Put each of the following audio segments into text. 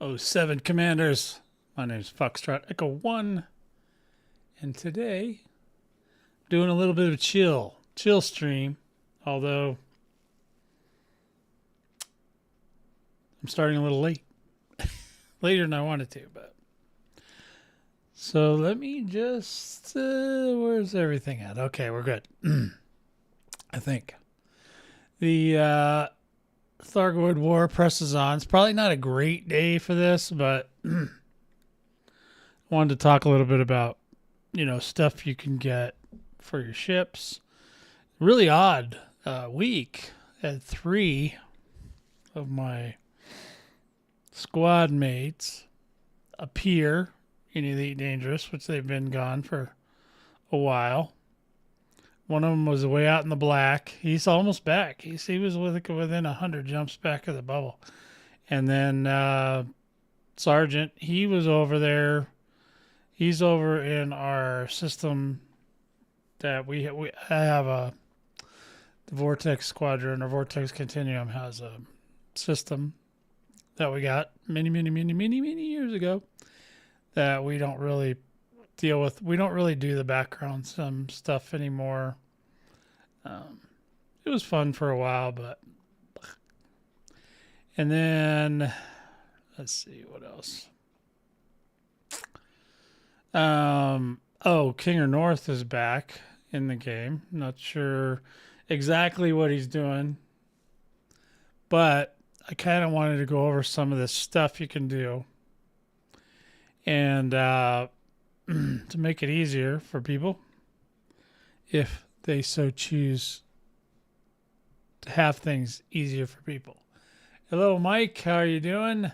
07 Commanders. My name's Foxtrot Echo 1, and today I'm doing a little bit of chill stream, although I'm starting a little late. Later than I wanted to, but. So let me just, where's everything at? Okay, we're good. I think. The Thargoid War presses on. It's probably not a great day for this, but I wanted to talk a little bit about, stuff you can get for your ships. Really odd week. Had 3 of my squad mates appear in Elite Dangerous, which they've been gone for a while. One of them was way out in the black. He's almost back. He was within 100 jumps back of the bubble. And then Sergeant, he was over there. He's over in our system that we have the Vortex Squadron, or Vortex Continuum has a system that we got many years ago that we don't really deal with. We don't really do the background stuff anymore. It was fun for a while, but and then let's see what else. Kinger North is back in the game. Not sure exactly what he's doing, but I kind of wanted to go over some of this stuff you can do, and to make it easier for people, if they so choose to have things easier for people. Hello, Mike. How are you doing?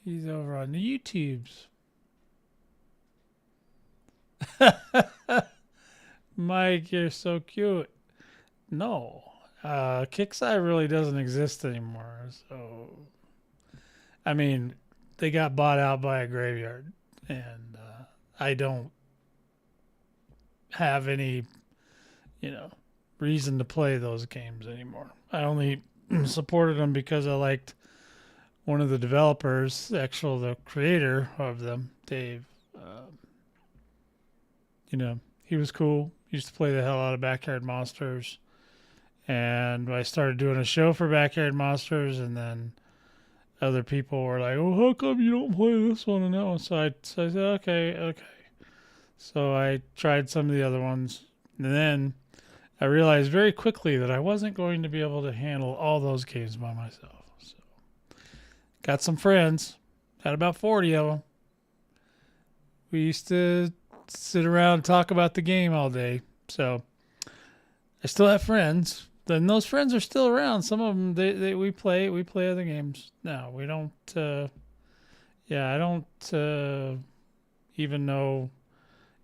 He's over on the YouTubes. Mike, you're so cute. No, Kixeye really doesn't exist anymore. So, I mean, they got bought out by a graveyard, and I don't have any, reason to play those games anymore. I only supported them because I liked one of the developers, the creator of them, Dave. He was cool. He used to play the hell out of Backyard Monsters, and I started doing a show for Backyard Monsters, and then other people were like, "Oh, how come you don't play this one and that one?" So I said, "Okay." So I tried some of the other ones, and then I realized very quickly that I wasn't going to be able to handle all those games by myself. So got some friends, had about 40 of them. We used to sit around and talk about the game all day. So I still have friends. And those friends are still around. Some of them, we play other games. No, we don't. I don't even know.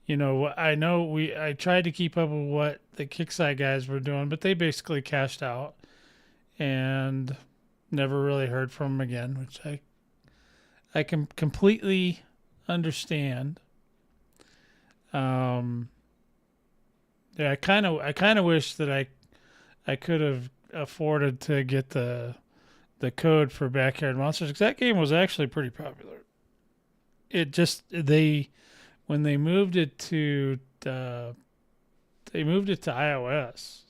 I tried to keep up with what the Kickside guys were doing, but they basically cashed out and never really heard from them again, which I can completely understand. I kind of wish that I could have afforded to get the code for Backyard Monsters, because that game was actually pretty popular. When they moved it to iOS,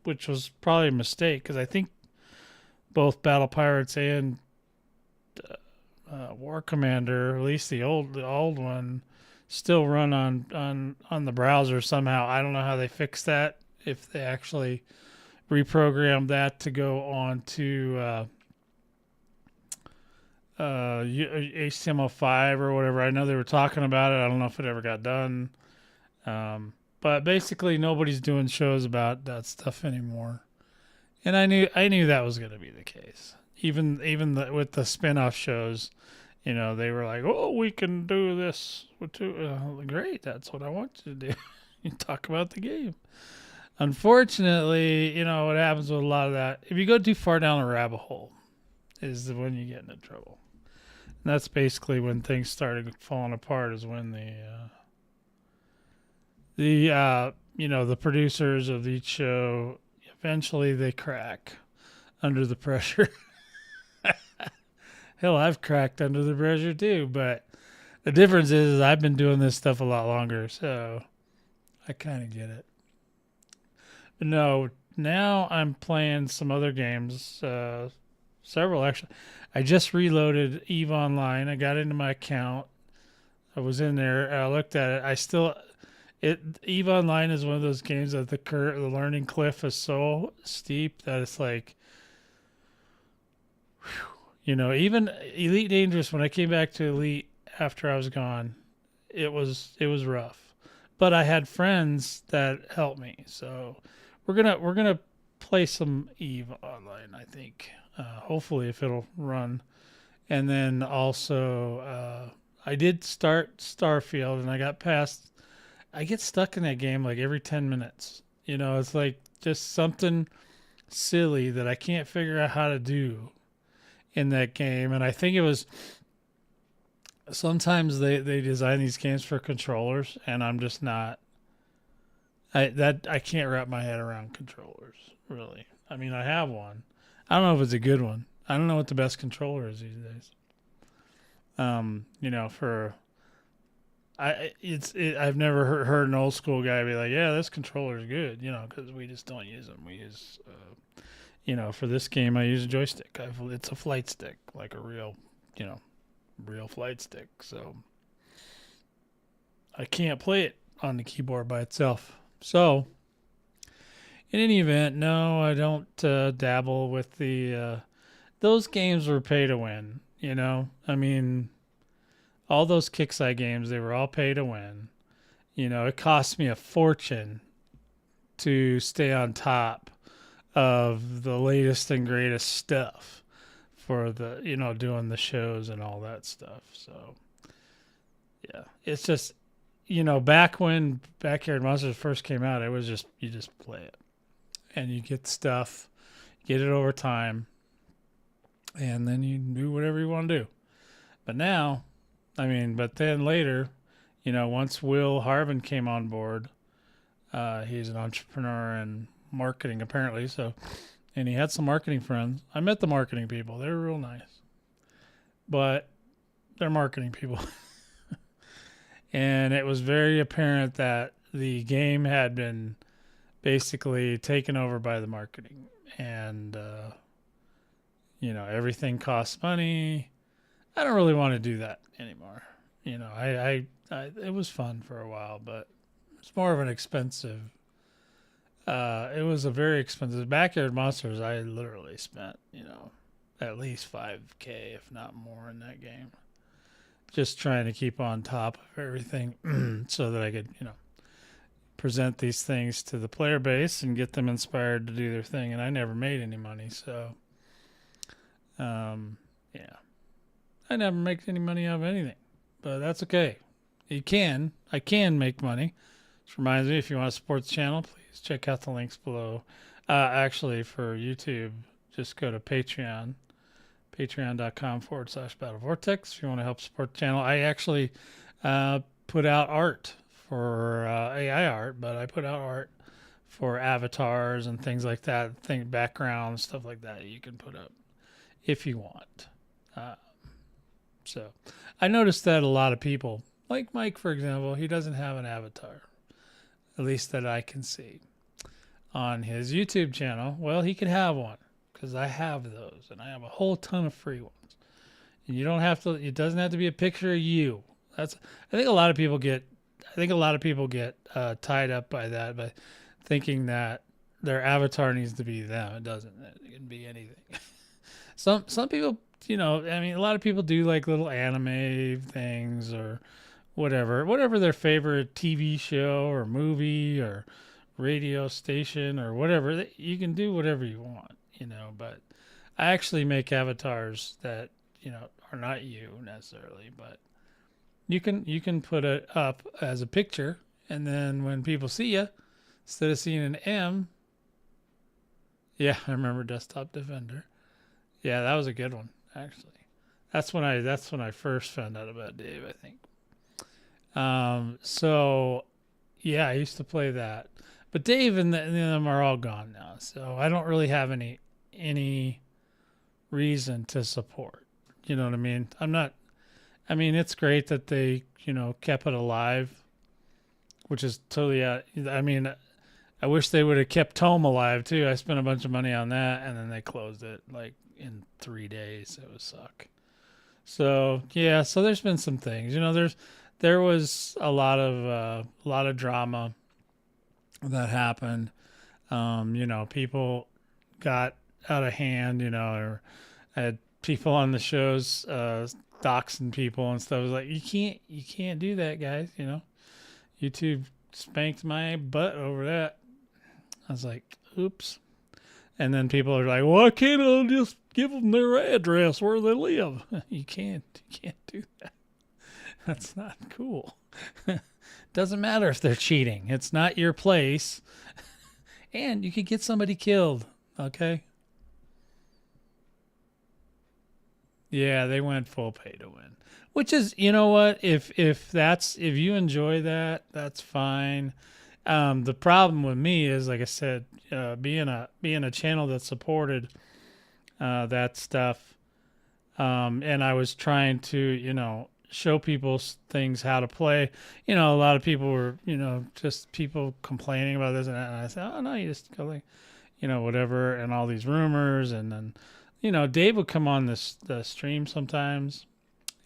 which was probably a mistake, because I think both Battle Pirates and War Commander, or at least the old one, still run on the browser somehow. I don't know how they fixed that, if they actually reprogrammed that to go on to HTML5 or whatever. I know they were talking about it. I don't know if it ever got done. But basically nobody's doing shows about that stuff anymore. And I knew that was going to be the case. Even with the spin-off shows, they were like, "Oh, we can do this." Great, that's what I want you to do. You talk about the game. Unfortunately, what happens with a lot of that, if you go too far down a rabbit hole, is when you get into trouble. And that's basically when things started falling apart, is when the producers of each show, eventually they crack under the pressure. Hell, I've cracked under the pressure too, but the difference is I've been doing this stuff a lot longer, so I kind of get it. But no, now I'm playing some other games, several actually. I just reloaded Eve Online. I got into my account. I was in there. I looked at it. I still it Eve Online is one of those games that the learning cliff is so steep that it's like, even Elite Dangerous, when I came back to Elite after I was gone, it was rough. But I had friends that helped me. So we're gonna play some Eve Online, I think. Hopefully if it'll run. And then also I did start Starfield and I get stuck in that game like every 10 minutes. It's like just something silly that I can't figure out how to do in that game. And I think it was sometimes they design these games for controllers, and I'm just not. I can't wrap my head around controllers really. I mean, I have one. I don't know if it's a good one. I don't know what the best controller is these days. For I've never heard an old school guy be like, yeah, this controller is good, because we just don't use them. We use, for this game, I use a joystick. It's a flight stick, like a real flight stick. So I can't play it on the keyboard by itself. So in any event, no, I don't dabble with those games were pay to win. I mean, all those Kickside games, they were all pay to win. It cost me a fortune to stay on top of the latest and greatest stuff for doing the shows and all that stuff. So, yeah, it's just, back when Backyard Monsters first came out, it was just, you just play it and you get stuff, get it over time, and then you do whatever you want to do. But now, but then later, once Will Harvin came on board, he's an entrepreneur and marketing apparently. So, and he had some marketing friends. I met the marketing people. They were real nice, but they're marketing people. And it was very apparent that the game had been basically taken over by the marketing. And, everything costs money. I don't really want to do that anymore. It was fun for a while, but it's more of an expensive. It was a very expensive Backyard Monsters. I literally spent, at least $5,000, if not more, in that game, just trying to keep on top of everything, so that I could, present these things to the player base and get them inspired to do their thing. And I never made any money, so, yeah. I never make any money out of anything, but that's okay. I can make money. Which reminds me, if you want to support the channel, please check out the links below. Actually, for YouTube, just go to Patreon, patreon.com/BattleVortex if you want to help support the channel. I actually put out art for AI art, but I put out art for avatars and things like that, backgrounds, stuff like that you can put up if you want. So I noticed that a lot of people, like Mike, for example, he doesn't have an avatar, at least that I can see on his YouTube channel. Well, he could have one because I have those, and I have a whole ton of free ones. And you don't have to. It doesn't have to be a picture of you. I think a lot of people get tied up by that, by thinking that their avatar needs to be them. It doesn't. It can be anything. Some people. A lot of people do like little anime things or whatever their favorite TV show or movie or radio station or whatever. You can do whatever you want, but I actually make avatars that, are not you necessarily, but you can put it up as a picture. And then when people see you, instead of seeing an M, yeah, I remember Desktop Defender. Yeah, that was a good one. Actually, that's when I first found out about Dave, I think. So yeah, I used to play that, but Dave and them are all gone now, so I don't really have any reason to support. You know what I mean? I mean, it's great that they, kept it alive, which is totally, I mean, I wish they would have kept Tome alive too. I spent a bunch of money on that, and then they closed it like in 3 days. It would suck. So yeah, so there's been some things. There was a lot of drama that happened. People got out of hand. Or I had people on the shows doxing people and stuff. It was like you can't do that, guys. YouTube spanked my butt over that. I was like, oops. And then people are like, why can't I just give them their address where they live? You can't do that. That's not cool. Doesn't matter if they're cheating. It's not your place. And you could get somebody killed. Okay? Yeah, they went full pay to win. Which is, you know what? If you enjoy that, that's fine. The problem with me is, like I said, being a channel that supported that stuff, and I was trying to, show people things how to play. A lot of people were, just people complaining about this and that, and I said, oh no, you just go like, whatever, and all these rumors, and then, Dave would come on the stream sometimes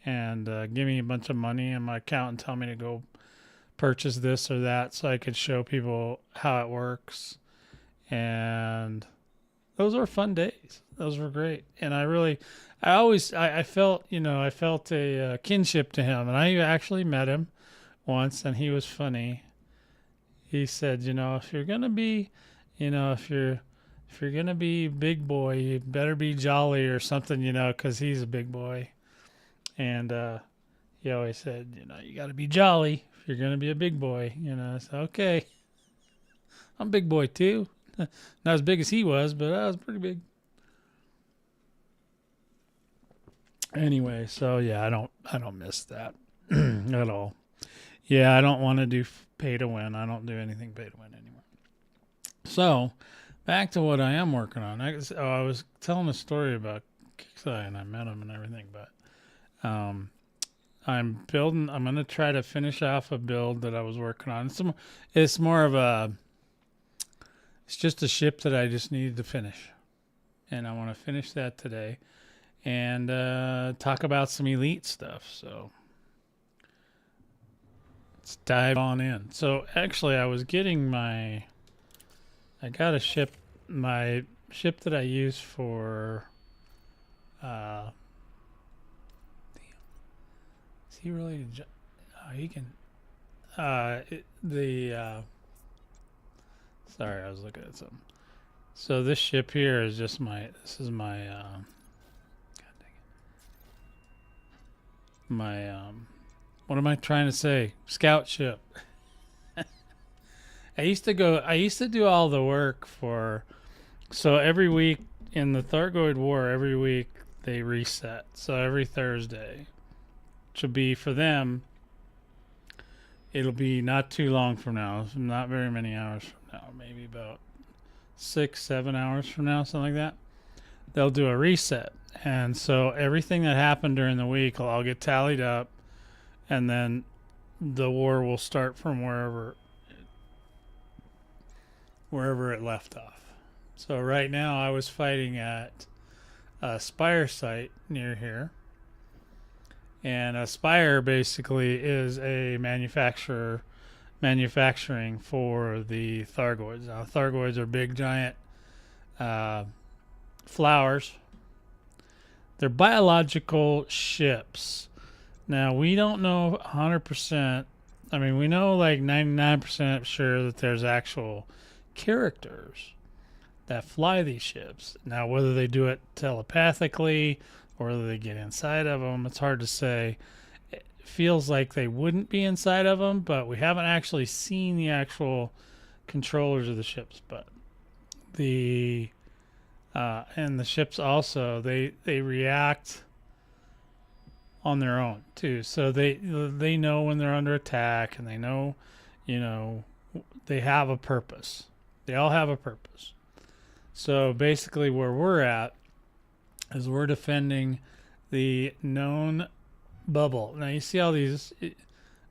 and give me a bunch of money in my account and tell me to go purchase this or that so I could show people how it works. And those were fun days. Those were great. And I felt, I felt a kinship to him. And I actually met him once, and he was funny. He said, if you're going to be, if you're going to be big boy, you better be jolly or something, because he's a big boy. And he always said, you got to be jolly if you're going to be a big boy. I said, okay. I'm a big boy too. Not as big as he was, but I was pretty big. Anyway, so yeah, I don't miss that at all. Yeah, I don't want to do pay to win. I don't do anything pay to win anymore. So, back to what I am working on. I was telling a story about Kixeye, and I met him and everything, but I'm going to try to finish off a build that I was working on. It's more of it's just a ship that I just needed to finish. And I want to finish that today and talk about some elite stuff. So let's dive on in. So actually, I got a ship, my ship that I use for, is he related to, he can, sorry, I was looking at something. So this ship here is just God dang it. What am I trying to say? Scout ship. I used to do all the work so every week in the Thargoid War, every week they reset. So every Thursday, which will be for them, it'll be not too long from now, not very many hours from now, maybe about 6-7 hours from now, something like that. They'll do a reset. And so everything that happened during the week will all get tallied up, and then the war will start from wherever it left off. So right now I was fighting at a Spire site near here. And Aspire basically is a manufacturing for the Thargoids. Now, Thargoids are big, giant flowers. They're biological ships. Now, we don't know 100%. I mean, we know like 99% sure that there's actual characters that fly these ships. Now, whether they do it telepathically or whether they get inside of them, it's hard to say. It feels like they wouldn't be inside of them, but we haven't actually seen the actual controllers of the ships. But and the ships also, they react on their own too. So they know when they're under attack, and they know, they have a purpose. They all have a purpose. So basically where we're at is we're defending the known bubble. Now you see all these.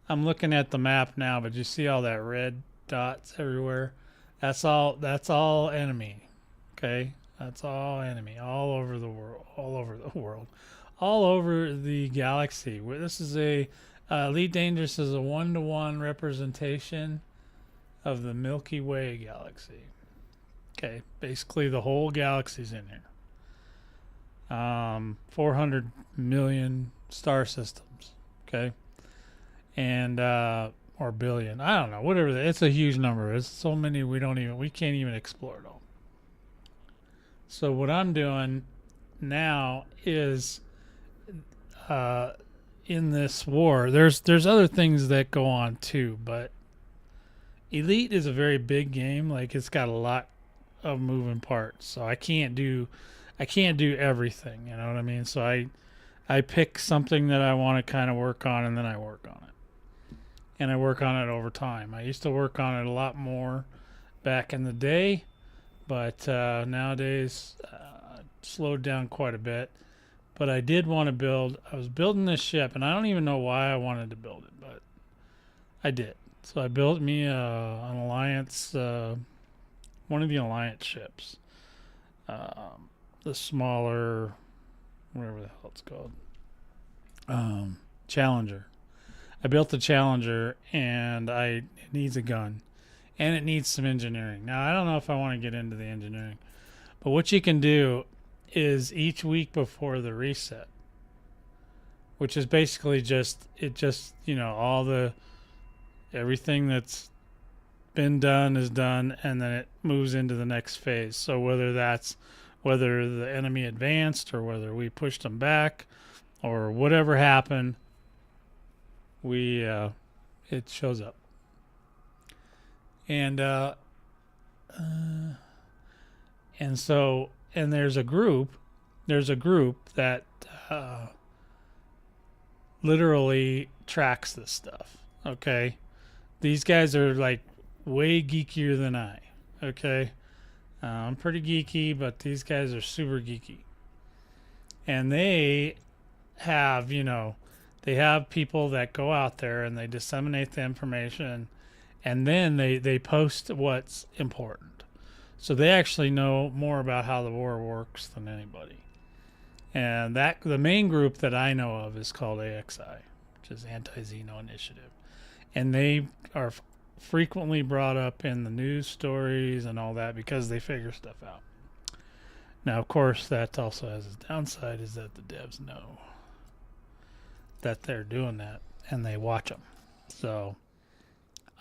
I'm looking at the map now, but you see all that red dots everywhere. That's all. That's all enemy. Okay, that's all enemy. All over the world. All over the world. All over the galaxy. This is a Elite Dangerous is a 1-to-1 representation of the Milky Way galaxy. Okay, basically the whole galaxy's in here. 400 million star systems. Okay, and or billion. I don't know. Whatever. It's a huge number. It's so many we can't even explore it all. So what I'm doing now is in this war, there's other things that go on too, but Elite is a very big game. Like, it's got a lot of moving parts, so I can't do everything. You know what I mean? So I pick something that I want to kind of work on, and then I work on it, and I work on it over time. I used to work on it a lot more back in the day, but nowadays slowed down quite a bit. But I did want to build. I was building this ship, and I don't even know why I wanted to build it, but I did. So I built me an Alliance, one of the Alliance ships, the smaller, whatever the hell it's called, Challenger. I built the Challenger, and it needs a gun, and it needs some engineering. Now, I don't know if I want to get into the engineering, but what you can do is each week before the reset, which is basically just everything that's been done is done, and then it moves into the next phase. So whether the enemy advanced or whether we pushed them back or whatever happened, it shows up. And there's a group that literally tracks this stuff. Okay, these guys are like way geekier than I. Okay, I'm pretty geeky, but these guys are super geeky, and they have people that go out there and they disseminate the information, and then they post what's important. So they actually know more about how the war works than anybody. And the main group that I know of is called AXI, which is Anti-Xeno Initiative. And they are frequently brought up in the news stories and all that because they figure stuff out. Now, of course, that also has its downside, is that the devs know that they're doing that, and they watch them. So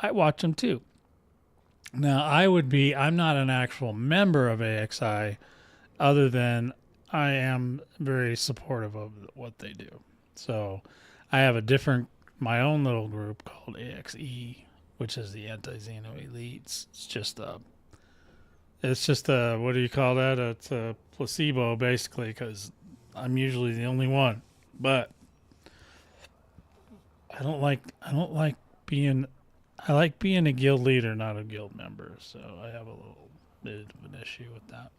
I watch them too. Now, I'm not an actual member of AXI, other than I am very supportive of what they do. So I have my own little group called AXE, which is the Anti-Xeno Elites. It's just a, what do you call that? It's a placebo, basically, because I'm usually the only one. But I like being a guild leader, not a guild member. So I have a little bit of an issue with that.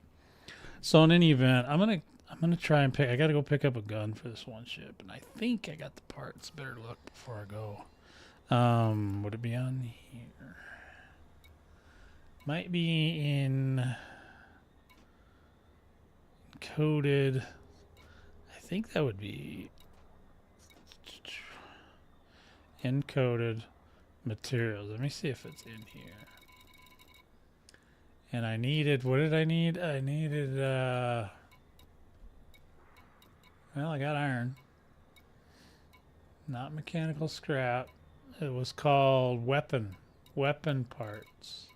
So in any event, I'm gonna try and I gotta go pick up a gun for this one ship, and I think I got the parts. Better look before I go. Would it be on here? Might be in encoded. I think that would be encoded materials. Let me see if it's in here. And I needed, what did I need? I needed, well, I got iron. Not mechanical scrap. It was called weapon parts.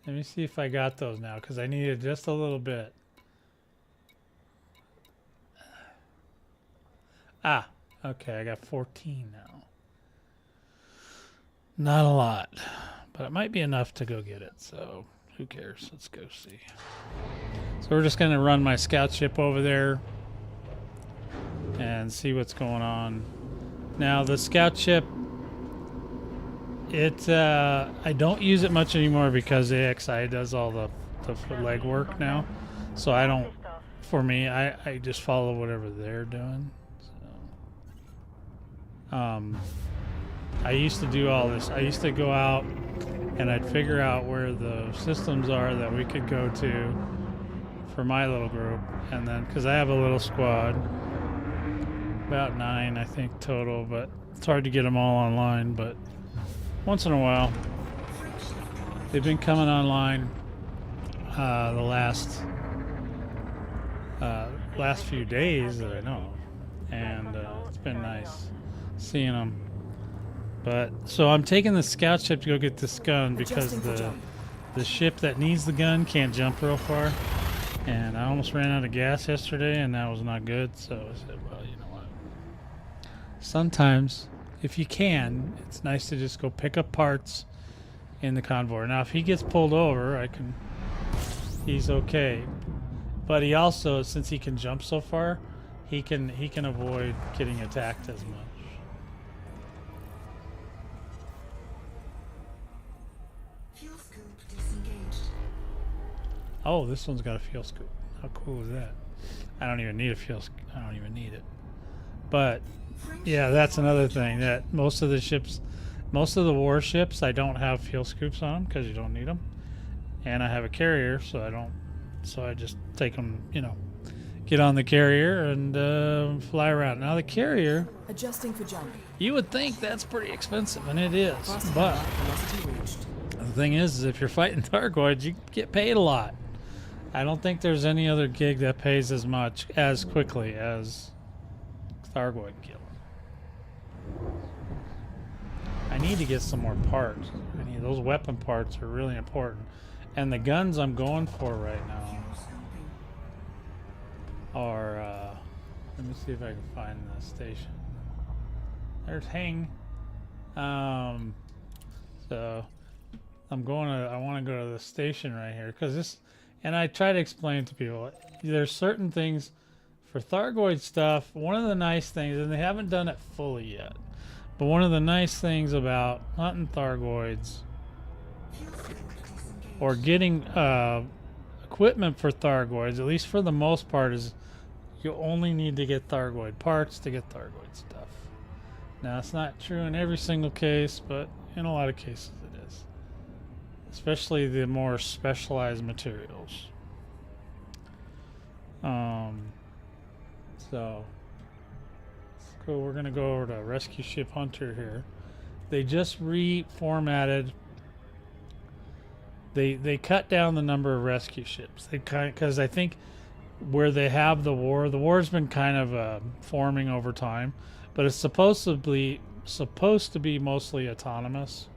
Let me see if I got those now, because I needed just a little bit. Ah, okay, I got 14 now. Not a lot, but it might be enough to go get it, so who cares? Let's go see. So we're just going to run my scout ship over there and see what's going on. Now, the scout ship, I don't use it much anymore because AXI does all the legwork now, so I don't for me. I just follow whatever they're doing. So, I used to do all this. I used to go out and I'd figure out where the systems are that we could go to for my little group, and then because I have a little squad, about 9 I think total, but it's hard to get them all online. But once in a while, they've been coming online the last few days that I know, and it's been nice seeing them. But so I'm taking the scout ship to go get this gun because the ship that needs the gun can't jump real far, and I almost ran out of gas yesterday, and that was not good. So I said, well, you know what? Sometimes, if you can, it's nice to just go pick up parts in the convoy. Now, if he gets pulled over, he's okay. But he also, since he can jump so far, he can avoid getting attacked as much. Oh, this one's got a fuel scoop. How cool is that? I don't even need a fuel scoop. I don't even need it. But yeah, that's another thing, that most of the warships, I don't have fuel scoops on them because you don't need them. And I have a carrier, so I just take them, get on the carrier and fly around. Now the carrier, adjusting for jump. You would think that's pretty expensive, and it is. But the thing is if you're fighting Thargoids, you get paid a lot. I don't think there's any other gig that pays as much as quickly as Thargoid kill. I need to get some more parts. Those weapon parts are really important. And the guns I'm going for right now are, let me see if I can find the station. There's Hang. So I want to go to the station right here because this, and I try to explain to people, there's certain things for Thargoid stuff. One of the nice things, and they haven't done it fully yet, but one of the nice things about hunting Thargoids or getting equipment for Thargoids, at least for the most part, is you only need to get Thargoid parts to get Thargoid stuff. Now, it's not true in every single case, but in a lot of cases it is. Especially the more specialized materials. So, cool. We're going to go over to Rescue Ship Hunter here. They just reformatted. They cut down the number of rescue ships. Because I think where they have the war's been kind of forming over time, but it's supposed to be mostly autonomous.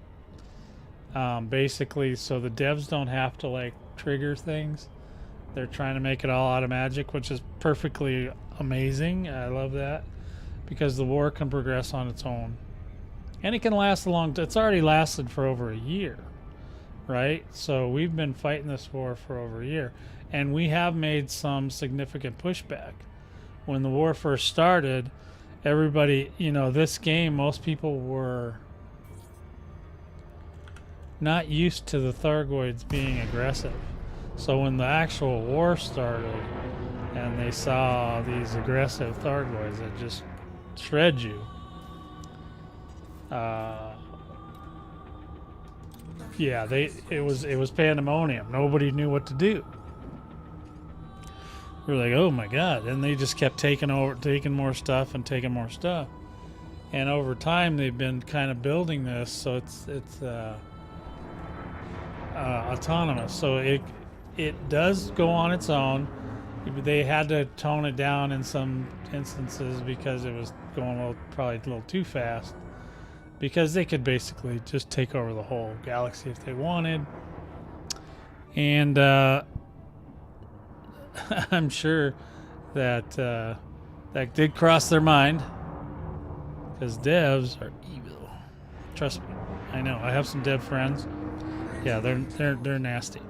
Basically, so the devs don't have to trigger things. They're trying to make it all automatic, which is perfectly amazing. I love that because the war can progress on its own, and it can last a long time. It's already lasted for over a year, right? So we've been fighting this war for over a year, and we have made some significant pushback. When the war first started, everybody, this game, most people were not used to the Thargoids being aggressive. So when the actual war started and they saw these aggressive Thargoids that just shred you, it was pandemonium. Nobody knew what to do. We were like, oh my god, and they just kept taking more stuff. And over time they've been kind of building this so it's autonomous. So it does go on its own. They had to tone it down in some instances because it was going probably a little too fast, because they could basically just take over the whole galaxy if they wanted. And I'm sure that that did cross their mind, because devs are evil. Trust me, I know. I have some dev friends. Yeah, they're nasty.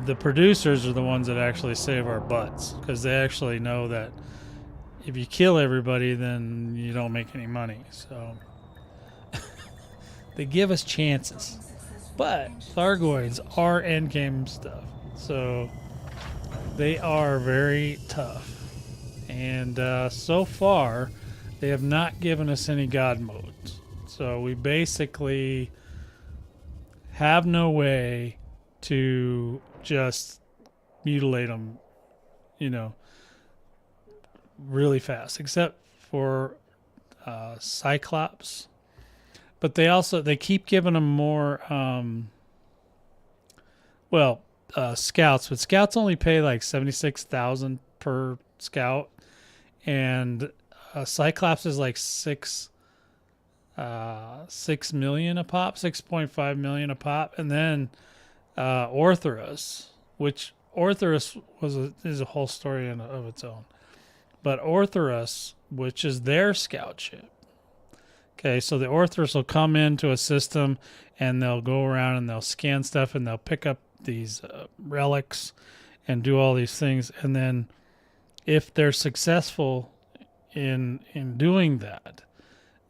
The producers are the ones that actually save our butts, because they actually know that if you kill everybody, then you don't make any money. So they give us chances. But Thargoids are endgame stuff. So They are very tough. And so far, they have not given us any god modes. So we basically have no way to just mutilate them, you know, really fast, except for Cyclops. But they keep giving them more, scouts. But scouts only pay like 76,000 per scout, and Cyclops is like 6 million a pop, 6.5 million a pop, and then Orthrus, which Orthrus is a whole story of its own. But Orthrus, which is their scout ship. Okay, so the Orthrus will come into a system and they'll go around and they'll scan stuff and they'll pick up these relics and do all these things. And then if they're successful in doing that,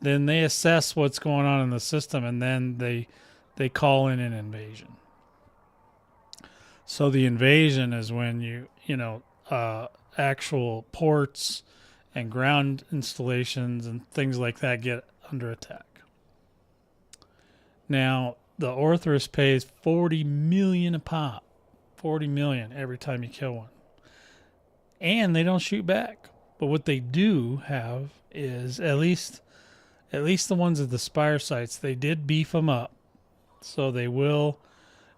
then they assess what's going on in the system and then they call in an invasion. So the invasion is when actual ports and ground installations and things like that get under attack. Now, the Orthrus pays 40 million a pop. 40 million every time you kill one. And they don't shoot back. But what they do have is at least the ones at the Spire sites, they did beef them up. So they will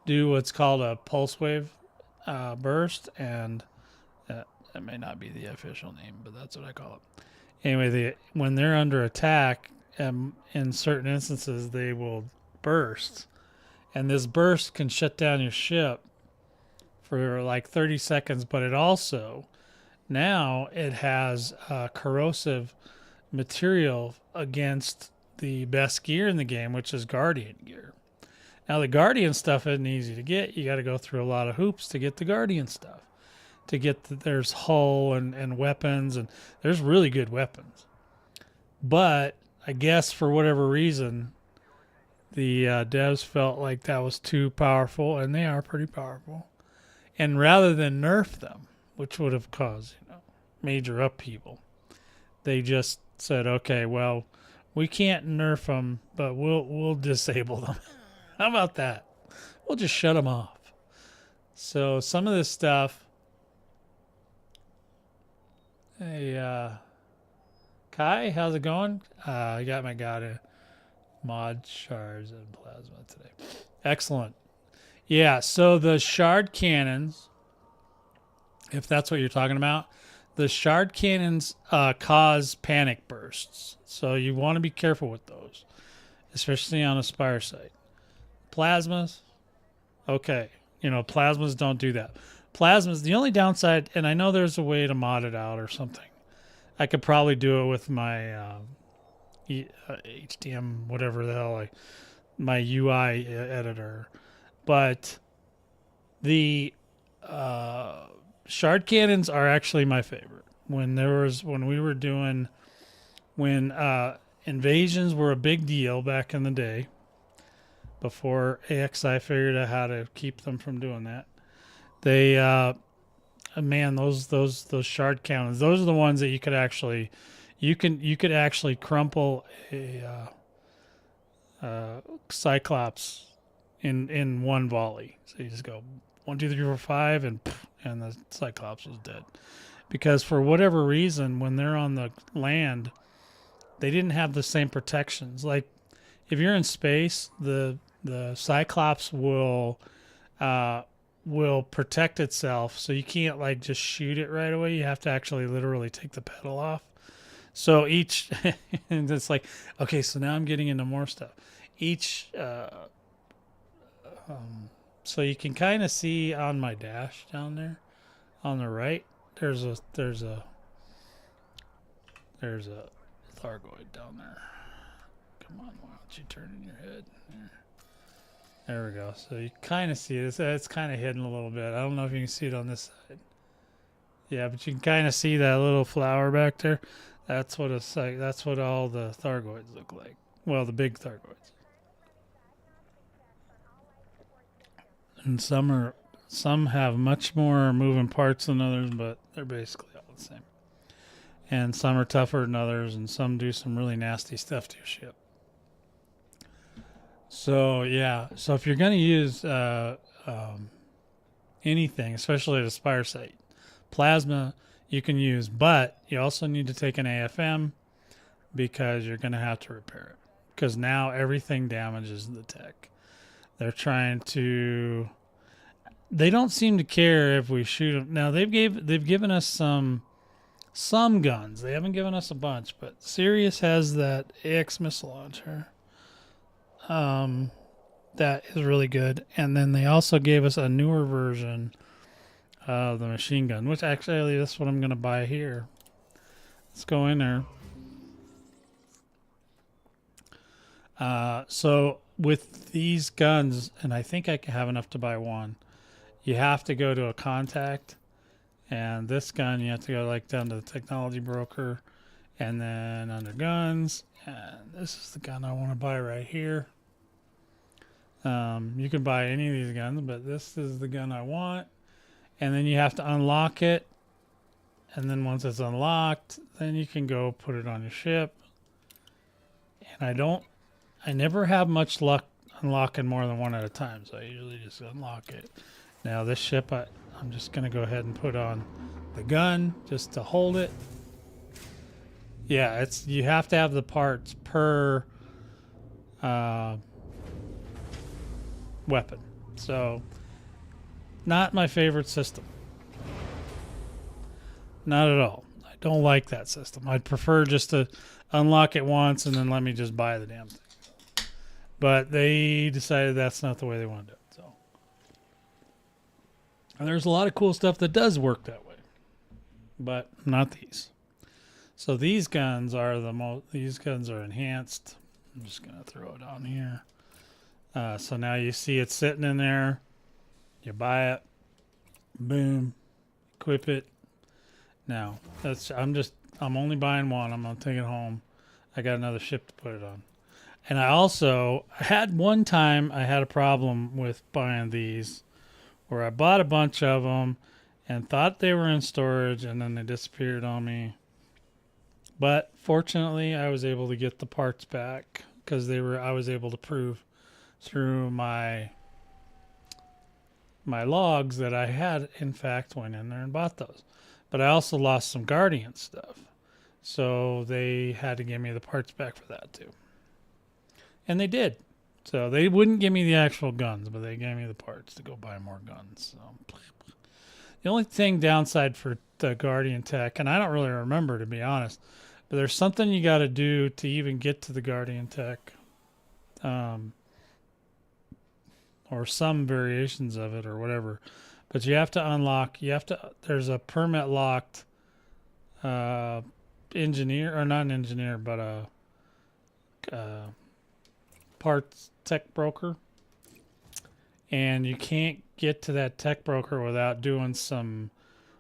do what's called a pulse wave burst, and that may not be the official name, but that's what I call it. Anyway, when they're under attack, in certain instances, they will burst. And this burst can shut down your ship for like 30 seconds, but it also, now it has corrosive material against the best gear in the game, which is Guardian gear. Now, the Guardian stuff isn't easy to get. You got to go through a lot of hoops to get the Guardian stuff. There's hull and weapons, and there's really good weapons. But I guess for whatever reason, the devs felt like that was too powerful, and they are pretty powerful. And rather than nerf them, which would have caused major upheaval, they just said, okay, well, we can't nerf them, but we'll disable them. How about that? We'll just shut them off. So some of this stuff. Hey, Kai, how's it going? I got my god mod shards and plasma today. Excellent. Yeah, so the shard cannons, if that's what you're talking about, the shard cannons cause panic bursts. So you want to be careful with those, especially on a Spire site. Plasmas, okay. Plasmas don't do that. Plasmas, the only downside, and I know there's a way to mod it out or something. I could probably do it with my HDM, whatever the hell, my UI editor. But the shard cannons are actually my favorite. When invasions were a big deal back in the day, before AXI figured out how to keep them from doing that, they those shard cannons, those are the ones that you could actually crumple a Cyclops in one volley. So you just go 1, 2, 3, 4, 5, and the Cyclops was dead. Because for whatever reason, when they're on the land, they didn't have the same protections. Like if you're in space, the Cyclops will protect itself, so you can't just shoot it right away. You have to actually literally take the pedal off. So each, and it's like, okay, so now I'm getting into more stuff. So you can kind of see on my dash down there, on the right, there's a Thargoid down there. Come on, why don't you turn in your head? There we go. So you kind of see this. It's kind of hidden a little bit. I don't know if you can see it on this side. Yeah, but you can kind of see that little flower back there. That's what that's what all the Thargoids look like. Well, the big Thargoids. And some are Some have much more moving parts than others, but they're basically all the same. And some are tougher than others, and some do some really nasty stuff to your ship. So yeah, so if you're going to use anything, especially at a spire site, plasma you can use, but you also need to take an AFM because you're going to have to repair it. Because now everything damages the tech. They're trying to. They don't seem to care if we shoot them. Now they've given us some guns. They haven't given us a bunch, but Sirius has that AX missile launcher. That is really good. And then they also gave us a newer version of the machine gun, which actually that's what I'm going to buy here. Let's go in there. So with these guns, and I think I can have enough to buy one, you have to go to a contact. And this gun, you have to go like down to the technology broker and then under guns. And this is the gun I want to buy right here. You can buy any of these guns, but this is the gun I want. And then you have to unlock it. And then once it's unlocked, then you can go put it on your ship. And I never have much luck unlocking more than one at a time. So I usually just unlock it. Now this ship, I'm just going to go ahead and put on the gun just to hold it. Yeah, you have to have the parts per weapon. So, not my favorite system. Not at all. I don't like that system. I'd prefer just to unlock it once and then let me just buy the damn thing. But they decided that's not the way they wanted it. So, and there's a lot of cool stuff that does work that way, but not these. So these guns are these guns are enhanced. I'm just gonna throw it on here. So now you see it sitting in there. You buy it, boom, equip it. Now I'm only buying one. I'm gonna take it home. I got another ship to put it on. And I also had one time I had a problem with buying these, where I bought a bunch of them and thought they were in storage, and then they disappeared on me. But fortunately, I was able to get the parts back because I was able to prove through my logs that I had in fact went in there and bought those. But I also lost some Guardian stuff. So they had to give me the parts back for that too. And they did. So they wouldn't give me the actual guns, but they gave me the parts to go buy more guns. So the only downside for the Guardian tech, and I don't really remember to be honest, but there's something you got to do to even get to the Guardian tech. Or some variations of it or whatever. But you have to unlock, there's a permit locked engineer, or not an engineer, but a parts tech broker. And you can't get to that tech broker without doing some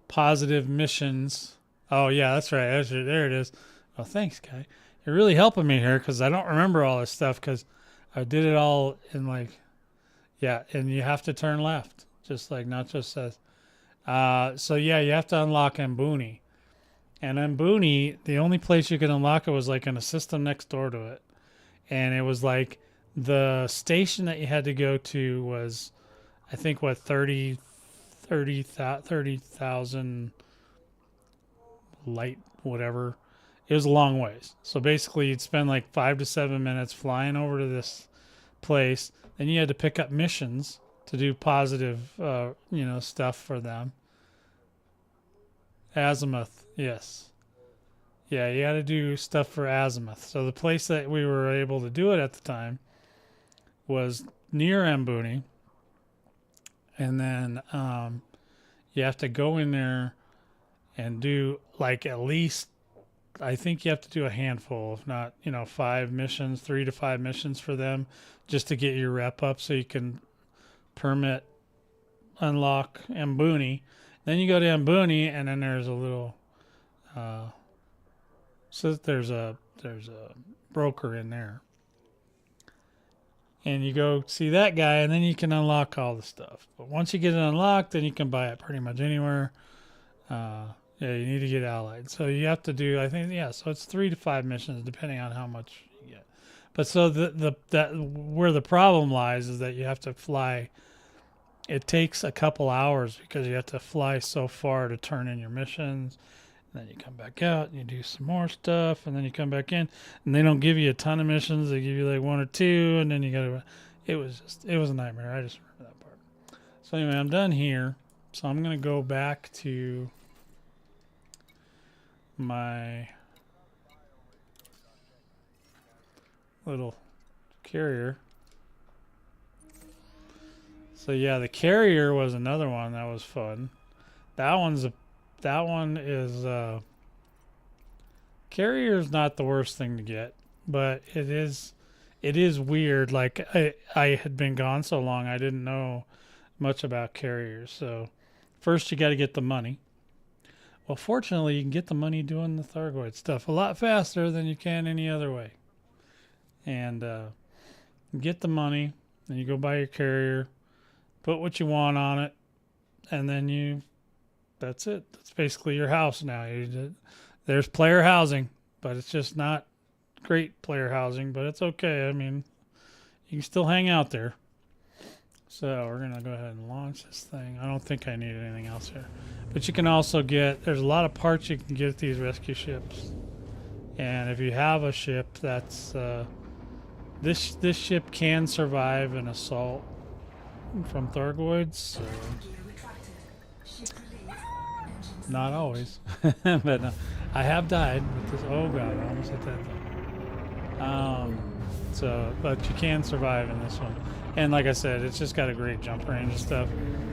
positive missions. Oh, yeah, that's right. There it is. Oh, thanks, Kai. You're really helping me here because I don't remember all this stuff because I did it all in like... Yeah, and you have to turn left, just like Nacho says. So yeah, you have to unlock Mbuni. And Mbuni, the only place you could unlock it was like in a system next door to it. And it was like the station that you had to go to was, I think, 30,000 light, whatever. It was a long ways. So basically you'd spend like 5 to 7 minutes flying over to this place. Then you had to pick up missions to do positive, stuff for them. Azimuth, yes. Yeah, you had to do stuff for Azimuth. So the place that we were able to do it at the time was near Mbuni. And then you have to go in there and do like at least, I think you have to do a handful, if not, 5 missions, 3 to 5 missions for them just to get your rep up so you can permit unlock Mbuni. Then you go to Mbuni and then there's a little, so there's a broker in there. and you go see that guy, and then you can unlock all the stuff. But once you get it unlocked, then you can buy it pretty much anywhere. Yeah, you need to get allied. So you have to do, I think, yeah. So it's 3 to 5 missions depending on how much you get. But so that where the problem lies is that you have to fly. It takes a couple hours because you have to fly so far to turn in your missions. And then you come back out and you do some more stuff, and then you come back in, and they don't give you a ton of missions. They give you like 1 or 2, and then you gotta. It was a nightmare. I just remember that part. So anyway, I'm done here. So I'm gonna go back to my little carrier. So yeah, the carrier was another one that was fun. That one is carrier's not the worst thing to get, but it is weird. Like I had been gone so long, I didn't know much about carriers. So first you got to get the money. Well, fortunately, you can get the money doing the Thargoid stuff a lot faster than you can any other way. And get the money, then you go buy your carrier, put what you want on it, and then that's it. That's basically your house now. There's player housing, but it's just not great player housing, but it's okay. I mean, you can still hang out there. So we're going to go ahead and launch this thing. I don't think I need anything else here. But you can also there's a lot of parts you can get at these rescue ships. And if you have a ship that's, this ship can survive an assault from Thargoids. So. Not always. But no, I have died with this. Oh god, I almost hit that thing. But you can survive in this one. And like I said, it's just got a great jump range and stuff.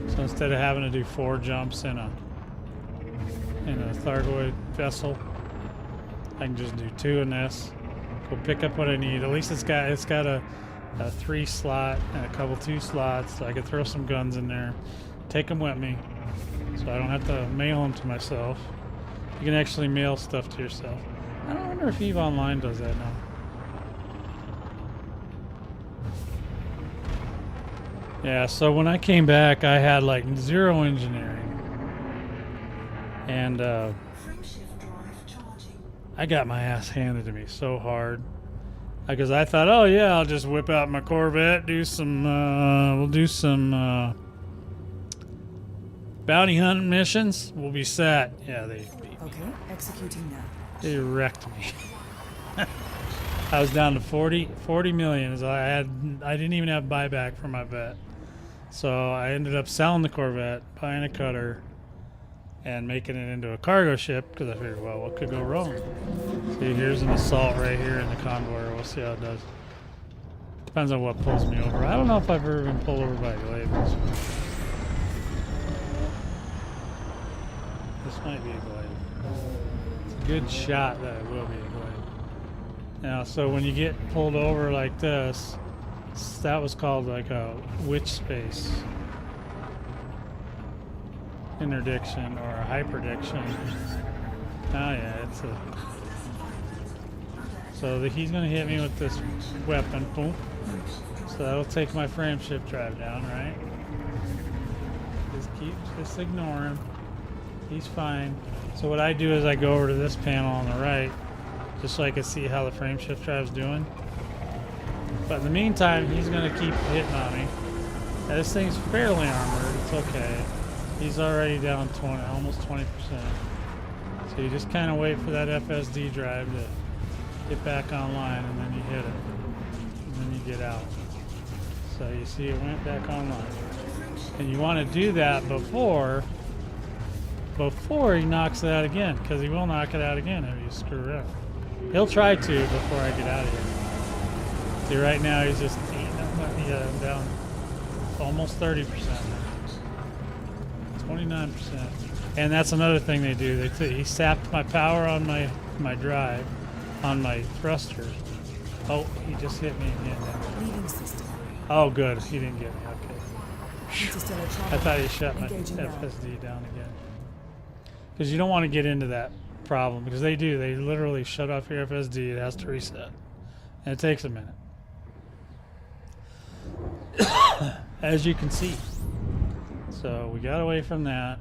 So instead of having to do 4 jumps in a Thargoid vessel, I can just do 2 in this. Go pick up what I need. At least it's got a 3 slot and a couple 2 slots, so I could throw some guns in there, take them with me, so I don't have to mail them to myself. You can actually mail stuff to yourself. I don't wonder if EVE Online does that now. Yeah, so when I came back, I had like 0 engineering. And I got my ass handed to me so hard. Because I thought, oh yeah, I'll just whip out my Corvette, we'll do some bounty hunting missions. We'll be set. Yeah, they beat me. Okay, executing now. They wrecked me. I was down to 40 million. So I didn't even have buyback for my vet. So I ended up selling the Corvette, buying a cutter, and making it into a cargo ship because I figured, well, what could go wrong? See, here's an assault right here in the convoy. We'll see how it does. Depends on what pulls me over. I don't know if I've ever been pulled over by glaives. This might be a glaive. It's a good shot that it will be a glaive. Now, so when you get pulled over like this, that was called like a witch space interdiction or a hyperdiction. Oh yeah, it's a. So he's gonna hit me with this weapon, boom. So that'll take my frame shift drive down, right? Just ignore him. He's fine. So what I do is I go over to this panel on the right, just so I can see how the frame shift drive's doing. But in the meantime, he's going to keep hitting on me. Now, this thing's fairly armored. It's okay. He's already down 20, almost 20%. So you just kind of wait for that FSD drive to get back online, and then you hit it. And then you get out. So you see it went back online. And you want to do that before he knocks it out again, because he will knock it out again if you screw around. He'll try to before I get out of here. See, right now he's just eating up. Yeah, I'm down almost 30%. 29%. And that's another thing they do. He sapped my power on my drive, on my thruster. Oh, he just hit me again. Leading system. Oh, good. He didn't get me. Okay. I thought he shut my Engaging FSD down again. Because you don't want to get into that problem, because they do. They literally shut off your FSD. It has to reset. And it takes a minute. as you can see. So we got away from that.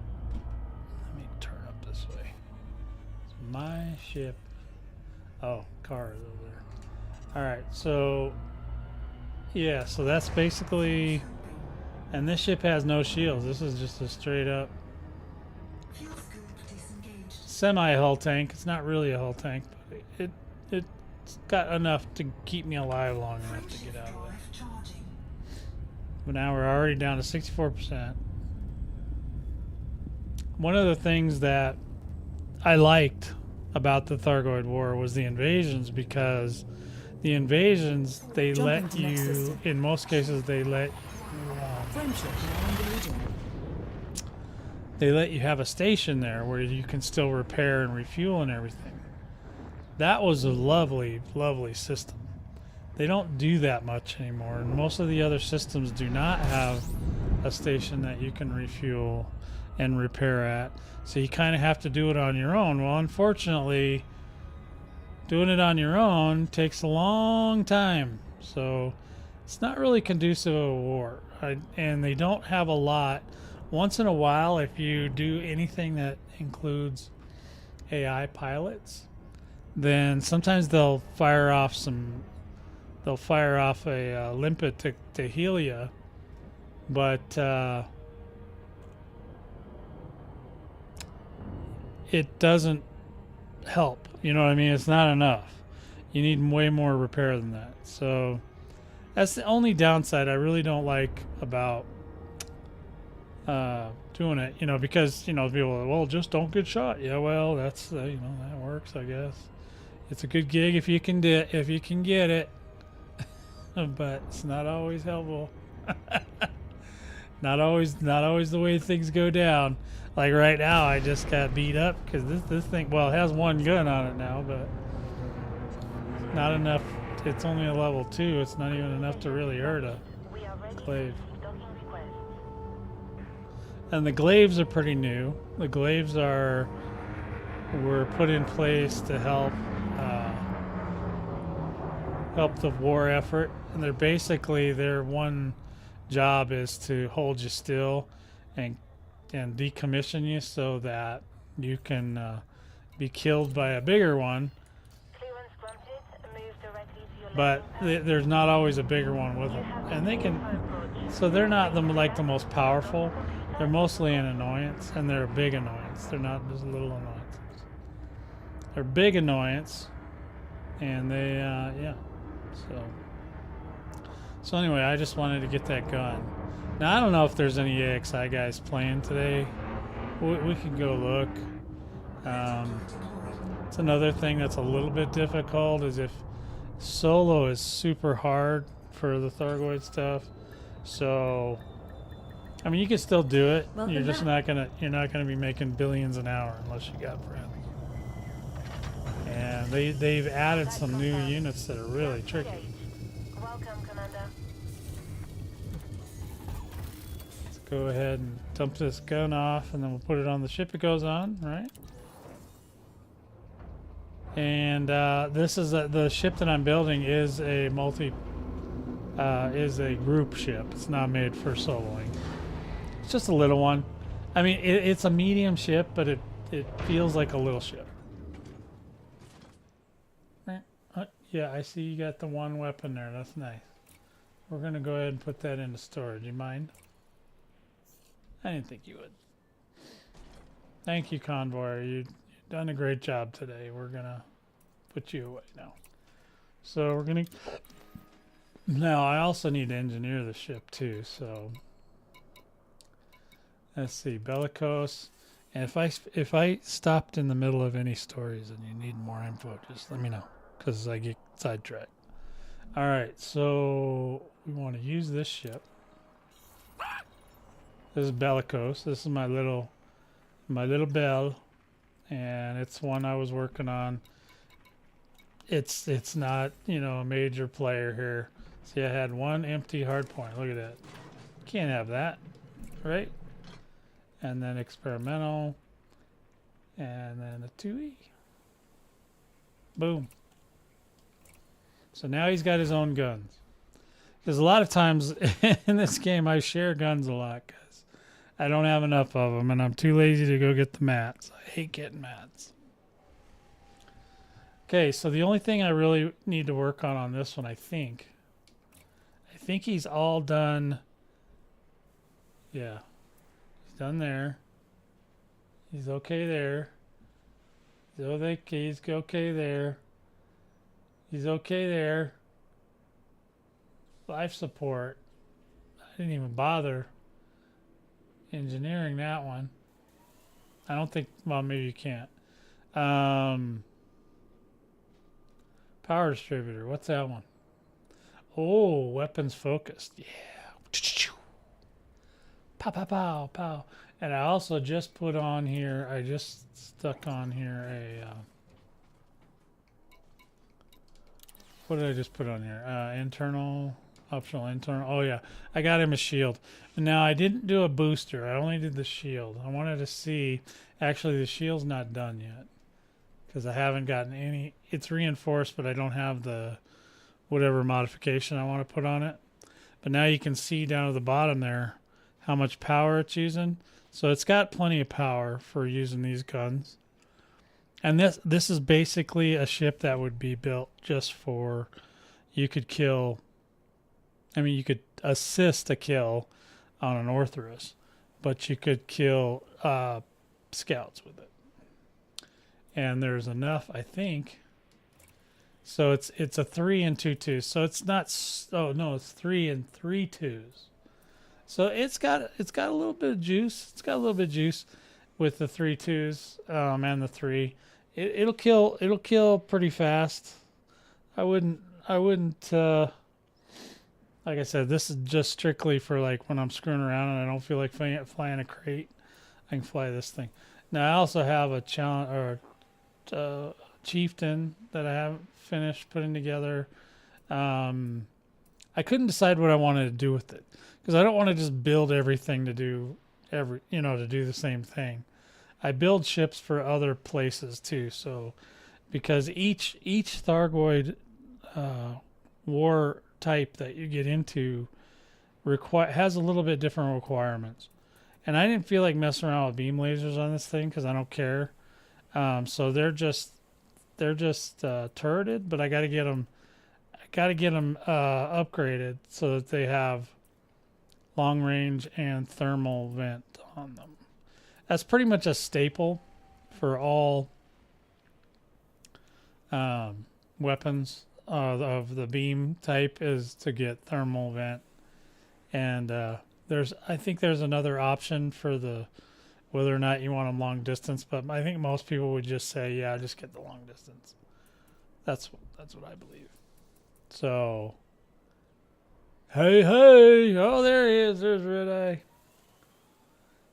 Let me turn up this way. It's my ship. Oh, car is over there. All right, so yeah, so that's basically, and this ship has no shields. This is just a straight up semi-hull tank. It's not really a hull tank, but it's got enough to keep me alive long enough to get out of there. But now we're already down to 64%. One of the things that I liked about the Thargoid War was the invasions, because the invasions, they let you, in most cases, they let you have a station there where you can still repair and refuel and everything. That was a lovely, lovely system. They don't do that much anymore, and most of the other systems do not have a station that you can refuel and repair at. So you kind of have to do it on your own. Well, unfortunately, doing it on your own takes a long time. So it's not really conducive of a war. And they don't have a lot. Once in a while, if you do anything that includes AI pilots, then sometimes they'll fire off a limpet to heal you, but it doesn't help. You know what I mean? It's not enough. You need way more repair than that. So that's the only downside I really don't like about doing it. You know, because people are, well, just don't get shot. Yeah, well, that's that works, I guess. It's a good gig if you can get it, but it's not always helpful. Not always the way things go down. Like right now, I just got beat up because this thing, well, it has one gun on it now, but not enough. It's only a level 2. It's not even enough to really hurt a glaive. And the glaives are pretty new. The glaives were put in place to help the war effort, and their one job is to hold you still and decommission you so that you can be killed by a bigger one. But there's not always a bigger one with them, and so they're not the most powerful. They're mostly an annoyance, and they're a big annoyance. They're not just little annoyances. They're big annoyance, and they So anyway, I just wanted to get that gun. Now I don't know if there's any AXI guys playing today. We can go look. It's another thing that's a little bit difficult, is if solo is super hard for the Thargoid stuff. So I mean, you can still do it. You're just not gonna be making billions an hour unless you got friends. And they've added some new units that are really tricky. Welcome, Commander. Let's go ahead and dump this gun off, and then we'll put it on the ship it goes on, right? And this is the ship that I'm building is a group ship. It's not made for soloing. It's just a little one. I mean, it's a medium ship, but it feels like a little ship. Yeah, I see you got the one weapon there. That's nice. We're going to go ahead and put that into storage. You mind? I didn't think you would. Thank you, Convoy. You've done a great job today. We're going to put you away now. So we're going to... Now, I also need to engineer the ship, too. So, let's see. Bellicose. And if I stopped in the middle of any stories and you need more info, just let me know, because I get sidetracked. All right, so we want to use this ship. This is Bellicose. This is my little bell, and it's one I was working on. It's not a major player here. See, I had one empty hard point. Look at that. Can't have that, right? And then experimental, and then a 2E. Boom. So now he's got his own guns. Because a lot of times in this game, I share guns a lot because I don't have enough of them, and I'm too lazy to go get the mats. I hate getting mats. Okay, so the only thing I really need to work on this one, I think he's all done. Yeah, he's done there. He's okay there. He's okay there. He's okay there. Life support. I didn't even bother engineering that one. I don't think, well, maybe you can't. Power distributor. What's that one? Oh, weapons focused. Yeah. Pow, pow, pow, pow. And I also just put on here, I just stuck on here a, what did I just put on here? Internal, optional internal. Oh, yeah. I got him a shield. Now, I didn't do a booster. I only did the shield. I wanted to see, actually, the shield's not done yet because I haven't gotten any. It's reinforced, but I don't have the whatever modification I want to put on it. But now you can see down at the bottom there how much power it's using. So it's got plenty of power for using these guns. And this is basically a ship that would be built just for, you could kill, I mean, you could assist a kill on an Orthrus, but you could kill scouts with it. And there's enough, I think. So it's a 3 and 2 twos. So it's not, oh no, it's 3 and 3 twos. So it's got a little bit of juice. It's got a little bit of juice with the 3 twos and the 3. It'll kill pretty fast. I wouldn't like I said, this is just strictly for like when I'm screwing around and I don't feel like flying a crate. I can fly this thing. Now I also have a challenge or chieftain that I haven't finished putting together. I couldn't decide what I wanted to do with it because I don't want to just build everything to do to do the same thing. I build ships for other places too. So because each Thargoid war type that you get into has a little bit different requirements. And I didn't feel like messing around with beam lasers on this thing because I don't care. So they're just turreted, but I got to get them upgraded so that they have long range and thermal vent on them. That's pretty much a staple for all weapons of the beam type is to get thermal vent. And I think there's another option for the whether or not you want them long distance, but I think most people would just say, yeah, just get the long distance. That's what I believe. So, hey, oh, there he is. There's Red Eye.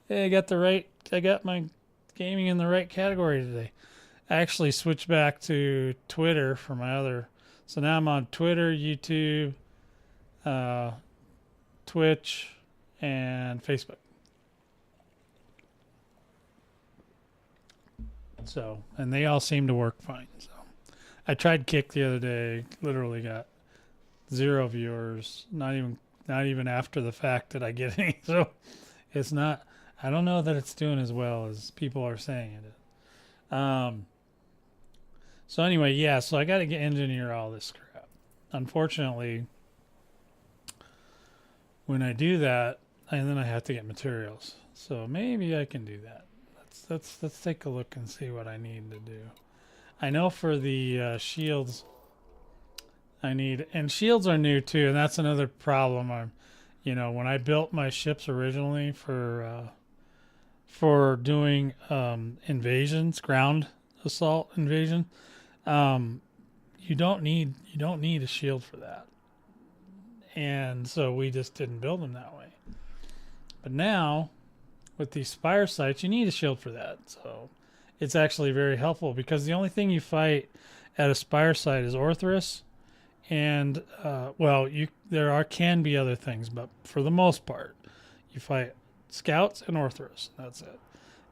Hey, I got my gaming in the right category today. I actually switched back to Twitter for my other. So now I'm on Twitter, YouTube, Twitch, and Facebook. So, and they all seem to work fine. So, I tried Kick the other day. Literally got 0 viewers. Not even after the fact that I get any. So, it's not. I don't know that it's doing as well as people are saying it is. So anyway, yeah. So I got to engineer all this crap. Unfortunately, when I do that, and then I have to get materials. So maybe I can do that. Let's take a look and see what I need to do. I know for the shields, and shields are new too, and that's another problem. When I built my ships originally for doing invasions, ground assault invasion, you don't need a shield for that, and so we just didn't build them that way. But now, with these spire sites, you need a shield for that. So it's actually very helpful because the only thing you fight at a spire site is Orthrus, and can be other things, but for the most part, you fight scouts and Orthrus. That's it.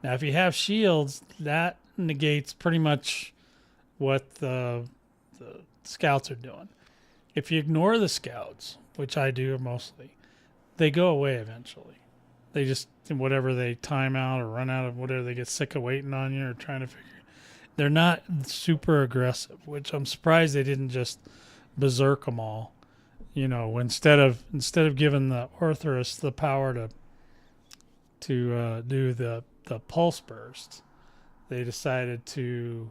Now, if you have shields, that negates pretty much what the scouts are doing. If you ignore the scouts, which I do mostly, they go away eventually. They just, whatever they time out or run out of whatever, they get sick of waiting on you or trying to figure. They're not super aggressive, which I'm surprised they didn't just berserk them all. You know, instead of giving the Orthrus the power to do the pulse burst, they decided to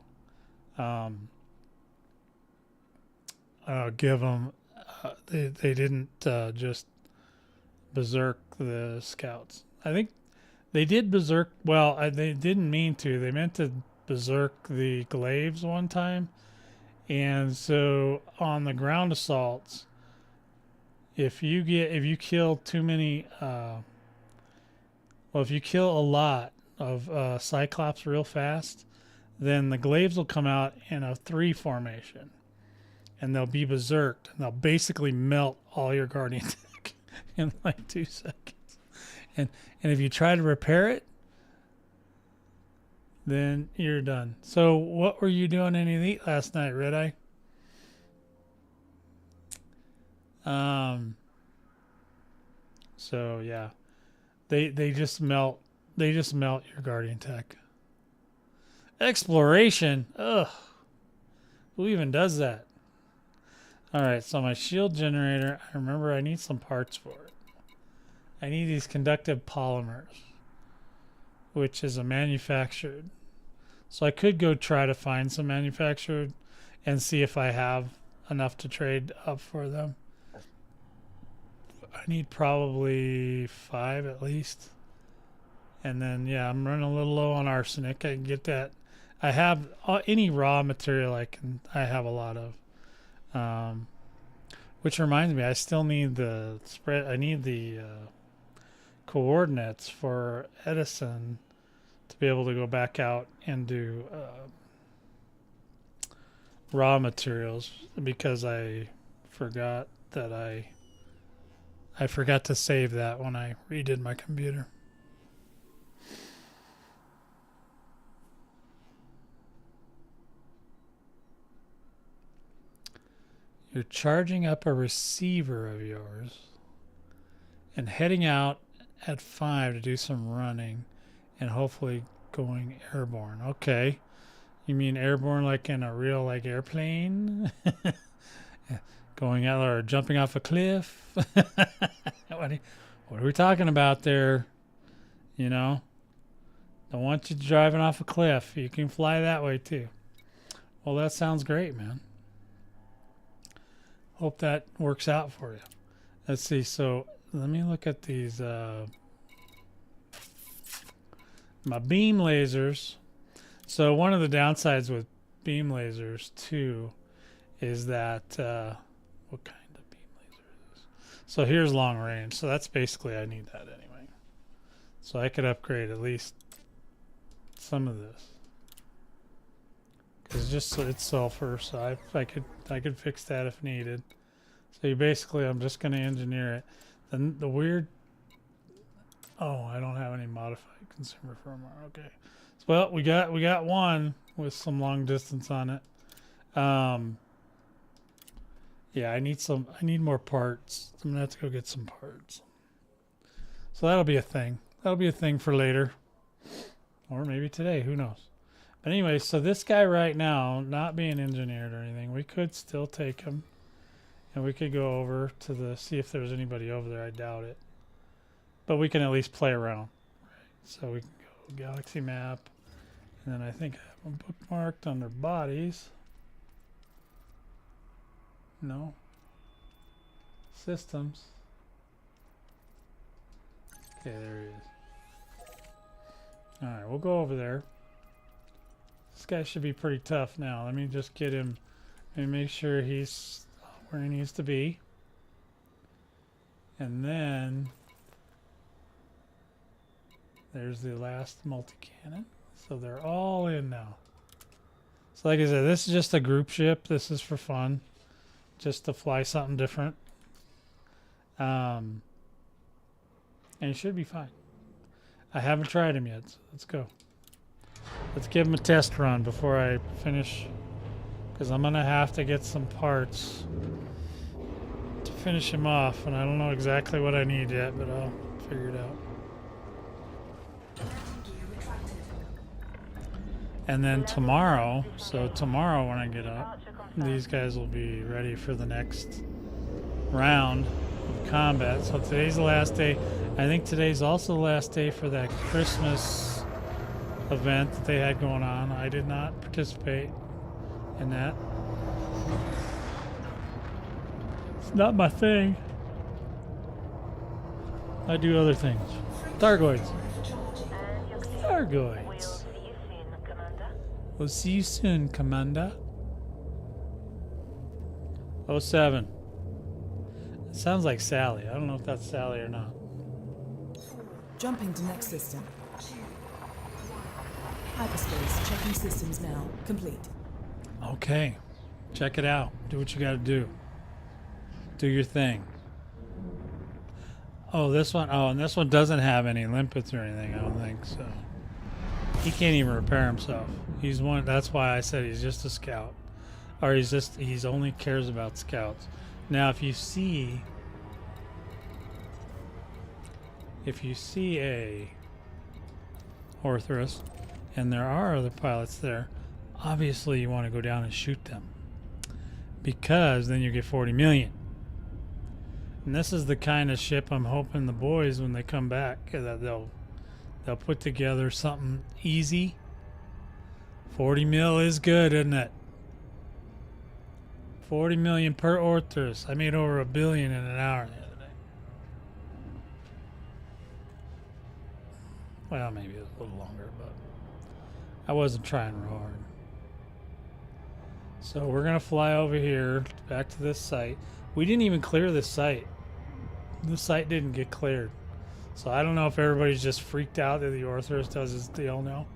give them. They didn't just berserk the scouts. I think they did berserk. Well, they didn't mean to. They meant to berserk the glaives one time, and so on the ground assaults, if you kill too many, if you kill a lot of Cyclops real fast, then the glaives will come out in a 3 formation, and they'll be berserked, and they'll basically melt all your guardian tech in like 2 seconds. And if you try to repair it, then you're done. So what were you doing in Elite last night, Red Eye? So yeah, they just melt your guardian tech. Exploration. Ugh. Who even does that? All right, so my shield generator, I remember I need some parts for it. I need these conductive polymers, which is a manufactured. So I could go try to find some manufactured and see if I have enough to trade up for them. I need probably 5 at least. And then, yeah, I'm running a little low on arsenic. I can get that. I have any raw material I have a lot of. Which reminds me, I still need the spread. I need the coordinates for Edison to be able to go back out and do raw materials, because I forgot that I forgot to save that when I redid my computer. You're charging up a receiver of yours and heading out at 5 to do some running and hopefully going airborne. Okay. You mean airborne like in a real airplane? Going out or jumping off a cliff? What are we talking about there? You know? Don't want you driving off a cliff. You can fly that way too. Well, that sounds great, man. Hope that works out for you. Let's see. So let me look at these. My beam lasers. So one of the downsides with beam lasers too is that what kind of beam laser is this? So here's long range. So that's basically, I need that anyway. So I could upgrade at least some of this. Because it's sulfur, so I could fix that if needed. So you basically, I'm just going to engineer it. Then the weird. Oh, I don't have any modified consumer firmware. Okay. So, well, we got one with some long distance on it. Yeah, I need more parts. I'm gonna have to go get some parts. So that'll be a thing. That'll be a thing for later, or maybe today. Who knows? But anyway, so this guy right now, not being engineered or anything, we could still take him, and we could go over to see if there's anybody over there. I doubt it, but we can at least play around. Right? So we can go galaxy map, and then I think I have them bookmarked under bodies. No. Systems. Okay, there he is. Alright, we'll go over there. This guy should be pretty tough now. Let me just get him and make sure he's where he needs to be. And then there's the last multi-cannon. So they're all in now. So like I said, this is just a group ship. This is for fun. Just to fly something different. And it should be fine. I haven't tried him yet, so let's go. Let's give him a test run before I finish, because I'm going to have to get some parts to finish him off, and I don't know exactly what I need yet, but I'll figure it out. And then tomorrow, so tomorrow when I get up, these guys will be ready for the next round of combat. So today's the last day. I think today's also the last day for that Christmas event that they had going on. I did not participate in that. It's not my thing. I do other things. Thargoids. Thargoids. We'll see you soon, Commander. 07. It sounds like Sally. I don't know if that's Sally or not. Jumping to next system. Hyperspace. Checking systems now. Complete. Okay. Check it out. Do what you gotta do. Do your thing. Oh, this one. Oh, and this one doesn't have any limpets or anything, I don't think so. He can't even repair himself. He's one. That's why I said he's just a scout, or he's only cares about scouts. Now, if you see a Orthrus, and there are other pilots there, obviously you want to go down and shoot them, because then you get 40 million. And this is the kind of ship I'm hoping the boys, when they come back, that they'll put together something easy. 40 mil is good, isn't it? 40 million per Orthrus. I made over $1 billion in an hour the other day. Well, maybe it was a little longer, but I wasn't trying real hard. So we're gonna fly over here back to this site. We didn't even clear this site. The site didn't get cleared. So I don't know if everybody's just freaked out that the Orthrus does his deal now.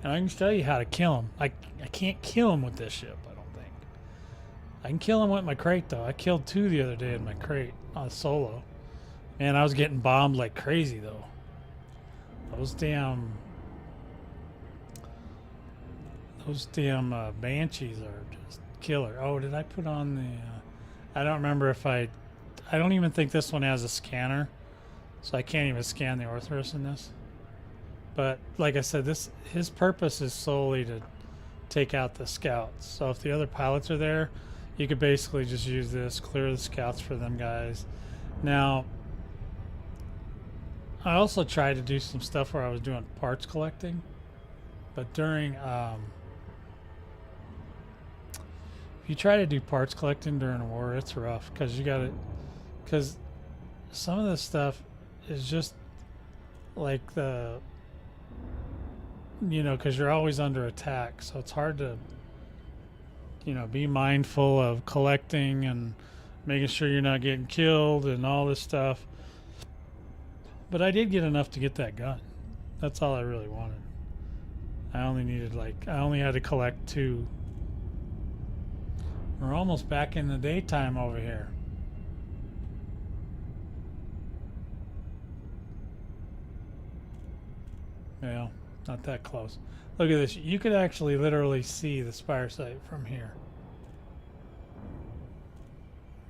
And I can tell you how to kill him. I can't kill him with this ship, I don't think. I can kill him with my crate, though. I killed 2 the other day in my crate on solo. Man, I was getting bombed like crazy, though. Those damn Banshees are just killer. Oh, did I put on the... I don't remember if I don't even think this one has a scanner. So I can't even scan the Orthrus in this. But like I said, his purpose is solely to take out the scouts. So if the other pilots are there, you could basically just use this, clear the scouts for them guys. Now, I also tried to do some stuff where I was doing parts collecting. But during, if you try to do parts collecting during a war, it's rough because because some of this stuff is just like because you're always under attack, so it's hard to be mindful of collecting and making sure you're not getting killed and all this stuff. But I did get enough to get that gun. That's all I really wanted. I only had to collect 2. We're almost back in the daytime over here. Well, not that close. Look at this. You could actually literally see the spire site from here.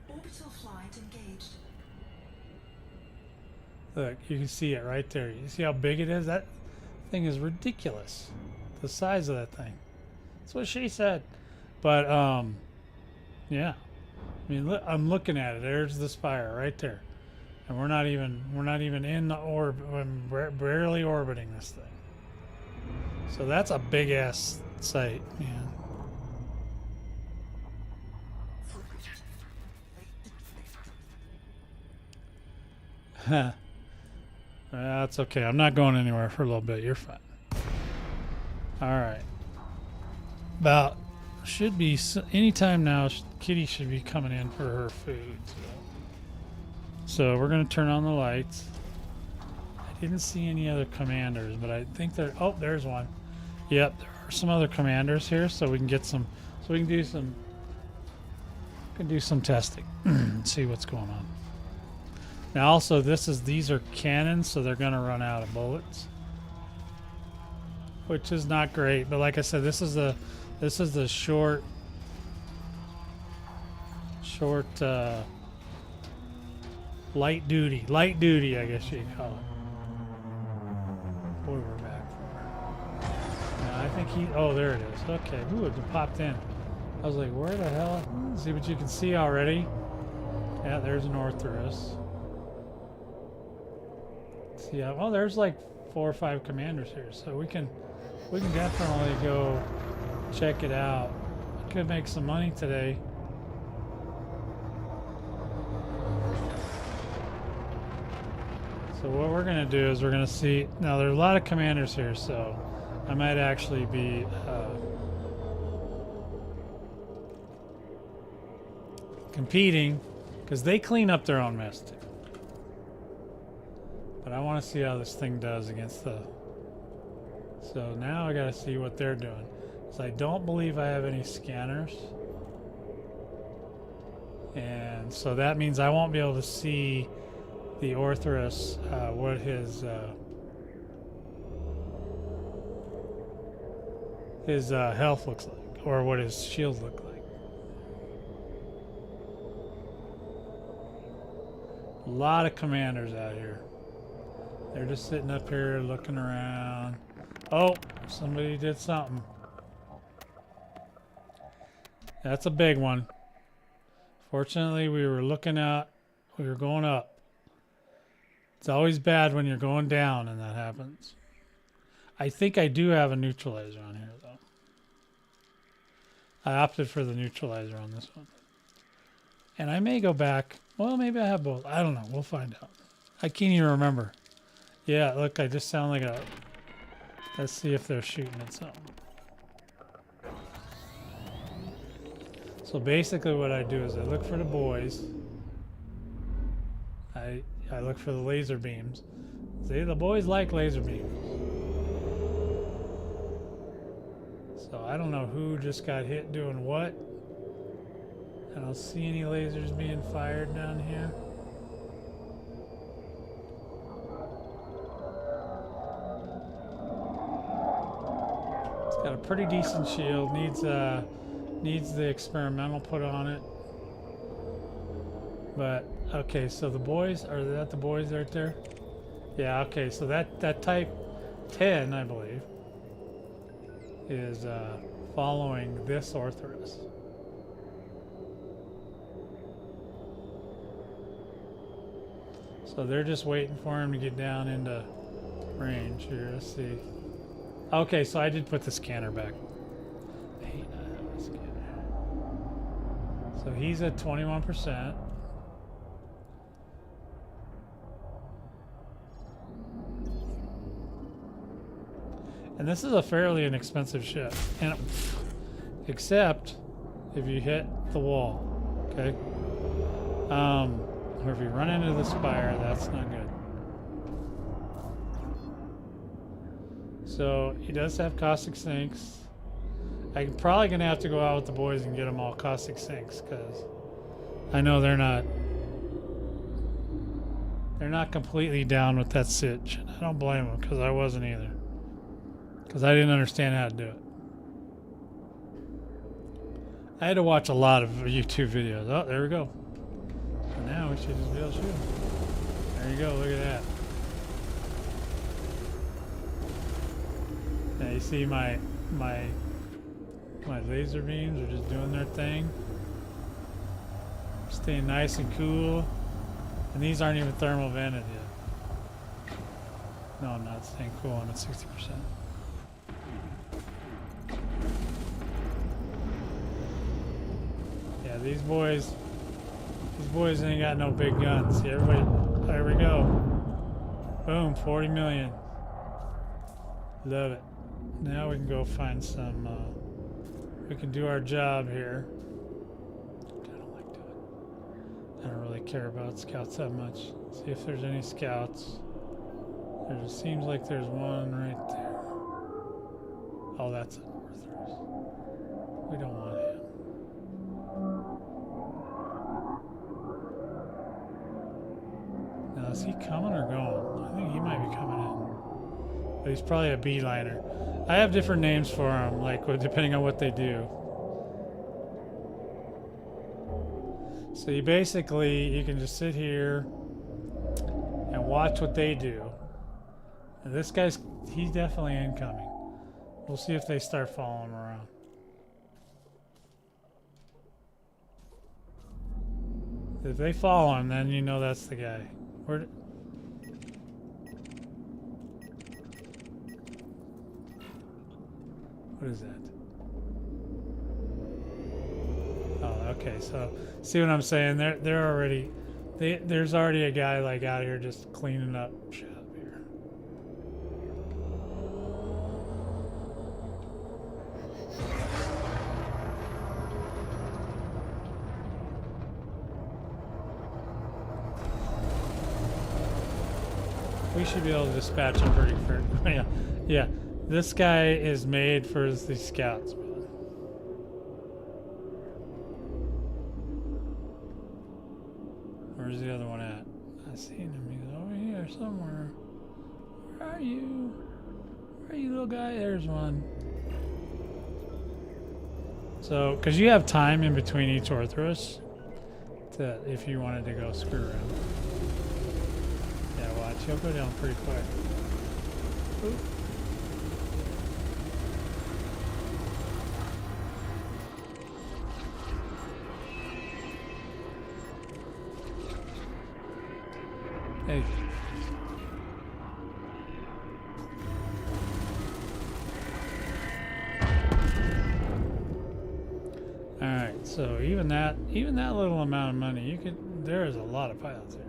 Orbital flight engaged. Look, you can see it right there. You see how big it is? That thing is ridiculous. The size of that thing. That's what she said. But yeah. I mean, look, I'm looking at it. There's the spire right there. And we're not even in the orb. We're barely orbiting this thing. So that's a big ass site, man. Huh. That's okay. I'm not going anywhere for a little bit. You're fine. All right. About should be anytime now. Kitty should be coming in for her food. So we're gonna turn on the lights. I didn't see any other commanders, but I think there. Oh, there's one. Yep, there are some other commanders here, so we can get some. So we can do some. Can do some testing. See what's going on. Now, also, these are cannons, so they're gonna run out of bullets, which is not great. But like I said, this is the short Light duty, I guess you could call it. Boy, we're back for. No, I think he. Oh, there it is. Okay, ooh, it popped in. I was like, where the hell? See what you can see already. Yeah, there's an Orthrus. See, well, there's like 4 or 5 commanders here, so we can definitely go check it out. Could make some money today. So what we're gonna do is we're gonna see. Now there's a lot of commanders here, so I might actually be competing because they clean up their own mess too. But I want to see how this thing does against the. So now I gotta see what they're doing. So I don't believe I have any scanners. And so that means I won't be able to see the Orthrus, what his health looks like, or what his shields look like. A lot of commanders out here. They're just sitting up here looking around. Oh, somebody did something. That's a big one. Fortunately, we were looking out. We were going up. It's always bad when you're going down and that happens. I think I do have a neutralizer on here, though. I opted for the neutralizer on this one. And I may go back. Well, maybe I have both. I don't know. We'll find out. I can't even remember. Yeah, look, I just sound like a... Let's see if they're shooting at something. So basically what I do is I look for the boys. I look for the laser beams. See, the boys like laser beams. So I don't know who just got hit doing what. I don't see any lasers being fired down here. It's got a pretty decent shield. Needs the experimental put on it. But okay, so the boys, are that the boys right there? Yeah, okay, so that type 10, I believe, is following this Orthrus. So they're just waiting for him to get down into range here. Let's see. Okay, so I did put the scanner back. I hate not having a scanner. So he's at 21%. And this is a fairly inexpensive ship, and except if you hit the wall, okay? Or if you run into the spire, that's not good. So he does have caustic sinks. I'm probably gonna have to go out with the boys and get them all caustic sinks because I know they're not completely down with that sitch. I don't blame them because I wasn't either. Because I didn't understand how to do it. I had to watch a lot of YouTube videos. Oh, there we go. And now we should just be able to shoot. There you go. Look at that. Now you see my laser beams are just doing their thing. Staying nice and cool. And these aren't even thermal vented yet. No, I'm not staying cool on at 60%. Yeah, these boys ain't got no big guns. See, everybody, there we go. Boom, 40 million. Love it. Now we can go find some, we can do our job here. I don't like doing it. I don't really care about scouts that much. See if there's any scouts. There just seems like there's one right there. Oh, that's an Orthrus. We don't want him. Now, is he coming or going? I think he might be coming in. But he's probably a beeliner. I have different names for them, like depending on what they do. So you basically, you can just sit here watch what they do. And this guy's, he's definitely incoming. We'll see if they start following him around. If they follow him, then you know that's the guy. Where? What is that? Oh, okay. So, see what I'm saying? They're already, there's already a guy like out here just cleaning up shop here. We should be able to dispatch him pretty quick. Yeah, yeah. This guy is made for the scouts, man. Where's the other one at? I seen him. He's over here somewhere. Where are you? Where are you, little guy? There's one. So, because you have time in between each Orthrus, to if you wanted to go screw around. Yeah, watch. He'll go down pretty quick. Oop. Hey. All right, so even that little amount of money, you could. There is a lot of pilots here.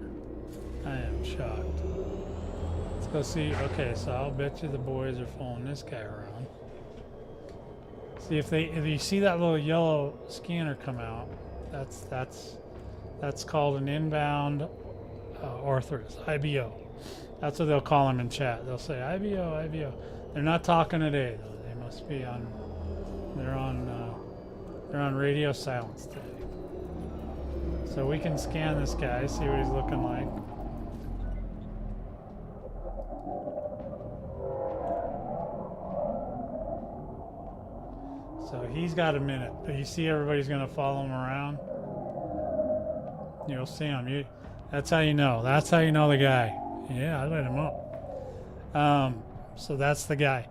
I am shocked. Let's go see. Okay, so I'll bet you the boys are following this guy around. See if you see that little yellow scanner come out. That's called an inbound. Orthrus, IBO. That's what they'll call him in chat. They'll say IBO, IBO. They're not talking today though. They must be on. They're on radio silence today. So we can scan this guy, see what he's looking like. So he's got a minute, but you see everybody's gonna follow him around. You'll see him. That's how you know. That's how you know the guy. Yeah, I lit him up. So that's the guy.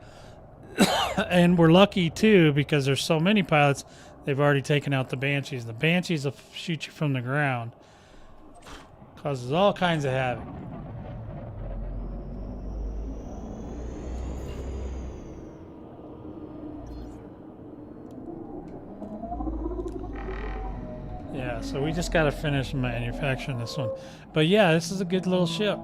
And we're lucky too because there's so many pilots. They've already taken out the Banshees. The Banshees will shoot you from the ground. Causes all kinds of havoc. Yeah, so we just got to finish manufacturing this one. But yeah, this is a good little ship.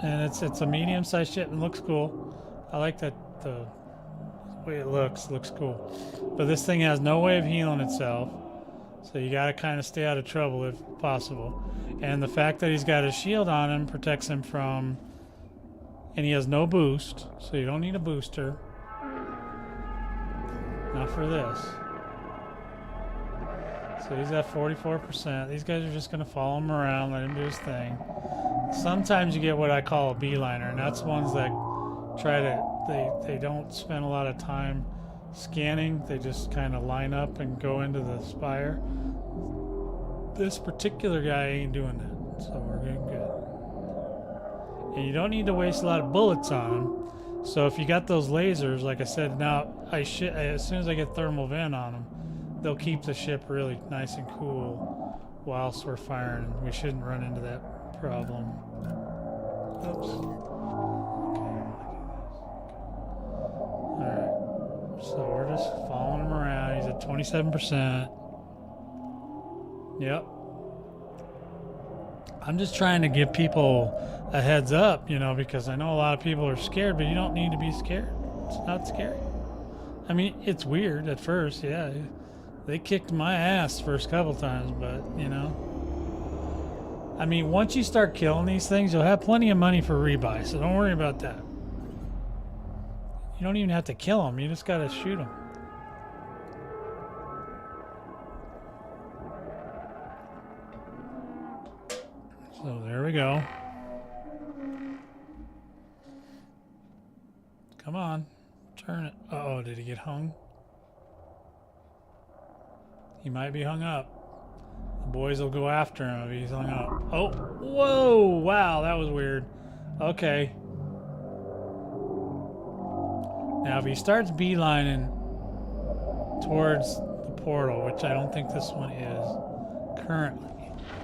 And it's a medium-sized ship and looks cool. I like that the way it looks cool. But this thing has no way of healing itself. So you got to kind of stay out of trouble if possible. And the fact that he's got a shield on him protects him from... And he has no boost, so you don't need a booster. Not for this. So he's at 44%. These guys are just going to follow him around, let him do his thing. Sometimes you get what I call a beeliner, and that's ones that try to, they don't spend a lot of time scanning. They just kind of line up and go into the spire. This particular guy ain't doing that, so we're doing good. And you don't need to waste a lot of bullets on him. So if you got those lasers, like I said, now as soon as I get thermal vent on them, they'll keep the ship really nice and cool whilst we're firing. We shouldn't run into that problem. Oops. Okay, alright. So we're just following him around. He's at 27%. Yep. I'm just trying to give people a heads up, you know, because I know a lot of people are scared, but you don't need to be scared. It's not scary. I mean, it's weird at first, yeah. They kicked my ass first couple times, but, you know. I mean, once you start killing these things, you'll have plenty of money for rebuy, so don't worry about that. You don't even have to kill them, you just gotta shoot them. So there we go. Come on, turn it. Uh-oh, did he get hung? He might be hung up. The boys will go after him if he's hung up. Oh, whoa, wow, that was weird. Okay. Now, if he starts beelining towards the portal, which I don't think this one is currently.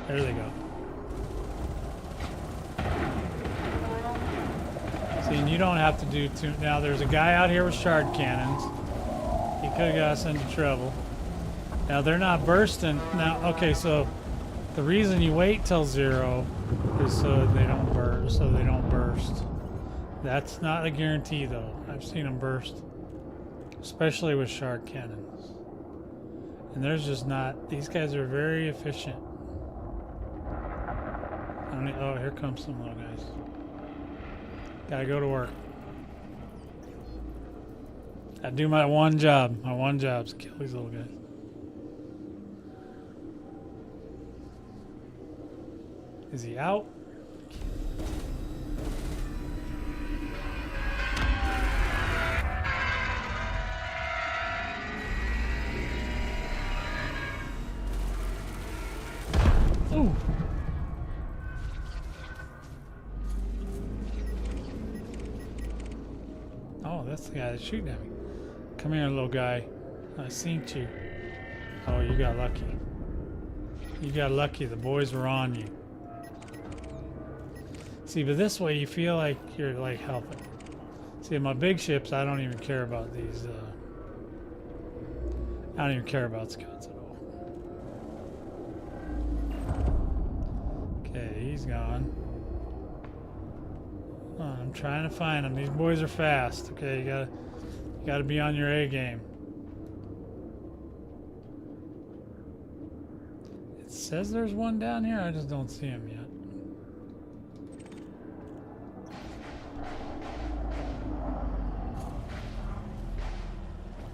There they go. See, and you don't have to do too. Now, there's a guy out here with shard cannons. He could have got us into trouble. Now, they're not bursting. Now, okay, so the reason you wait till 0 is so they don't burst. That's not a guarantee, though. I've seen them burst, especially with shard cannons. And there's just not. These guys are very efficient. Oh, here comes some little guys. Gotta go to work. I do my one job. My one job is kill these little guys. Is he out? Ooh. Oh, that's the guy that's shooting at me. Come here, little guy. I seen you. Oh, you got lucky. You got lucky. The boys were on you. See, but this way you feel like you're like helping. See, in my big ships, I don't even care about these. I don't even care about scouts at all. Okay, he's gone. Oh, I'm trying to find him. These boys are fast. Okay, you gotta be on your A game. It says there's one down here. I just don't see him yet.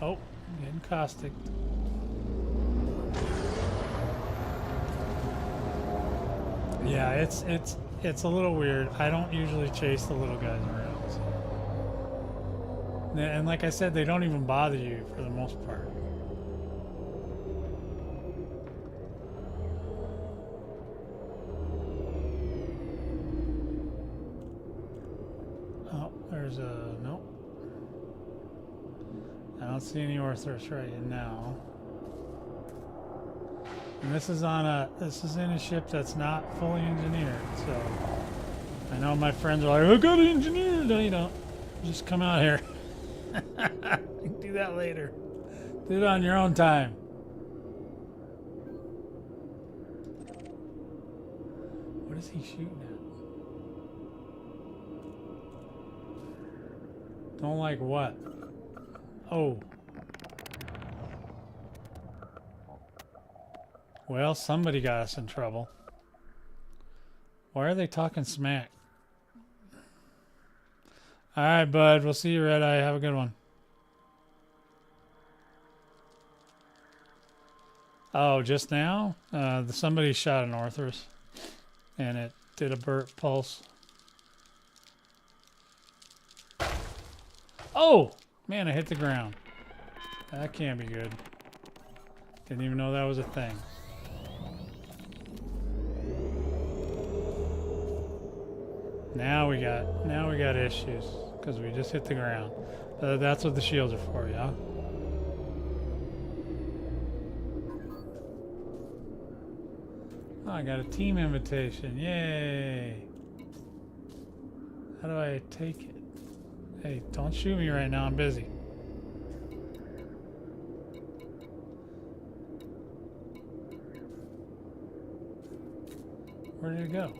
Oh, I'm getting caustic. Yeah, it's a little weird. I don't usually chase the little guys around. So. And like I said, they don't even bother you for the most part. Oh, there's a nope. I don't see any Orthros right now. And this is in a ship that's not fully engineered, so I know my friends are like, I got it engineered. No, you don't. Just come out here. You can do that later. Do it on your own time. What is he shooting at? Don't like what? Oh. Well, somebody got us in trouble. Why are they talking smack? All right, bud. We'll see you, Red Eye. Have a good one. Oh, just now? Somebody shot an Orthros, and it did a burp pulse. Oh! Man, I hit the ground. That can't be good. Didn't even know that was a thing. Now we got issues because we just hit the ground. That's what the shields are for, yeah. Oh, I got a team invitation. Yay! How do I take it? Hey, don't shoot me right now. I'm busy. Where did it go?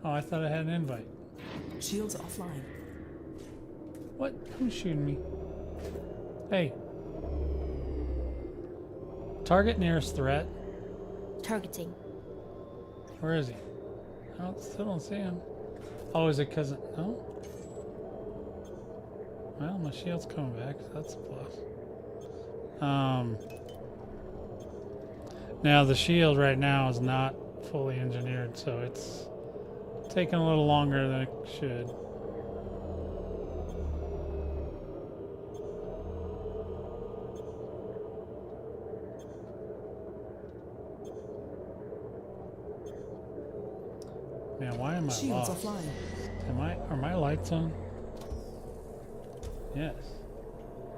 Oh, I thought I had an invite. Shields offline. What? Who's shooting me? Hey. Target nearest threat. Targeting. Where is he? I still don't see him. Oh, is it because... No? Well, my shield's coming back, so that's a plus. Now, the shield right now is not fully engineered, so it's taking a little longer than it should. Man, why am I Shields lost? offline. Are my lights on? Yes.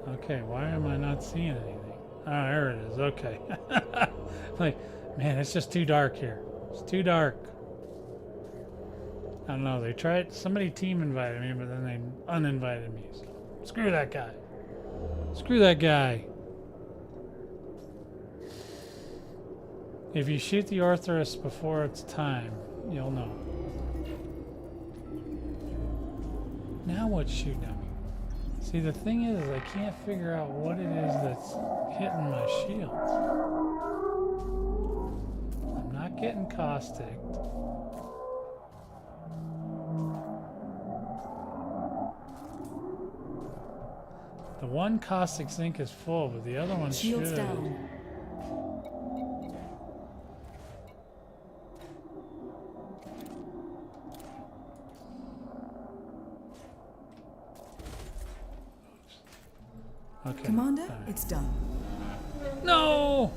Okay, why am I not seeing anything? Ah, there it is. Okay. Like, man, it's just too dark here. It's too dark. I don't know. They tried. Somebody team invited me, but then they uninvited me. So screw that guy. Screw that guy. If you shoot the Orthrus before it's time, you'll know. Now what's shooting at me? See, the thing is, I can't figure out what it is that's hitting my shields. I'm not getting caustic. The one caustic zinc is full, but the other one Shields should. down. Okay. Commander, All right. it's done. No!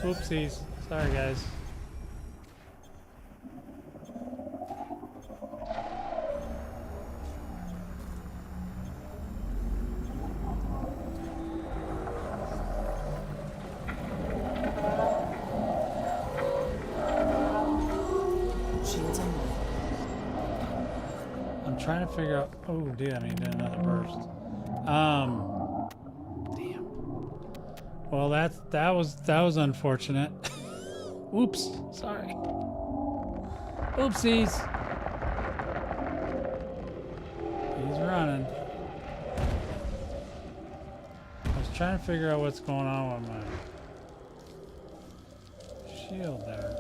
Oopsies. Sorry, guys. Shields online. I'm trying to figure out. Oh, dude, I need another burst. Damn. Well, that was unfortunate. Oops. Sorry. Oopsies. He's running. I was trying to figure out what's going on with my shield there.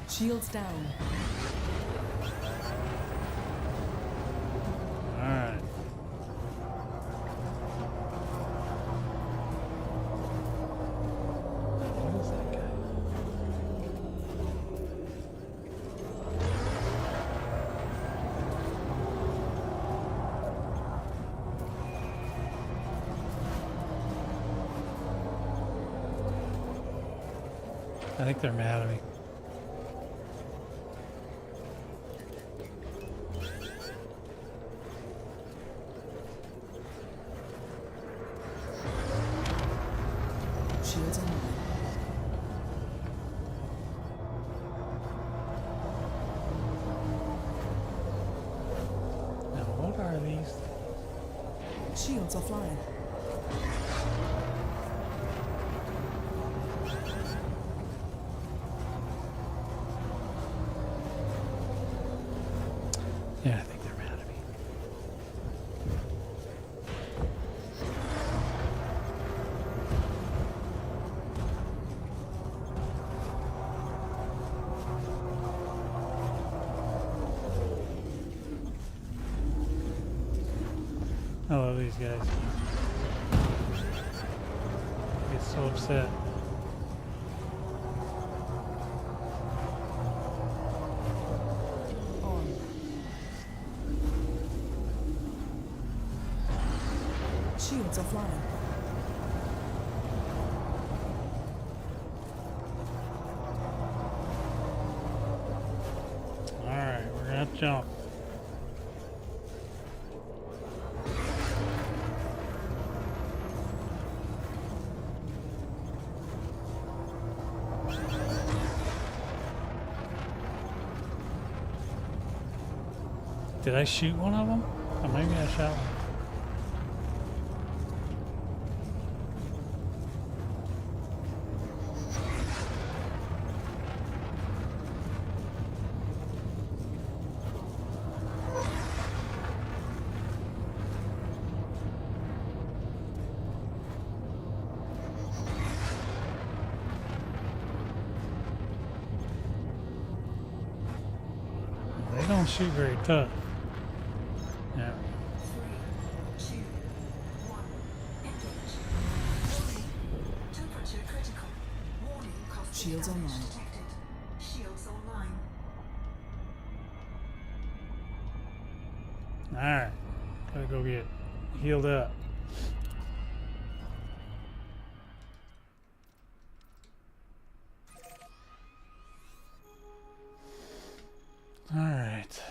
Shields down. Alright. What is that guy? I think they're mad at me. Shields online. Now, what are these? Shields offline. Yeah, I think they're mad at me. I love these guys. I get so upset. On. Shields offline. Alright, we're gonna jump. Did I shoot one of them? Or maybe I shot one. They don't shoot very tough. Yeah. Shields online. Shields online. Alright. Gotta go get healed up. Alright.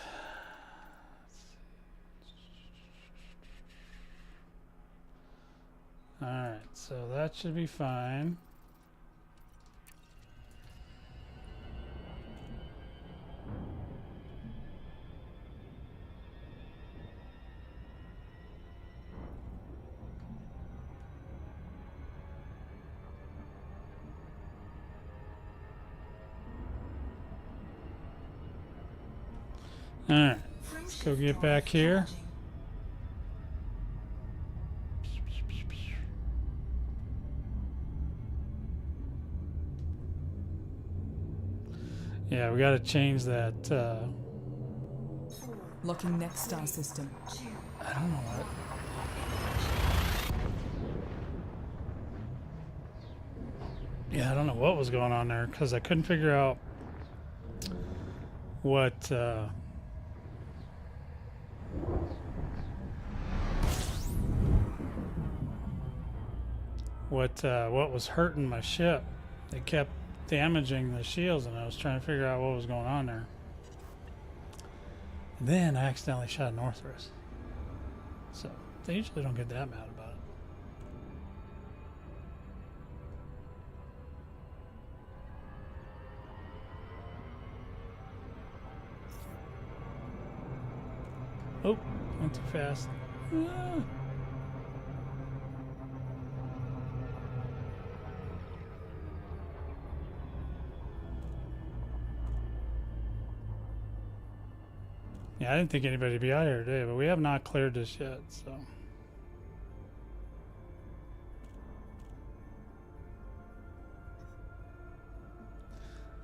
Alright, so that should be fine. Alright, let's go get back here. Yeah, we gotta change that, Locking next star system. I don't know what. Yeah, I don't know what was going on there, because I couldn't figure out what, what was hurting my ship. They kept damaging the shields, and I was trying to figure out what was going on there. And then I accidentally shot an Orthrus. So they usually don't get that mad about it. Oh, went too fast. Ah. Yeah, I didn't think anybody would be out here today, but we have not cleared this yet, so.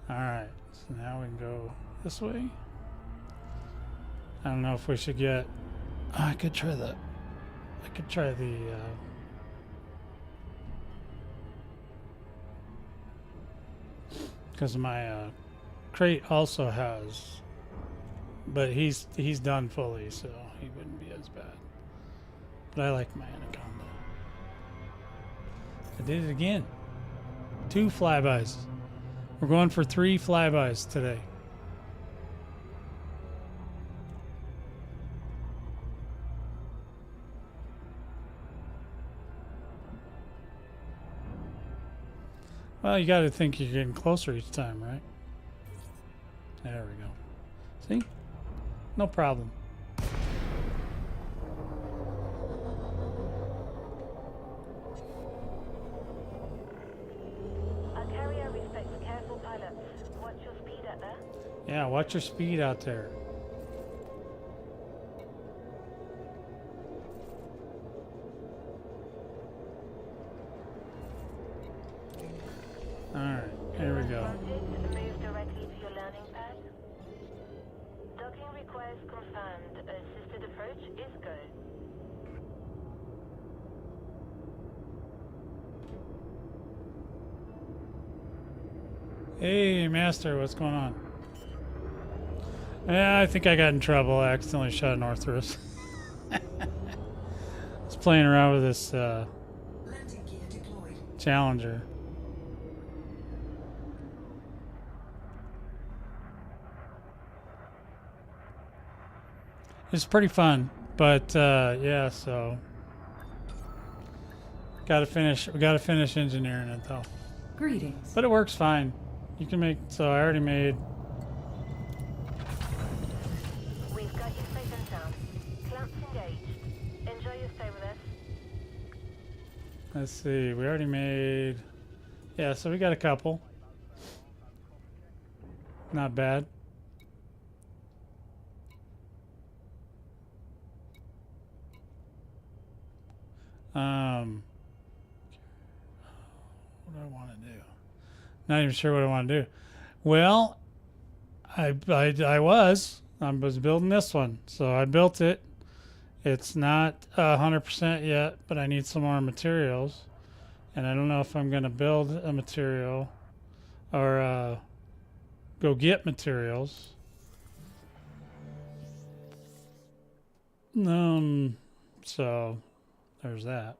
Alright, so now we can go this way. I don't know if we should get... Oh, I could try the... I could try the... because my crate also has... But he's done fully, so he wouldn't be as bad. But I like my Anaconda. I did it again. 2 flybys. We're going for 3 flybys today. Well, you got to think you're getting closer each time, right? There we go. See? No problem. Our carrier respects careful pilots. Watch your speed out there. Yeah, watch your speed out there. Alright, here we go. Move directly to your landing pad. Docking request confirmed. Assisted approach is go. Hey, Master, what's going on? Yeah, I think I got in trouble. I accidentally shot an Orthrus. I was playing around with this Challenger. It's pretty fun, but yeah, so we gotta finish engineering it though. Greetings. But it works fine. You can make, so I already made. We've got you safe and sound. Clamps engaged. Enjoy your stay with us. Let's see, we already made, yeah, so we got a couple. Not bad. What do I want to do? Not even sure what I want to do. Well, I was building this one, so I built it. It's not 100% yet, but I need some more materials, and I don't know if I'm going to build a material or go get materials. So there's that.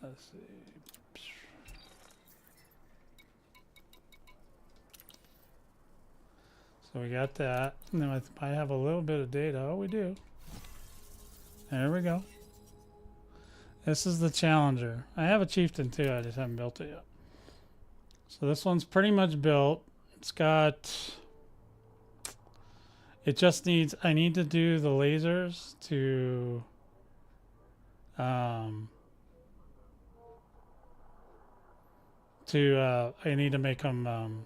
Let's see. So we got that. Now I have a little bit of data. Oh, we do. There we go. This is the Challenger. I have a Chieftain too. I just haven't built it yet. So this one's pretty much built. It's got. It just needs. I need to do the lasers to. I need to make them.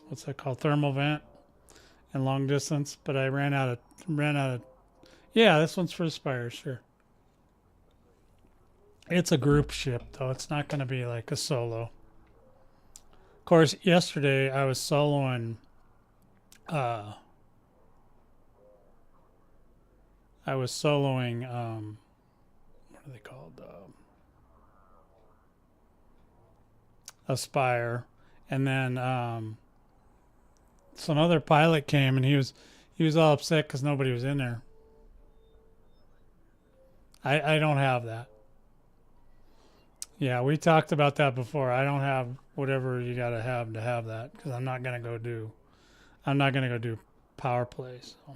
What's that called? Thermal vent and long distance. But I ran out of. Yeah, this one's for the Spires, sure. It's a group ship though. It's not going to be like a solo. Of course, yesterday I was soloing. I was soloing. What are they called? A Spire, and then some other pilot came, and he was all upset because nobody was in there. I don't have that. Yeah, we talked about that before. I don't have whatever you got to have that because I'm not gonna go do power play. So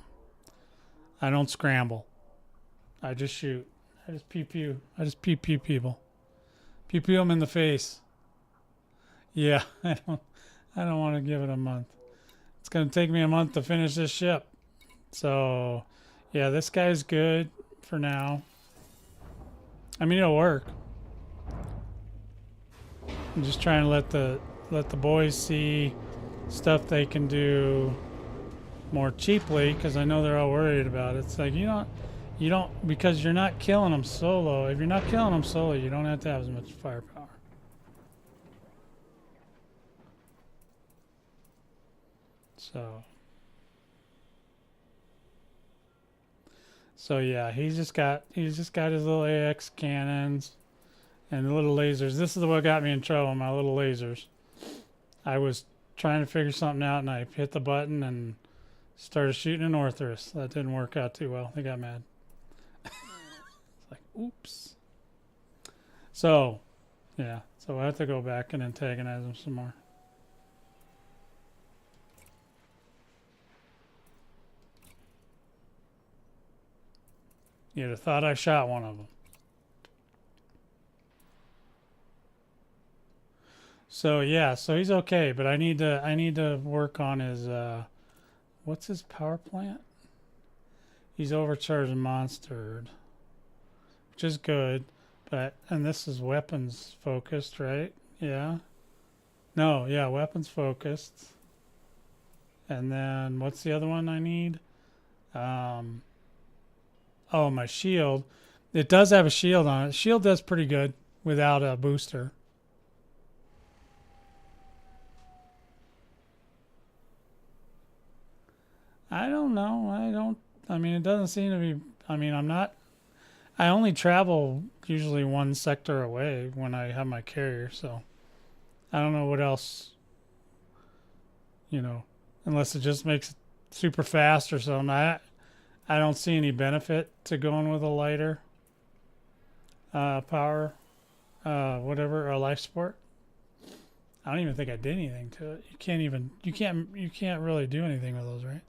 I don't scramble. I just shoot. I just pew pew. I just pew pew people. Pew pew them in the face. Yeah, I don't want to give it a month. It's gonna take me a month to finish this ship. So yeah, this guy's good for now. I mean, it'll work. I'm just trying to let the boys see stuff they can do more cheaply because I know they're all worried about it. It's like you don't because you're not killing them solo. If you're not killing them solo, you don't have to have as much firepower. So yeah, he's just got his little AX cannons and the little lasers. This is what got me in trouble, my little lasers. I was trying to figure something out and I hit the button and started shooting an Orthrus. That didn't work out too well. They got mad. It's like, oops. So, yeah. So I have to go back and antagonize them some more. You'd have thought I shot one of them. So yeah, so he's okay, but I need to work on his what's his power plant? He's overcharged and monstered, which is good, and this is weapons focused, right? Yeah. No, yeah, weapons focused. And then what's the other one I need? Oh, my shield. It does have a shield on it. Shield does pretty good without a booster. I don't know. I mean, it doesn't seem to be. I mean, I only travel usually one sector away when I have my carrier, so I don't know what else, unless it just makes it super fast or something. I don't see any benefit to going with a lighter power, whatever, a life support. I don't even think I did anything to it. You can't really do anything with those, right?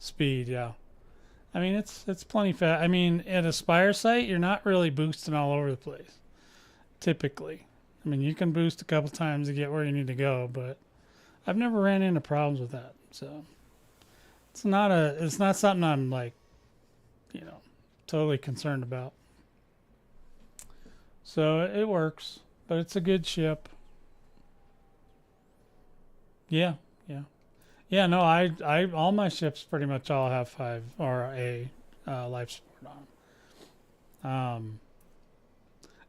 Speed, yeah. I mean, it's plenty fast. I mean, at a Spire site, you're not really boosting all over the place, typically. I mean, you can boost a couple times to get where you need to go, but I've never ran into problems with that, so. It's not something I'm like, totally concerned about. So it works, but it's a good ship. Yeah. Yeah, no, I all my ships pretty much all have 5 or a life support on.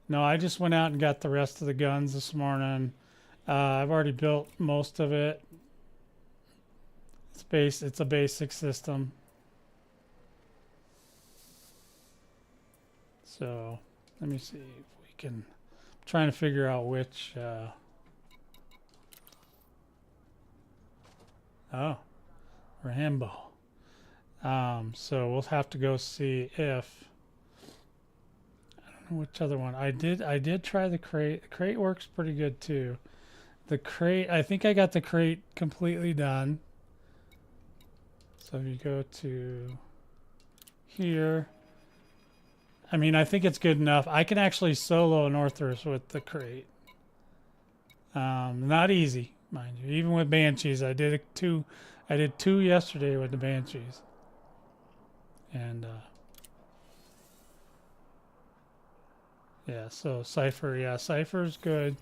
No, I just went out and got the rest of the guns this morning. I've already built most of it. It's a basic system. So let me see if we look, and I'm trying to figure out which. Oh, Rambo. So we'll have to go see if. I don't know which other one. I did try the crate. The crate works pretty good too. The crate, I think I got the crate completely done. So if you go to here, I mean, I think it's good enough. I can actually solo an Orthros with the crate. Not easy, mind you. Even with Banshees, I did two yesterday with the Banshees. And yeah, so Cypher, yeah, Cypher's good.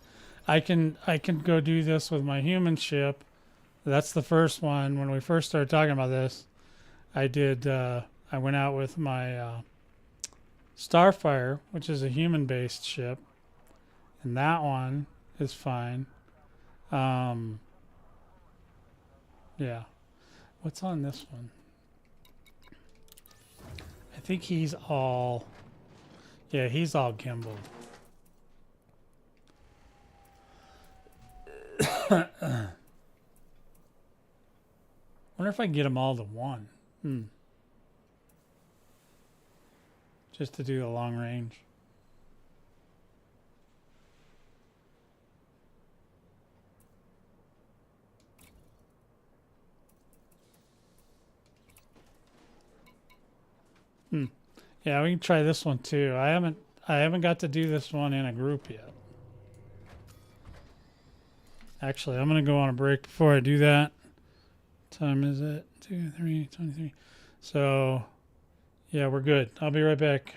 I can go do this with my human ship. That's the first one. When we first started talking about this, I went out with my Starfire, which is a human-based ship, and that one is fine. Yeah. What's on this one? I think he's all... Yeah, he's all gimbaled. Wonder if I can get them all to one. Just to do the long range. Yeah, we can try this one too. I haven't got to do this one in a group yet. Actually, I'm gonna go on a break before I do that. What time is it? 2, 3, 23. So, yeah, we're good. I'll be right back.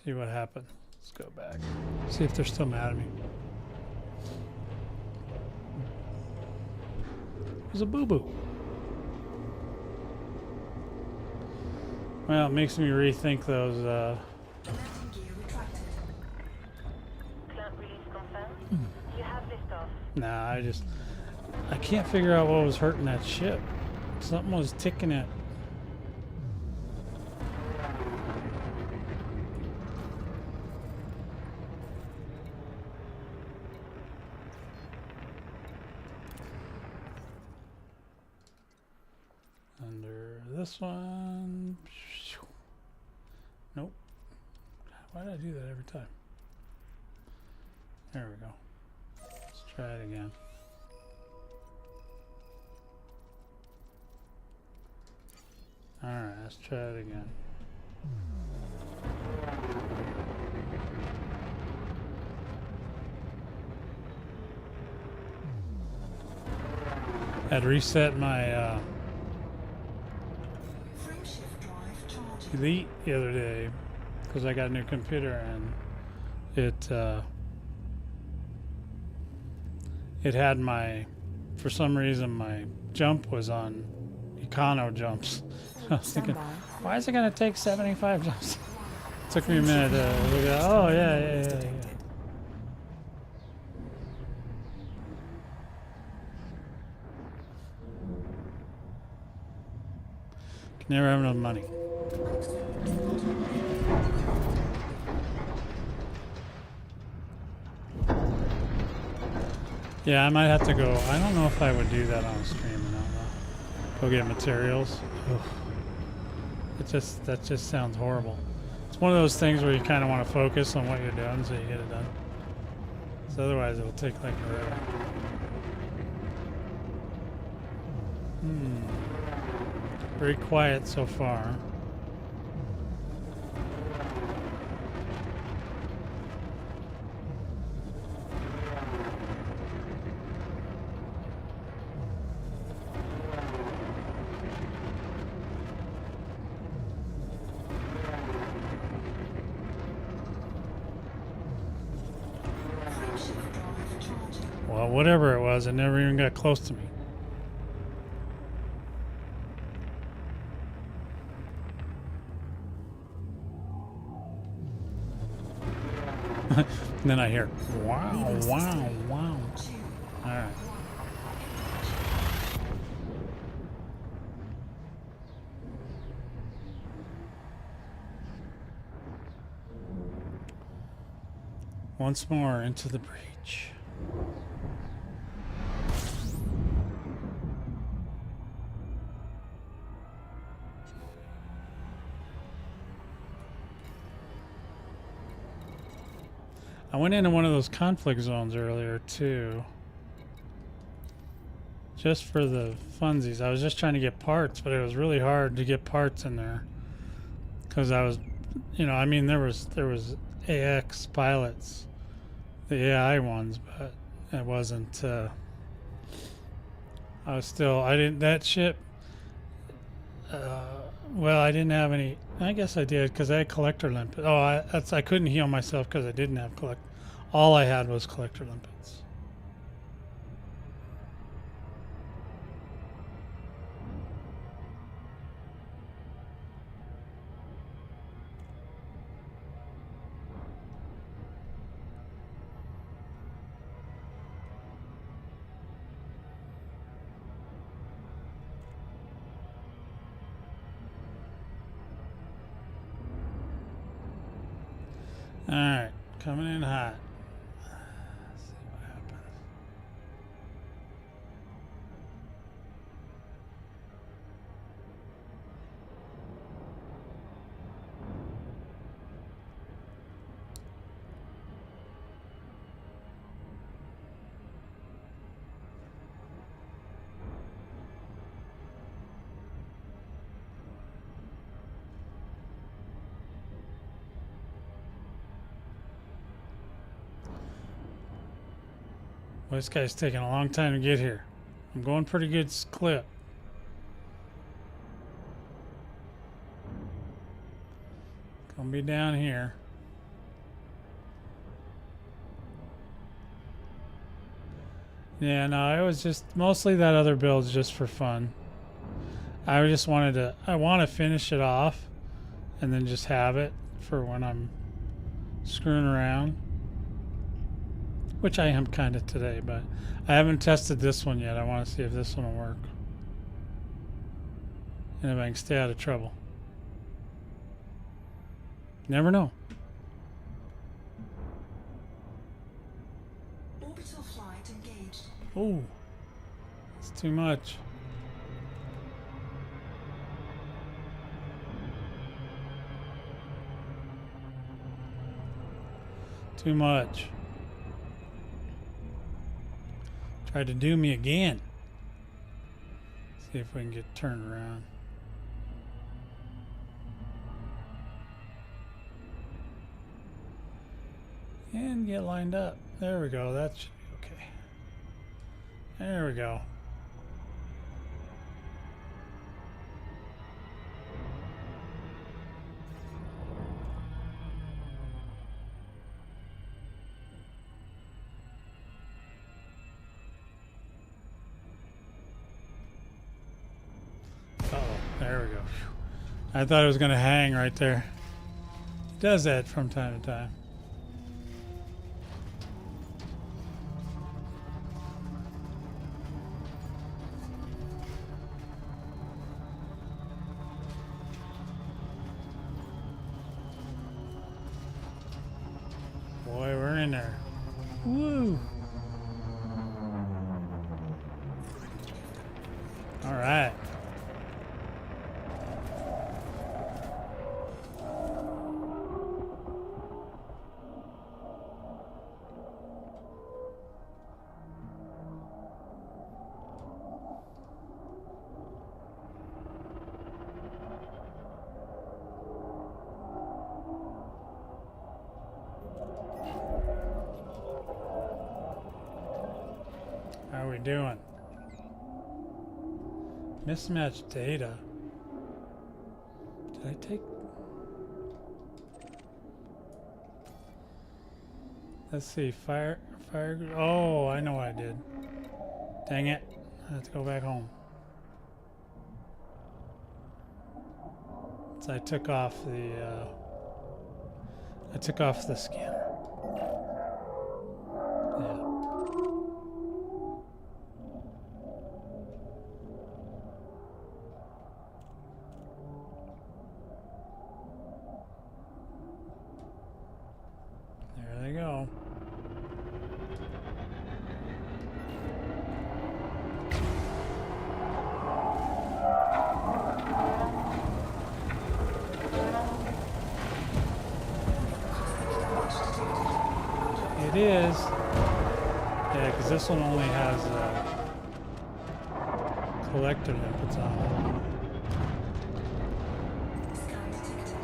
See what happened. Let's go back. See if they're still mad at me. It was a boo-boo. Well, it makes me rethink those, Clamp release confirmed. You have liftoff. Nah, I can't figure out what was hurting that ship. Something was ticking it. Under this one. Nope. Why did I do that every time? There we go. Let's try it again. Alright, let's try it again. I'd reset my Elite the other day because I got a new computer and it had my, for some reason my jump was on econo jumps. I was thinking, why is it going to take 75 jumps? It took me a minute to look at, oh yeah. Can never have enough money. Yeah, I might have to go. I don't know if I would do that on stream or not. Go get materials. Ugh. That just sounds horrible. It's one of those things where you kind of want to focus on what you're doing so you get it done. So otherwise it'll take like forever. Very quiet so far. Well, whatever it was, it never even got close to me. And then I hear, wow. All right. Once more into the breach. I went into one of those conflict zones earlier too. Just for the funsies. I was just trying to get parts, but it was really hard to get parts in there. Because I was, you know, I mean there was AX pilots, the AI ones, but it wasn't that ship, well, I didn't have any. I guess I did because I had collector limpets. Oh, I couldn't heal myself because I didn't have all I had was collector limpets. All right, coming in hot. Let's see what happens. Well, this guy's taking a long time to get here. I'm going pretty good clip. Gonna be down here. Yeah, no, it was just mostly that other build's just for fun. I just wanted to, I want to finish it off and then just have it for when I'm screwing around. Which I am kind of today, but I haven't tested this one yet. I want to see if this one will work. And if I can stay out of trouble. Never know. Orbital flight engaged. Oh, it's too much. Too much. Tried to do me again. See if we can get turned around. And get lined up. There we go. That should be okay. There we go. Uh-oh. There we go. I thought it was going to hang right there. It does that from time to time. Boy, we're in there. Woo! All right. How are we doing? Mismatched data. Did I take? Let's see. Fire. Oh, I know what I did. Dang it. I have to go back home. So I took off the scanner. Yeah. There they go. It is. Yeah, because this one only has collector that puts on. Scan detected.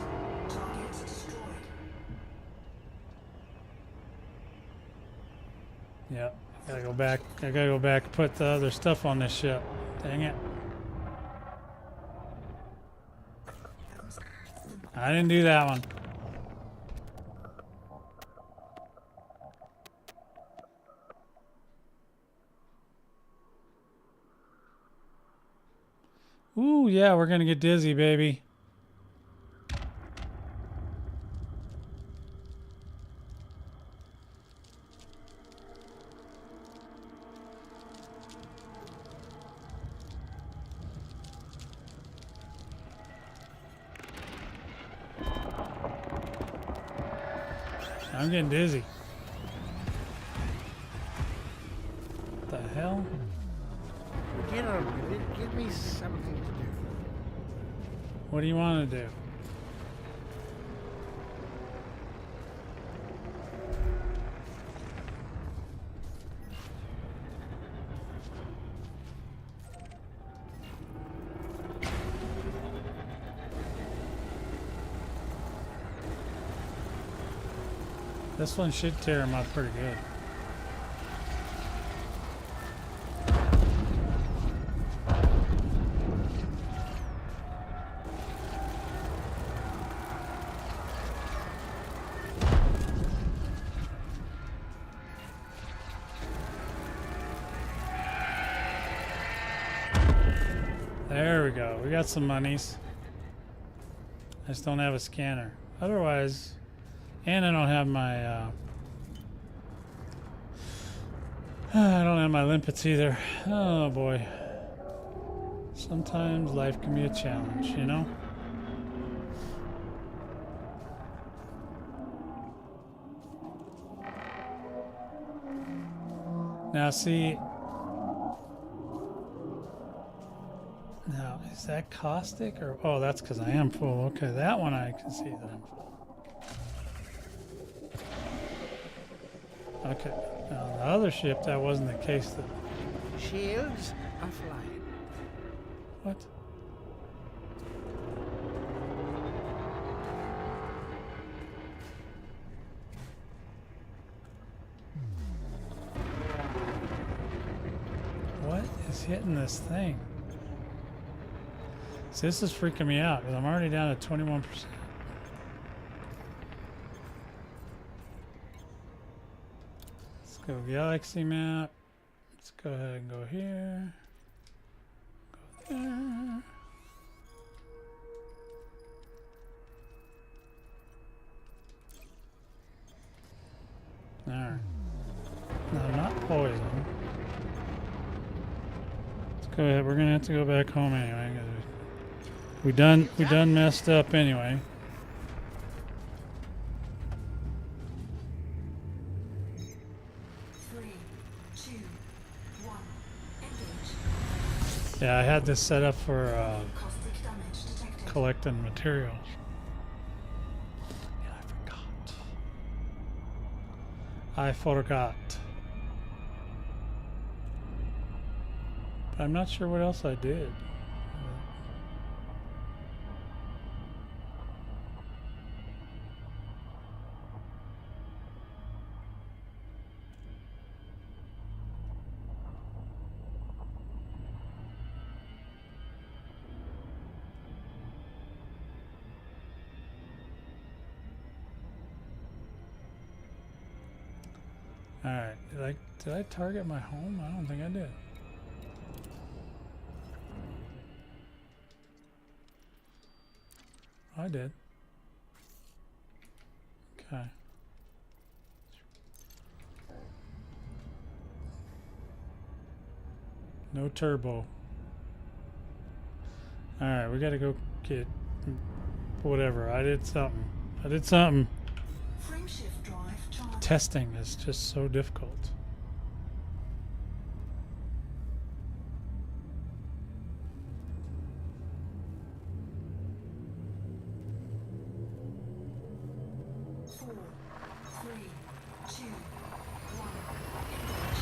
Target destroyed. Yep. Gotta go back. I gotta go back and put the other stuff on this ship. Dang it. I didn't do that one. Ooh, yeah, we're gonna get dizzy, baby. I'm getting dizzy. What the hell? Get on with it. Give me something to do. What do you want to do? This one should tear him up pretty good. There we go. We got some monies. I just don't have a scanner. Otherwise, and I don't have my, I don't have my limpets either. Oh boy. Sometimes life can be a challenge, you know? Now see, now is that caustic or, oh, that's because I am full. Okay, that one I can see that I'm full. Okay, now the other ship, that wasn't the case. That, Shields are flying. what? What is hitting this thing? See, this is freaking me out because I'm already down to 21%. Let's go galaxy map. Let's go ahead and go here. Go there. Alright. No, not poison. Let's go ahead. We're gonna have to go back home anyway. 'Cause we done messed up anyway. Three, two, one. Engage. Yeah, I had this set up for Caustic damage detected. collecting materials. And I forgot. I forgot. But I'm not sure what else I did. Alright, did I target my home? I don't think I did. I did. Okay. No turbo. Alright, we gotta go get whatever. I did something. Frame shift drive charged. Testing is just so difficult. Four, three, two, one. Engage.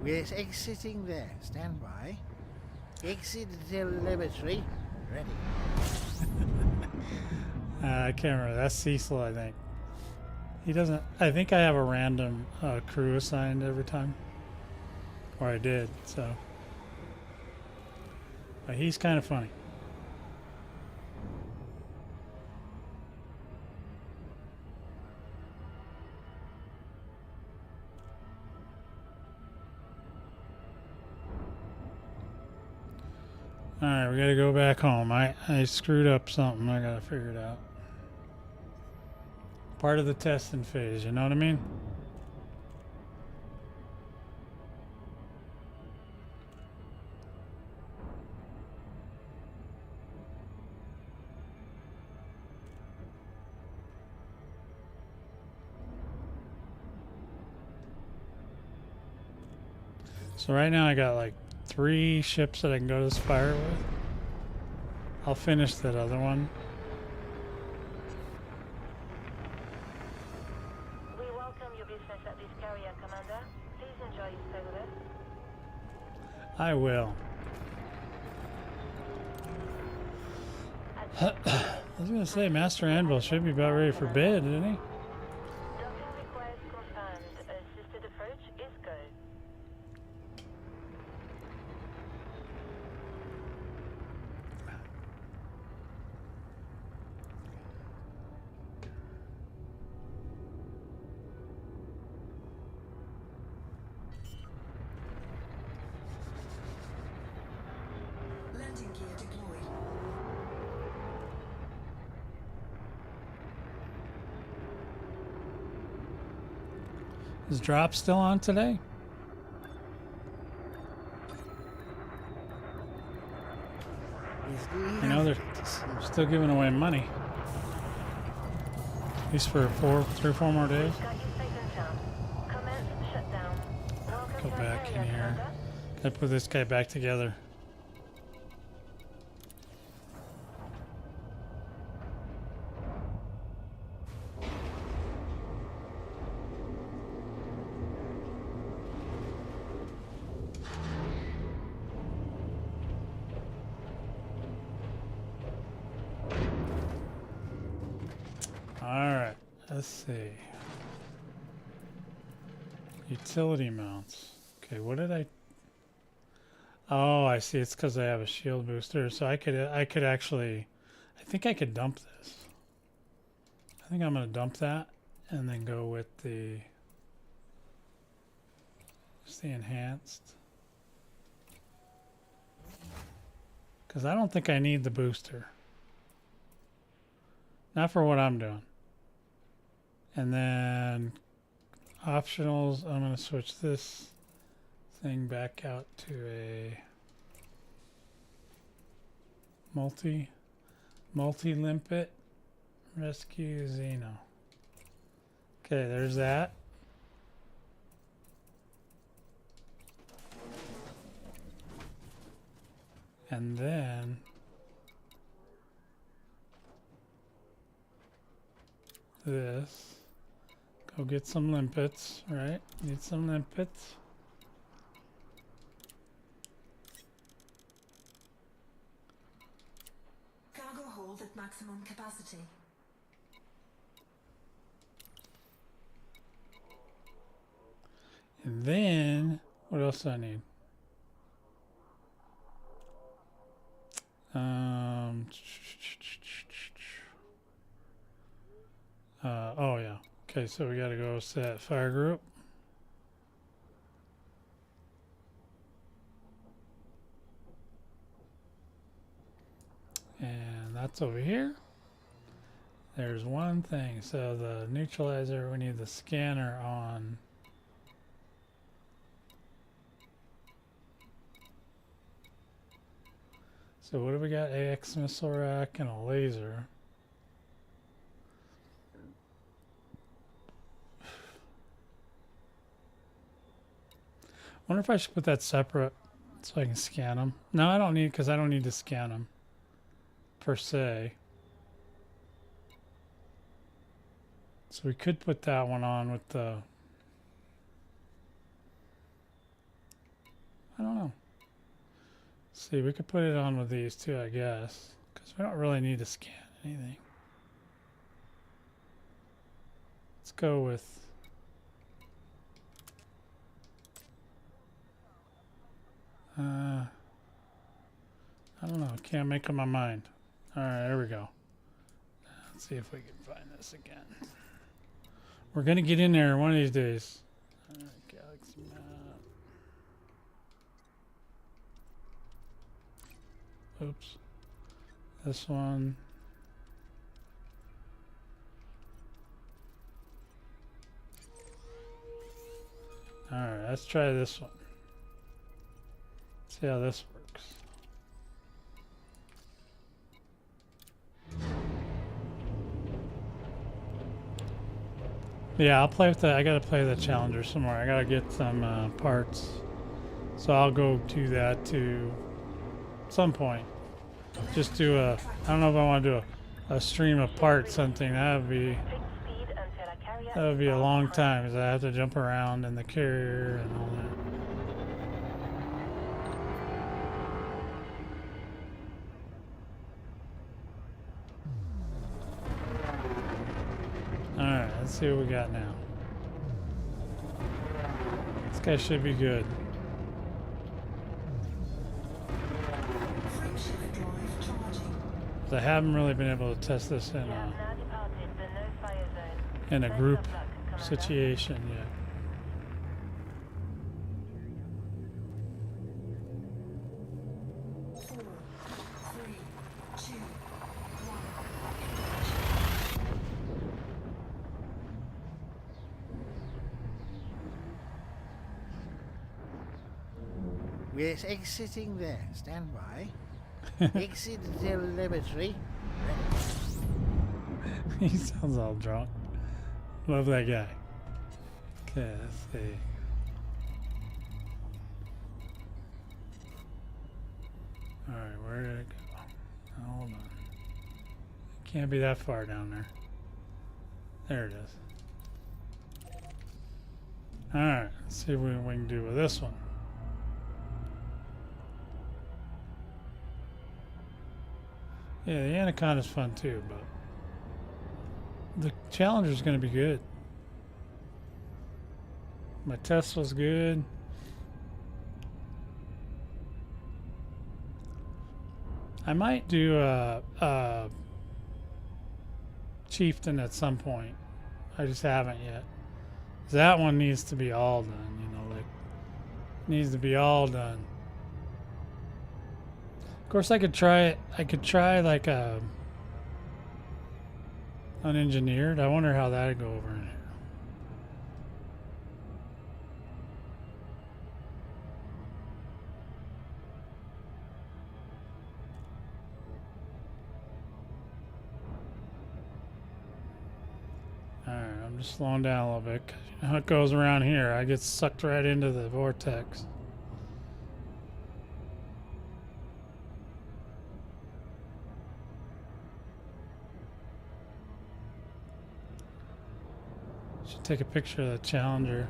We're exiting there. Stand by. Exit telemetry. Ready. I can't remember. That's Cecil, I think. He doesn't. I think I have a random crew assigned every time. Or I did, so. But he's kind of funny. Alright, we gotta go back home. I screwed up something. I gotta figure it out. Part of the testing phase, you know what I mean? So right now I got like 3 ships that I can go to Spire with. I'll finish that other one. We welcome your business at this carrier, Commander. Please enjoy your stay with us. I will. I was gonna say Master Anvil should be about ready for bed, isn't he? Docking request confirmed. Assisted approach is go. Is drop still on today? I know they're still giving away money. At least for 3 or 4 more days. Got you safe and sound. Commence shutdown. Welcome Go to back in Ontario, here. Commander. Gotta put this guy back together. Alright, let's see. Utility mounts. Okay, what did I... Oh, I see. It's because I have a shield booster. So I could actually... I think I could dump this. I think I'm going to dump that and then go with the... Just the enhanced. Because I don't think I need the booster. Not for what I'm doing. And then optionals, I'm going to switch this thing back out to a multi-limpet rescue Xeno. Okay, there's that. And then this. Go get some limpets, right? Need some limpets. Cargo hold at maximum capacity. And then, what else do I need? Oh yeah. Okay, so we gotta go set fire group. And that's over here. There's one thing. So the neutralizer, we need the scanner on. So what do we got? AX missile rack and a laser. Wonder if I should put that separate so I can scan them. No, I don't need, because I don't need to scan them per se. So we could put that one on with the, I don't know. See, we could put it on with these two, I guess, because we don't really need to scan anything. Let's go with, I don't know. Can't make up my mind. All right, there we go. Let's see if we can find this again. We're gonna get in there one of these days. Galaxy map. Oops. This one. All right, let's try this one. See how this works. Yeah, I'll play with the, I gotta play the Challenger some more. I gotta get some parts. So I'll go do that to some point. Just do a, I don't know if I want to do a stream of parts something. That would be a long time because I have to jump around in the carrier and all that. Alright, let's see what we got now. This guy should be good. Frameshift drive charging. 'Cause I haven't really been able to test this in a group situation yet. We're exiting there. Stand by. Exit telemetry. He sounds all drunk. Love that guy. Okay, let's see. Alright, where did it go? Hold on. Can't be that far down there. There it is. Alright, let's see what we can do with this one. Yeah, the Anaconda's fun too, but the Challenger's gonna be good. My Tesla's good. I might do a Chieftain at some point. I just haven't yet. That one needs to be all done, you know, like needs to be all done. Of course, I could try like a unengineered. I wonder how that'd go over in here. Alright, I'm just slowing down a little bit, 'cause you know how it goes around here. I get sucked right into the vortex. Should take a picture of the Challenger.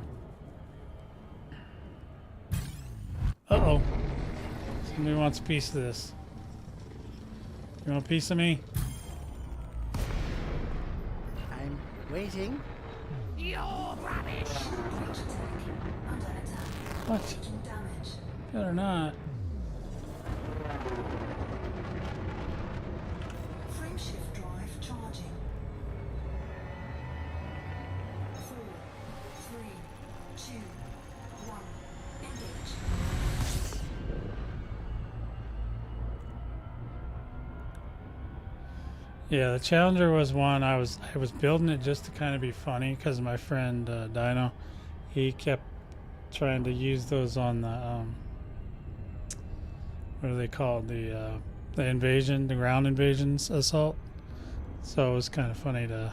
Uh-oh. Somebody wants a piece of this. You want a piece of me? I'm waiting. What? Damage. Good or not? Frameshift drive charging. 4, 3, 2, 1. Engage. Yeah, the Challenger was one I was building it just to kind of be funny because my friend Dino, he kept trying to use those on the what are they called, the invasion, the ground invasions assault. So it was kind of funny to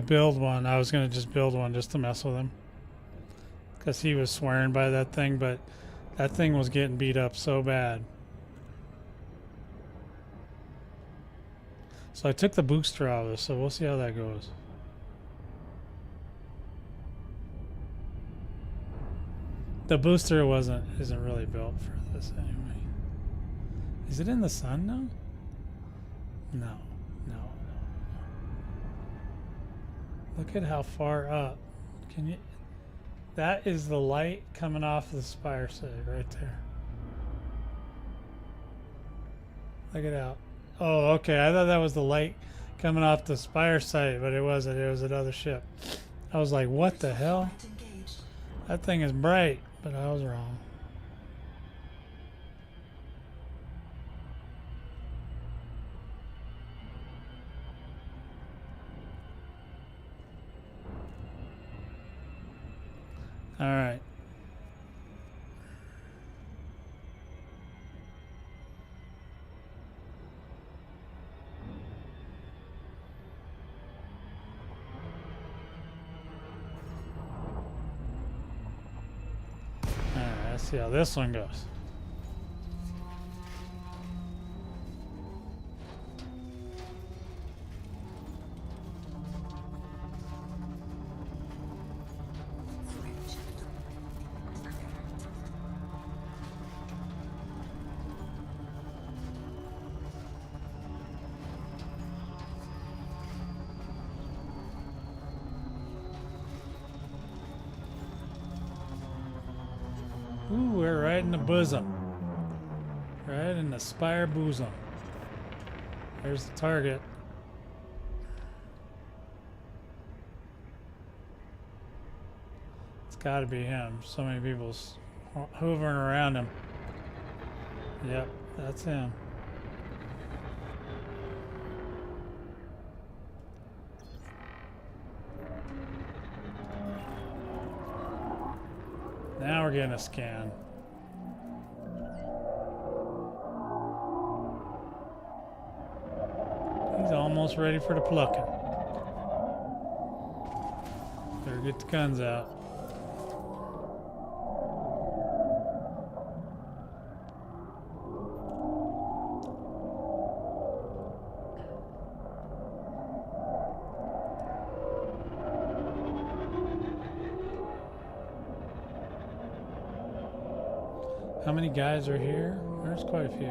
build one. I was gonna just build one just to mess with him because he was swearing by that thing, but that thing was getting beat up so bad. So I took the booster out of this, so we'll see how that goes. The booster isn't really built for this anyway. Is it in the sun now? No. Look at how far up. Can you? That is the light coming off the spire side right there. Look at that. Oh, okay. I thought that was the light coming off the spire site, but it wasn't. It was another ship. I was like, what the hell? Light engaged. That thing is bright, but I was wrong. All right. All right, let's see how this one goes. Ooh, we're right in the bosom. Right in the spire bosom. There's the target. It's got to be him. So many people's hovering around him. Yep, that's him. Now we're getting a scan. He's almost ready for the plucking. Better get the guns out. How many guys are here? There's quite a few.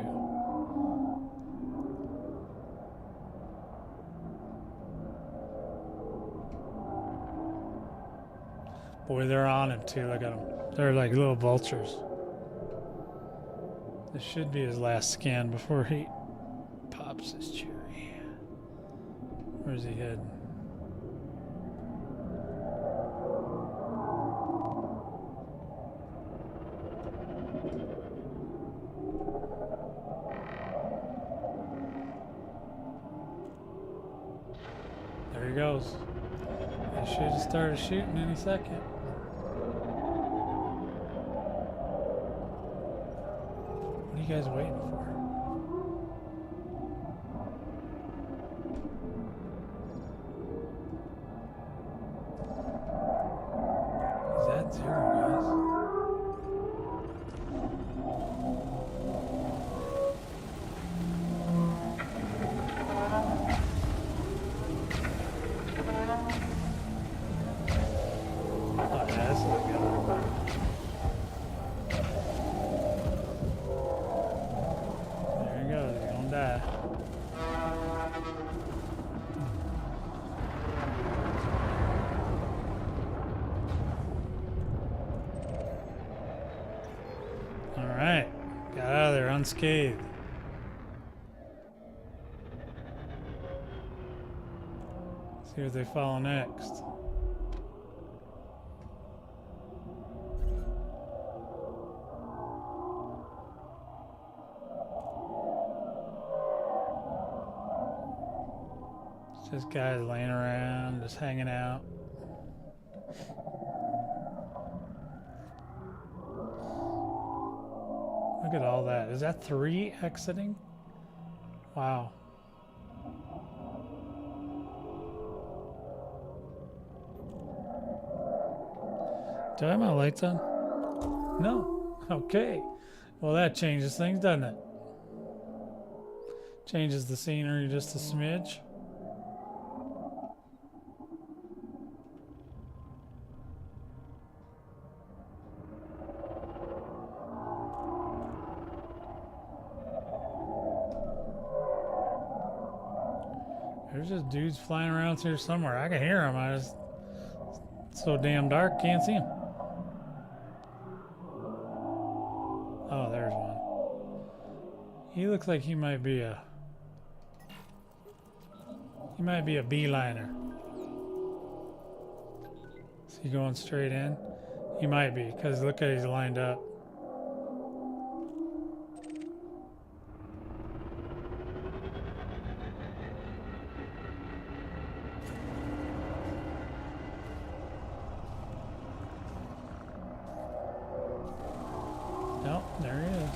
Boy, they're on him too. Look at them. They're like little vultures. This should be his last scan before he pops his cherry. Where's he heading? There he goes. They should have started shooting any second. What are you guys waiting for? Is that zero, Alright, got out of there unscathed. See what they follow next. It's just guys laying around, just hanging out. Look at all that. Is that 3 exiting? Wow. Do I have my lights on? No. Okay. Well, that changes things, doesn't it? Changes the scenery just a smidge. There's just dudes flying around here somewhere. I can hear them. It's so damn dark, can't see them. Oh, there's one. He looks like he might be a beeliner. Is he going straight in? He might be, because look at he's lined up. There he is.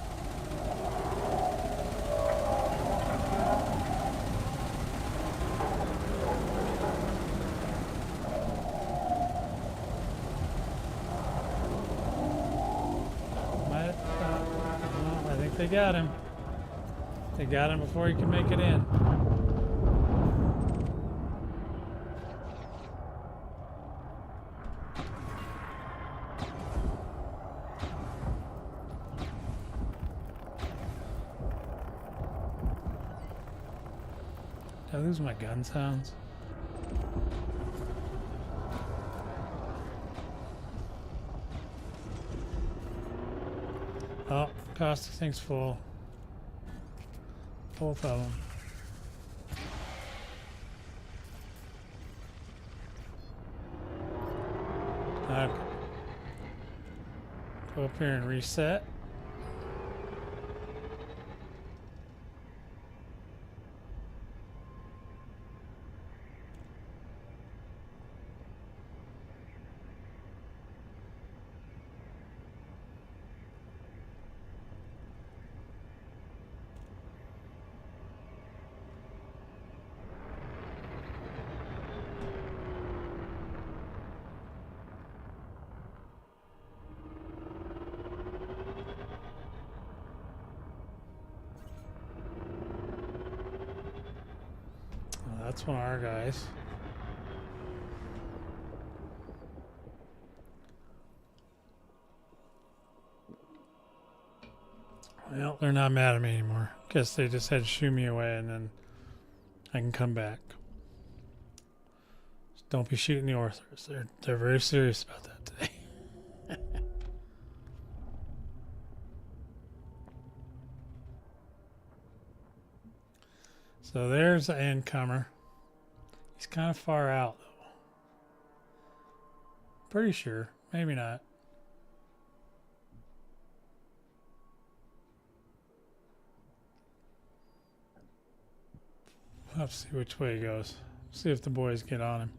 I think they got him. They got him before he can make it in. Did I lose my gun sounds? Oh, caustic tank's full. Both of them. Okay. Go up here and reset. That's one of our guys. Well, they're not mad at me anymore. Guess they just had to shoo me away and then I can come back. Just don't be shooting the orthers. They're very serious about that today. So there's the incomer. He's kind of far out though. Pretty sure. Maybe not. We'll have to see which way he goes. See if the boys get on him.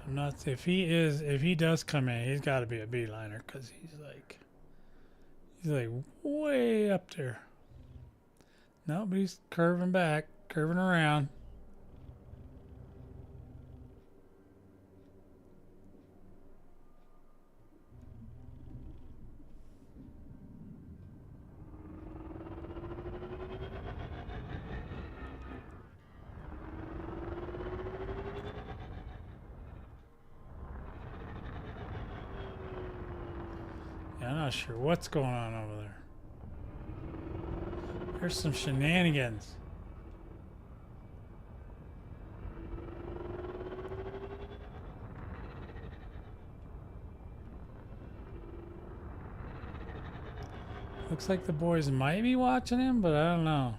I'm not. If he does come in, he's got to be a beeliner because he's like way up there. No, but he's curving back, curving around. Yeah, I'm not sure what's going on over there. There's some shenanigans. Looks like the boys might be watching him, but I don't know.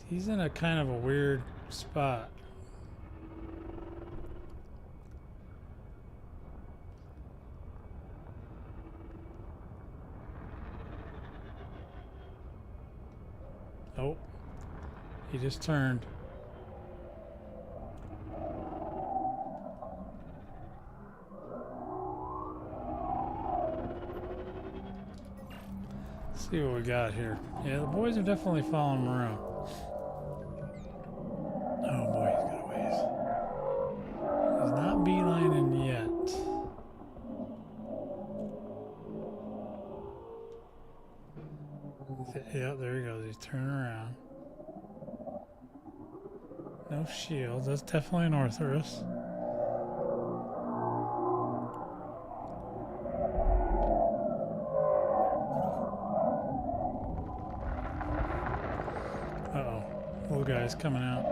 He's in a kind of a weird spot. Oh, he just turned. Let's see what we got here. Yeah, the boys are definitely following him around. Oh boy, he's got a ways. He's not beelining yet. Yep, there he goes. He's turning around. No shields. That's definitely an Orthoris. Uh-oh. Little guy's coming out.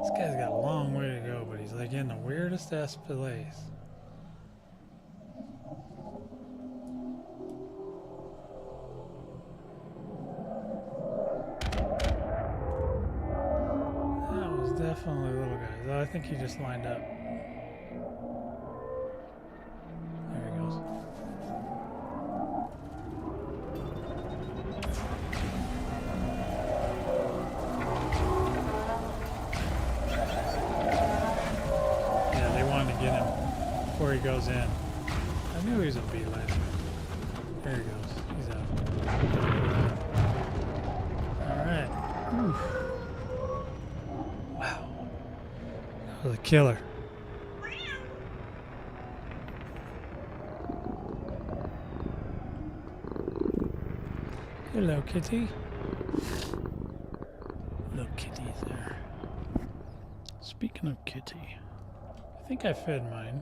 This guy's got a long way to go, but he's like in the weirdest ass place. Definitely little guys. Oh, I think he just lined up. There he goes. Yeah, they wanted to get him before he goes in. I knew he was a beeline. There he goes. He's out. Alright. The killer. Hello, kitty. Hello, kitty's there. Speaking of kitty, I think I fed mine.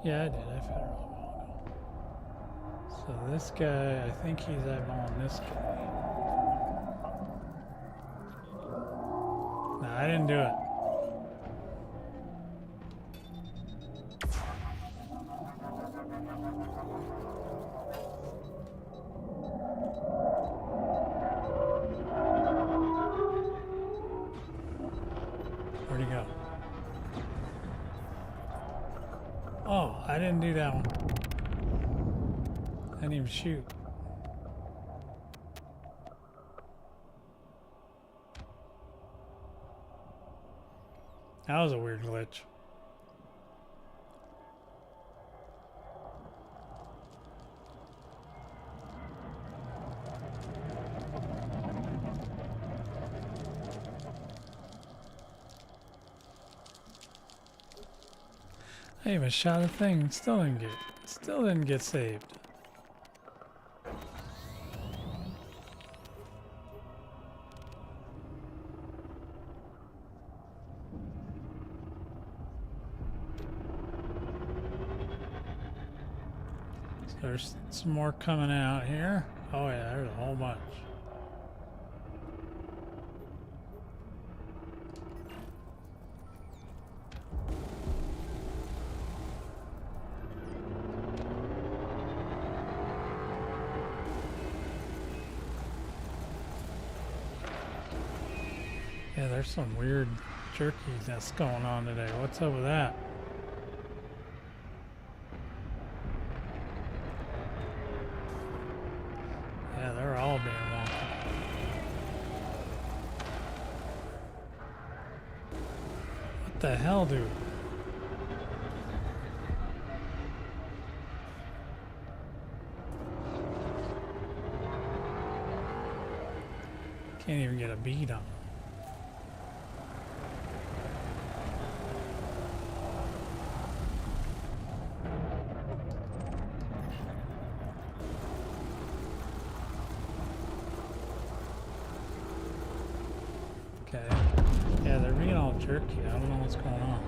Yeah, I did. I fed her a little while ago. So this guy, I think he's eyeballing this guy. No, I didn't do it. Where'd he go? Oh, I didn't do that one. I didn't even shoot. That was a weird glitch. I even shot a thing. Still didn't get saved. So there's some more coming out here. Oh yeah, there's a whole bunch. Yeah, there's some weird jerky that's going on today. What's up with that? Yeah, they're all being wonky. What the hell, dude? Can't even get a bead on them. Okay. Yeah, they're being all jerky. I don't know what's going on.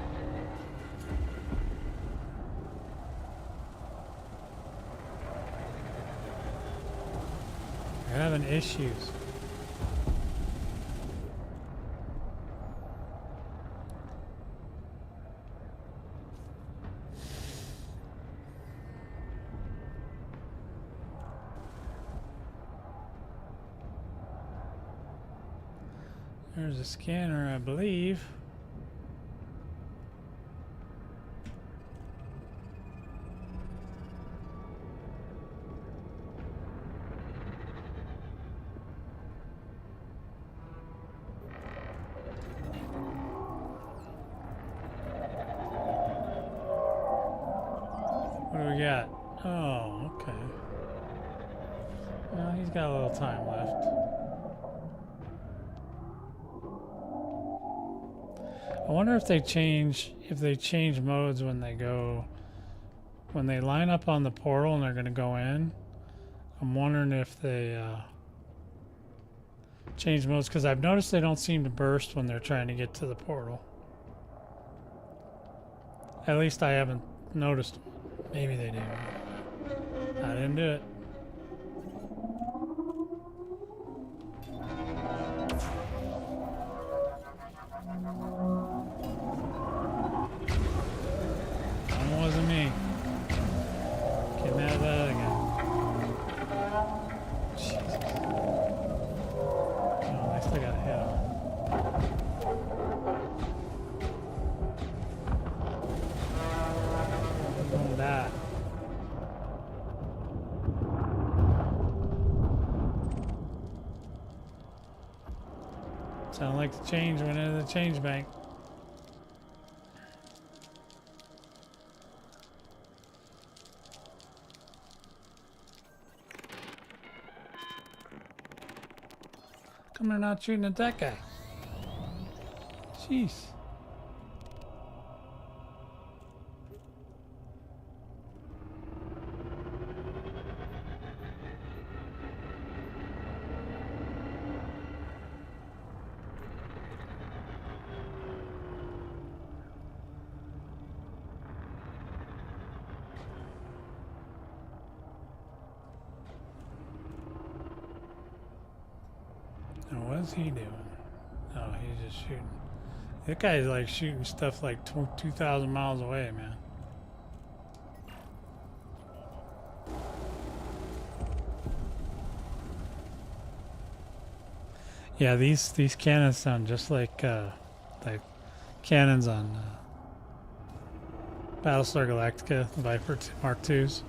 They're having issues. There's a scanner, I believe. What do we got? Oh, okay. Well, he's got a little time left. I wonder if they change modes when they line up on the portal and they're going to go in. I'm wondering if they change modes, because I've noticed they don't seem to burst when they're trying to get to the portal. At least I haven't noticed. Maybe they do. I didn't do it. Wasn't me. Get mad at that again. Jesus. Oh, at least I got a hit on it. Don't die. Sound like the change went into the change bank. Come they're not shooting at that guy. Jeez. Now what's he doing? Oh, he's just shooting. That guy's like shooting stuff like 2,000 miles away, man. Yeah, these cannons sound just like cannons on Battlestar Galactica, the Viper Mark IIs.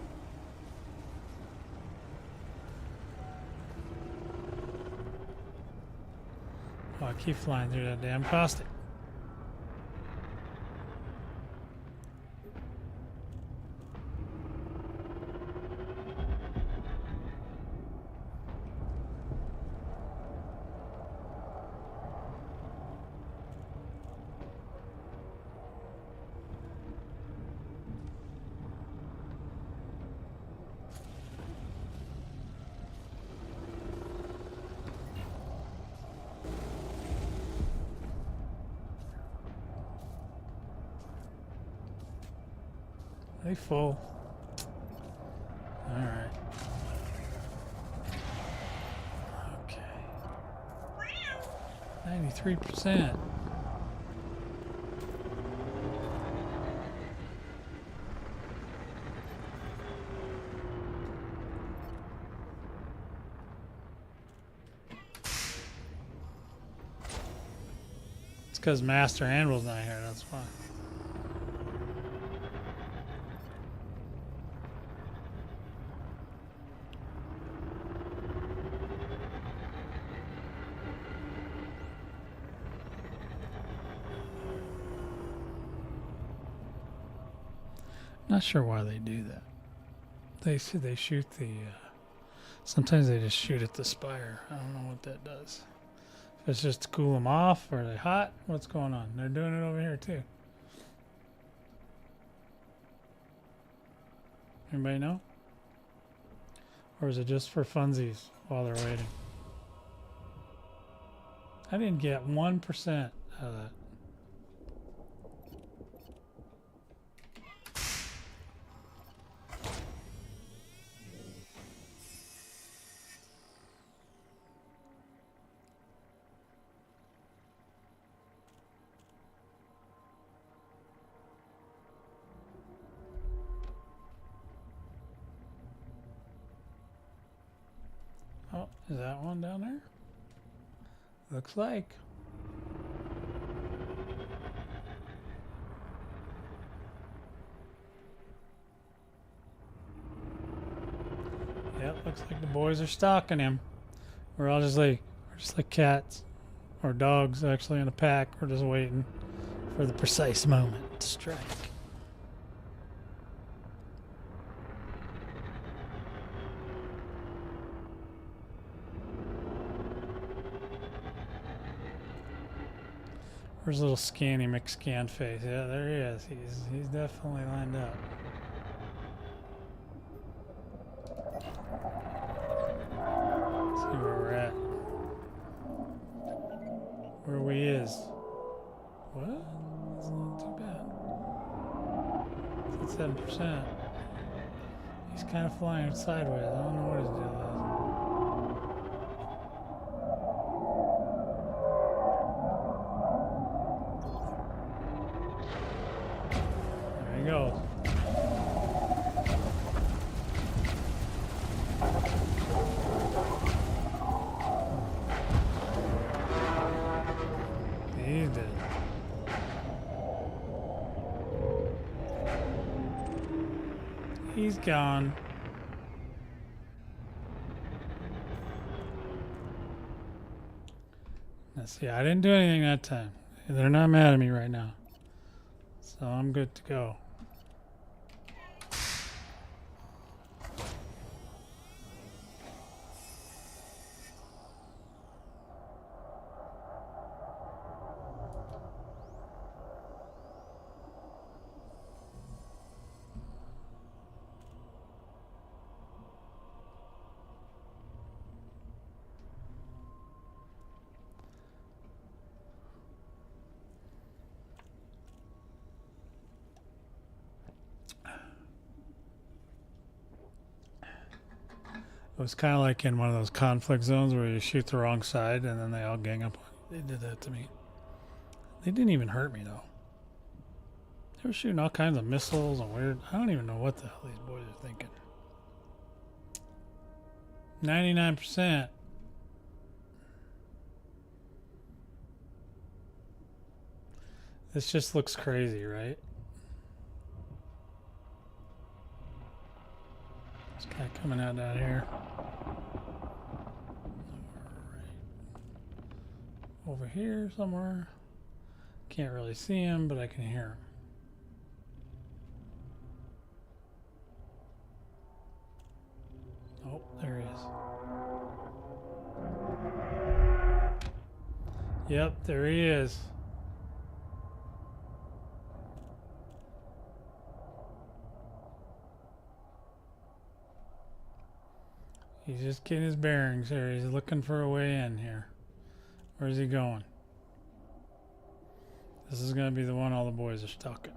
Oh, I keep flying through that damn caustic. they full? Alright. Okay. 93%. It's because Master Anvil's not here, that's why. Not sure why they do that. They shoot the. Sometimes they just shoot at the spire. I don't know what that does. If it's just to cool them off, or are they hot? What's going on? They're doing it over here too. Anybody know? Or is it just for funsies while they're waiting? I didn't get 1% out of that. Oh, is that one down there? Looks like. Yep, looks like the boys are stalking him. We're just like cats or dogs actually in a pack. We're just waiting for the precise moment to strike. Where's little scanny McScan face? Yeah, there he is. He's definitely lined up. Let's see where we're at. Where we is. What? That's not too bad. It's at 7%. He's kind of flying sideways. I don't know what his deal is. Go. He's dead. He's gone. Let's see. I didn't do anything that time. They're not mad at me right now. So I'm good to go. It was kind of like in one of those conflict zones where you shoot the wrong side and then they all gang up on you. They did that to me. They didn't even hurt me though. They were shooting all kinds of missiles and weird. I don't even know what the hell these boys are thinking. 99%. This just looks crazy, right? This guy coming out down here. Over here somewhere. Can't really see him, but I can hear him. Oh, there he is. Yep, there he is. He's just getting his bearings here. He's looking for a way in here. Where's he going? This is going to be the one all the boys are stalking.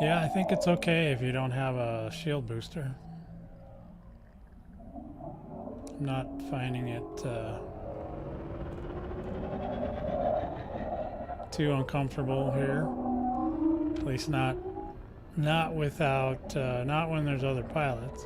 Yeah, I think it's okay if you don't have a shield booster. I'm not finding it too uncomfortable here. At least not without not when there's other pilots.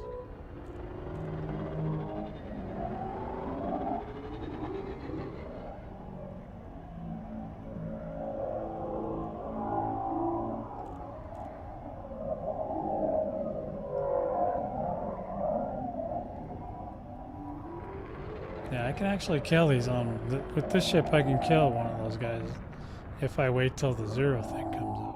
Yeah, I can actually kill these on with this ship. I can kill one of those guys if I wait till the zero thing comes up.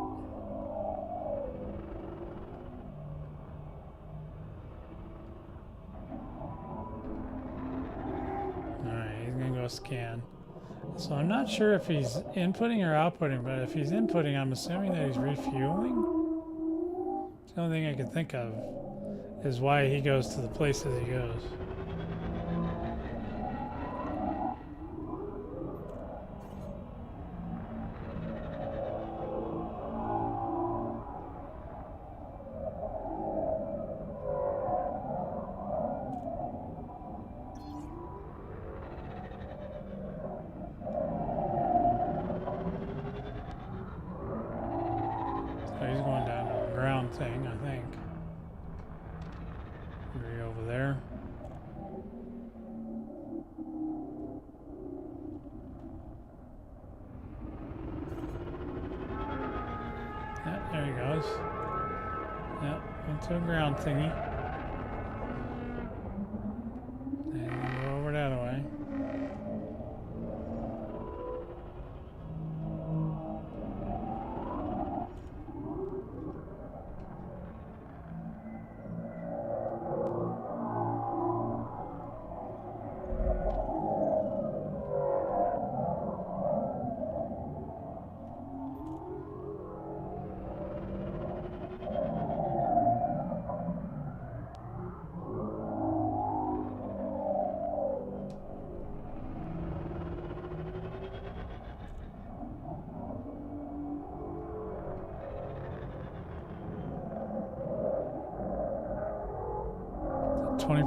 Alright, he's gonna go scan. So I'm not sure if he's inputting or outputting, but if he's inputting, I'm assuming that he's refueling. The only thing I can think of is why he goes to the places he goes. So he's going down to the ground thing, I think. Maybe over there. Yeah, there he goes. Yep, into a ground thingy. And go over that way.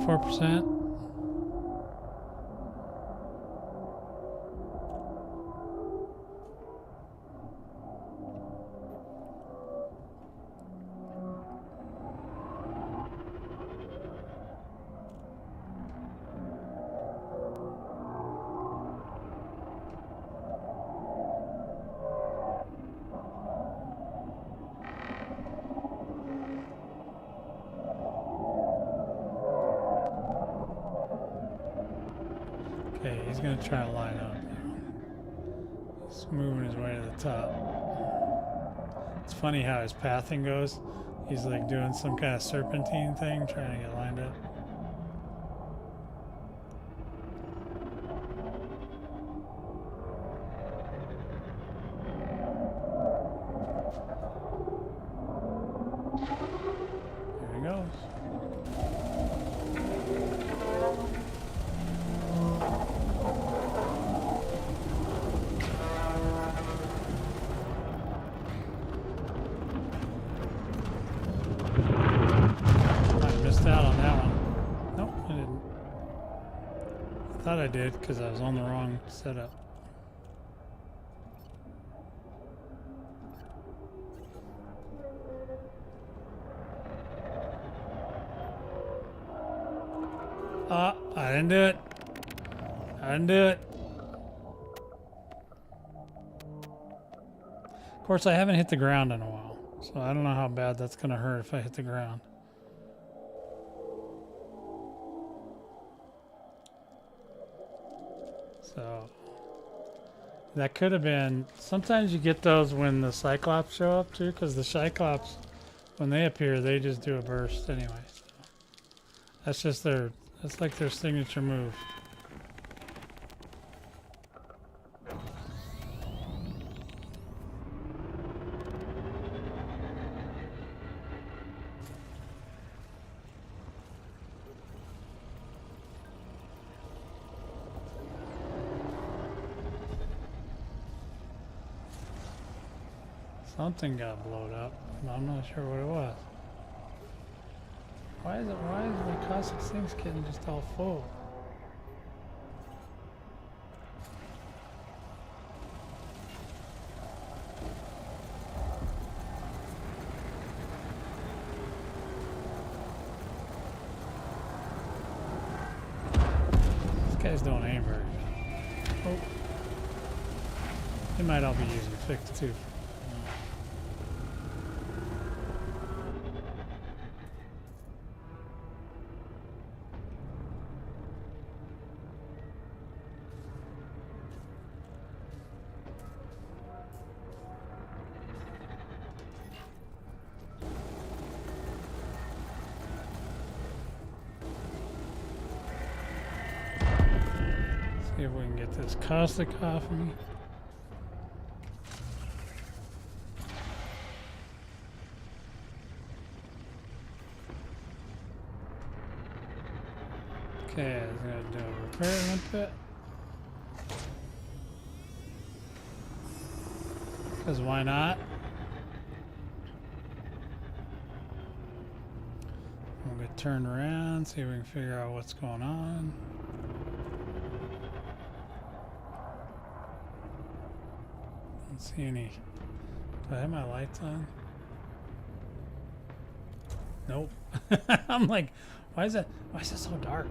%. Okay, he's gonna try to line up. He's moving his way to the top. It's funny how his pathing goes. He's like doing some kind of serpentine thing, trying to get lined up. There he goes. Out on that one. Nope, I didn't. I thought I did because I was on the wrong setup. I didn't do it. I didn't do it. Of course, I haven't hit the ground in a while, so I don't know how bad that's going to hurt if I hit the ground. So that could have been. Sometimes you get those when the Cyclops show up too, because the Cyclops, when they appear, they just do a burst anyway. So that's just their. That's like their signature move. Something got blown up. I'm not sure what it was. Why is the caustic sinks getting just all full? These guys don't aim very good. Oh. They might all be using fixed too. See if we can get this caustic off of me. Okay, I'm gonna do a repair with it. Because why not? We'll get turned around, see if we can figure out what's going on. Don't see any. Do I have my lights on? Nope. I'm like, why is it so dark?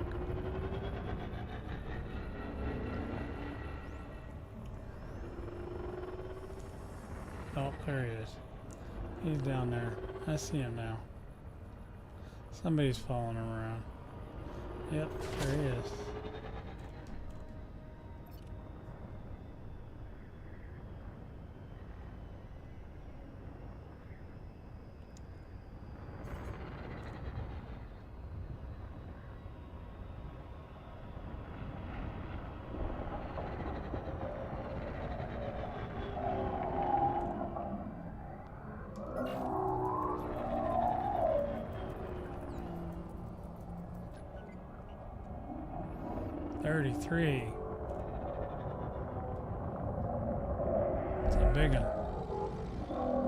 Oh, there he is. He's down there. I see him now. Somebody's following him around. Yep, there he is. $33. It's a big one.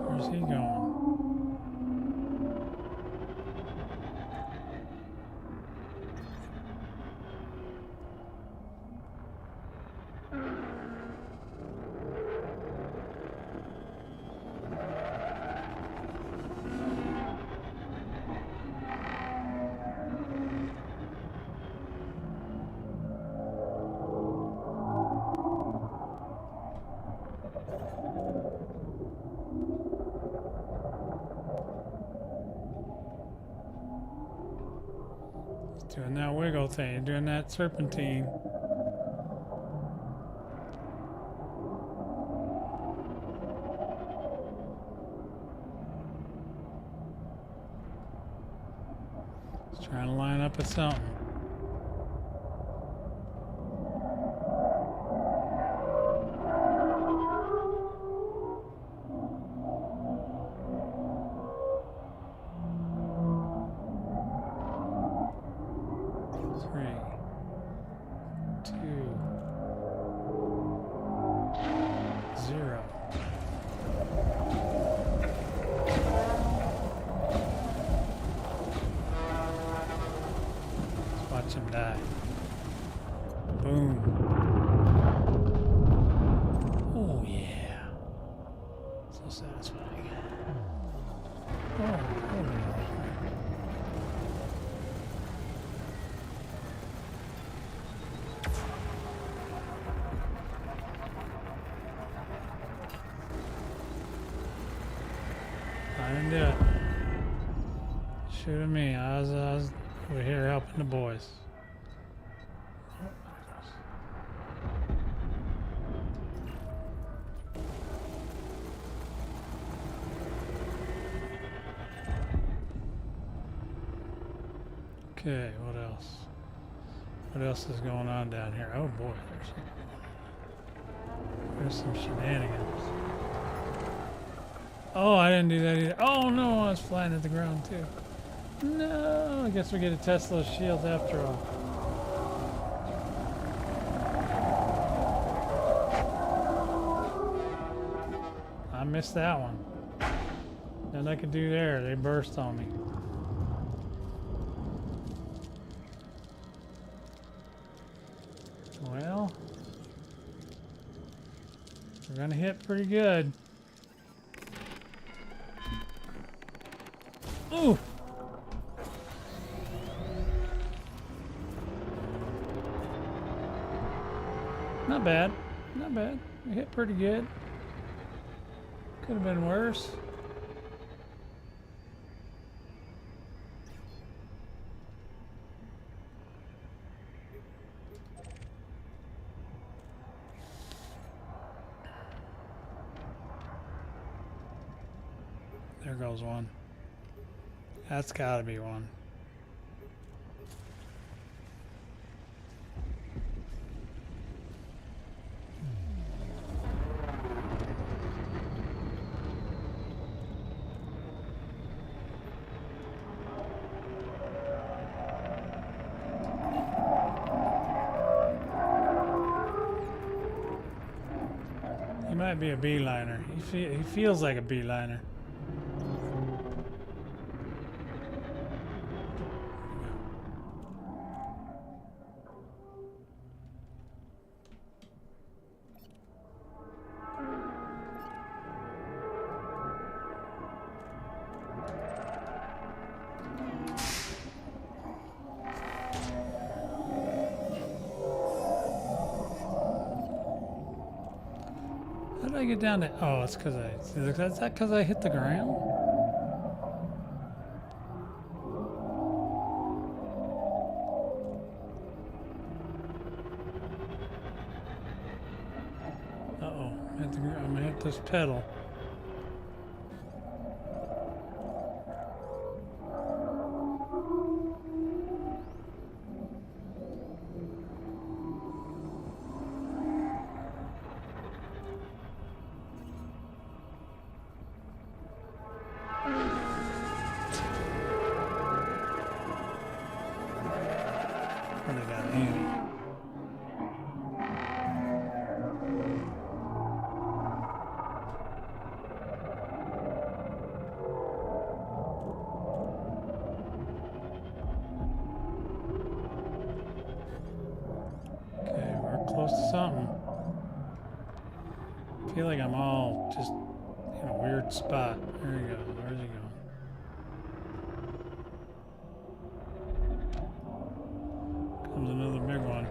Where's he going? Doing that wiggle thing, doing that serpentine. Just trying to line up with something. Watch him die. Boom. Oh yeah. So satisfying. Oh. I didn't do it. Shoot at me. I was over here helping the boys. Okay, what else? What else is going on down here? Oh boy, there's some shenanigans. Oh, I didn't do that either. Oh no, I was flying at the ground too. No, I guess we get to test those shields after all. I missed that one. Nothing I could do there. They burst on me. Well, we're gonna hit pretty good. Ooh! Not bad. Not bad. We hit pretty good. Could have been worse. There goes one. That's gotta be one. He might be a beeliner. He feels like a beeliner. How did I get down to? Oh, it's because is that because I hit the ground? Uh-oh, I'm gonna hit this pedal. Where they got Annie? Okay, we're close to something. I feel like I'm all just in a weird spot. There you go. Where's he going? Comes another big one.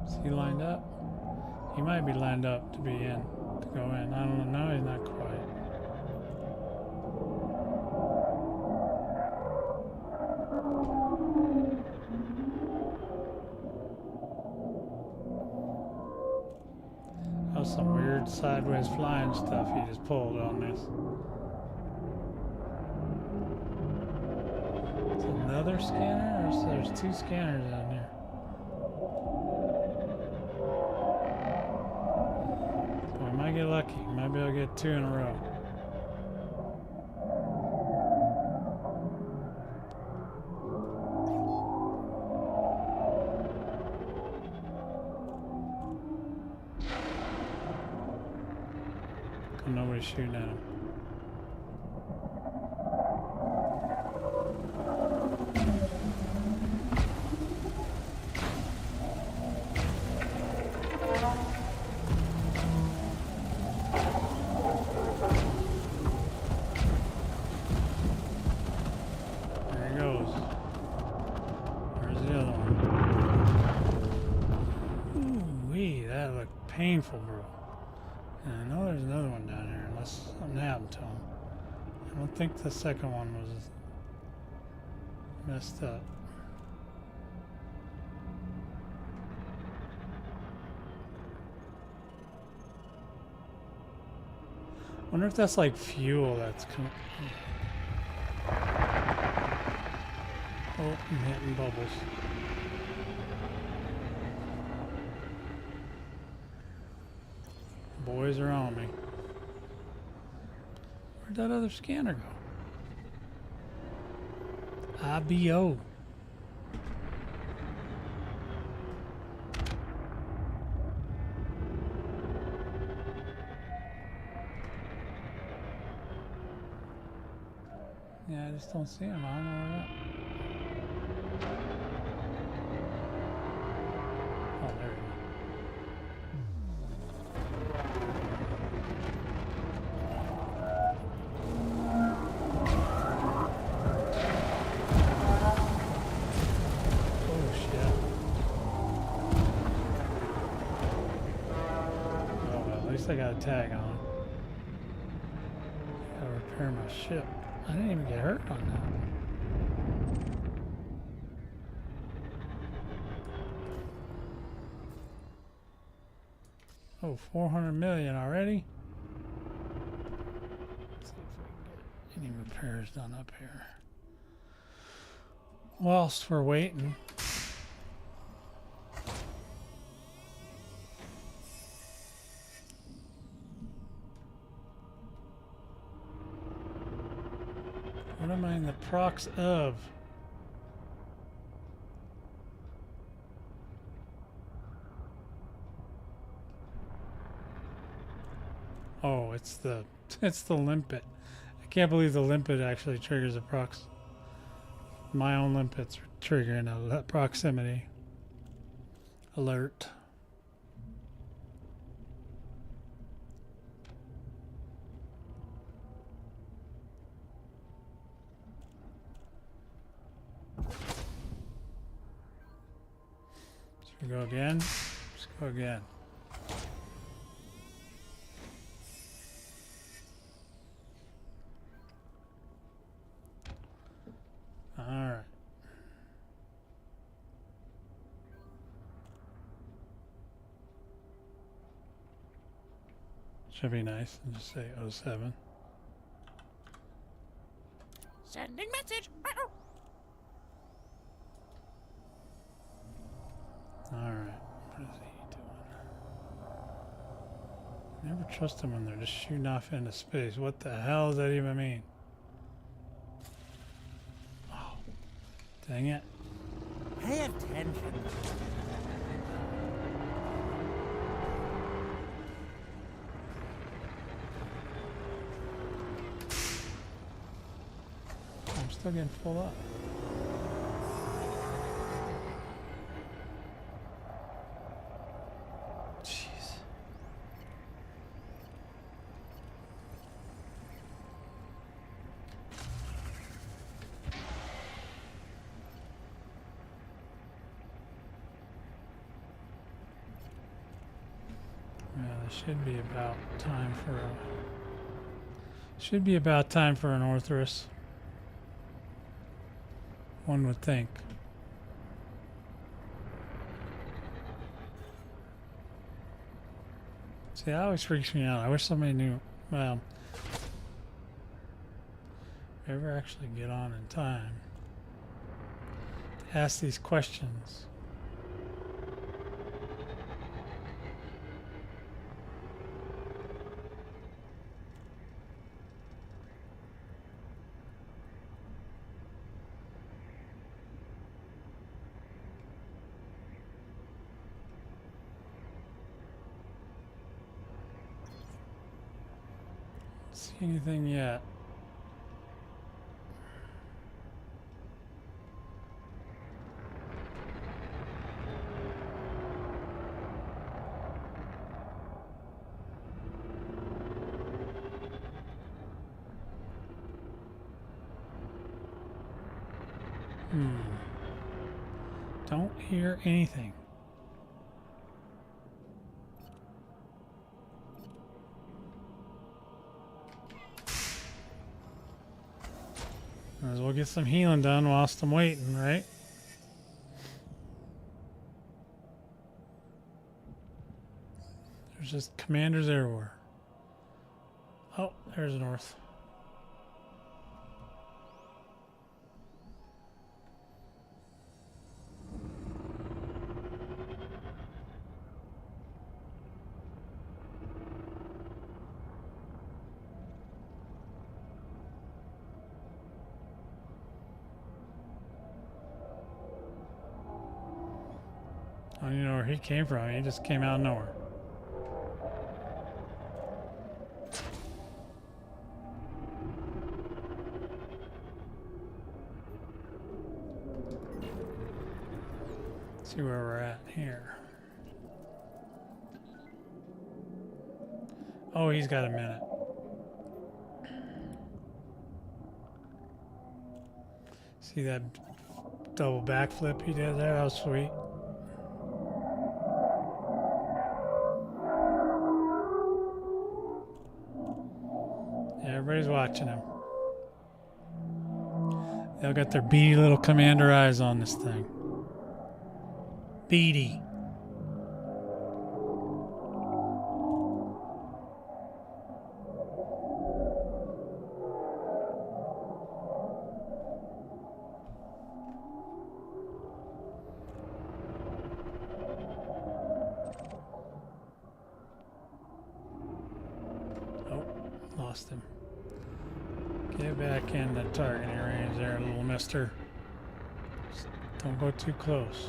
Is he lined up? He might be lined up to be in, to go in. I don't know. No, he's not quite. That was some weird sideways flying stuff he just pulled on this. It's another scanner? Or there's two scanners out here. I might get lucky. Maybe I'll get two in a row. Nobody's shooting at him. There he goes. Where's the other one? Ooh-wee, that looked painful, bro. And I know there's another one down here, unless something happened to him. I don't think the second one was messed up. Wonder if that's like fuel that's coming. Oh, I'm hitting bubbles. Boys are on me. Where'd that other scanner go? IBO. Yeah, I just don't see him. I don't know where that. Oh, there he is. Oh, shit. Oh, well, at least I got a tag on. Gotta repair my ship. I didn't even get hurt on that. Oh, 400 million already? Let's see if we can get any repairs done up here. Whilst we're waiting. What am I in the prox of? Oh, it's the limpet. I can't believe the limpet actually triggers a prox. My own limpets triggering a proximity alert. Should we go again? Let's go again. Alright. Should be nice and just say 07. Sending message. Alright. What is he doing? Never trust them when they're just shooting off into space. What the hell does that even mean? Oh. Dang it. Pay attention. I'm still getting full up. Jeez. Yeah, there should be about time for a... Should be about time for an Orthrus. One would think. See, that always freaks me out. I wish somebody knew. Well, if I ever actually get on in time to ask these questions. See anything yet? Don't hear anything. Might as well get some healing done whilst I'm waiting, right? There's just commanders everywhere. Oh, there's north. I don't even know where he came from. He just came out of nowhere. Let's see where we're at here. Oh, he's got a minute. See that double backflip he did there? That was sweet. Everybody's watching him. They all got their beady little commander eyes on this thing. Beady. Oh, lost him. Get back in the targeting range there, little mister. Just don't go too close.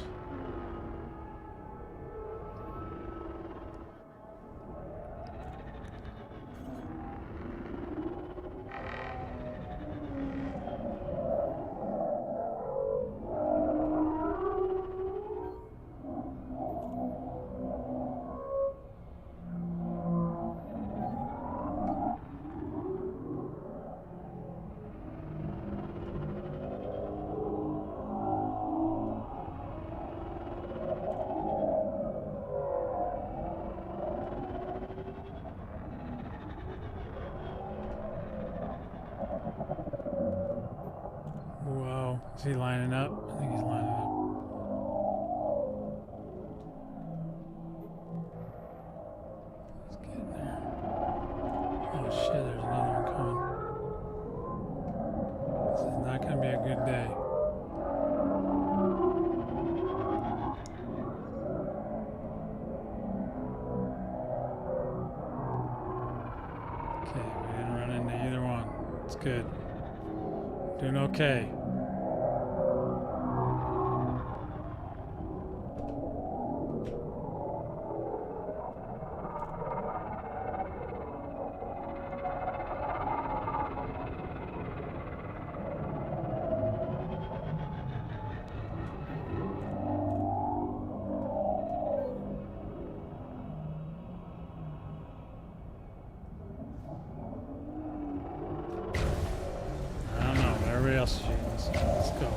Whoa, is he lining up? I think he's lining up. Let's get in there. Oh shit, there's another one coming. This is not gonna be a good day. Okay, we didn't run into either one. It's good. Doing okay. I don't know, but everybody else is shooting. Let's go.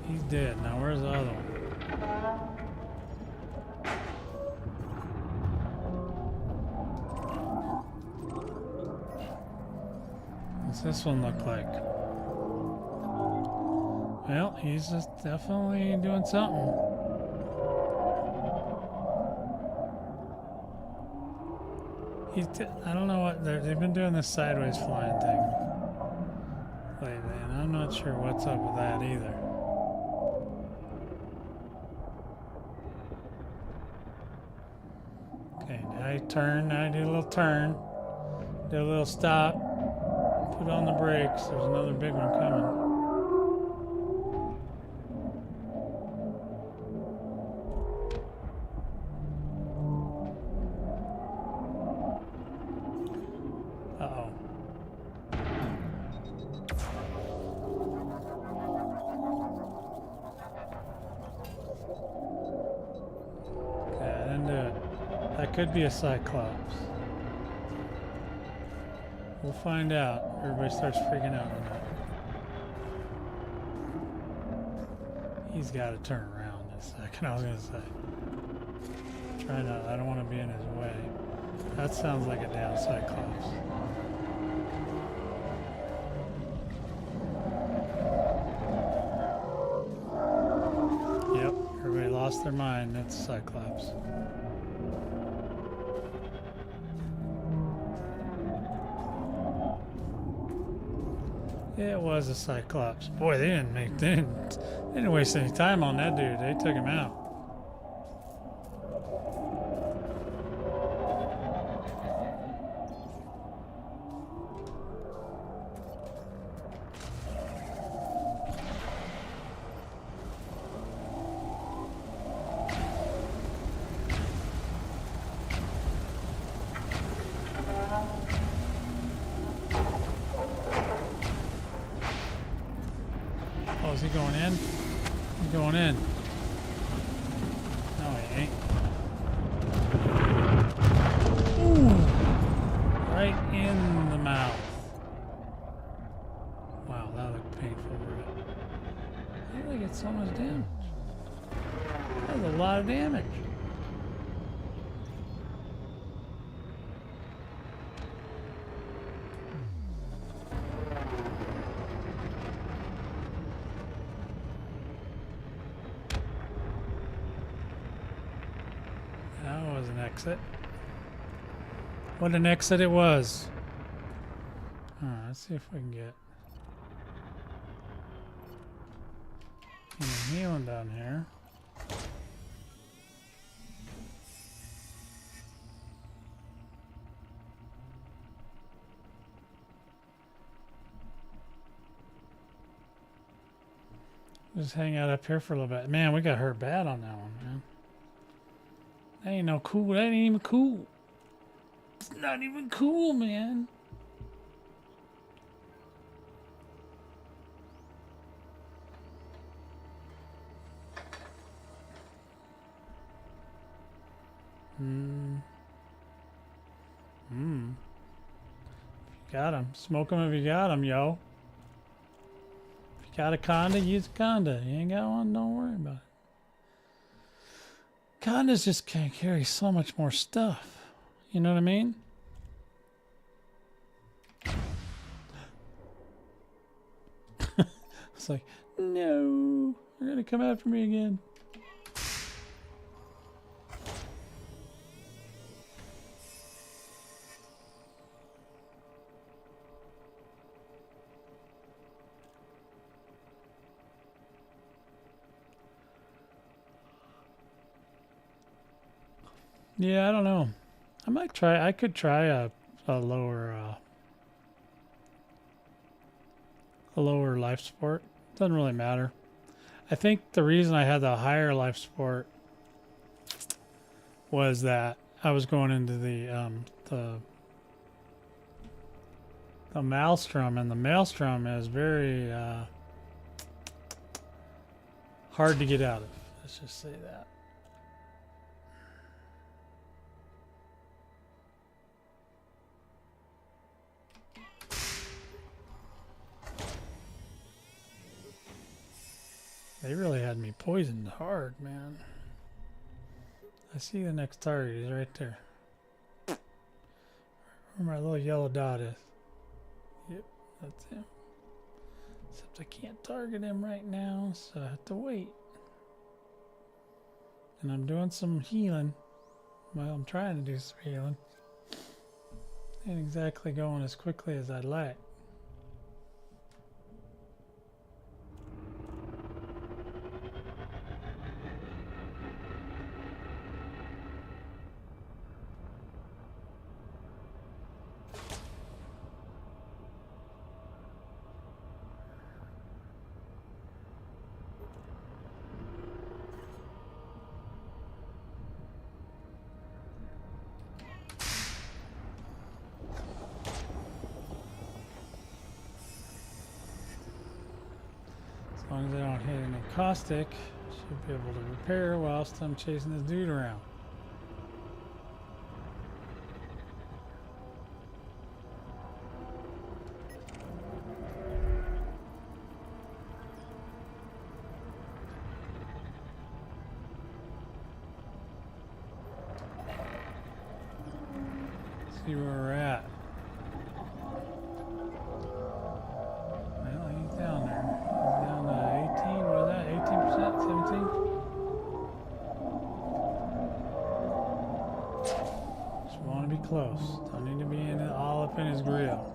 He's dead. Now where's the other one? What's this one look like? Well, he's just definitely doing something. I don't know what they've been doing this sideways flying thing lately, and I'm not sure what's up with that either. Okay, now you turn, now you do a little turn, do a little stop, put on the brakes. There's another big one coming. Uh-oh. Okay, I didn't do it. That could be a Cyclops. We'll find out. Everybody starts freaking out on that. He's got to turn around in a second, I was going to say. Try not, I don't want to be in his way. That sounds like a down Cyclops. lost their mind. It's Cyclops. It was a Cyclops. Boy, they didn't waste any time on that dude. They took him out. Oh, is he going in? He's going in. No, he ain't. Ooh! Right in the mouth. Wow, that looked painful, right? How did I get so much damage? That was a lot of damage. That was an exit. What an exit it was. Alright, let's see if we can get some healing down here. Just hang out up here for a little bit. Man, we got hurt bad on that one, man. That ain't no cool. That ain't even cool. It's not even cool, man. Got him. Smoke him if you got him, yo. If you got a conda, use a conda. You ain't got one, don't worry about it. Condas just can't carry so much more stuff. You know what I mean? It's like, no, they're gonna come after me again. Yeah, I don't know. I might try. I could try a lower life support. Doesn't really matter. I think the reason I had the higher life support was that I was going into the maelstrom, and the maelstrom is very hard to get out of. Let's just say that. They really had me poisoned hard, man. I see the next target. He's right there. Where my little yellow dot is. Yep, that's him. Except I can't target him right now, so I have to wait. And I'm doing some healing. Well, I'm trying to do some healing. Ain't exactly going as quickly as I'd like. As long as I don't hit any caustic, should be able to repair whilst I'm chasing this dude around. See where we're at. Well, he's down there. He's down to 18. What is that? 18%? 17? close. Don't need to be in it, all up in his grill.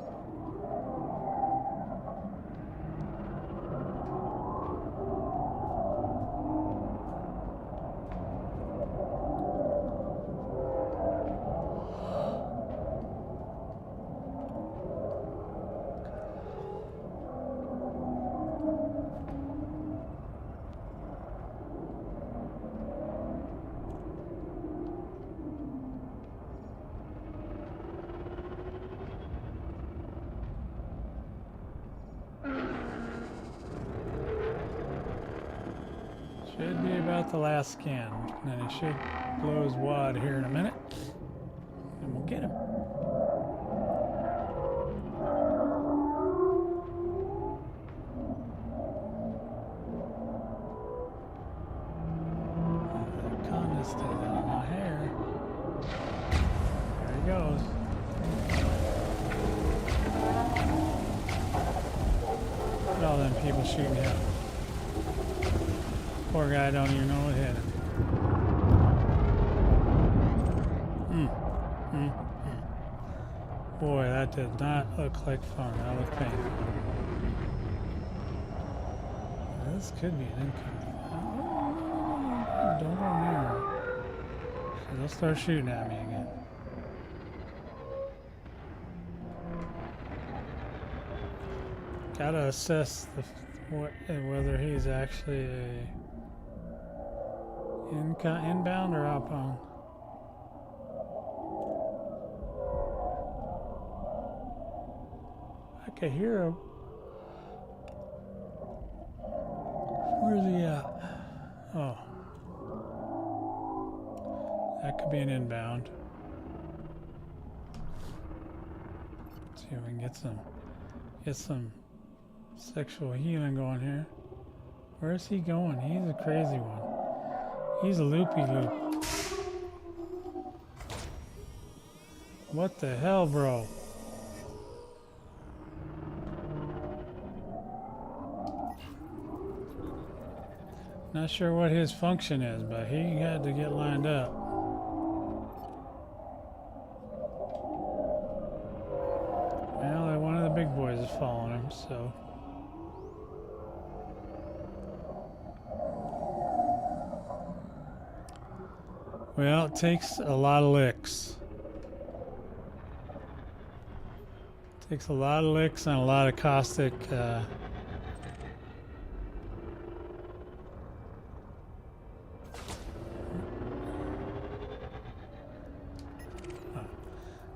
Should be about the last scan. Then he should blow his wad here in a minute. And we'll get him. Condensate on my hair. There he goes. Look at all them people shooting him. Poor guy don't even know what hit him. Boy, that did not look like fun. That looked painful. This could be an incoming. Oh, don't go near. So they'll start shooting at me again. Gotta assess whether he's actually a inbound or outbound. I can hear him. Where's he at? Oh. That could be an inbound. Let's see if we can get some sexual healing going here. Where's he going? He's a crazy one. He's a loopy loop. What the hell, bro? Not sure what his function is, but he had to get lined up. Well, one of the big boys is following him, so. Well, it takes a lot of licks. Takes a lot of licks and a lot of caustic.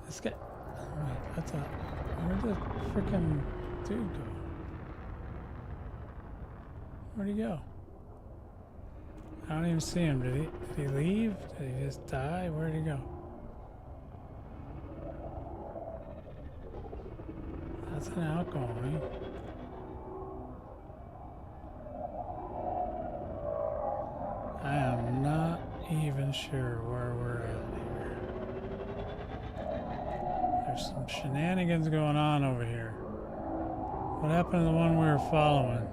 This guy. Wait, what's up? Where'd the freaking dude go? Where'd he go? I don't even see him. Did he leave? Did he just die? Where'd he go? That's an outgoing. I am not even sure where we're at here. There's some shenanigans going on over here. What happened to the one we were following?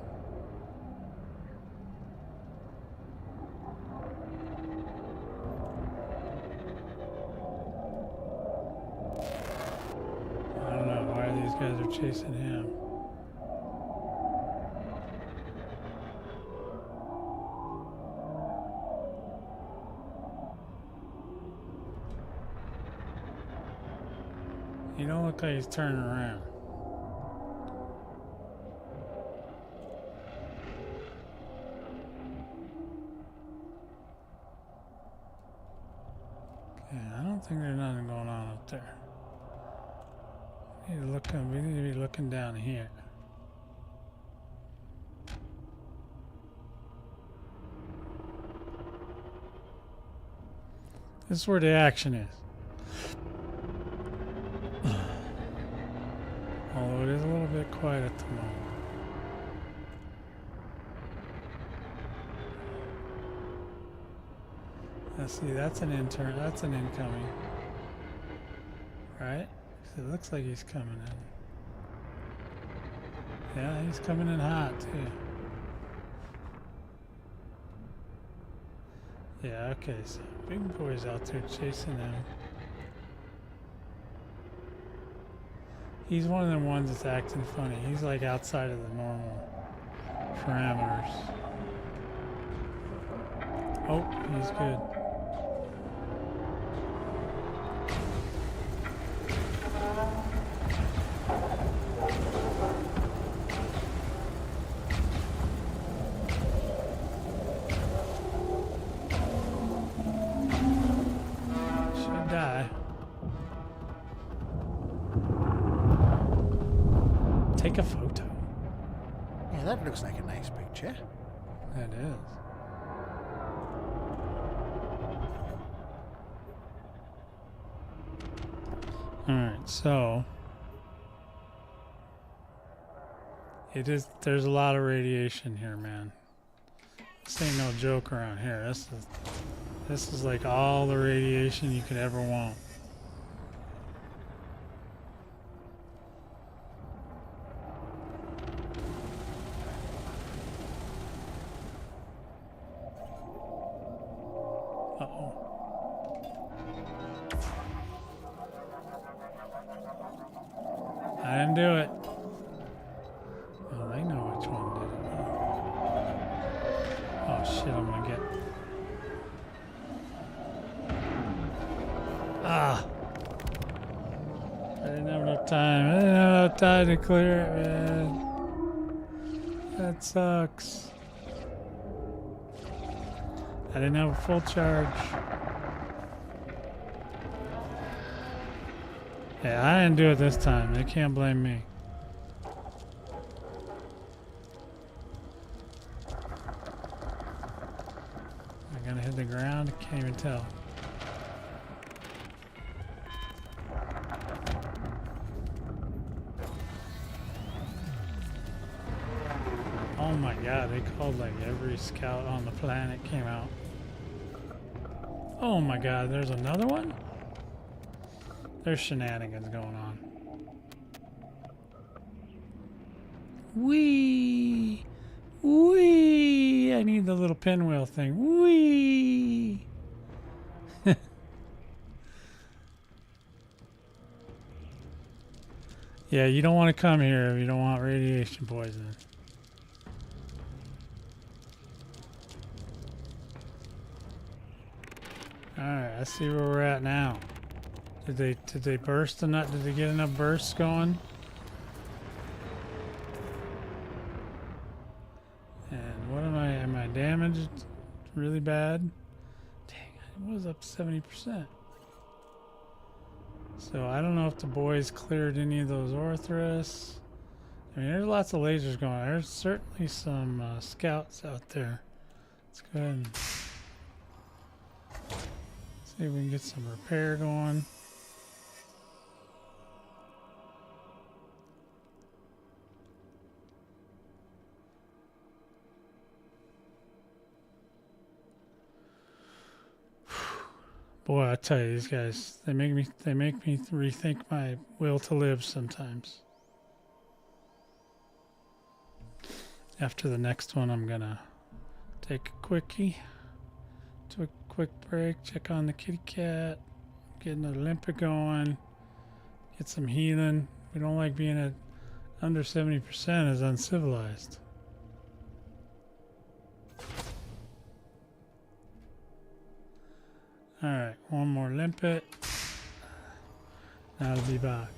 Guys are chasing him. He don't look like he's turning around. Okay, I don't think there's nothing going on up there. We need to be looking down here. This is where the action is. Although it is a little bit quiet at the moment. Let's see, that's an incoming. Right? It looks like he's coming in. Yeah, he's coming in hot too. Yeah, okay, so big boy's out there chasing him. He's one of the ones that's acting funny. He's like outside of the normal parameters. Oh, he's good. Should die. Take a photo. Yeah, that looks like a nice picture. That is. Alright, so there's a lot of radiation here, man. This ain't no joke around here. This is like all the radiation you could ever want. Uh-oh. I didn't do it. Well, they know which one did it. Oh shit, I'm gonna get... Ah! I didn't have enough time. I didn't have enough time to clear it, man. That sucks. I didn't have a full charge. Yeah, I didn't do it this time. They can't blame me. I'm gonna hit the ground. I can't even tell. Oh my god, they called like every scout on the planet came out. Oh my god, there's another one? There's shenanigans going on. Whee! Whee! I need the little pinwheel thing. Whee! Yeah, you don't want to come here if you don't want radiation poisoning. Alright, let's see where we're at now. Did they burst enough? Did they get enough bursts going? And what am I damaged really bad? Dang, it was up 70%. So I don't know if the boys cleared any of those Orthrus. I mean, there's lots of lasers going on. There's certainly some scouts out there. Let's go ahead and see if we can get some repair going. Boy, I tell you, these guys, they make me rethink my will to live sometimes. After the next one, I'm gonna take a quickie, to a quick break, check on the kitty cat, get another limpet going, get some healing. We don't like being at under 70% as uncivilized. Alright, one more limpet. Now to be back.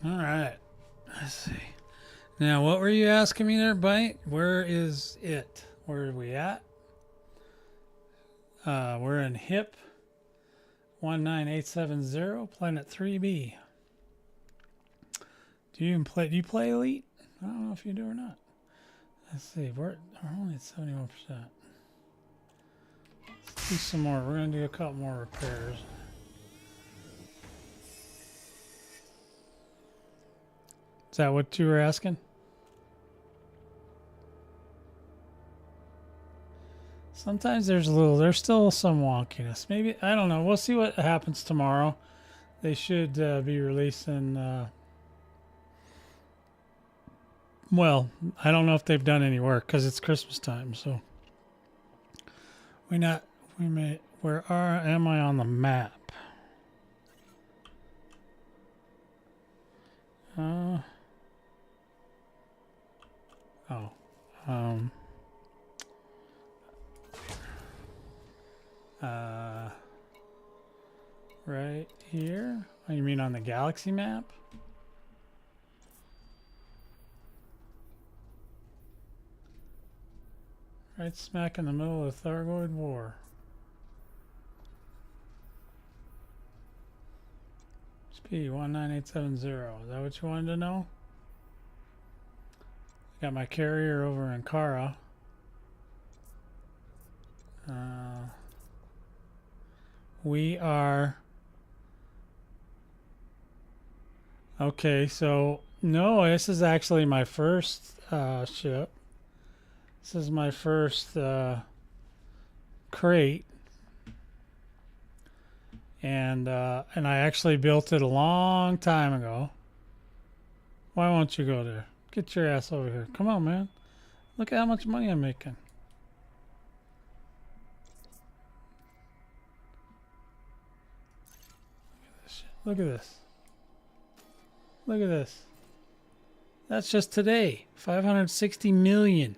All right. Let's see. Now, what were you asking me there, Bite? Where is it? Where are we at? We're in HIP 19870, Planet 3B. Do you play Elite? I don't know if you do or not. Let's see. We're only at 71%. Let's do some more. We're going to do a couple more repairs. Is that what you were asking? Sometimes there's still some wonkiness. Maybe, I don't know. We'll see what happens tomorrow. They should be releasing, well, I don't know if they've done any work because it's Christmas time. So where am I on the map? Right here? Oh, you mean on the galaxy map? Right smack in the middle of the Thargoid War. Speed 19870. Is that what you wanted to know? Got my carrier over in Kara. We are... Okay, so... No, this is actually my first ship. This is my first crate. And I actually built it a long time ago. Why won't you go there? Get your ass over here. Come on, man. Look at how much money I'm making. Look at this. Look at this. That's just today. 560 million.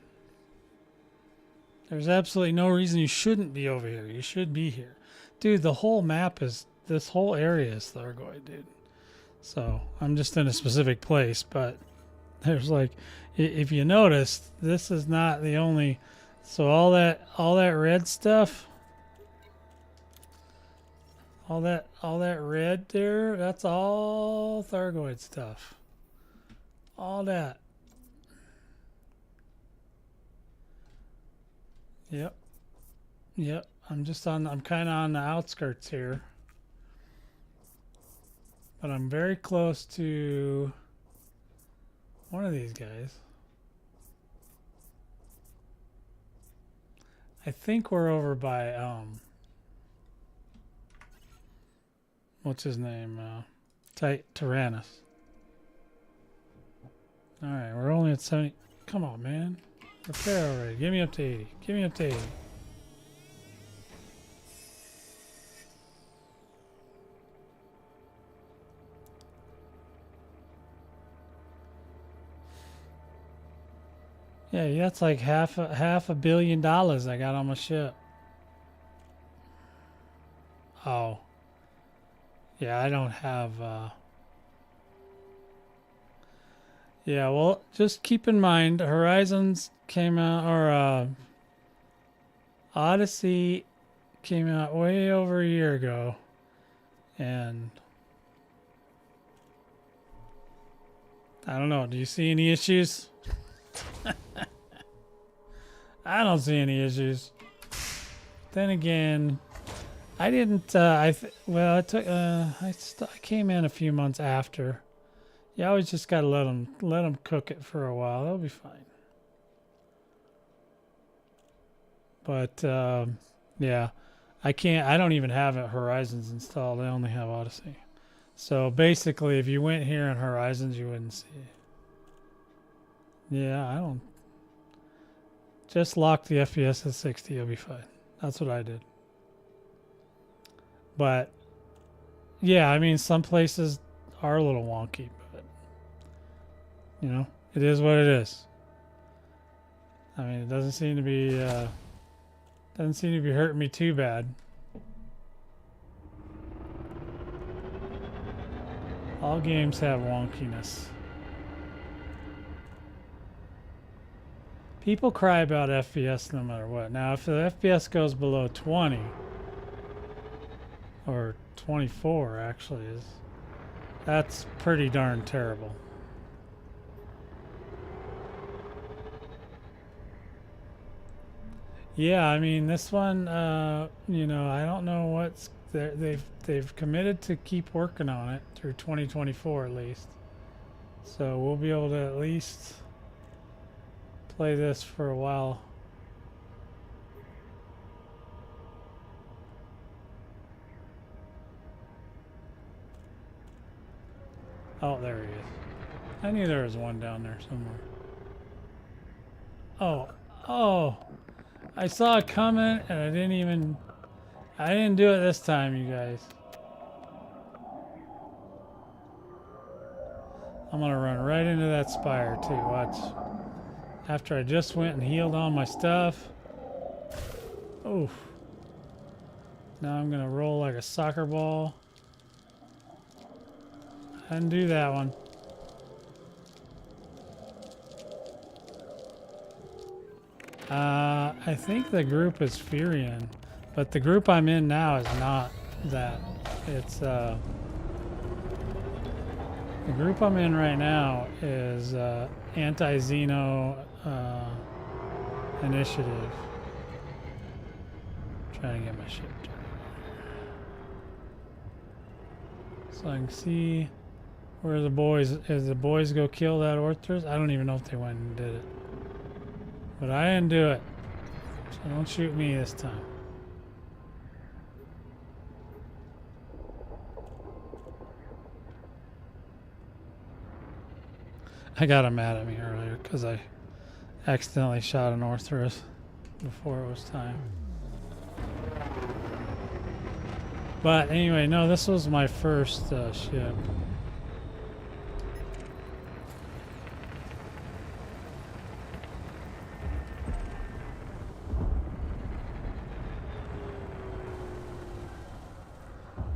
There's absolutely no reason you shouldn't be over here. You should be here. Dude, the whole map is... This whole area is Thargoid, dude. So, I'm just in a specific place, but... There's like... If you notice, this is not the only... So all that red stuff... All that red there, that's all Thargoid stuff. All that. Yep. Yep. I'm kind of on the outskirts here. But I'm very close to one of these guys. I think we're over by what's his name? Tyrannus. Alright, we're only at 70. Come on, man. Repair already. Give me up to 80. Give me up to 80. Yeah, that's like half a billion dollars I got on my ship. Oh. Yeah, I don't have yeah, well, just keep in mind Horizons came out, or Odyssey came out way over a year ago, and I don't know, do you see any issues? I don't see any issues. Then again, I didn't. I came in a few months after. You always just gotta let them cook it for a while. They'll be fine. But yeah, I can't. I don't even have Horizons installed. I only have Odyssey. So basically, if you went here in Horizons, you wouldn't see. Yeah, I don't. Just lock the FPS at 60. You'll be fine. That's what I did. But yeah, I mean, some places are a little wonky, but you know, it is what it is. I mean, it doesn't seem to be hurting me too bad. All games have wonkiness. People cry about FPS no matter what. Now, if the FPS goes below 20, or 24 actually is, that's pretty darn terrible. Yeah, I mean this one, you know, I don't know what's they've committed to keep working on it through 2024 at least. So we'll be able to at least play this for a while. Oh, there he is. I knew there was one down there somewhere. Oh, I saw it coming and I didn't do it this time, you guys. I'm gonna run right into that spire too, watch. After I just went and healed all my stuff. Oof. Now I'm gonna roll like a soccer ball. I didn't do that one. I think the group is Furion, but the group I'm in now is not that. It's the group I'm in right now is anti-Xeno initiative. Trying to get my ship turned. So I can see where the boys, as the boys go kill that Orthros. I don't even know if they went and did it. But I didn't do it. So don't shoot me this time. I got him mad at me earlier because I accidentally shot an Orthros before it was time. But anyway, no, this was my first ship.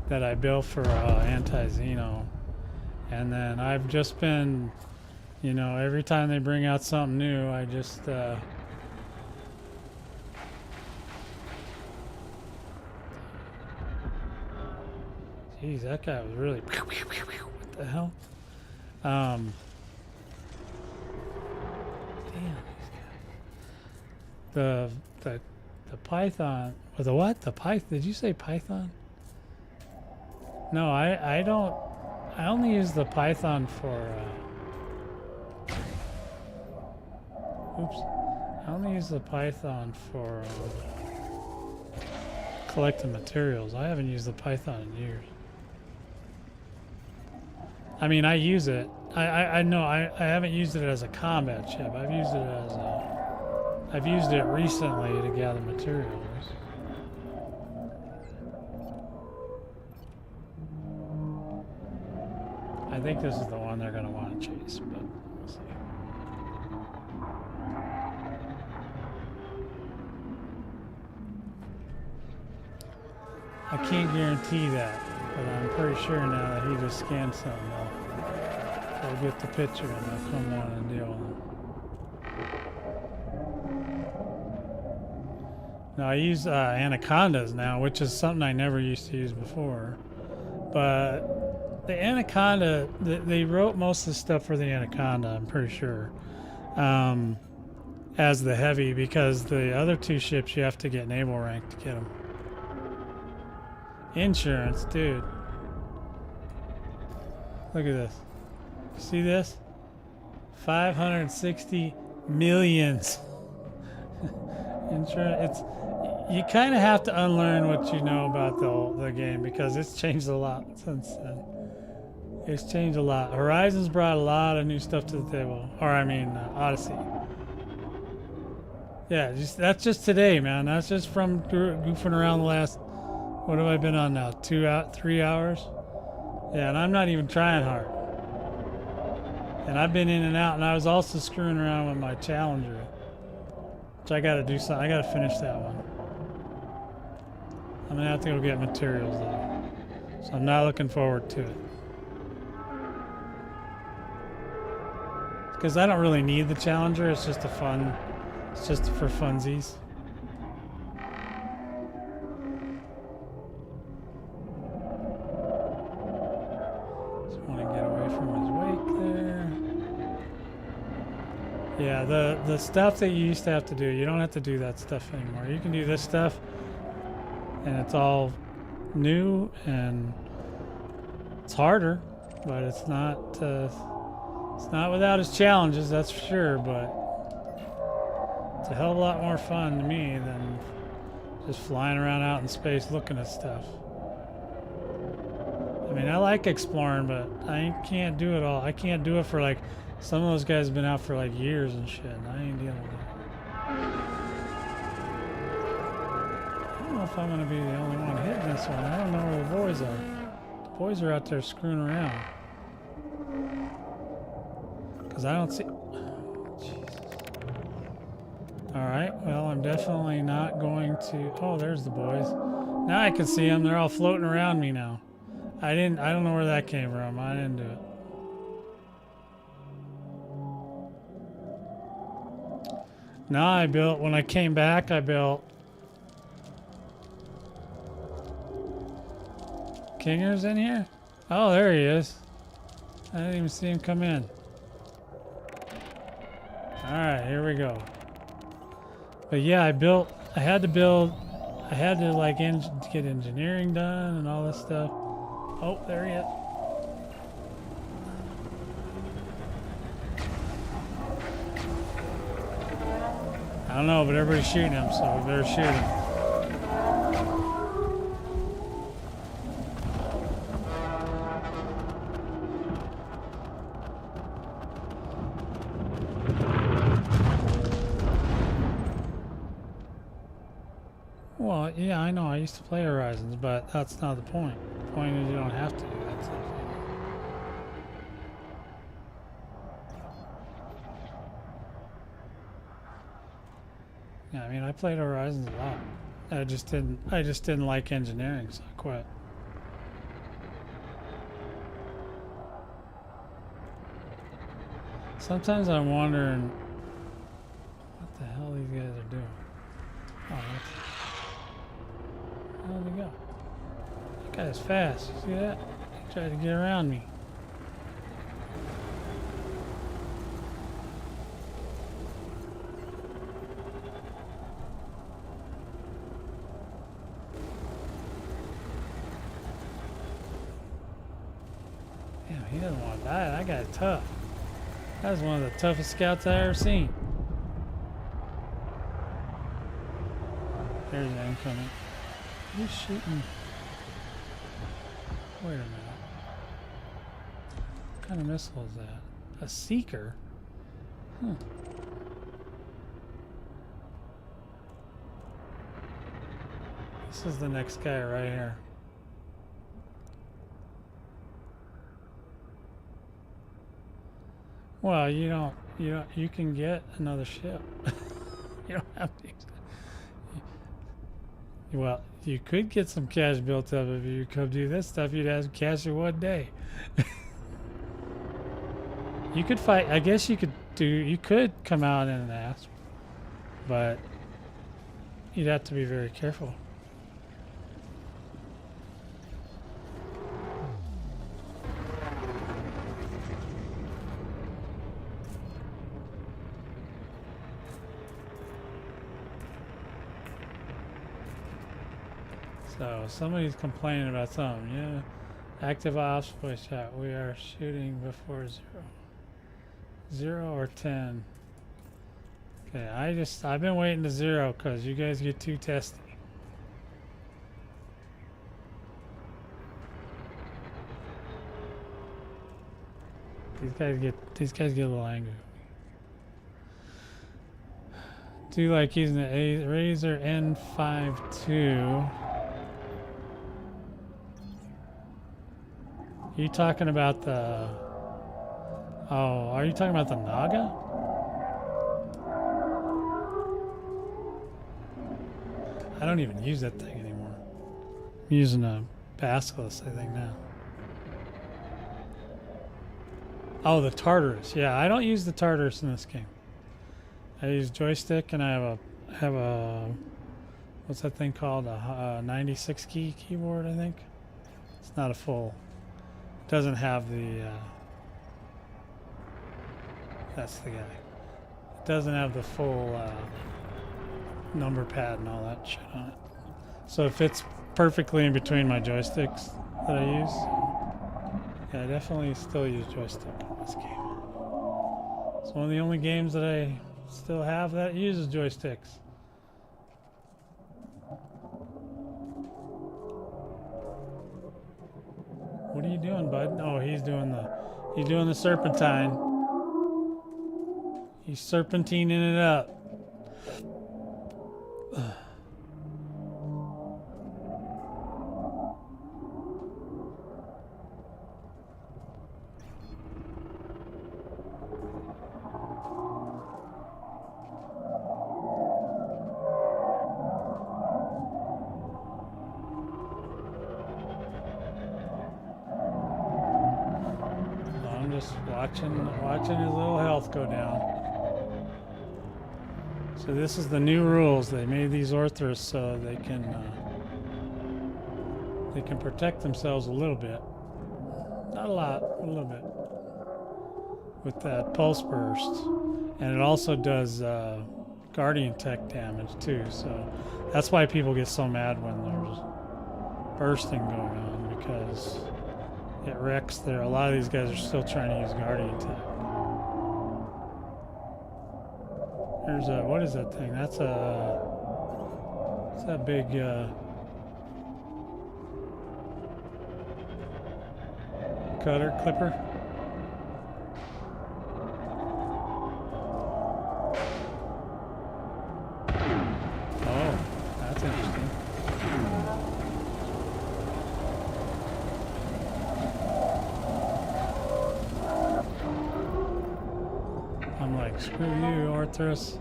That I built for anti-Xeno. And then I've just been, you know, every time they bring out something new, I just Jeez, that guy was really what the hell? Damn these guys. The Python, or the what? The Python, did you say Python? No, I don't. I only use the Python for. Oops. I only use the Python for collecting materials. I haven't used the Python in years. I mean, I use it. I know I haven't used it as a combat ship. I've used it as a. I've used it recently to gather materials. I think this is the one they're going to want to chase, but we'll see. I can't guarantee that, but I'm pretty sure now that he just scanned something. I'll get the picture and I'll come on and deal with him. Now I use anacondas now, which is something I never used to use before, but the Anaconda, they wrote most of the stuff for the Anaconda, I'm pretty sure, as the heavy, because the other two ships you have to get naval rank to get them. Insurance, dude. Look at this. See this? 560 millions. Insurance. You kind of have to unlearn what you know about the game, because it's changed a lot since then. It's changed a lot. Horizons brought a lot of new stuff to the table. Or I mean, Odyssey. Yeah, that's just today, man. That's just from goofing around the last, what have I been on now? 3 hours? Yeah, and I'm not even trying hard. And I've been in and out, and I was also screwing around with my Challenger. Which I gotta do something. I gotta finish that one. I'm gonna have to go get materials though. So I'm not looking forward to it. because I don't really need the Challenger. It's just a fun. It's just for funsies. Just want to get away from his wake there. Yeah, the stuff that you used to have to do, you don't have to do that stuff anymore. You can do this stuff, and it's all new, and it's harder, but it's not without its challenges, that's for sure. But it's a hell of a lot more fun to me than just flying around out in space looking at stuff. I mean, I like exploring, but I can't do it all. I can't do it for like, some of those guys have been out for like years and shit, and I ain't dealing with it. I don't know if I'm gonna be the only one hitting this one. I don't know where the boys are. The boys are out there screwing around. Because I don't see... Oh, Jesus. Alright, well, I'm definitely not going to... Oh, there's the boys. Now I can see them. They're all floating around me now. I don't know where that came from. I didn't do it. Now I built... When I came back, I built... Kinger's in here? Oh, there he is. I didn't even see him come in. Alright, here we go. But yeah, I had to like get engineering done and all this stuff. Oh, there he is. I don't know, but everybody's shooting him, so we better shoot him. Well, yeah, I know. I used to play Horizons, but that's not the point. The point is you don't have to do that stuff. Yeah, I mean, I played Horizons a lot. I just didn't like engineering, so I quit. Sometimes I'm wondering what the hell these guys are doing. Oh, where'd he go? That guy's fast. You see that? He tried to get around me. Damn, he doesn't want to die. That guy's tough. That was one of the toughest scouts I ever seen. There's an incoming. He's shooting. Wait a minute. What kind of missile is that? A seeker? Huh. This is the next guy right here. Well, you can get another ship. You don't have to. Well, you could get some cash built up if you could do this stuff. You'd have cash in one day. You could fight. I guess you could come out in an asp, but you'd have to be very careful. So somebody's complaining about something. Yeah, active ops voice chat. We are shooting before 0 or 10. Okay, I've been waiting to 0 because you guys get too testy. These guys get a little angry. Do like using the Razor N52. Are you talking about the... Oh, are you talking about the Naga? I don't even use that thing anymore. I'm using a Basilisk, I think, now. Oh, the Tartarus. Yeah, I don't use the Tartarus in this game. I use joystick, and I have a what's that thing called? A 96 key keyboard, I think. It's not a full. It doesn't have the. That's the guy. It doesn't have the full number pad and all that shit on it. So it fits perfectly in between my joysticks that I use. Yeah, I definitely still use joystick in this game. It's one of the only games that I still have that uses joysticks. What are you doing, bud? Oh, he's doing the serpentine. He's serpentining it up. I'm just watching his little health go down. So this is the new rules. They made these Orthros so they can protect themselves a little bit. Not a lot, a little bit. With that pulse burst. And it also does Guardian Tech damage too. So that's why people get so mad when there's bursting going on, because it wrecks their. A lot of these guys are still trying to use Guardian Tech. There's a, what is that thing? That's a, what's that big, clipper? Oh, that's interesting. I'm like, screw you, Orthros.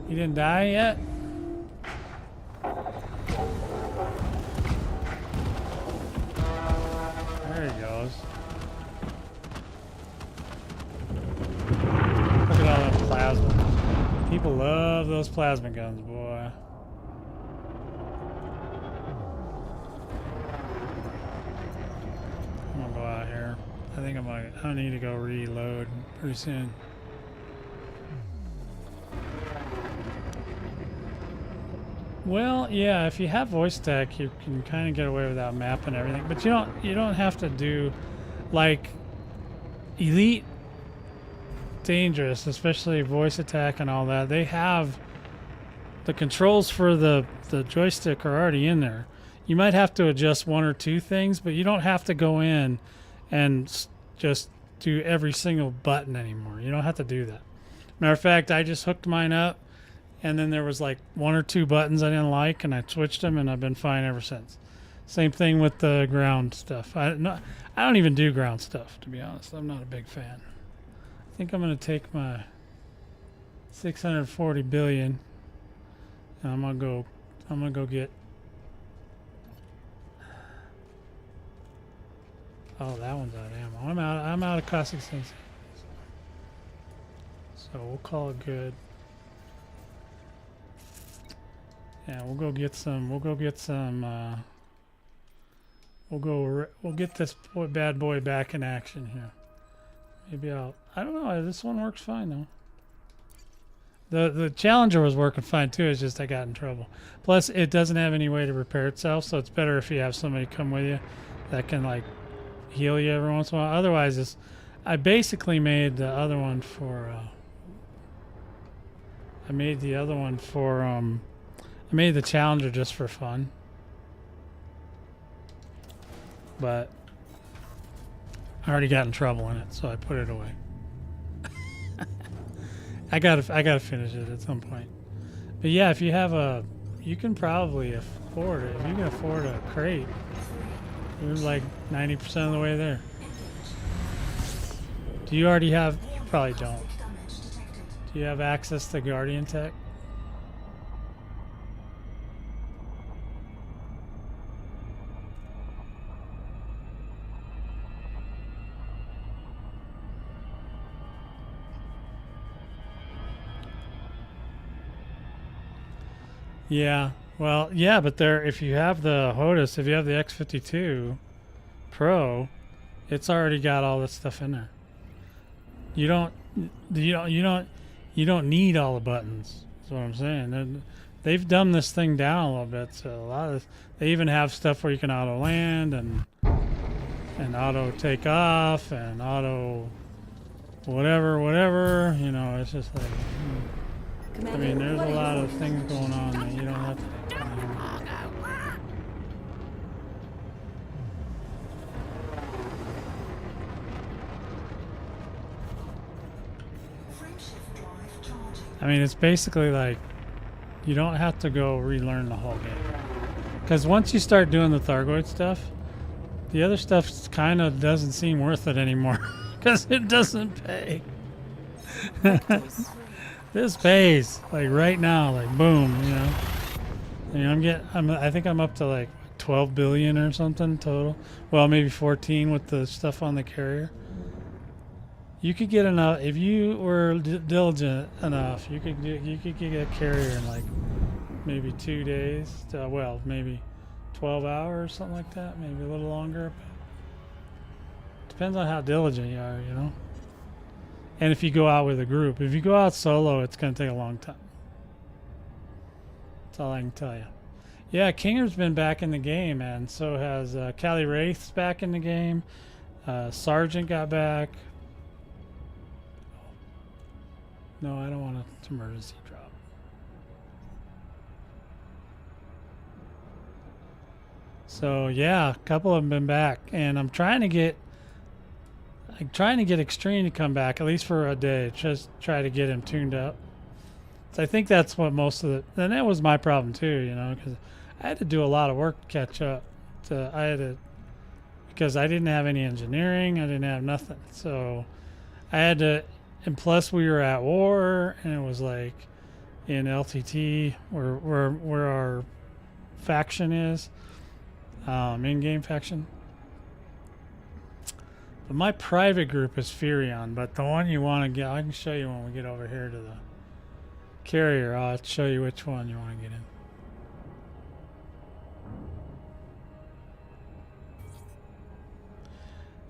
You didn't die yet? There he goes. Look at all that plasma. People love those plasma guns, boy. I'm gonna go out here. I think I need to go reload pretty soon. Well, yeah, if you have voice tech, you can kind of get away without map and everything, but you don't have to do like Elite Dangerous, especially voice attack and all that. They have the controls for the joystick are already in there. You might have to adjust one or two things, but you don't have to go in and just do every single button anymore. You don't have to do that. Matter of fact, I just hooked mine up, and then there was like one or two buttons I didn't like, and I switched them, and I've been fine ever since. Same thing with the ground stuff. I don't even do ground stuff, to be honest. I'm not a big fan. I think I'm going to take my 640 billion, and I'm gonna go get. Oh, that one's out of ammo. I'm out of caustic sense. So we'll call it good. Yeah, we'll go get some. We'll get this bad boy back in action here. Maybe I don't know. This one works fine though. The Challenger was working fine too. It's just I got in trouble. Plus, it doesn't have any way to repair itself, so it's better if you have somebody come with you that can like heal you every once in a while. Otherwise, I basically made the other one for. I made the Challenger just for fun, but I already got in trouble in it, so I put it away. I gotta finish it at some point. But yeah, if you have you can probably afford it. If you can afford a crate, you're like 90% of the way there. Do you already have? You probably don't. Do you have access to Guardian Tech? Yeah. Well, yeah, but there, if you have the HOTUS, if you have the X52 Pro, it's already got all this stuff in there. You don't, you don't need all the buttons. That's what I'm saying. They've dumbed this thing down a little bit. So a lot of this, they even have stuff where you can auto land and auto take off and auto whatever. You know, it's just like. I mean, there's a lot of things going on that you don't have to. Frameshift drive charging. I mean, it's basically like you don't have to go relearn the whole game. Because once you start doing the Thargoid stuff, the other stuff kind of doesn't seem worth it anymore because it doesn't pay. This pays like right now, like boom, you know. I mean, I think I'm up to like 12 billion or something total. Well, maybe 14 with the stuff on the carrier. You could get enough if you were diligent enough. You could get a carrier in like maybe 2 days. Well, maybe 12 hours, something like that. Maybe a little longer. But depends on how diligent you are, you know. And if you go out with a group. If you go out solo, it's going to take a long time. That's all I can tell you. Yeah, Kinger's been back in the game, and so has Callie Wraith's back in the game. Sergeant got back. No, I don't want an emergency drop. So yeah, a couple of them been back, and I'm trying to get Extreme to come back at least for a day. Just try to get him tuned up. So I think that's what most of the. And that was my problem too, you know, because I had to do a lot of work to catch up. Because I didn't have any engineering, I didn't have nothing, so I had to. And plus, we were at war, and it was like in LTT, where our faction is, in-game faction. But my private group is Furion, but the one you want to get, I can show you when we get over here to the carrier. I'll show you which one you want to get in.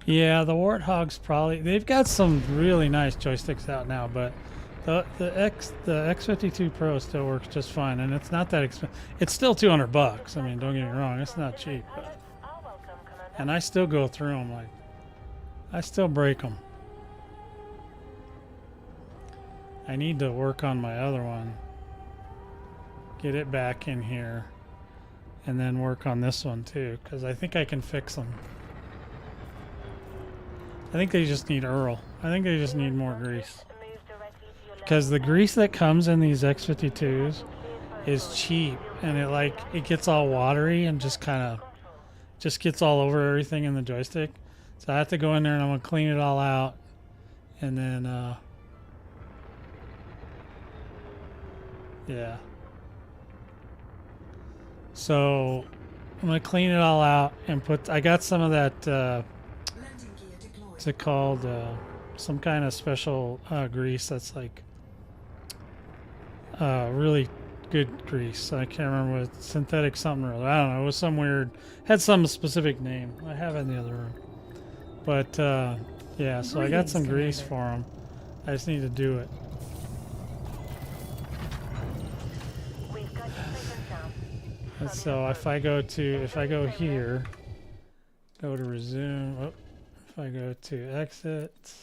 Yeah, the Warthog's probably, they've got some really nice joysticks out now, but the X52 Pro still works just fine, and it's not that expensive. It's still $200. I mean, don't get me wrong, it's not cheap, but, and I still go through them, like I still break them. I need to work on my other one, get it back in here, and then work on this one too, because I think I can fix them. I think they just need Earl. I think they just need more grease. Because the grease that comes in these X52s is cheap, and it gets all watery and just gets all over everything in the joystick. So I have to go in there and I'm gonna clean it all out, and then yeah. So I'm gonna clean it all out and I got some of that. What's it called? Some kind of special grease that's like really good grease. I can't remember what synthetic something or other. I don't know. It was some weird, had some specific name. I have it in the other room. But yeah, so I got some grease for them. I just need to do it. And so if I go here, go to resume. Oh, if I go to exit,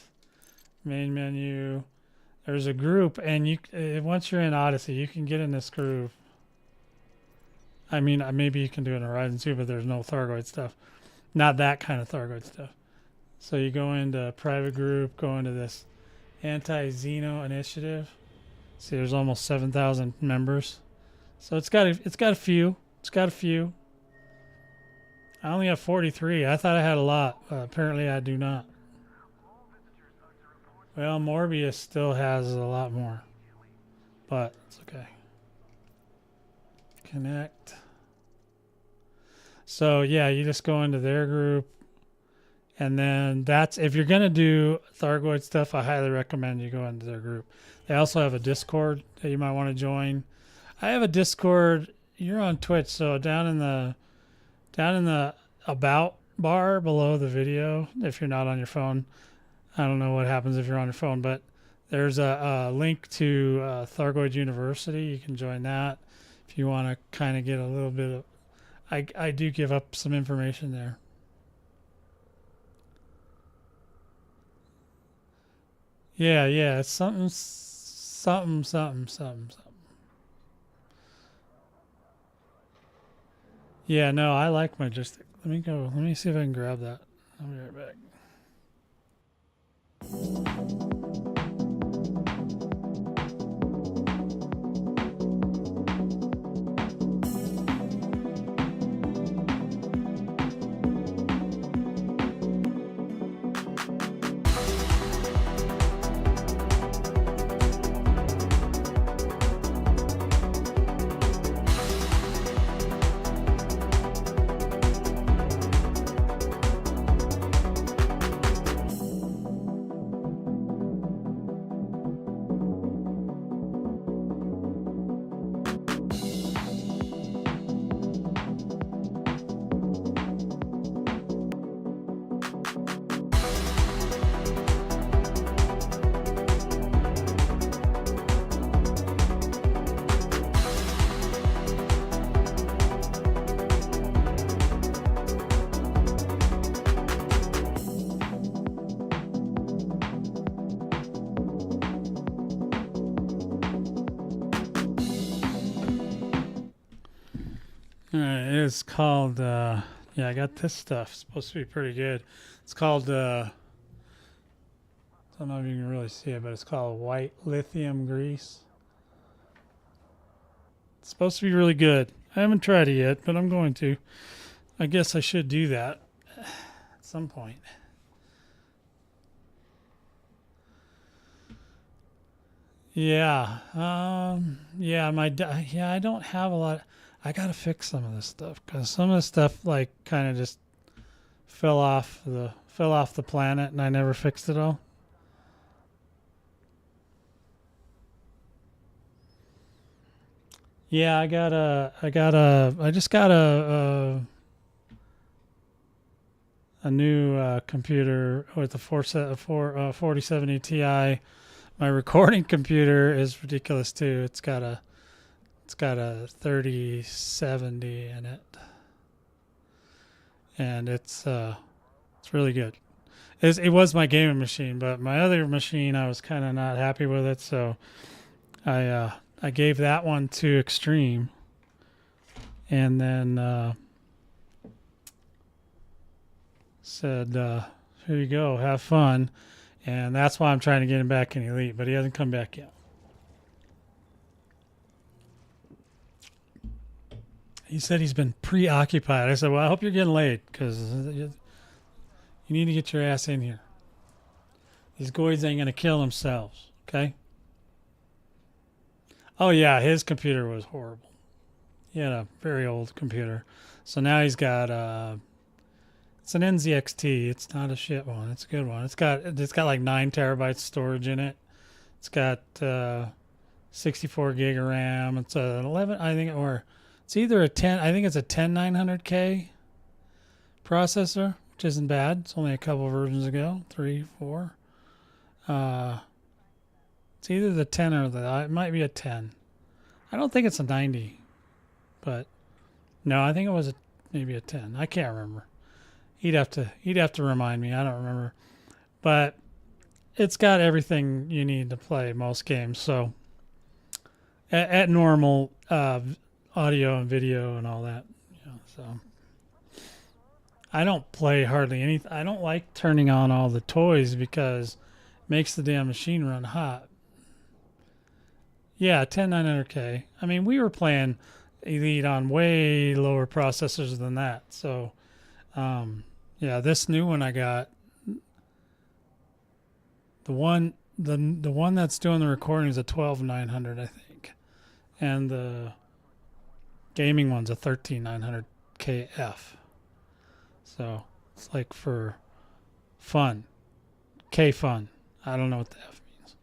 main menu, there's a group, and once you're in Odyssey, you can get in this groove. I mean, maybe you can do it in Horizon 2, but there's no Thargoid stuff. Not that kind of Thargoid stuff. So you go into private group, go into this anti-Xeno initiative. See, there's almost 7,000 members. So it's got a few. It's got a few. I only have 43. I thought I had a lot. Apparently I do not. Well, Morbius still has a lot more. But it's okay. Connect. So yeah, you just go into their group. And then if you're going to do Thargoid stuff, I highly recommend you go into their group. They also have a Discord that you might want to join. I have a Discord. You're on Twitch, so down in the about bar below the video, if you're not on your phone, I don't know what happens if you're on your phone, but there's a link to Thargoid University. You can join that if you want to kind of get a little bit of. I do give up some information there. Yeah, it's something. Yeah, no, I like Majestic. Let me go. Let me see if I can grab that. I'll be right back. All right, it is called, yeah, I got this stuff. It's supposed to be pretty good. It's called, I don't know if you can really see it, but it's called white lithium grease. It's supposed to be really good. I haven't tried it yet, but I'm going to. I guess I should do that at some point. Yeah, yeah, I don't have a lot. I gotta fix some of this stuff because some of the stuff like kind of just fell off the planet, and I never fixed it all. Yeah, I just got a new computer with a 4070 Ti. My recording computer is ridiculous too. It's got a 3070 in it, and it's really good. It was my gaming machine, but my other machine I was kind of not happy with it, so I gave that one to Extreme, and then said, "Here you go, have fun." And that's why I'm trying to get him back in Elite, but he hasn't come back yet. He said he's been preoccupied. I said, well, I hope you're getting laid because you need to get your ass in here. These Goids ain't going to kill themselves, okay? Oh, yeah, his computer was horrible. He had a very old computer. So now he's got it's an NZXT. It's not a shit one. It's a good one. It's got like 9 terabytes storage in it. It's got 64 gig of RAM. It's an 11, I think, or it's either a 10. I think it's a 10900K processor, which isn't bad. It's only a couple versions ago, 3, 4. It's either the 10 or it might be a 10. I don't think it's a 90, but no, I think it was maybe a 10. I can't remember. He'd have to remind me. I don't remember. But it's got everything you need to play most games. So at normal audio and video and all that. So I don't play hardly anything. I don't like turning on all the toys because it makes the damn machine run hot. Yeah, 10900K. I mean, we were playing Elite on way lower processors than that. So yeah, this new one I got, the one that's doing the recording is a 12900, I think, and the gaming one's a 13900KF. So it's like for fun, K-fun. I don't know what the F means.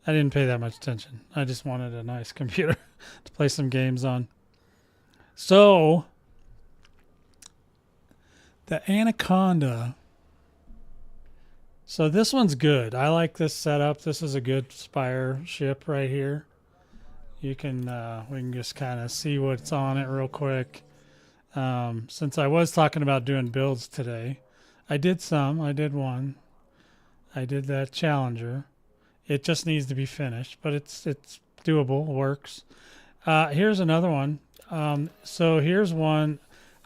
I didn't pay that much attention. I just wanted a nice computer. to play some games on. So the Anaconda. So this one's good. I like this setup. This is a good Spire ship right here. You can we can just kind of see what's on it real quick. Since I was talking about doing builds today, I did some. I did one. I did that Challenger. It just needs to be finished, but it's doable. Works. Here's another one. So here's one.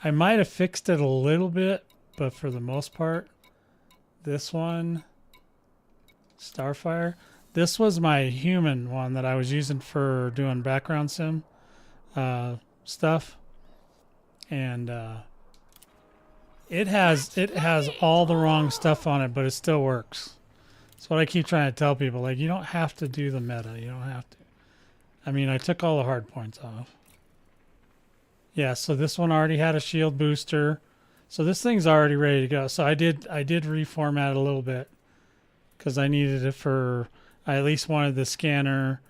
I might have fixed it a little bit, but for the most part, this one, Starfire. This was my human one that I was using for doing background sim stuff, and it has all the wrong stuff on it, but it still works. That's what I keep trying to tell people. Like, you don't have to do the meta. You don't have to. I memean, I took all the hard points off. Yeah, so this one already had a shield booster. So this thing's already ready to go. So I did reformat it a little bit because I needed it for, I at least wanted the scanner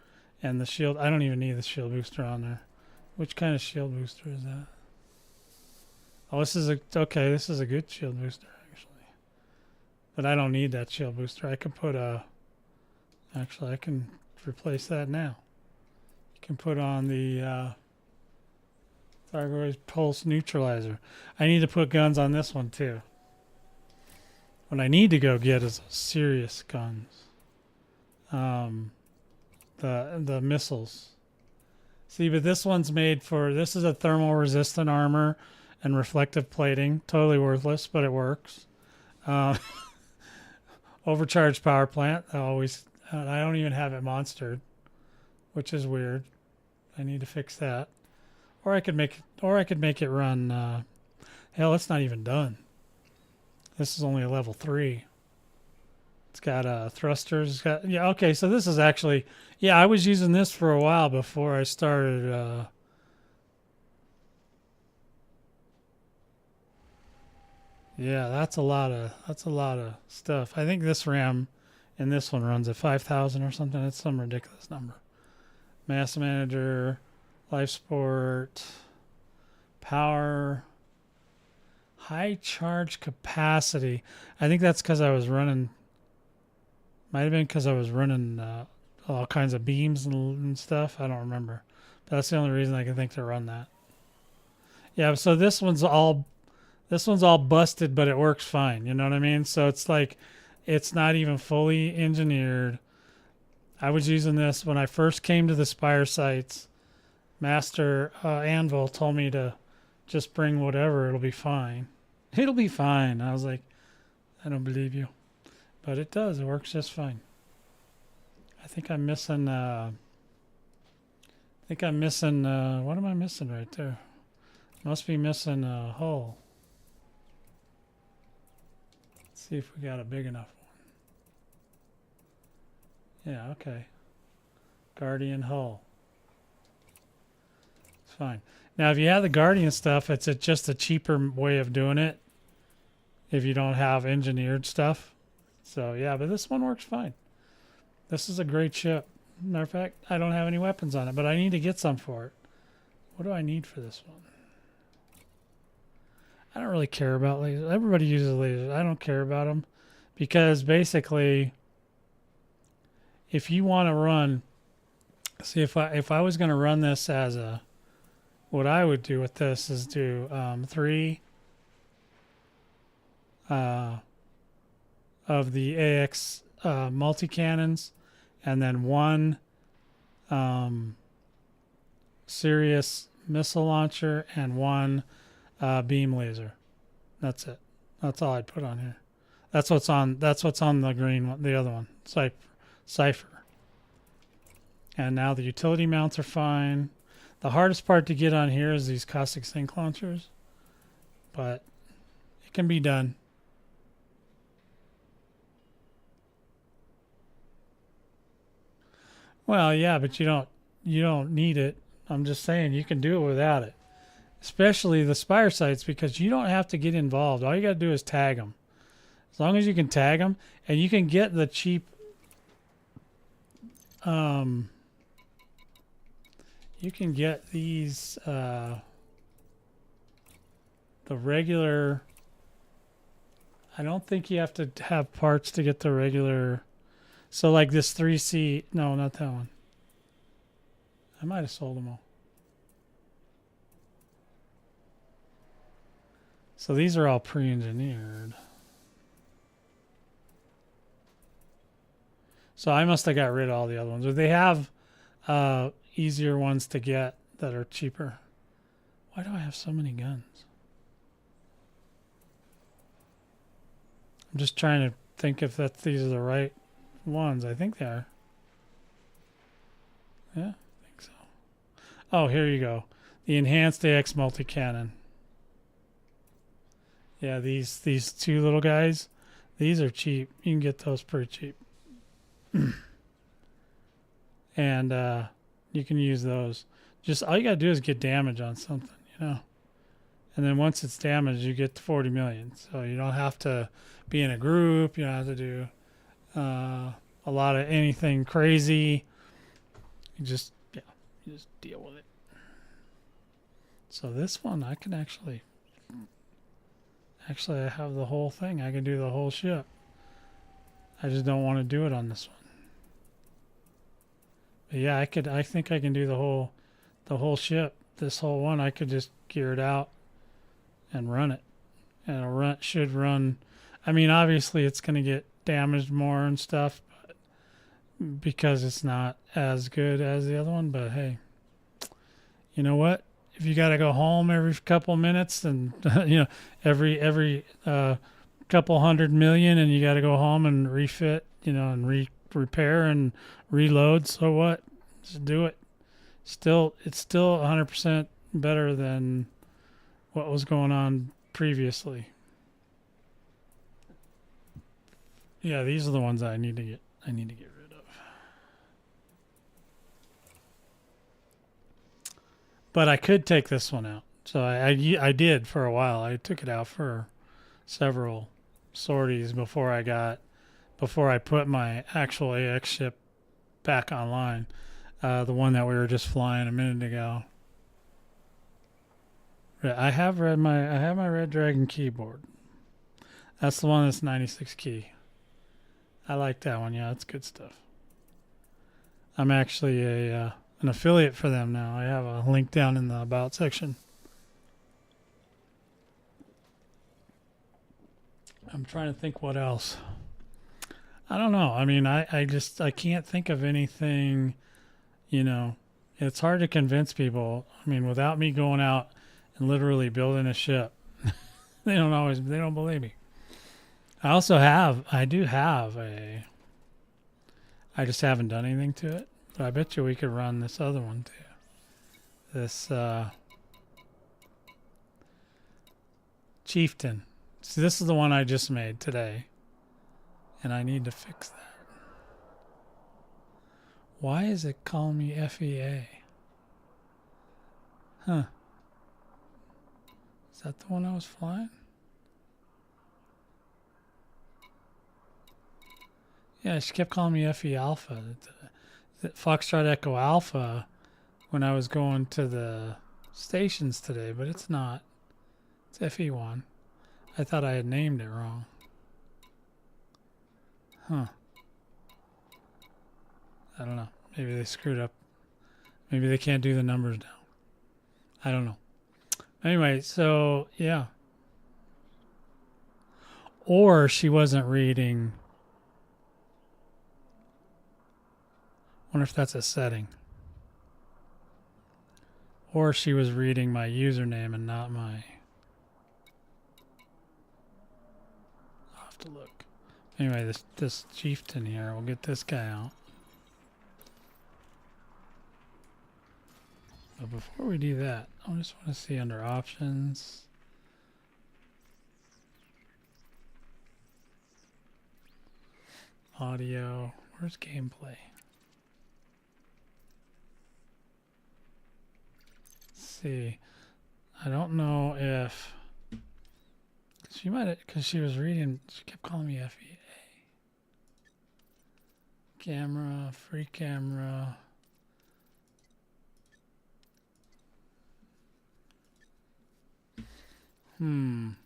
and the shield. I don't even need the shield booster on there. Which kind of shield booster is that? Oh, this is a good shield booster actually. But I don't need that shield booster. I can put actually I can replace that now. You can put on the Thargoid pulse neutralizer. I need to put guns on this one too. What I need to go get is serious guns. The missiles. See, but this one's made for, this is a thermal resistant armor and reflective plating. Totally worthless, but it works. Overcharged power plant. I don't even have it monstered, which is weird. I need to fix that. Or I could make it run. Hell, it's not even done. This is only a level 3. It's got thrusters. It's got, yeah. Okay, so this is actually, yeah. I was using this for a while before I started. Yeah, that's a lot of stuff. I think this RAM and this one runs at 5,000 or something. It's some ridiculous number. Mass manager. Life support, power, high charge capacity. I think that's because I was running, might have been because I was running all kinds of beams and stuff. I don't remember. But that's the only reason I can think to run that. Yeah, so this one's all busted, but it works fine. You know what I mean? So it's like, it's not even fully engineered. I was using this when I first came to the Spire sites. Master Anvil told me to just bring whatever. It'll be fine. It'll be fine. I was like, I don't believe you. But it does. It works just fine. I think I'm missing... what am I missing right there? Must be missing a hull. Let's see if we got a big enough one. Yeah, okay. Guardian hull. Fine. Now, if you have the Guardian stuff, it's just a cheaper way of doing it if you don't have engineered stuff. So, yeah, but this one works fine. This is a great ship. Matter of fact, I don't have any weapons on it, but I need to get some for it. What do I need for this one? I don't really care about lasers. Everybody uses lasers. I don't care about them because basically, if you want to run, see, if I was going to run this as a, what I would do with this is do 3 of the AX multi-cannons and then 1 Sirius missile launcher and 1 beam laser. That's it. That's all I'd put on here. That's what's on the green one, the other one, Cypher. And now the utility mounts are fine. The hardest part to get on here is these caustic sink launchers, but it can be done. Well, yeah, but you don't need it. I'm just saying you can do it without it, especially the Spire sites, because you don't have to get involved. All you got to do is tag them. As long as you can tag them, and you can get the cheap. you can get these, the regular, I don't think you have to have parts to get the regular, so like this 3C, no, not that one. I might have sold them all. So these are all pre-engineered. So I must have got rid of all the other ones. Or they have easier ones to get that are cheaper. Why do I have so many guns? I'm just trying to think if these are the right ones. I think they are. Yeah, I think so. Oh, here you go. The Enhanced AX Multi-Cannon. Yeah, these two little guys, these are cheap. You can get those pretty cheap. And you can use those. Just all you gotta do is get damage on something, you know. And then once it's damaged, you get to 40 million. So you don't have to be in a group. You don't have to do a lot of anything crazy. You just deal with it. So this one I can actually I have the whole thing. I can do the whole ship. I just don't want to do it on this one. But yeah, I think I can do the whole ship. This whole one, I could just gear it out and run it. And it should run. I mean, obviously it's going to get damaged more and stuff, but because it's not as good as the other one. But hey, you know what? If you got to go home every couple minutes and, you know, every couple 100 million and you got to go home and refit, you know, and repair and reload, so what? Just do it. It's still 100% better than what was going on previously. Yeah, these are the ones I need to get rid of. But I could take this one out. So I did for a while. I took it out for several sorties before I put my actual AX ship back online. The one that we were just flying a minute ago. I have my Red Dragon keyboard. That's the one that's 96 key. I like that one. Yeah, that's good stuff. I'm actually an affiliate for them now. I have a link down in the About section. I'm trying to think what else. I don't know. I mean, I can't think of anything, you know. It's hard to convince people. I mean, without me going out and literally building a ship, they don't believe me. I just haven't done anything to it. But I bet you we could run this other one too. This Chieftain. See, this is the one I just made today. And I need to fix that. Why is it calling me FEA? Huh. Is that the one I was flying? Yeah, she kept calling me FE Alpha. The Foxtrot Echo Alpha when I was going to the stations today, but it's not. It's FE1. I thought I had named it wrong. Huh. I don't know. Maybe they screwed up. Maybe they can't do the numbers now. I don't know. Anyway, so yeah. Or she wasn't reading. Wonder if that's a setting. Or she was reading my username and not my. I'll have to look. Anyway, this chieftain here, we'll get this guy out. But before we do that, I just want to see under options. Audio. Where's gameplay? Let's see. I don't know if she might have, because she was reading, she kept calling me FEA. Camera, free camera. Well,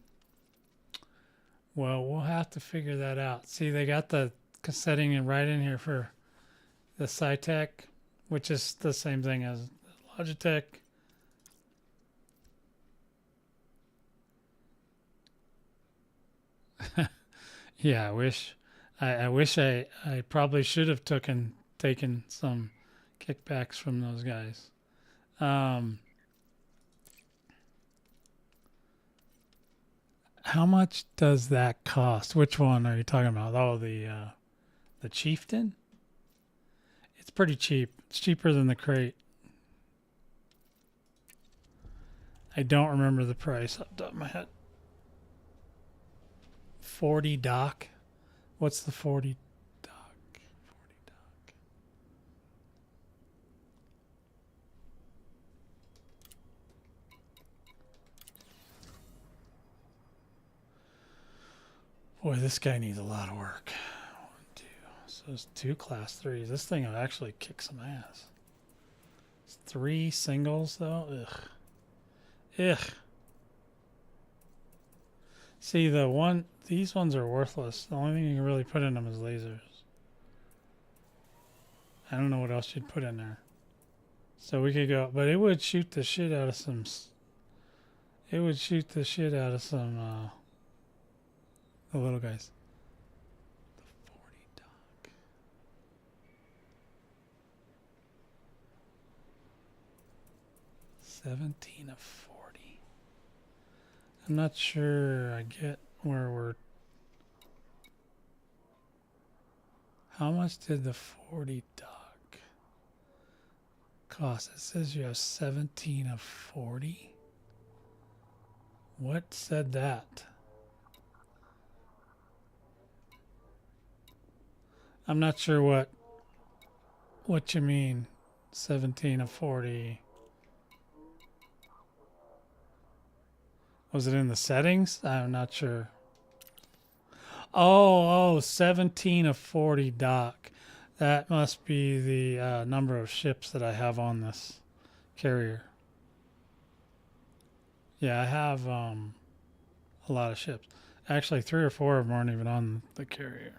we'll have to figure that out. See, they got the setting in right in here for the Cytec, which is the same thing as Logitech. Yeah, I wish I probably should have taken some kickbacks from those guys. How much does that cost? Which one are you talking about? Oh, the Chieftain? It's pretty cheap. It's cheaper than the crate. I don't remember the price off the top of my head. 40 dock? What's the 40 dock? 40 dock. Boy, this guy needs a lot of work. 1, 2. So it's 2 class 3s. This thing will actually kick some ass. It's 3 singles though. Ugh. Ugh. See, these ones are worthless. The only thing you can really put in them is lasers. I don't know what else you'd put in there. So we could go, but it would shoot the shit out of some. It would shoot the shit out of some. The little guys. The 40 dock. $17 of 40. I'm not sure I get where we're. How much did the 40 dock cost? It says you have 17 of 40. What said that? I'm not sure what you mean. 17 of 40. Was it in the settings? I'm not sure. Oh, 17 of 40 dock. That must be the number of ships that I have on this carrier. Yeah, I have a lot of ships. Actually, 3 or 4 of them aren't even on the carrier.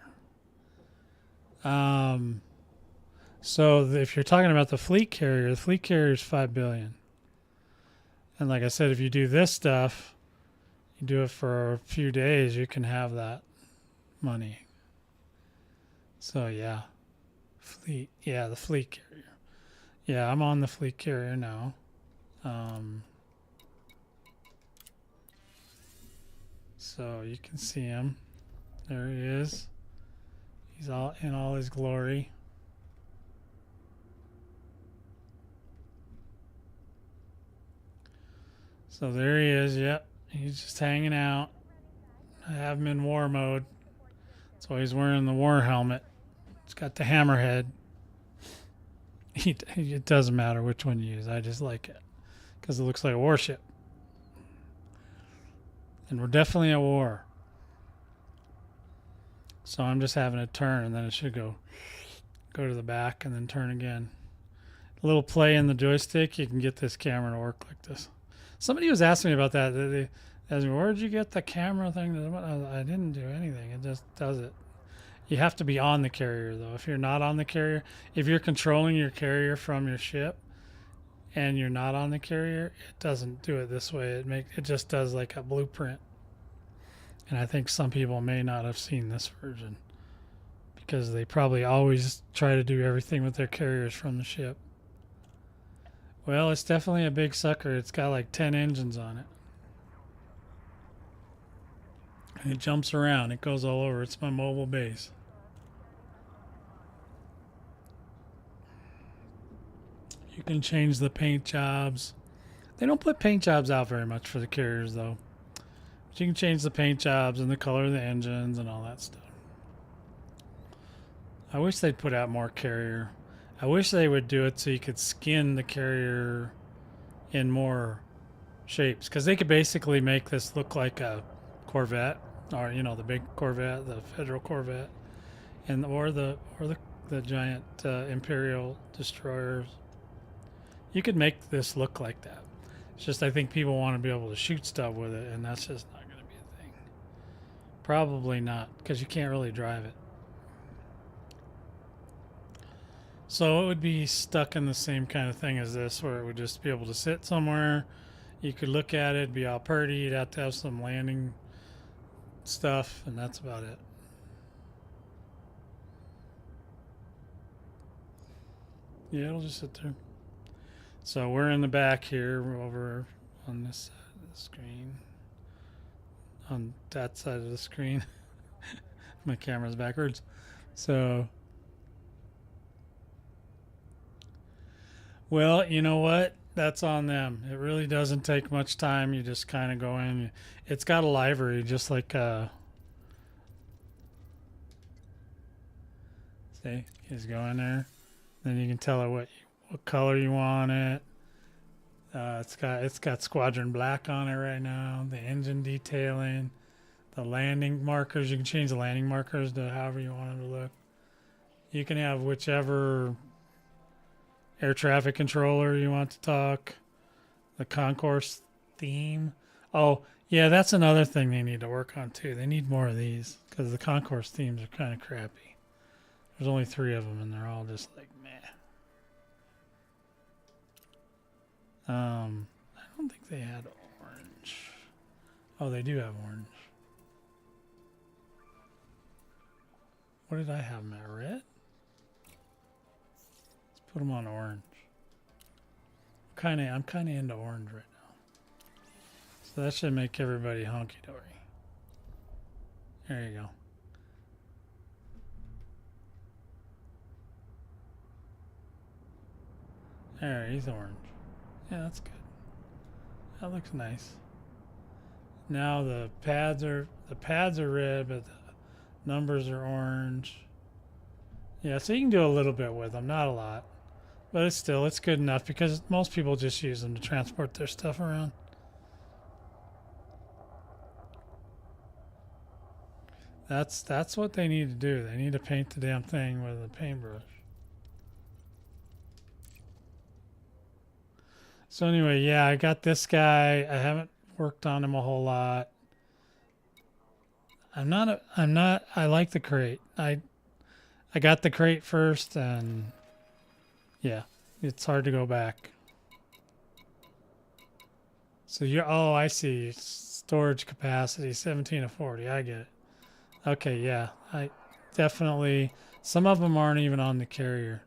So if you're talking about the fleet carrier is 5 billion. And like I said, if you do this stuff, you do it for a few days, you can have that money. So yeah, the fleet carrier. Yeah, I'm on the fleet carrier now. So you can see him. There he is. He's all in all his glory. So there he is. Yep. He's just hanging out. I have him in war mode. So he's wearing the war helmet. It's got the hammerhead. It doesn't matter which one you use. I just like it because it looks like a warship. And we're definitely at war. So I'm just having it turn, and then it should go to the back and then turn again. A little play in the joystick, you can get this camera to work like this. Somebody was asking me about that. They asked me, where did you get the camera thing? I didn't do anything. It just does it. You have to be on the carrier, though. If you're not on the carrier, if you're controlling your carrier from your ship and you're not on the carrier, it doesn't do it this way. It just does like a blueprint. And I think some people may not have seen this version because they probably always try to do everything with their carriers from the ship. Well, it's definitely a big sucker. It's got like 10 engines on it. And it jumps around. It goes all over. It's my mobile base. You can change the paint jobs. They don't put paint jobs out very much for the carriers, though. But you can change the paint jobs and the color of the engines and all that stuff. I wish they'd put out more carrier. I wish they would do it so you could skin the carrier in more shapes. Because they could basically make this look like a Corvette. Or, you know, the big Corvette, the Federal Corvette. Or the giant Imperial destroyers. You could make this look like that. It's just I think people want to be able to shoot stuff with it, and that's just not going to be a thing. Probably not, because you can't really drive it. So it would be stuck in the same kind of thing as this, where it would just be able to sit somewhere. You could look at it, be all pretty. You'd have to have some landing stuff, and that's about it. Yeah, it'll just sit there. So we're in the back here. We're over on this side of the screen. On that side of the screen. My camera's backwards. So, well, you know what? That's on them. It really doesn't take much time. You just kind of go in. It's got a library, just like see, you just go in there. Then you can tell it what color you want it. It's got Squadron Black on it right now. The engine detailing, the landing markers. You can change the landing markers to however you want them to look. You can have whichever air traffic controller you want to talk. The concourse theme. Oh, yeah, that's another thing they need to work on too. They need more of these because the concourse themes are kind of crappy. There's only 3 of them and they're all just like meh. I don't think they had orange. Oh, they do have orange. What did I have them at? Red? Let's put them on orange. I'm kind of into orange right now. So that should make everybody honky-dory. There you go. There, he's orange. Yeah, that's good. That looks nice. Now the pads are red, but the numbers are orange. Yeah, so you can do a little bit with them, not a lot. But it's good enough because most people just use them to transport their stuff around. That's what they need to do. They need to paint the damn thing with a paintbrush. So anyway, yeah, I got this guy. I haven't worked on him a whole lot. I like the crate. I got the crate first and yeah, it's hard to go back. So oh, I see. Storage capacity, 17 of 40. I get it. Okay, yeah. I definitely, some of them aren't even on the carrier.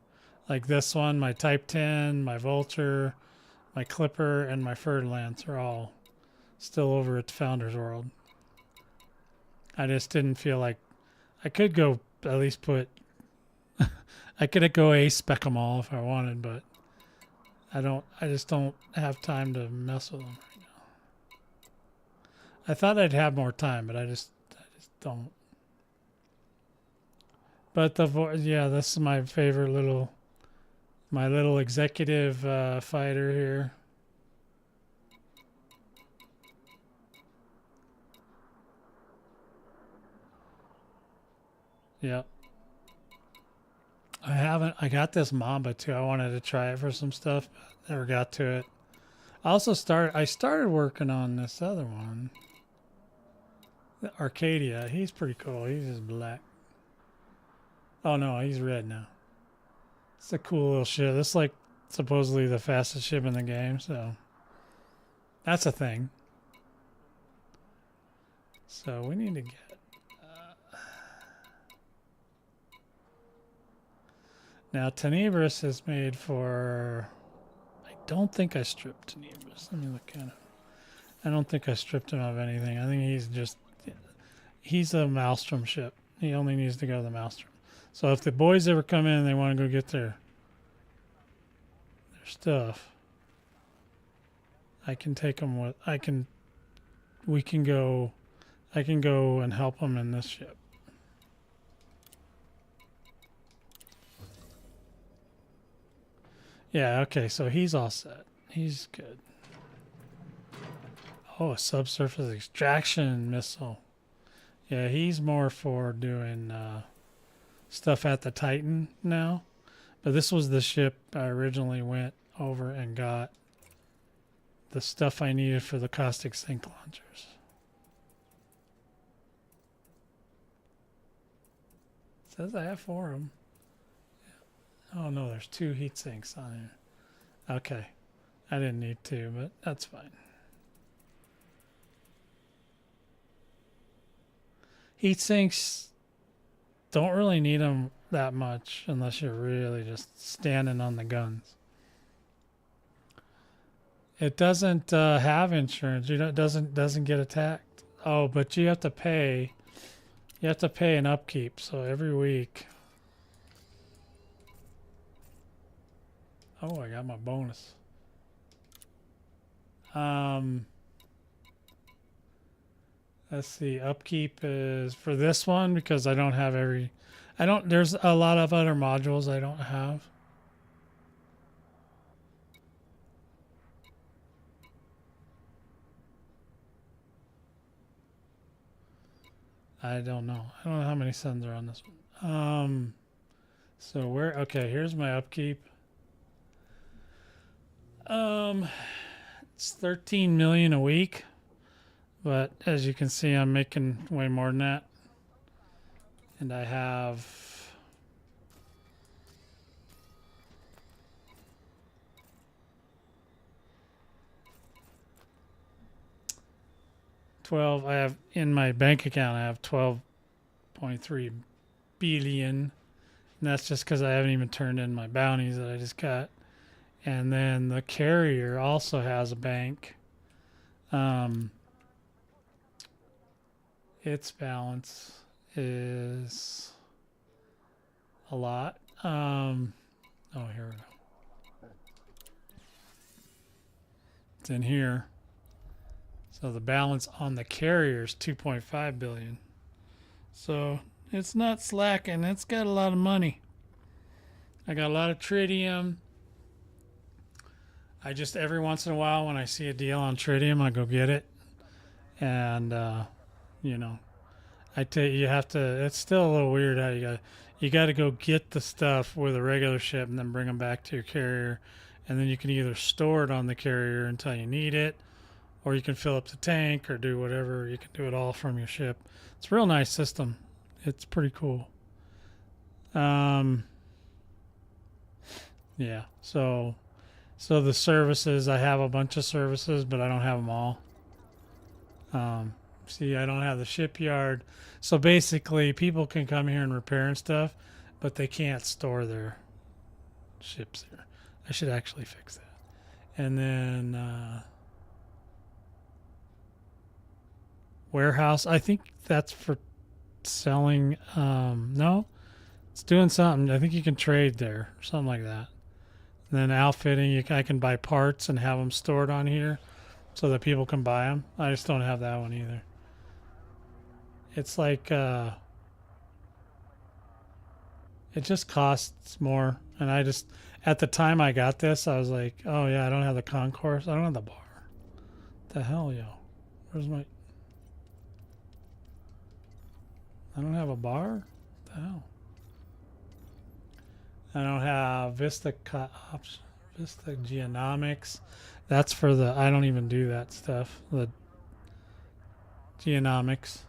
Like this one, my Type 10, my Vulture, my Clipper, and my Ferdinand are all still over at the Founders World. I just didn't feel like I could go at least put I could go spec them all if I wanted, but I just don't have time to mess with them right now. I thought I'd have more time, but I just don't. But yeah, this is my favorite little executive fighter here. Yep. I got this Mamba too. I wanted to try it for some stuff, but never got to it. I started working on this other one. The Arcadia. He's pretty cool. He's just black. Oh no, he's red now. It's a cool little ship. This is like supposedly the fastest ship in the game, so that's a thing. So we need to get now Tenebris is made for. I don't think I stripped Tenebris. Let me look at him. I don't think I stripped him of anything. I think he's a Maelstrom ship. He only needs to go to the Maelstrom. So if the boys ever come in and they want to go get their stuff, I can take them with. I can go and help them in this ship. Yeah, okay, so he's all set. He's good. Oh, a subsurface extraction missile. Yeah, he's more for doing stuff at the Titan now. But this was the ship I originally went over and got the stuff I needed for the caustic sink launchers. It says I have 4 of them. Oh no, there's 2 heat sinks on here. Okay. I didn't need 2, but that's fine. Heat sinks, don't really need them that much unless you're really just standing on the guns. It doesn't have insurance. It doesn't get attacked. Oh, but you have to pay. You have to pay an upkeep. So every week. Oh, I got my bonus. Let's see. Upkeep is for this one because I don't have every. There's a lot of other modules I don't have. I don't know. I don't know how many suns are on this one. So where? Okay, here's my upkeep. It's 13 million a week, but as you can see, I'm making way more than that, and I have 12. I have in my bank account. I have 12.3 billion, and that's just because I haven't even turned in my bounties that I just got. And then the carrier also has a bank. Its balance is a lot. Oh, here we go. It's in here. So the balance on the carrier is 2.5 billion. So it's not slacking. It's got a lot of money. I got a lot of tritium. I just every once in a while when I see a deal on tritium, I go get it. And you know, you have to. It's still a little weird how you got to go get the stuff with a regular ship and then bring them back to your carrier, and then you can either store it on the carrier until you need it, or you can fill up the tank or do whatever. You can do it all from your ship. It's a real nice system. It's pretty cool. Yeah. So the services, I have a bunch of services, but I don't have them all. See, I don't have the shipyard. So basically, people can come here and repair and stuff, but they can't store their ships here. I should actually fix that. And then warehouse, I think that's for selling. No, it's doing something. I think you can trade there or something like that. And then outfitting, I can buy parts and have them stored on here so that people can buy them. I just don't have that one either. It's like, it just costs more. And I just, at the time I got this, I was like, oh yeah, I don't have the concourse. I don't have the bar. What the hell, yo? Where's my, I don't have a bar? What the hell? I don't have Vista Geonomics. That's for the, I don't even do that stuff. The Geonomics.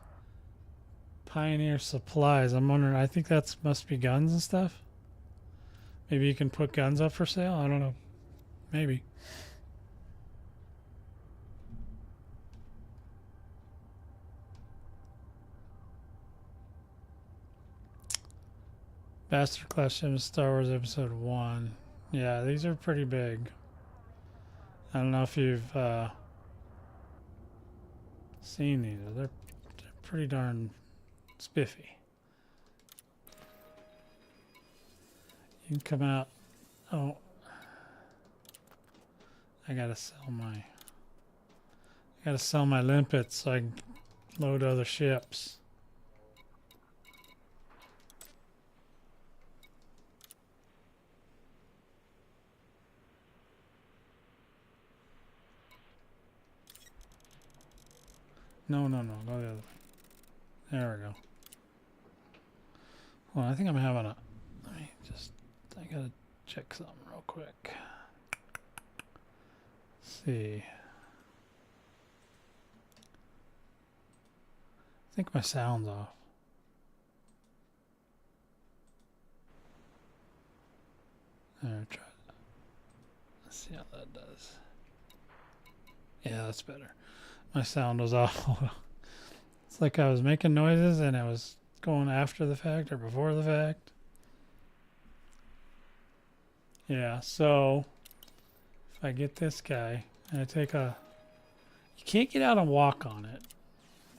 Pioneer Supplies. I'm wondering, I think that's must be guns and stuff. Maybe you can put guns up for sale? I don't know. Maybe. Bastard Class Ships, Star Wars Episode 1. Yeah, these are pretty big. I don't know if you've seen these. They're pretty darn spiffy. You can come out. Oh. I gotta sell my limpets so I can load other ships. No, go the other way. There we go. Well, I think I'm having a, I gotta check something real quick. Let's see. I think my sound's off. There, try that. Let's see how that does. Yeah, that's better. My sound was off. It's like I was making noises and it was going after the fact or before the fact. Yeah, so if I get this guy and I take a, you can't get out and walk on it,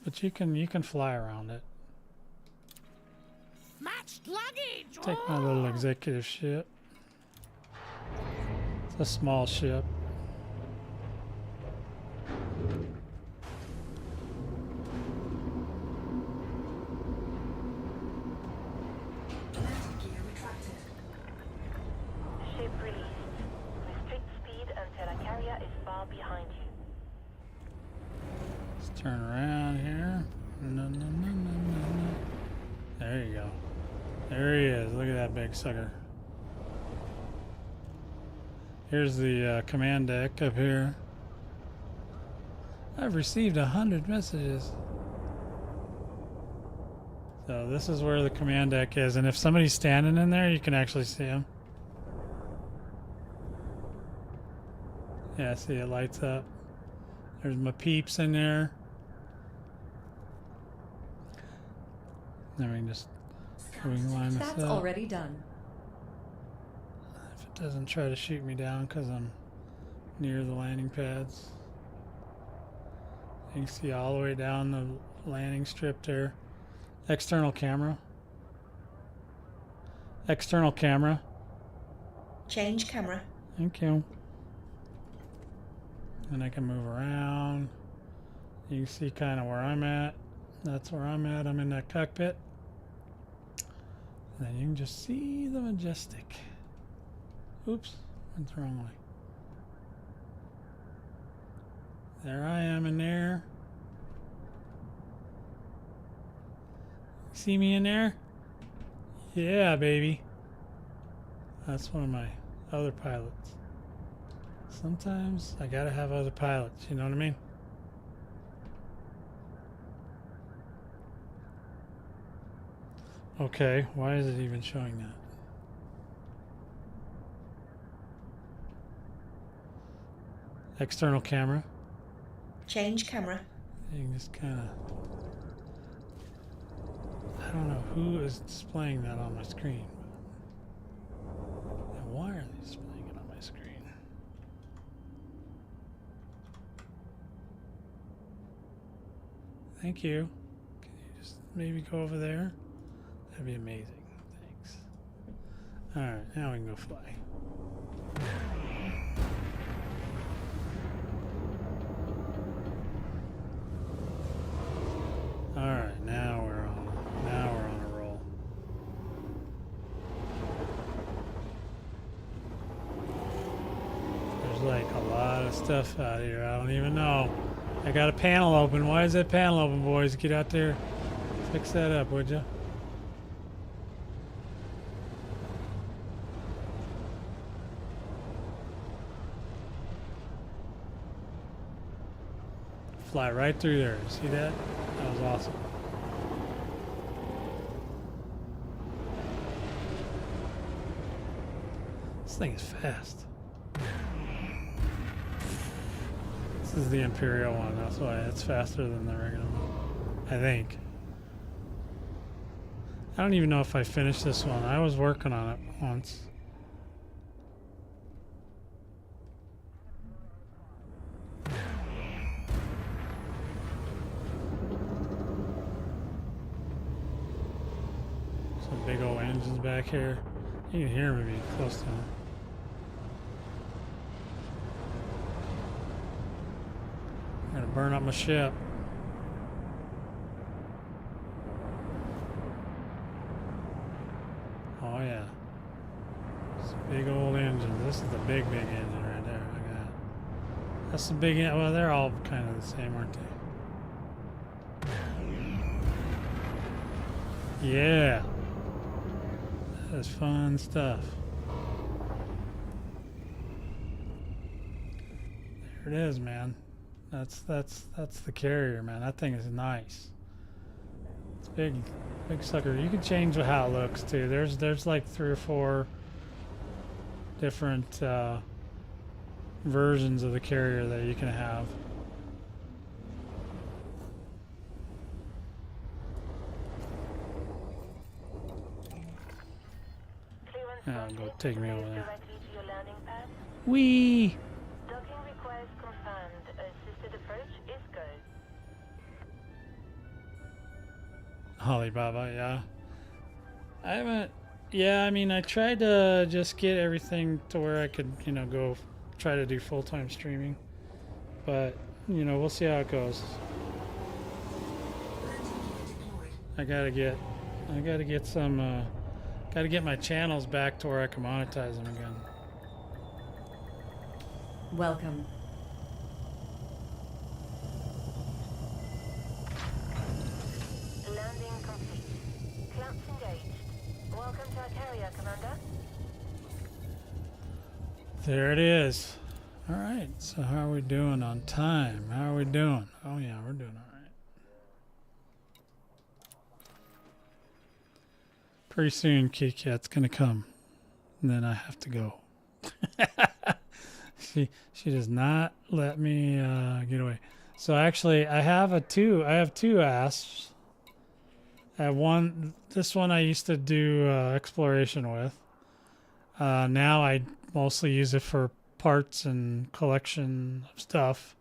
but you can fly around it. Matched luggage. Take my little executive ship. It's a small ship. Landing gear retracted. Ship released. Restrict speed until a carrier is far behind you. Let's turn around here. No, no, no, no, no, no. There you go. There he is. Look at that big sucker. Here's the command deck up here. I've received 100 messages. So this is where the command deck is, and if somebody's standing in there, you can actually see them. Yeah, see it lights up. There's my peeps in there. Then we can just line this That's up. already done. If it doesn't try to shoot me down because I'm near the landing pads. You can see all the way down the landing strip there. External camera. External camera. Change camera. Thank you. And I can move around. You can see kind of where I'm at. That's where I'm at. I'm in that cockpit. And then you can just see the Majestic. Oops, went the wrong way. There I am in there. See me in there? Yeah, baby. That's one of my other pilots. Sometimes I gotta have other pilots, you know what I mean? Okay, why is it even showing that? External camera. Change camera. You can just kind of... I don't know who is displaying that on my screen. And why are they displaying it on my screen? Thank you. Can you just maybe go over there? That'd be amazing. Thanks. Alright, now we can go fly. Alright, now we're on a roll. There's like a lot of stuff out here. I don't even know. I got a panel open. Why is that panel open, boys? Get out there. Fix that up, would you? Fly right through there. See that? That was awesome. This thing is fast. This is the Imperial one. That's why it's faster than the regular one. I think. I don't even know if I finished this one. I was working on it once. Some big old engines back here. You can hear them if you're close to them. I'm gonna burn up my ship. Oh yeah. It's a big old engine. This is the big engine right there. Look at that. That's the big engine. Well, they're all kind of the same, aren't they? Yeah. That is fun stuff. There it is, man. That's the carrier, man. That thing is nice. It's big, big sucker. You can change how it looks too. There's like 3 or 4 different versions of the carrier that you can have. Clearance Go take me over there. directly to your landing pad. Wee. Docking request confirmed. Assisted approach is go. Alibaba, yeah. I haven't. Yeah, I mean, I tried to just get everything to where I could, go try to do full-time streaming, but we'll see how it goes. I gotta get some. Gotta get my channels back to where I can monetize them again. Welcome. Landing complete. Clamps engaged. Welcome to our carrier, Commander. There it is. All right. So how are we doing on time? How are we doing? Oh yeah, we're doing all right. Pretty soon, Kitty Cat's gonna come, and then I have to go. She does not let me get away. So actually, I have two asps. I have one. This one I used to do exploration with. Now I mostly use it for parts and collection of stuff.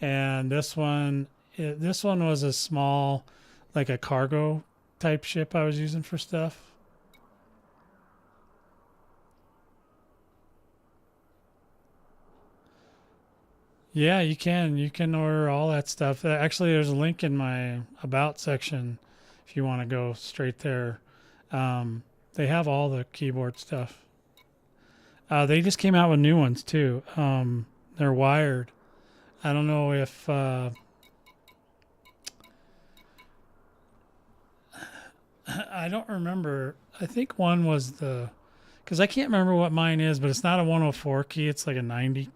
And this one was a small, like a cargo type ship I was using for stuff. Yeah, you can order all that stuff. Actually, there's a link in my about section if you want to go straight there. They have all the keyboard stuff. They just came out with new ones too. They're wired. I don't know if I don't remember. I think one was because I can't remember what mine is, but it's not a 104 key. It's like a 90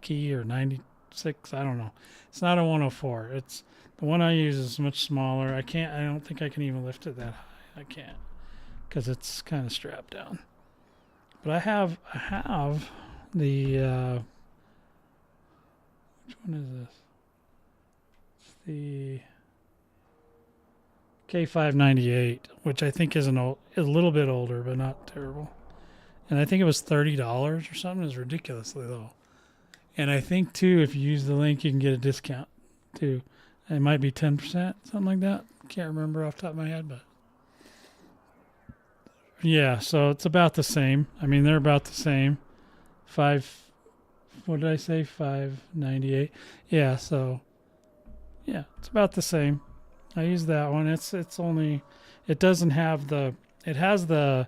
key or 96. I don't know. It's not a 104. It's the one I use is much smaller. I don't think I can even lift it that high. I can't because it's kind of strapped down. But I have the which one is this? It's the K598, which I think is a little bit older, but not terrible. And I think it was $30 or something. It's ridiculously low. And I think too, if you use the link, you can get a discount too. It might be 10%, something like that. Can't remember off the top of my head, but yeah. So it's about the same. I mean, they're about the same. What did I say? 598. Yeah. So yeah, it's about the same. I use that one. It doesn't have it has the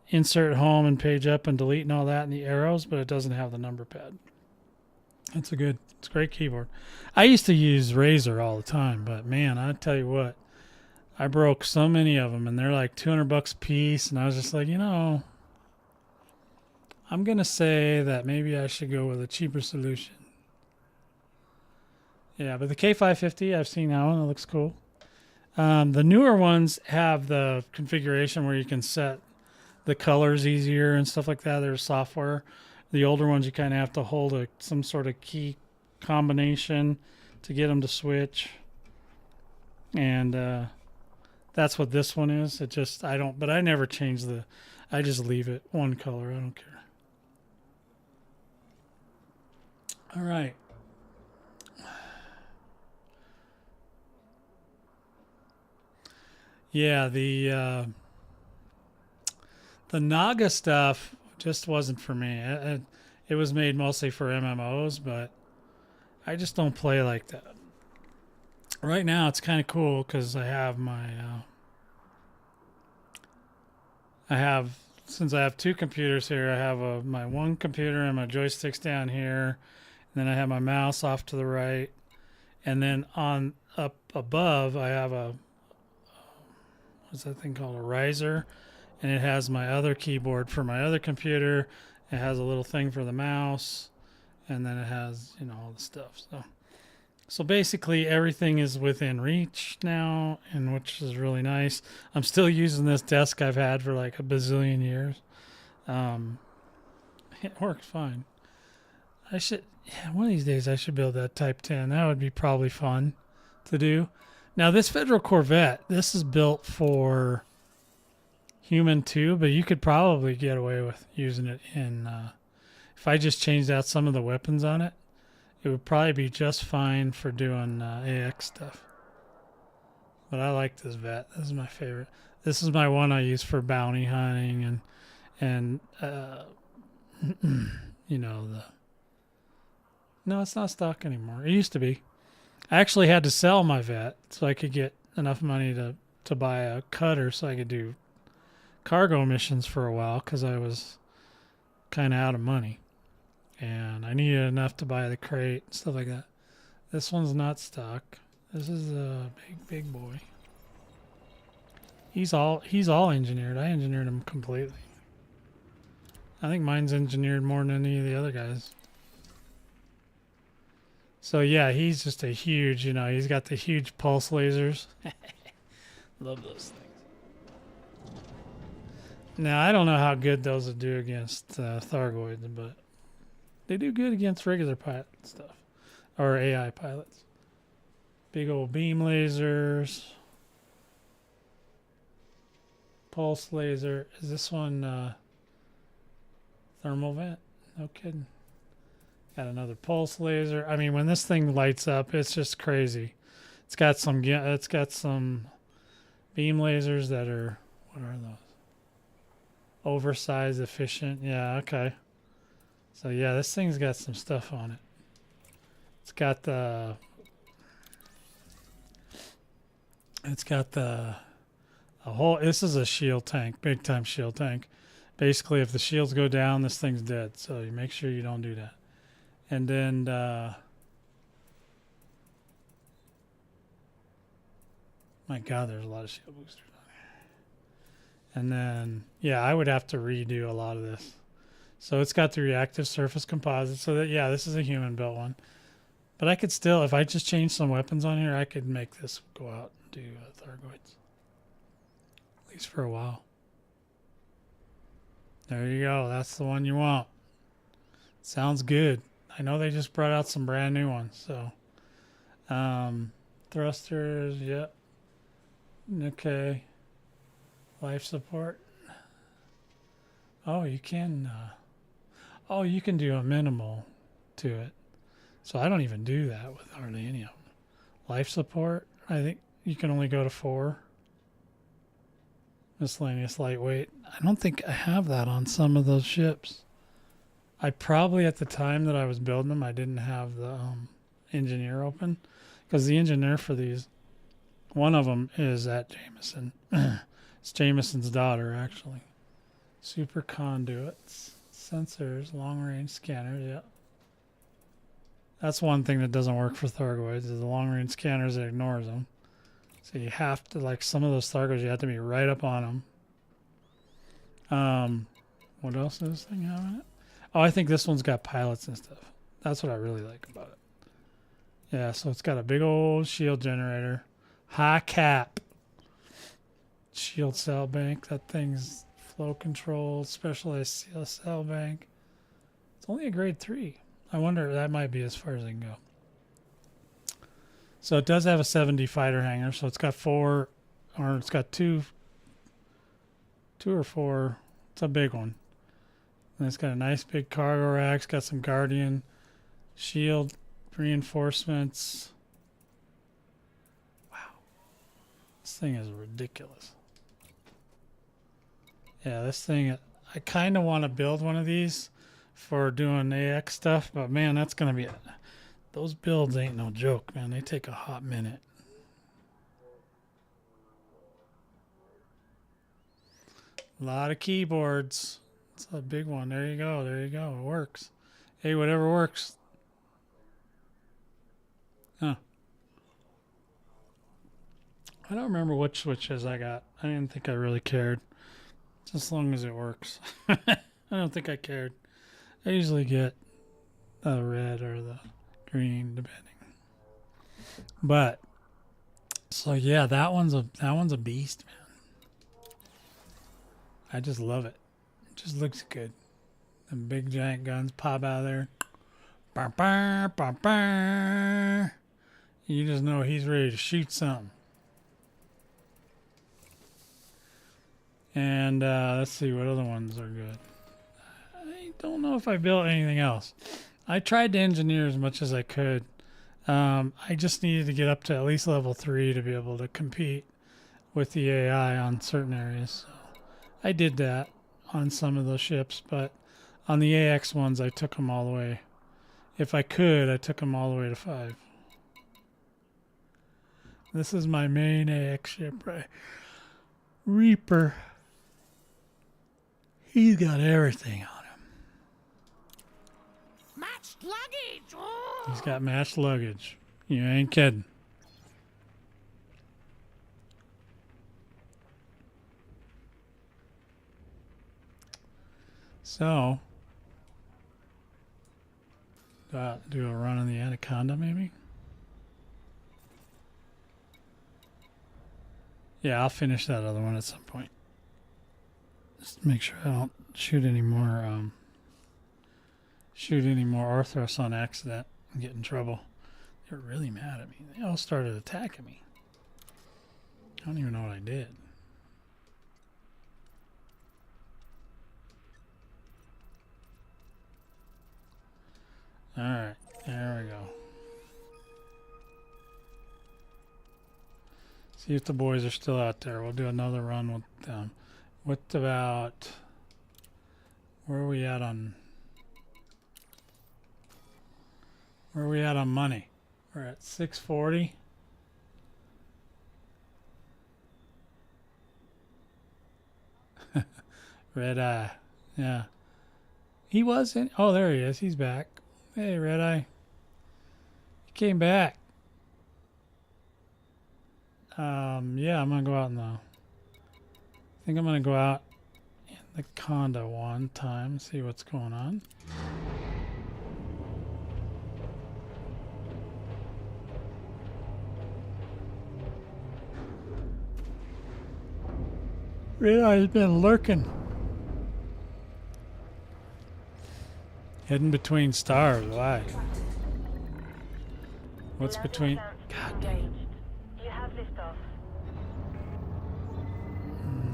insert home and page up and delete and all that and the arrows, but it doesn't have the number pad. It's a great keyboard. I used to use Razer all the time, but man, I tell you what, I broke so many of them and they're like $200 a piece. And I was just like, I'm going to say that maybe I should go with a cheaper solution. Yeah, but the K550, I've seen that one. It looks cool. The newer ones have the configuration where you can set the colors easier and stuff like that. There's software. The older ones, you kind of have to hold some sort of key combination to get them to switch. And that's what this one is. But I never change I just leave it one color. I don't care. All right. Yeah, the Naga stuff just wasn't for me. It was made mostly for MMOs, but I just don't play like that. Right now, it's kind of cool because I have since I have two computers here, I have my one computer and my joysticks down here, and then I have my mouse off to the right, and then up above, I have what's that thing called? A riser. And it has my other keyboard for my other computer. It has a little thing for the mouse. And then it has, all the stuff. So basically everything is within reach now, and which is really nice. I'm still using this desk I've had for like a bazillion years. It works fine. I should, yeah, one of these days I should build that Type 10. That would be probably fun to do. Now this Federal Corvette, this is built for human too, but you could probably get away with using it in, if I just changed out some of the weapons on it, it would probably be just fine for doing AX stuff. But I like this vet. This is my favorite. This is my one I use for bounty hunting and you know, no, it's not stock anymore. It used to be. I actually had to sell my vet so I could get enough money to buy a cutter so I could do cargo missions for a while because I was kind of out of money. And I needed enough to buy the crate and stuff like that. This one's not stock. This is a big boy. He's all engineered. I engineered him completely. I think mine's engineered more than any of the other guys. So yeah, he's just a huge, you know, he's got the huge pulse lasers. Love those things. Now, I don't know how good those would do against Thargoids, but they do good against regular pilot stuff. Or AI pilots. Big old beam lasers. Pulse laser. Is this one thermal vent? No kidding. Got another pulse laser. I mean, when this thing lights up, it's just crazy. It's got some beam lasers that are, what are those? Oversized, efficient. Yeah, okay. So yeah, this thing's got some stuff on it. It's got the a whole, this is a shield tank, big time shield tank. Basically, if the shields go down, this thing's dead. So you make sure you don't do that. And then my God, there's a lot of shield boosters on here. And then, yeah, I would have to redo a lot of this. So it's got the reactive surface composite. So that, yeah, this is a human built one. But I could still, if I just change some weapons on here, I could make this go out and do Thargoids. At least for a while. There you go. That's the one you want. Sounds good. I know they just brought out some brand new ones. So, thrusters, yep. Okay. Life support. Oh, you can. You can do a minimal to it. So I don't even do that with hardly any of them. Life support, I think you can only go to 4. Miscellaneous lightweight. I don't think I have that on some of those ships. I probably, at the time that I was building them, I didn't have the engineer open. Because the engineer for these, one of them is at Jameson. It's Jameson's daughter, actually. Super conduits, sensors, long-range scanners, yeah. That's one thing that doesn't work for Thargoids, is the long-range scanners, it ignores them. So you have to, like some of those Thargoids, you have to be right up on them. What else does this thing have in it? Oh, I think this one's got pilots and stuff. That's what I really like about it. Yeah, so it's got a big old shield generator. High cap. Shield cell bank. That thing's flow control. Specialized cell bank. It's only a grade 3. I wonder, that might be as far as I can go. So it does have a 7D fighter hangar. So it's got 4, or it's got 2 or 4. It's a big one. And it's got a nice big cargo rack. It's got some Guardian shield reinforcements. Wow. This thing is ridiculous. Yeah, this thing, I kind of want to build one of these for doing AX stuff, but man, that's going to be, those builds ain't no joke, man. They take a hot minute. A lot of keyboards. It's a big one. There you go. There you go. It works. Hey, whatever works. Huh. I don't remember which switches I got. I didn't think I really cared. Just as long as it works. I don't think I cared. I usually get the red or the green, depending. But so yeah, that one's a beast, man. I just love it. It just looks good. The big giant guns pop out of there. Bah, bah, bah, bah. You just know he's ready to shoot something. And let's see what other ones are good. I don't know if I built anything else. I tried to engineer as much as I could. I just needed to get up to at least level 3 to be able to compete with the AI on certain areas. So I did that on some of those ships, but on the AX ones, I took them all the way. If I could, I took them all the way to 5. This is my main AX ship, right? Reaper. He's got everything on him. Matched luggage. Oh. He's got matched luggage. You ain't kidding. So, do a run on the Anaconda, maybe? Yeah, I'll finish that other one at some point. Just make sure I don't shoot any more Arthros on accident and get in trouble. They're really mad at me. They all started attacking me. I don't even know what I did. Alright, there we go. See if the boys are still out there. We'll do another run with them. What about... Where are we at on... Where are we at on money? We're at 640. Red Eye. Yeah. He was in... Oh, there he is. He's back. Hey, Red Eye. He came back. Yeah, I'm going to go out in the... I think I'm going to go out in the condo one time, see what's going on. Red Eye's been lurking. Hidden between stars. Why? What's between... God dang it. You have liftoff.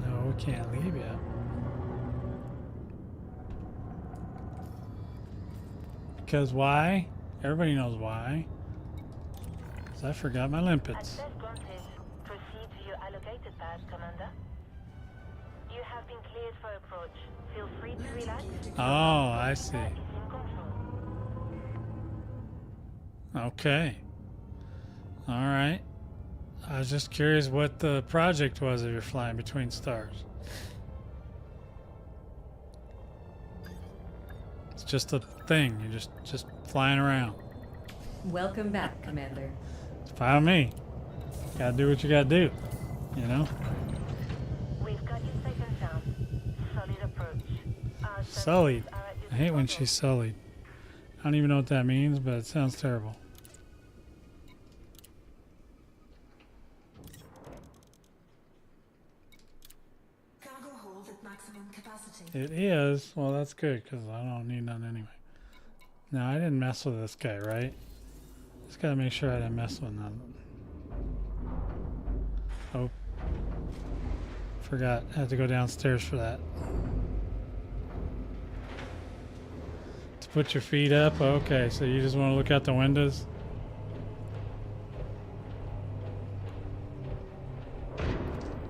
No, we can't leave yet. Because why? Everybody knows why. Because I forgot my limpets. Access granted. Proceed to your allocated path, Commander. You have been cleared for approach. Feel free to relax. Oh, I see. Is in control. Okay. All right. I was just curious what the project was if you're flying between stars. It's just a thing. You're just flying around. Welcome back, Commander. It's fine with me. Gotta do what you gotta do. You know? We've got you safe and sound. Solid approach. Our Sullied. services are at your I hate when disposal. she's sullied. I don't even know what that means, but it sounds terrible. Cargo hold at maximum capacity. It is. Well, that's good because I don't need none anyway. Now, I didn't mess with this guy, right? Just gotta make sure I didn't mess with none. Oh. Forgot. I had to go downstairs for that. To put your feet up? Okay, so you just want to look out the windows?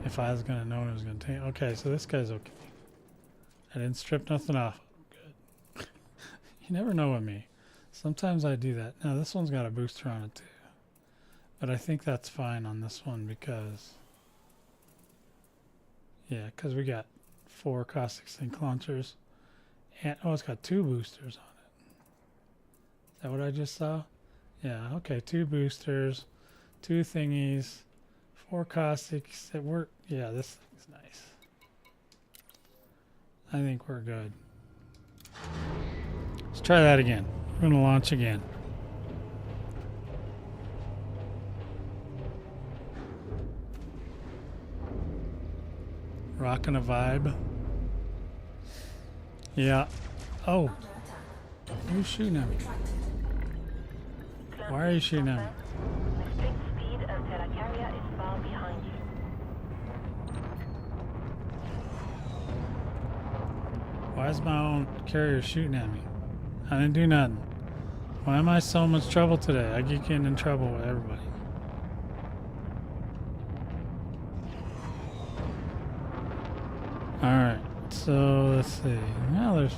If I was gonna know what it was gonna take. Okay, so this guy's okay. I didn't strip nothing off. Good. You never know with me. Sometimes I do that. Now this one's got a booster on it too. But I think that's fine on this one because... Yeah, because we got 4 caustic sink launchers. And, oh, it's got 2 boosters on it. Is that what I just saw? Yeah, okay, 2 boosters, 2 thingies, 4 caustics that work. Yeah, this thing's nice. I think we're good. Let's try that again. We're going to launch again. Rocking a vibe. Yeah. Oh. Who's shooting at me? Why are you shooting at me? Restrict speed until a carrier is far behind you. Why is my own carrier shooting at me? I didn't do nothing. Why am I so much trouble today? I keep getting in trouble with everybody. Alright, so let's see. Now there's...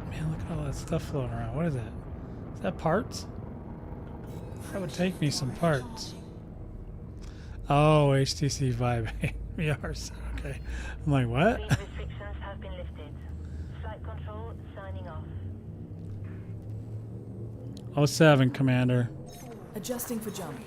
Man, look at all that stuff floating around. What is that? Is that parts? That would take me some parts. Oh, HTC Vive VR. Okay. I'm like, what? Speed restrictions have been lifted. Flight control signing off. 07, Commander. Adjusting for jump.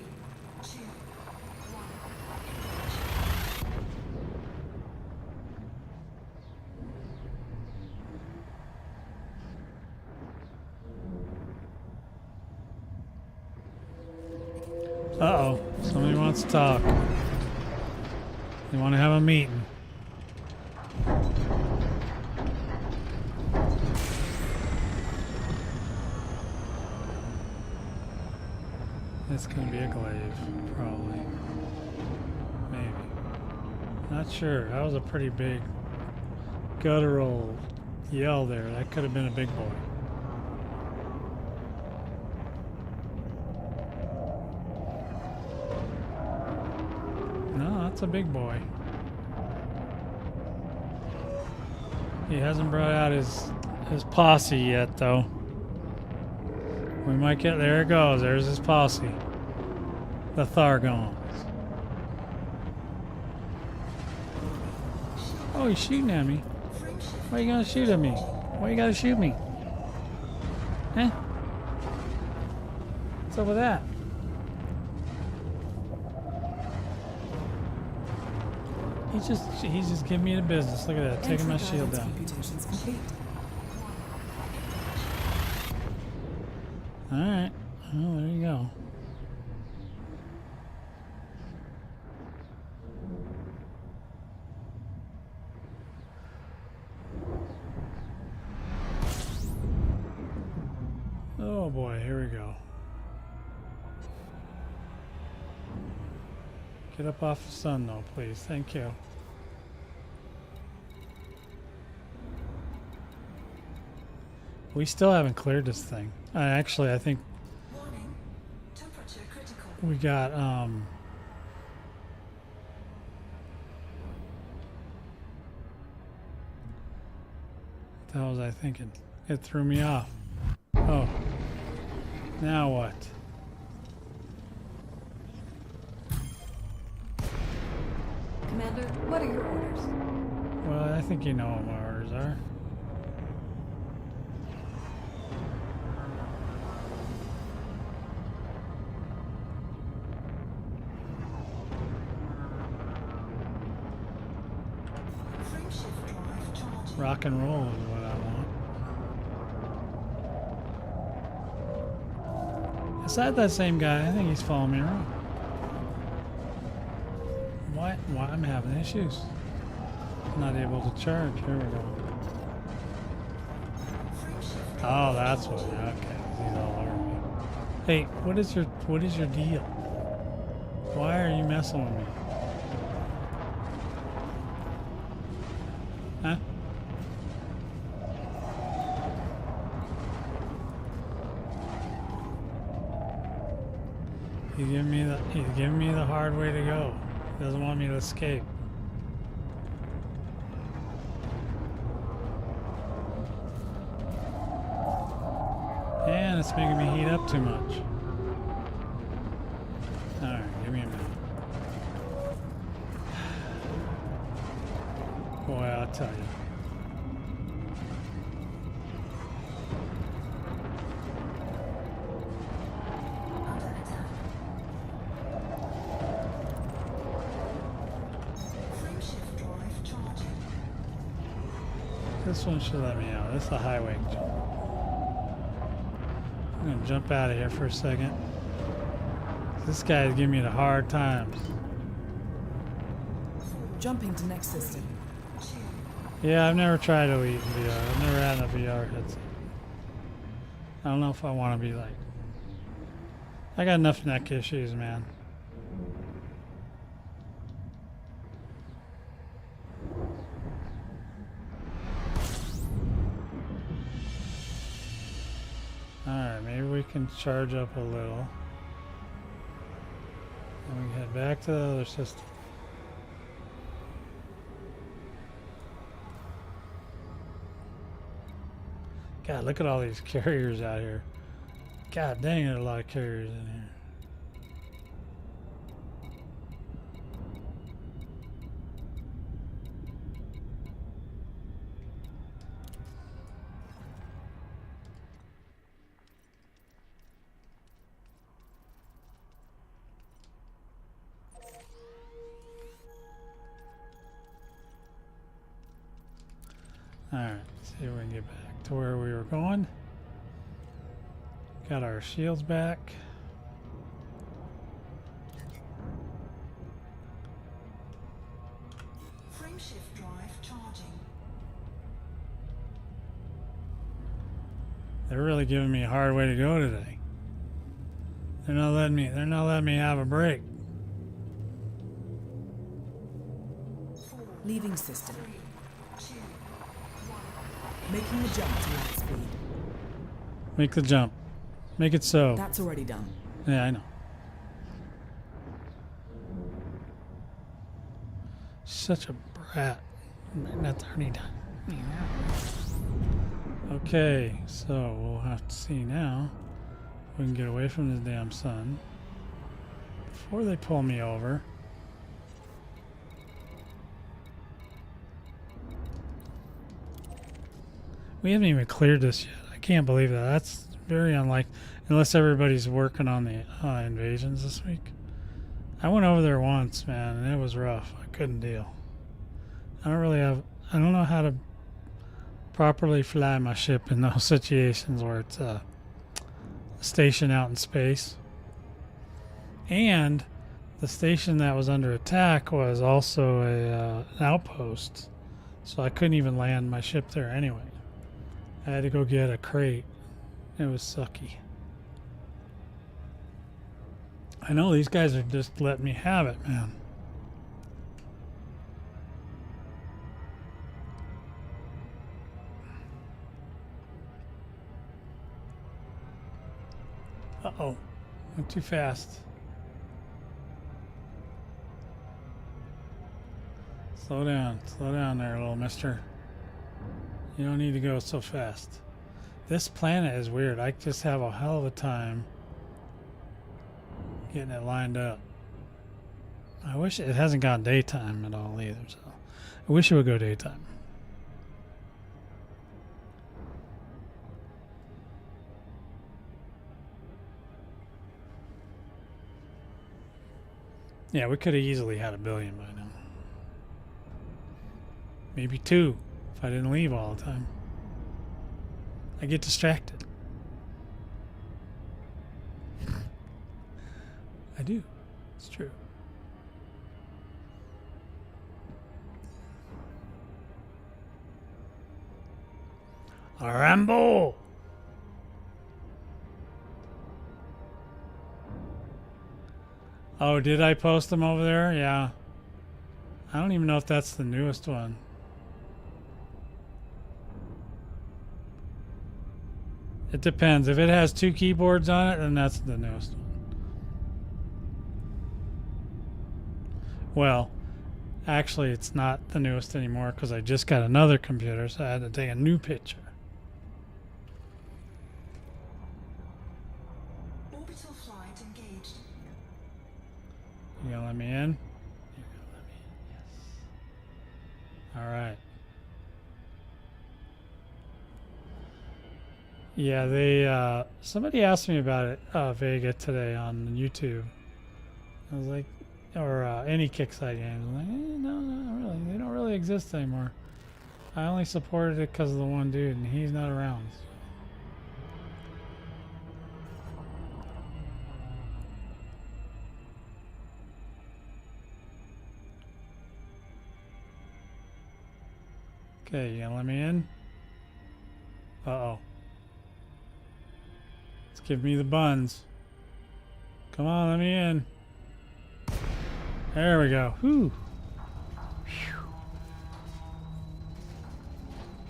Uh-oh. Somebody wants to talk. They want to have a meeting. It's going to be a glaive, probably. Maybe. Not sure. That was a pretty big guttural yell there. That could have been a big boy. No, that's a big boy. He hasn't brought out his posse yet, though. We might get... There it goes. There's his posse. The Thargoids. Oh, he's shooting at me. Why are you gonna shoot at me? Why you gotta shoot me? Eh? What's up with that? He's just giving me the business. Look at that, taking my shield down. Computations complete. All right. Well, there you go. Oh boy, here we go. Get up off the sun, though, please. Thank you. We still haven't cleared this thing. Actually, I think Warning. Temperature critical. we got, what the hell was I thinking? It threw me off. Oh. Now what? Commander, what are your orders? Well, I think you know what my orders are. Frameshift drive charging. Rock and roll is what I want. Is that same guy? I think he's following me around. Why I'm having issues? Not able to charge. Here we go. Oh, that's what. Okay, he's all over me. Hey, what is your deal? Why are you messing with me? Huh? He's giving me the hard way to go. He doesn't want me to escape. And it's making me heat up too much. Alright, give me a minute. Boy, I'll tell you. Under attack. Frameshift drive charging. This one should let me out. This is a highway jump. I'm gonna jump out of here for a second. This guy's giving me the hard times. Jumping to next system. Yeah, I've never tried Elite in VR. I've never had a VR headset. I don't know if I want to be like... I got enough neck issues, man. Alright, maybe we can charge up a little. And we can head back to the other system. God, look at all these carriers out here. God dang, there are a lot of carriers in here. Alright, let's see if we can get back to where we were going. Got our shields back. Frameshift drive charging. They're really giving me a hard way to go today. They're not letting me have a break. Leaving system. Making the jump to light speed. Make the jump. Make it so. That's already done. Yeah, I know. Such a brat. That's already done. Okay, so we'll have to see now if we can get away from this damn sun before they pull me over. We haven't even cleared this yet. I can't believe that. That's very unlikely, unless everybody's working on the invasions this week. I went over there once, man, and it was rough. I couldn't deal. I don't know how to properly fly my ship in those situations where it's stationed out in space. And the station that was under attack was also an outpost, so I couldn't even land my ship there anyway. I had to go get a crate. It was sucky. I know these guys are just letting me have it, man. Uh-oh. Went too fast. Slow down there, little mister. You don't need to go so fast. This planet is weird. I just have a hell of a time getting it lined up. I wish it hasn't gone daytime at all either, so I wish it would go daytime. Yeah, we could have easily had 1 billion by now. Maybe 2 if I didn't leave all the time. I get distracted. I do. It's true. Rambo! Oh, did I post them over there? Yeah. I don't even know if that's the newest one. It depends. If it has 2 keyboards on it, then that's the newest one. Well, actually, it's not the newest anymore because I just got another computer, so I had to take a new picture. Orbital flight engaged. You gonna let me in? You're gonna let me in, yes. All right. Yeah, they somebody asked me about it, Vega today on YouTube. I was like, or any Kickside games. I'm like, no, not really. They don't really exist anymore. I only supported it because of the one dude, and he's not around. So. Okay, you gonna let me in? Uh-oh. Let's give me the buns. Come on, let me in. There we go. Whew.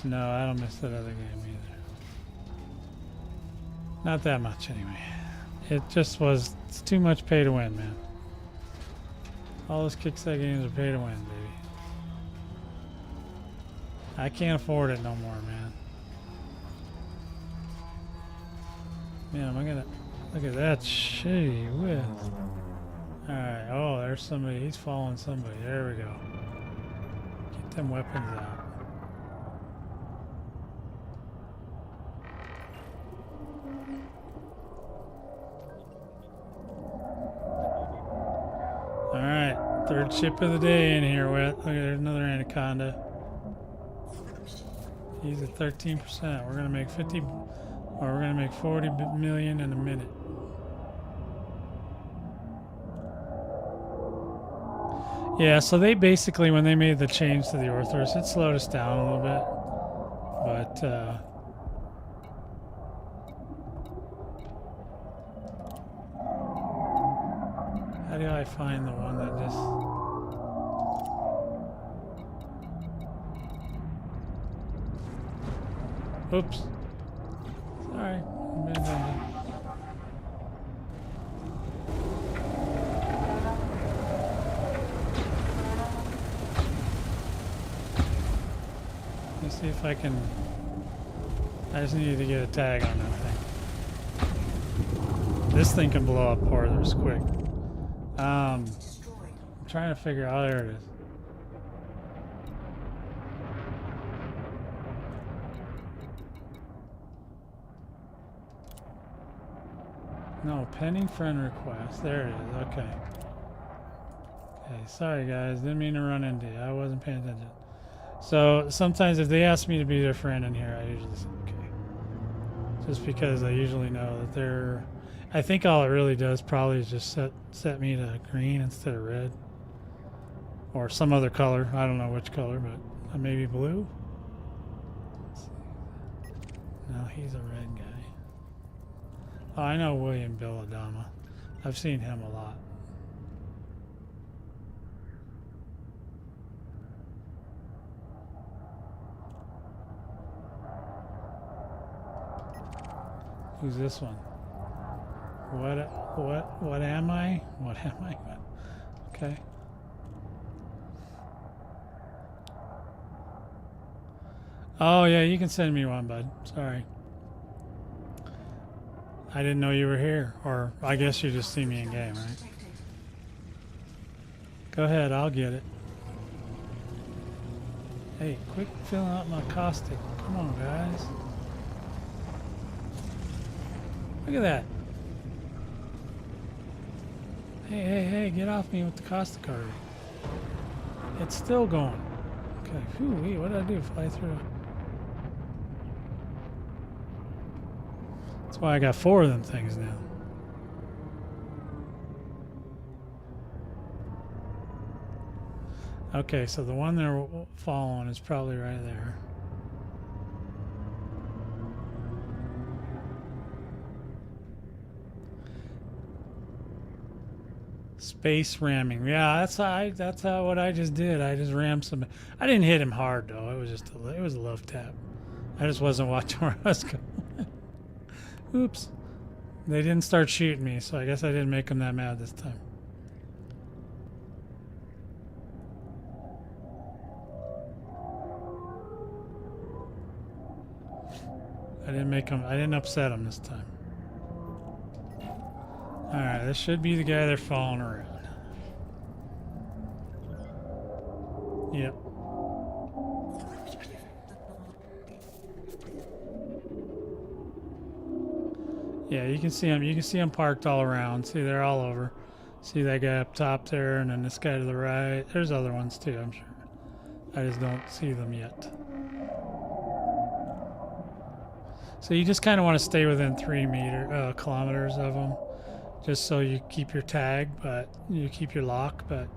No, I don't miss that other game either. Not that much, anyway. It just was, it's too much pay to win, man. All those kickstart games are pay to win, baby. I can't afford it no more, man. Man, am I gonna... Look at that shitty whiz. Alright, oh, there's somebody. He's following somebody. There we go. Get them weapons out. Alright, third ship of the day in here with. Look, there's another anaconda. He's at 13%. We're gonna make 50, or we're gonna make 40 million in a minute. Yeah, so they basically, when they made the change to the Orthros, it slowed us down a little bit. But, how do I find the one that just... Oops. Sorry. Let's see if I can... I just needed to get a tag on that thing. This thing can blow up porters quick. I'm trying to figure out... There it is. No, pending friend request. There it is. Okay. Okay, sorry guys. Didn't mean to run into you. I wasn't paying attention. So sometimes if they ask me to be their friend in here, I usually say okay. Just because I usually know that they're... I think all it really does probably is just set me to green instead of red. Or some other color. I don't know which color, but maybe blue? Let's see. No, he's a red guy. Oh, I know William Bill Adama. I've seen him a lot. Who's this one? What am I? What am I? Okay. Oh yeah, you can send me one, bud. Sorry. I didn't know you were here. Or I guess you just see me in game, right? Go ahead, I'll get it. Hey, quick filling out my caustic. Come on, guys. Look at that. Hey, get off me with the caustic already. It's still going. Okay, phew, what did I do? Fly through. That's why I got 4 of them things now. Okay, so the one they're following is probably right there. Space ramming. Yeah, that's what I just did. I just rammed some. I didn't hit him hard though. It was just it was a love tap. I just wasn't watching where I was going. Oops. They didn't start shooting me, so I guess I didn't make them that mad this time. I didn't upset them this time. Alright, this should be the guy they're following around. Yep. Yeah, you can see them. You can see them parked all around. See, they're all over. See that guy up top there, and then this guy to the right. There's other ones too, I'm sure. I just don't see them yet. So you just kind of want to stay within 3 kilometers of them, just so you keep your tag, but you keep your lock. But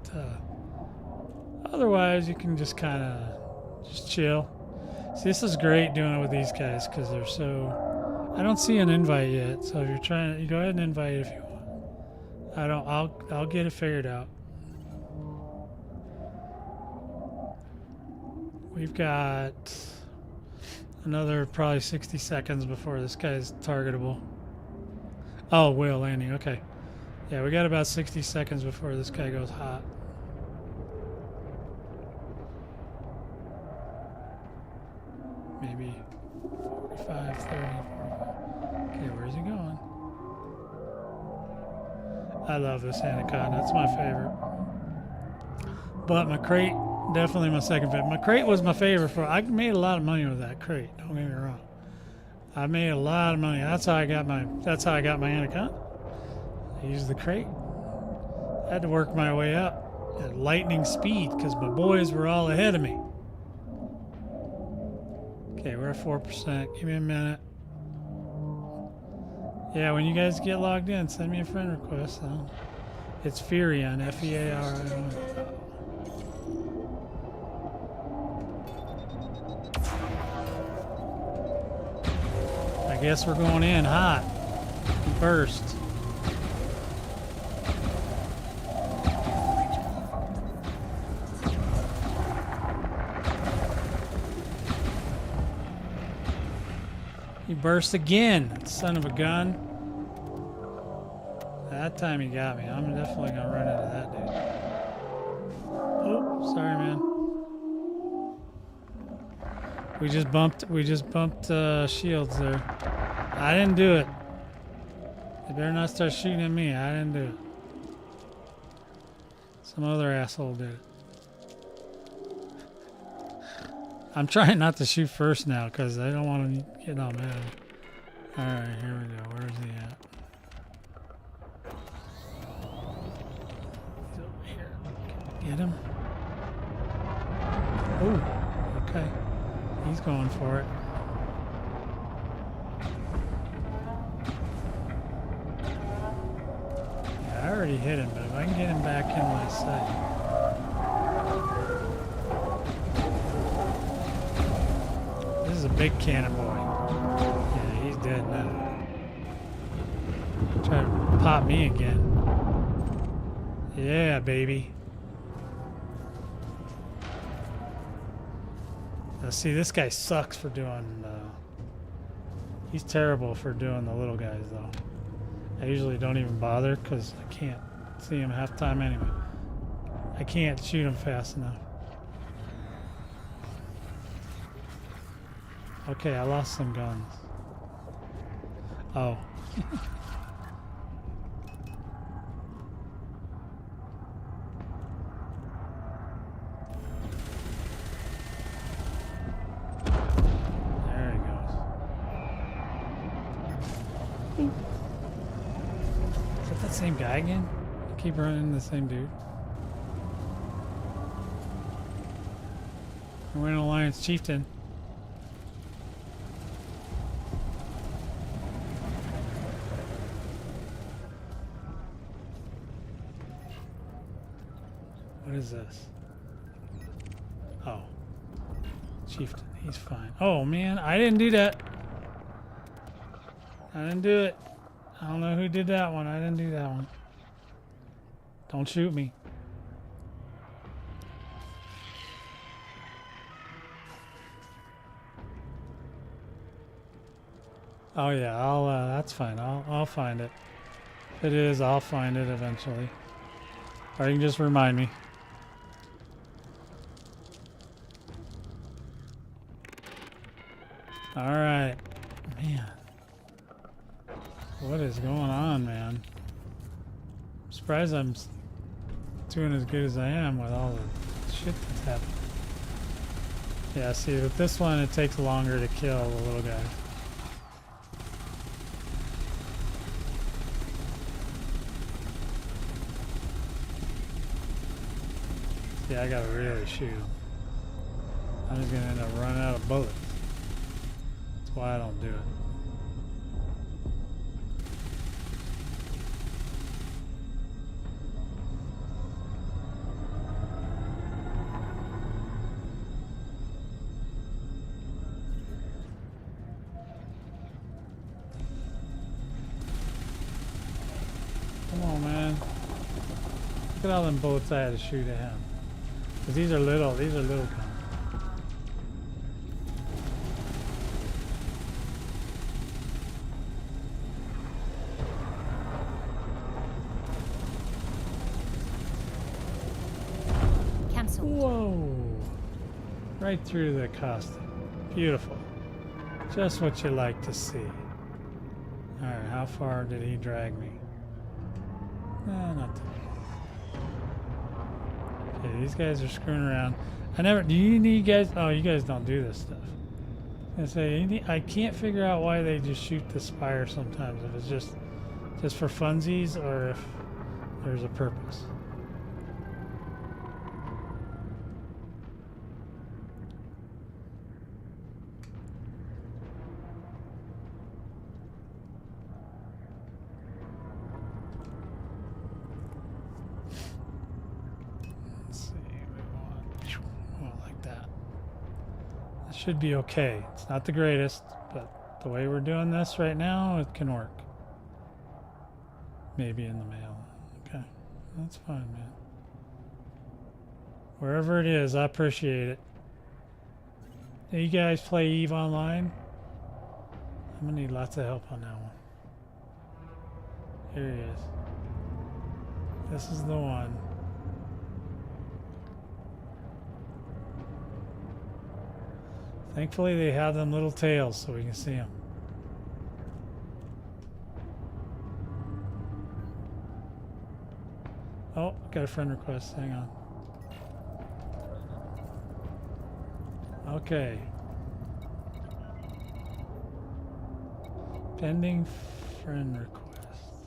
otherwise, you can just kind of just chill. See, this is great doing it with these guys because they're so. I don't see an invite yet, so if you're trying to, you go ahead and invite if you want. I don't. I'll get it figured out. We've got another probably 60 seconds before this guy's targetable. Oh, whale landing. Okay. Yeah, we got about 60 seconds before this guy goes hot. Maybe 45, 30, 45. Okay, where's he going? I love this anaconda. It's my favorite. But my crate, definitely my second favorite. My crate was my favorite for. I made a lot of money with that crate. Don't get me wrong. I made a lot of money. That's how I got my. That's how I got my anaconda. I used the crate. I had to work my way up at lightning speed because my boys were all ahead of me. Okay, we're at 4%. Give me a minute. Yeah, when you guys get logged in, send me a friend request. It's Furion, F-E-A-R-I-O-N. I guess we're going in hot. Burst. He burst again, son of a gun. That time he got me. I'm definitely gonna run into that dude. Oh, sorry, man. We just bumped shields there. I didn't do it. They better not start shooting at me. I didn't do it. Some other asshole did it. I'm trying not to shoot first now because I don't want to get all mad. Alright, here we go. Where's he at? He's over here. Get him. Oh, okay. He's going for it. Yeah, I already hit him, but if I can get him back in my sight. This is a big cannon boy. Yeah, he's dead now. Try to pop me again. Yeah, baby. Now, see, this guy sucks for doing. He's terrible for doing the little guys, though. I usually don't even bother because I can't see him half time anyway. I can't shoot him fast enough. Okay, I lost some guns. Oh. There he goes. Is that the same guy again? I keep running into the same dude. We're in Alliance Chieftain. What is this? Oh. Chieftain, he's fine. Oh man, I didn't do that. I didn't do it. I don't know who did that one. I didn't do that one. Don't shoot me. Oh yeah, I'll that's fine. I'll find it. If it is, I'll find it eventually. Or you can just remind me. All right, man. What is going on, man? I'm surprised I'm doing as good as I am with all the shit that's happening. Yeah, see, with this one, it takes longer to kill the little guy. Yeah, I gotta really shoot him. I'm just gonna end up running out of bullets. That's why I don't do it. at all them bullets I had to shoot at him. Because these are little guns. Cancelled. Whoa! Right through the costume. Beautiful. Just what you like to see. Alright, how far did he drag me? Not too far. Okay, these guys are screwing around. Do you need guys? Oh, you guys don't do this stuff. I can't figure out why they just shoot the spire sometimes. If it's just for funsies or if there's a purpose. Should be okay. It's not the greatest, but the way we're doing this right now, it can work. Maybe in the mail. Okay, that's fine, man. Wherever it is, I appreciate it. Hey, you guys play EVE Online? I'm gonna need lots of help on that one. Here he is. This is the one. Thankfully, they have them little tails so we can see them. Oh, got a friend request. Hang on. Okay. Pending friend request.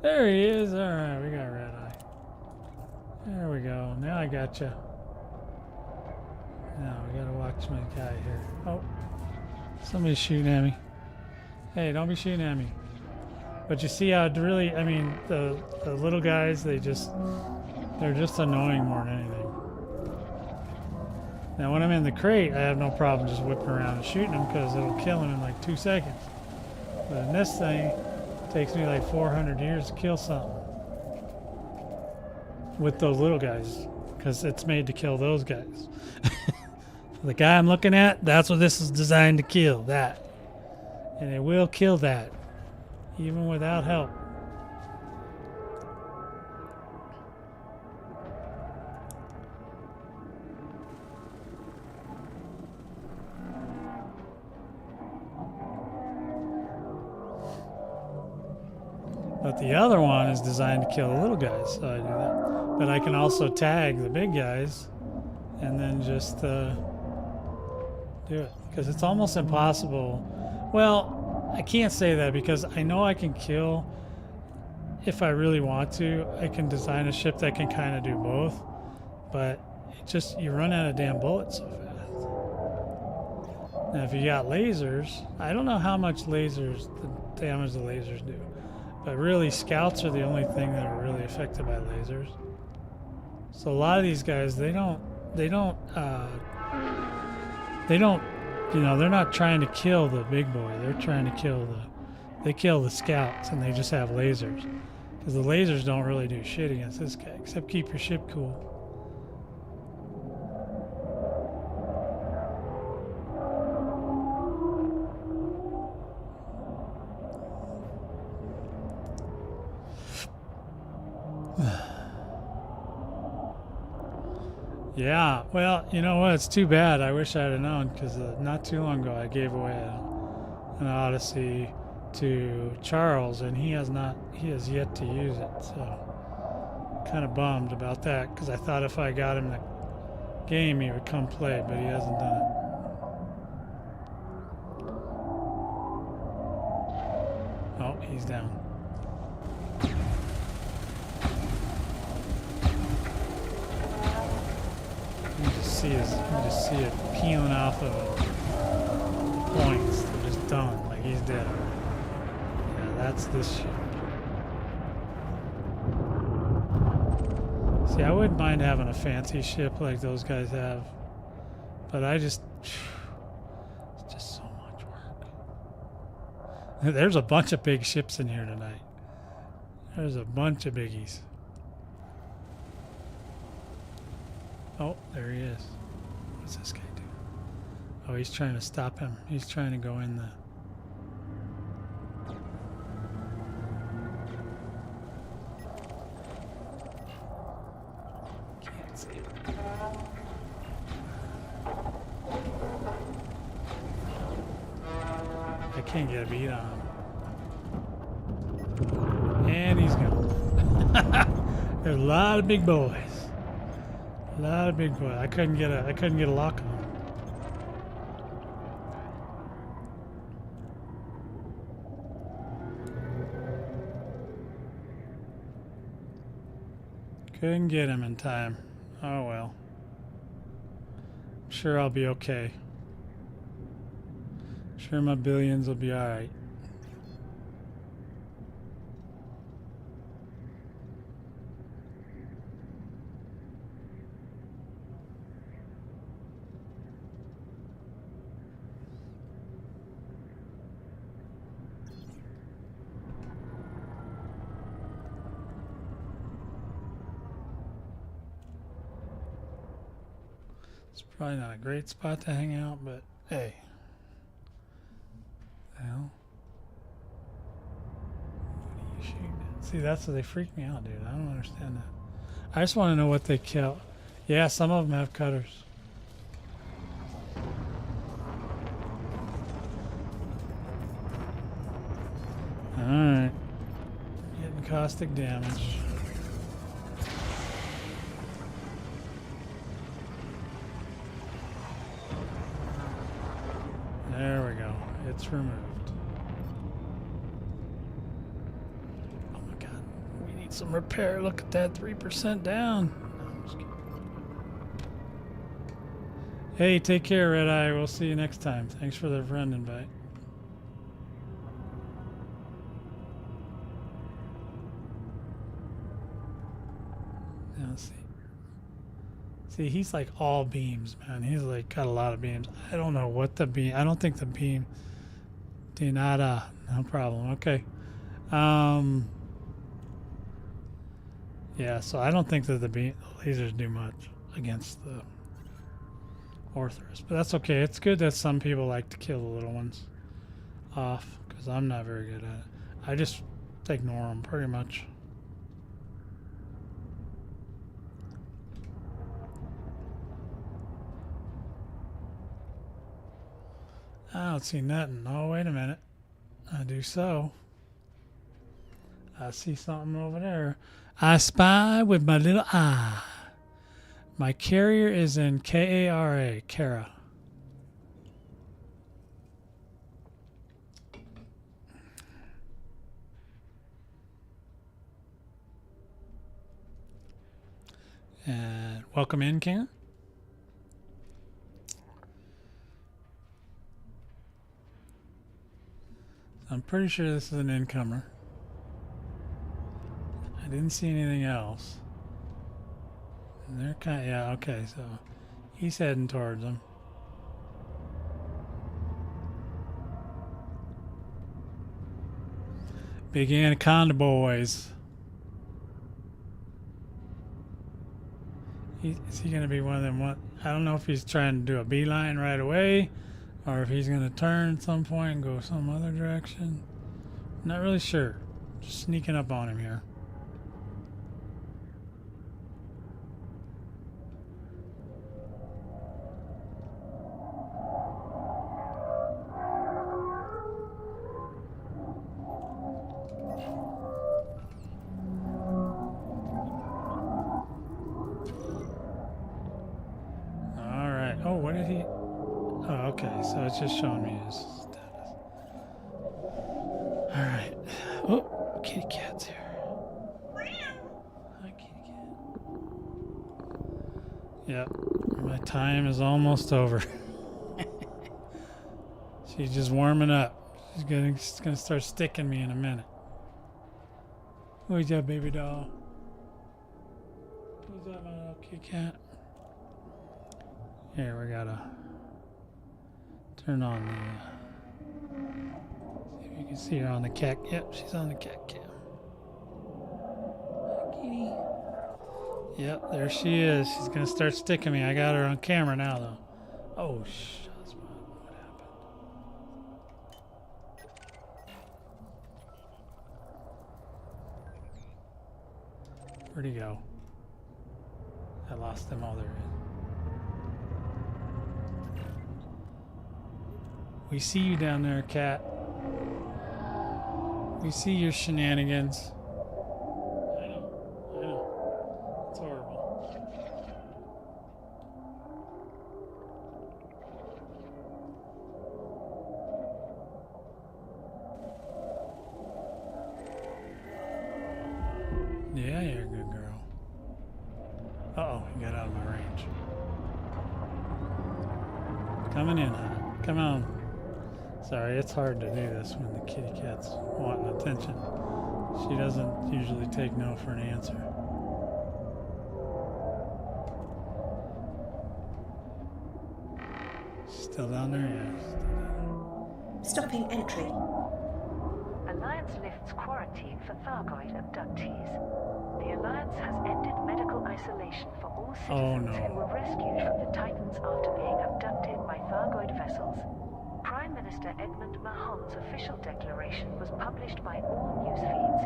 There he is. All right, we got red eye. There we go. Now I got you. Now we gotta watch my guy here. Oh, somebody's shooting at me. Hey, don't be shooting at me. But you see how it really, I mean, the little guys, they're just annoying more than anything. Now when I'm in the crate, I have no problem just whipping around and shooting them because it'll kill them in like 2 seconds. But in this thing, it takes me like 400 years to kill something. With those little guys, because it's made to kill those guys. The guy I'm looking at, that's what this is designed to kill, that. And it will kill that, even without help. But the other one is designed to kill the little guys, so I do that. But I can also tag the big guys and then just do it, because it's almost impossible. Well, I can't say that because I know I can kill if I really want to. I can design a ship that can kind of do both, but it just, you run out of damn bullets so fast. Now if you got lasers, I don't know how much lasers, the damage the lasers do, but really scouts are the only thing that are really affected by lasers. So a lot of these guys, they don't, you know, they're not trying to kill the big boy. They're trying to kill they kill the scouts, and they just have lasers. Because the lasers don't really do shit against this guy, except keep your ship cool. Yeah, well, you know what? It's too bad. I wish I'd have known, because not too long ago I gave away an Odyssey to Charles, and he has yet to use it. So, kind of bummed about that, because I thought if I got him the game, he would come play, but he hasn't done it. Oh, he's down. You can just see it peeling off of it. The points, they're just done, like he's dead already. Yeah, that's this ship. See, I wouldn't mind having a fancy ship like those guys have, but it's just so much work. There's a bunch of big ships in here tonight. There's a bunch of biggies. Oh, there he is. What's this guy doing? Oh, he's trying to stop him. He's trying to go in the... Can't see him. I can't get a beat on him. And he's gone. There's a lot of big boys. A lot of big boys. I couldn't get a lock on him. Couldn't get him in time. Oh well. I'm sure I'll be okay. Sure my billions will be alright. It's probably not a great spot to hang out, but hey. Well, what are you shooting at? See, that's what they freak me out, dude. I don't understand that. I just want to know what they kill. Yeah, some of them have cutters. Alright. Getting caustic damage. There we go. It's removed. Oh my god. We need some repair. Look at that. 3% down. No, I'm just kidding. Hey, take care, Red Eye. We'll see you next time. Thanks for the friend invite. Now let's see. See, he's like all beams, man. He's like got a lot of beams. I don't know what the beam. I don't think the beam. De nada. No problem. Okay. Yeah. So I don't think that the lasers do much against the Orthrus, but that's okay. It's good that some people like to kill the little ones off, because I'm not very good at it. I just ignore them pretty much. I don't see nothing. Oh, wait a minute. I do so. I see something over there. I spy with my little eye. My carrier is in K-A-R-A, Kara. And welcome in, Karen. I'm pretty sure this is an incomer. I didn't see anything else. And they're kind of, yeah, okay, so he's heading towards them. Big anaconda boys. Is he going to be one of them? I don't know if he's trying to do a beeline right away, or if he's going to turn at some point and go some other direction. Not really sure. Just sneaking up on him here. All right. Oh, what did he... Oh, okay. So it's just showing me his status. All right. Oh, kitty cat's here. Hi, kitty cat. Yep. My time is almost over. She's just warming up. She's gonna start sticking me in a minute. Who's that, baby doll? Who's that, my little kitty cat? Here, we gotta turn on the... see if you can see her on the cat. Yep, she's on the cat cam. Hi, kitty. Yep, there she is. She's gonna start sticking me. I got her on camera now, though. Oh, shit. What happened? Where'd he go? I lost him. Oh, there he is. We see you down there, cat. We see your shenanigans. I know. It's horrible. Yeah, you're a good girl. Uh-oh, you got out of my range. Coming in, huh? Come on. Sorry, it's hard to do this when the kitty cat's wanting attention. She doesn't usually take no for an answer. She's still down there? Yeah, she's still down there. Stopping entry. Alliance lifts quarantine for Thargoid abductees. The Alliance has ended medical isolation for all citizens who were rescued from the Titans after being abducted by Thargoid vessels. Prime Minister Edmund Mahon's official declaration was published by all news feeds.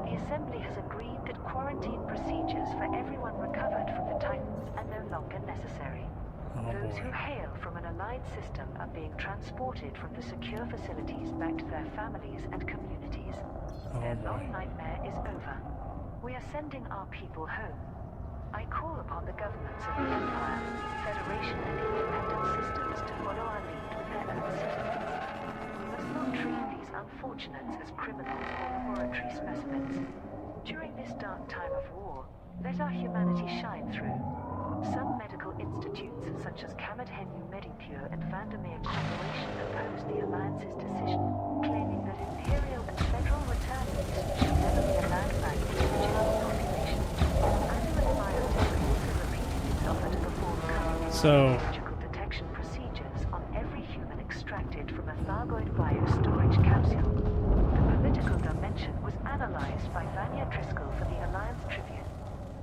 The Assembly has agreed that quarantine procedures for everyone recovered from the Titans are no longer necessary. Those who hail from an allied system are being transported from the secure facilities back to their families and communities. Their long nightmare is over. We are sending our people home. I call upon the governments of the Empire, Federation and independent systems to follow our lead with their own citizens. We must not treat these unfortunates as criminals or laboratory specimens. During this dark time of war, let our humanity shine through. Some medical institutes, such as Kamadhenu Medicure and Vandermeer Corporation, opposed the Alliance's decision, claiming that Imperial and Federal returnees should never be allowed back to the original population. Ambulance biotech also repeated its offer to perform surgical detection procedures on every human extracted from a Thargoid bio storage capsule. The political dimension was analyzed by Vanya Driscoll for the Alliance Tribune.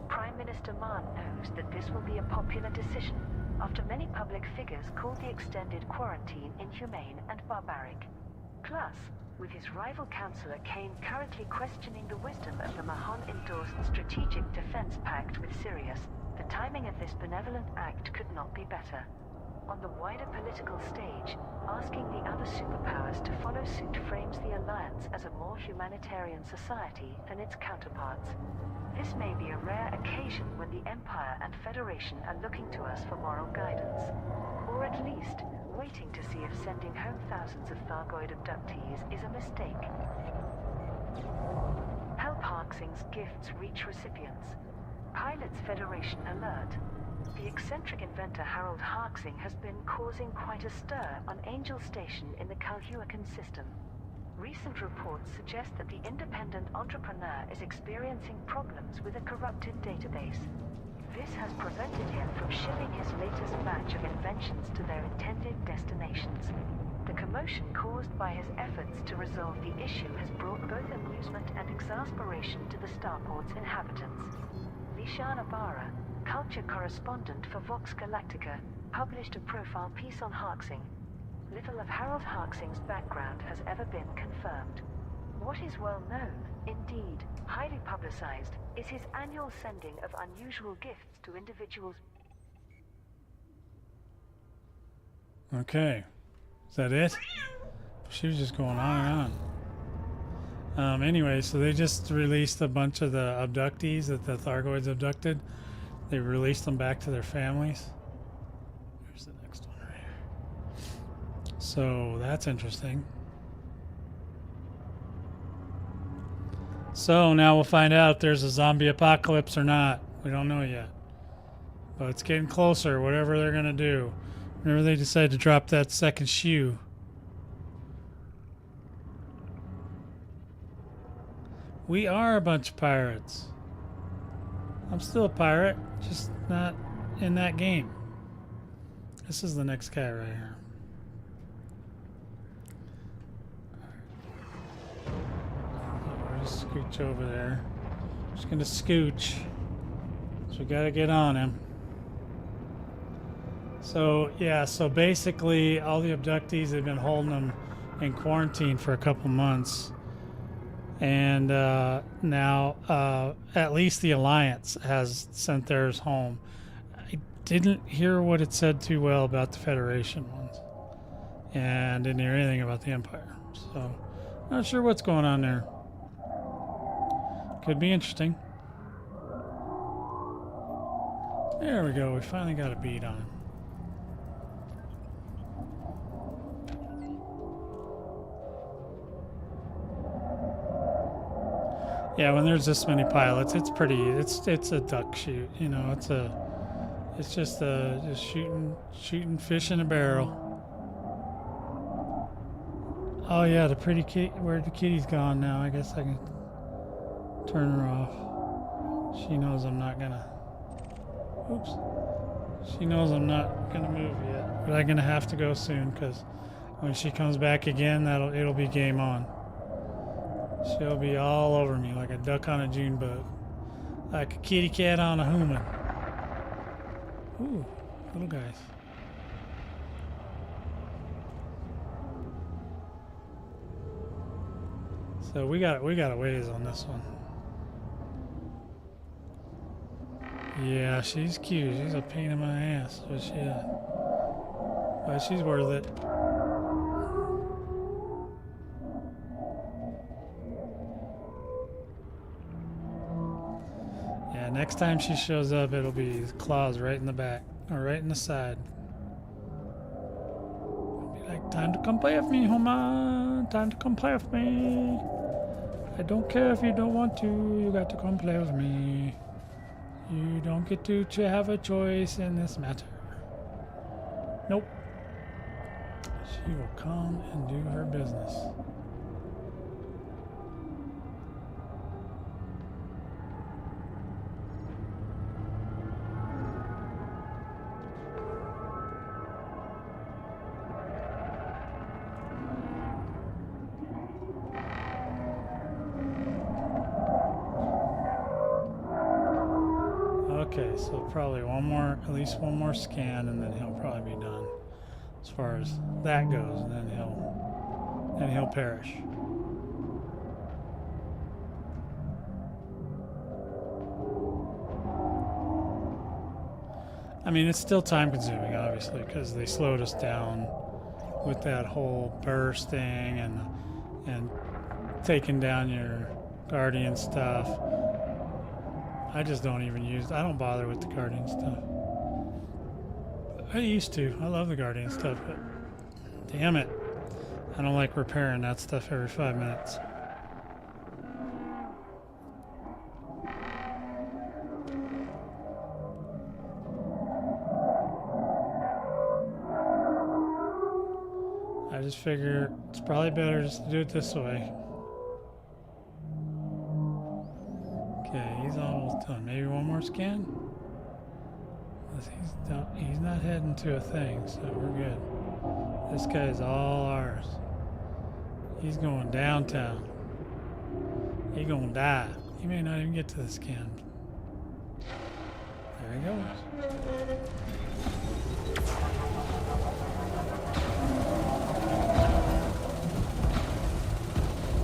Prime Minister Mann knows that this will be a popular decision, after many public figures called the extended quarantine inhumane and barbaric. Plus, with his rival councillor Kane currently questioning the wisdom of the Mahon-endorsed Strategic Defense Pact with Sirius, the timing of this benevolent act could not be better. On the wider political stage, asking the other superpowers to follow suit frames the Alliance as a more humanitarian society than its counterparts. This may be a rare occasion when the Empire and Federation are looking to us for moral guidance. Or at least, waiting to see if sending home thousands of Thargoid abductees is a mistake. Help Harksing's gifts reach recipients. Pilots Federation alert. The eccentric inventor Harold Harksing has been causing quite a stir on Angel Station in the Calhuacan system. Recent reports suggest that the independent entrepreneur is experiencing problems with a corrupted database. This has prevented him from shipping his latest batch of inventions to their intended destinations. The commotion caused by his efforts to resolve the issue has brought both amusement and exasperation to the starport's inhabitants. Lishana Barra, culture correspondent for Vox Galactica, published a profile piece on Harksing. Little of Harold Harksing's background has ever been confirmed. What is well known, indeed highly publicized, is his annual sending of unusual gifts to individuals. Okay. Is that it? She was just going on and on. Anyway, so they just released a bunch of the abductees that the Thargoids abducted. They released them back to their families. Here's the next one right here. So that's interesting. So now we'll find out if there's a zombie apocalypse or not. We don't know yet. But it's getting closer, whatever they're going to do. Whenever they decide to drop that second shoe. We are a bunch of pirates. I'm still a pirate, just not in that game. This is the next guy right here. We'll just scooch over there. Just gonna scooch. Just So we gotta get on him. So yeah, so basically all the abductees have been holding them in quarantine for a couple months. And now at least the Alliance has sent theirs home. I didn't hear what it said too well about the Federation ones. And didn't hear anything about the Empire. So not sure what's going on there. Could be interesting. There we go. We finally got a beat on him. Yeah, when there's this many pilots, it's pretty. It's a duck shoot. You know, it's just shooting fish in a barrel. Oh yeah, the pretty kitty. Where the kitty's gone now. I guess I can turn her off. She knows I'm not gonna. Oops. She knows I'm not gonna move yet, but I'm gonna have to go soon because when she comes back again, it'll be game on. She'll be all over me like a duck on a June bug, like a kitty cat on a human. Ooh, little guys. So we got a ways on this one. Yeah, she's cute. She's a pain in my ass, but she's worth it. Yeah, next time she shows up, it'll be claws right in the back or right in the side. It'll be like, time to come play with me, Homa. Time to come play with me. I don't care if you don't want to. You got to come play with me. You don't get to have a choice in this matter. Nope. She will come and do her business. Okay, so probably at least one more scan, and then he'll probably be done as far as that goes, and then he'll perish. I mean, it's still time consuming, obviously, because they slowed us down with that whole bursting and taking down your Guardian stuff. I just don't I don't bother with the Guardian stuff. I used to. I love the Guardian stuff, but damn it. I don't like repairing that stuff every 5 minutes. I just figure it's probably better just to do it this way. Okay, he's almost done. Maybe one more scan? He's not heading to a thing, so we're good. This guy's all ours. He's going downtown. He's gonna die. He may not even get to the scan. There he goes.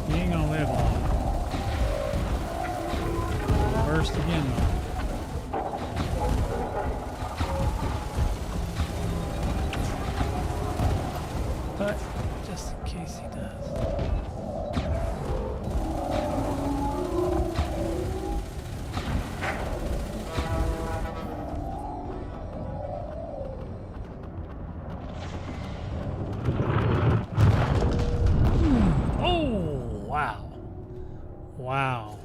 He ain't gonna live long. Burst again though. But just in case he does. Oh, wow. Wow.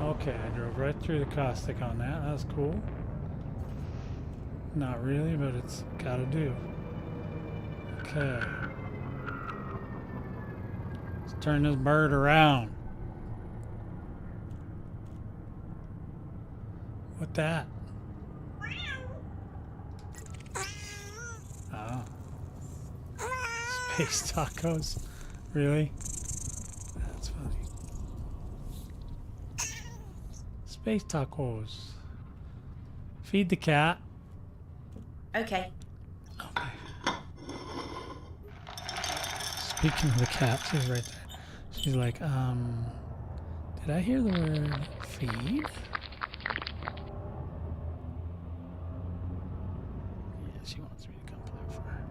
Okay, I drove right through the caustic on that. That was cool. Not really, but it's gotta do. Okay. Let's turn this bird around. What that? Oh. Space tacos? Really? That's funny. Space tacos. Feed the cat. Okay. Okay. Speaking of the cat, she's right there. She's like, did I hear the word feed? Yeah, she wants me to come play for her.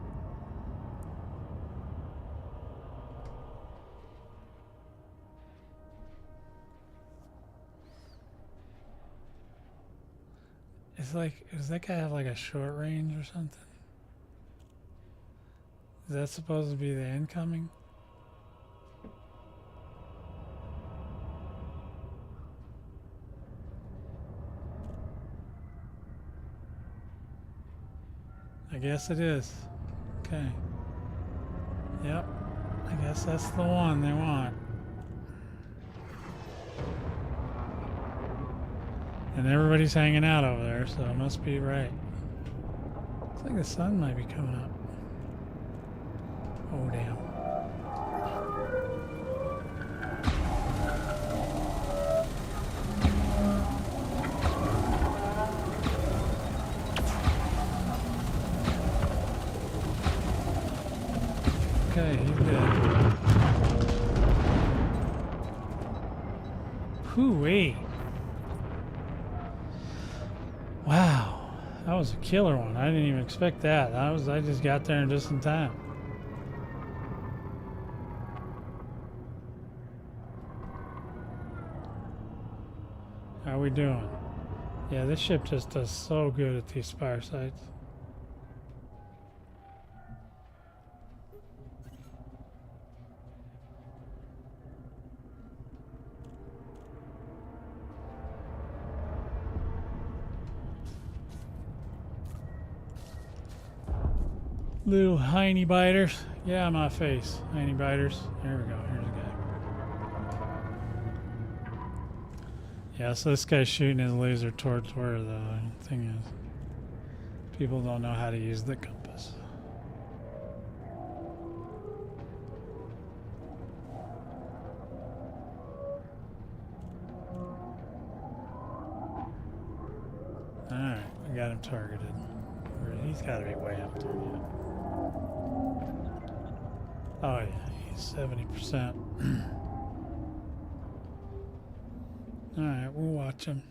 It's like, does that guy have like a short range or something? Is that supposed to be the incoming? I guess it is. Okay. Yep. I guess that's the one they want. And everybody's hanging out over there, so it must be right. Looks like the sun might be coming up. Oh, damn. Okay, he's dead. Hoo-wee. Wow, that was a killer one. I didn't even expect that. I just got there just in time. How are we doing? Yeah, this ship just does so good at these spire sites. Little hiney biters. Yeah, my face. Hiney biters. There we go. Here's a guy. Yeah, so this guy's shooting his laser towards where the thing is. People don't know how to use the compass. Alright, we got him targeted. He's got to be way up there yet. Oh yeah, he's 70%. Alright, we'll watch him.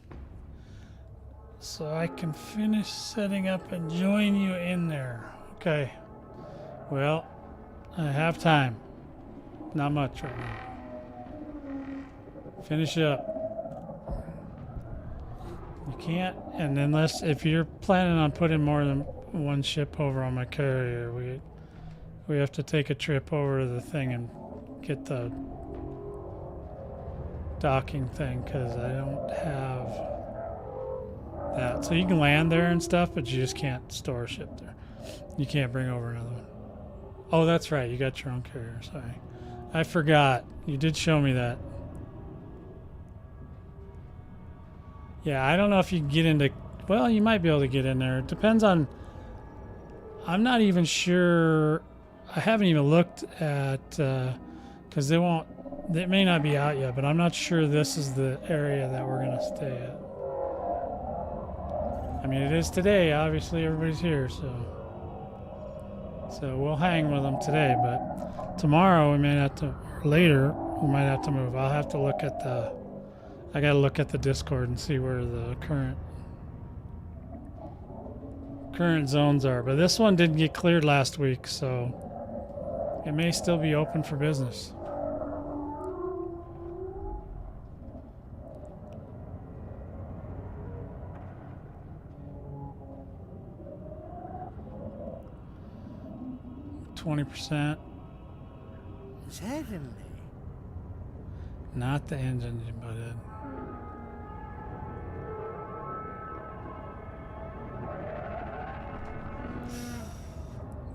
So I can finish setting up and join you in there. Okay. Well, I have time. Not much right now. Finish up. You can't, and unless, if you're planning on putting more than one ship over on my carrier, we have to take a trip over to the thing and get the docking thing, because I don't have that. So you can land there and stuff, but you just can't store a ship there. You can't bring over another one. Oh, that's right, you got your own carrier, sorry. I forgot. You did show me that. Yeah, I don't know if you can get into... Well, you might be able to get in there. It depends on... I'm not even sure... I haven't even looked at... because they won't... They may not be out yet, but I'm not sure this is the area that we're going to stay at. I mean, it is today. Obviously, everybody's here, so... So we'll hang with them today, but tomorrow we may have to... Or later, we might have to move. I'll have to look at the... I gotta look at the Discord and see where the current zones are. But this one didn't get cleared last week, so it may still be open for business. %. Certainly. Not the engine, but it.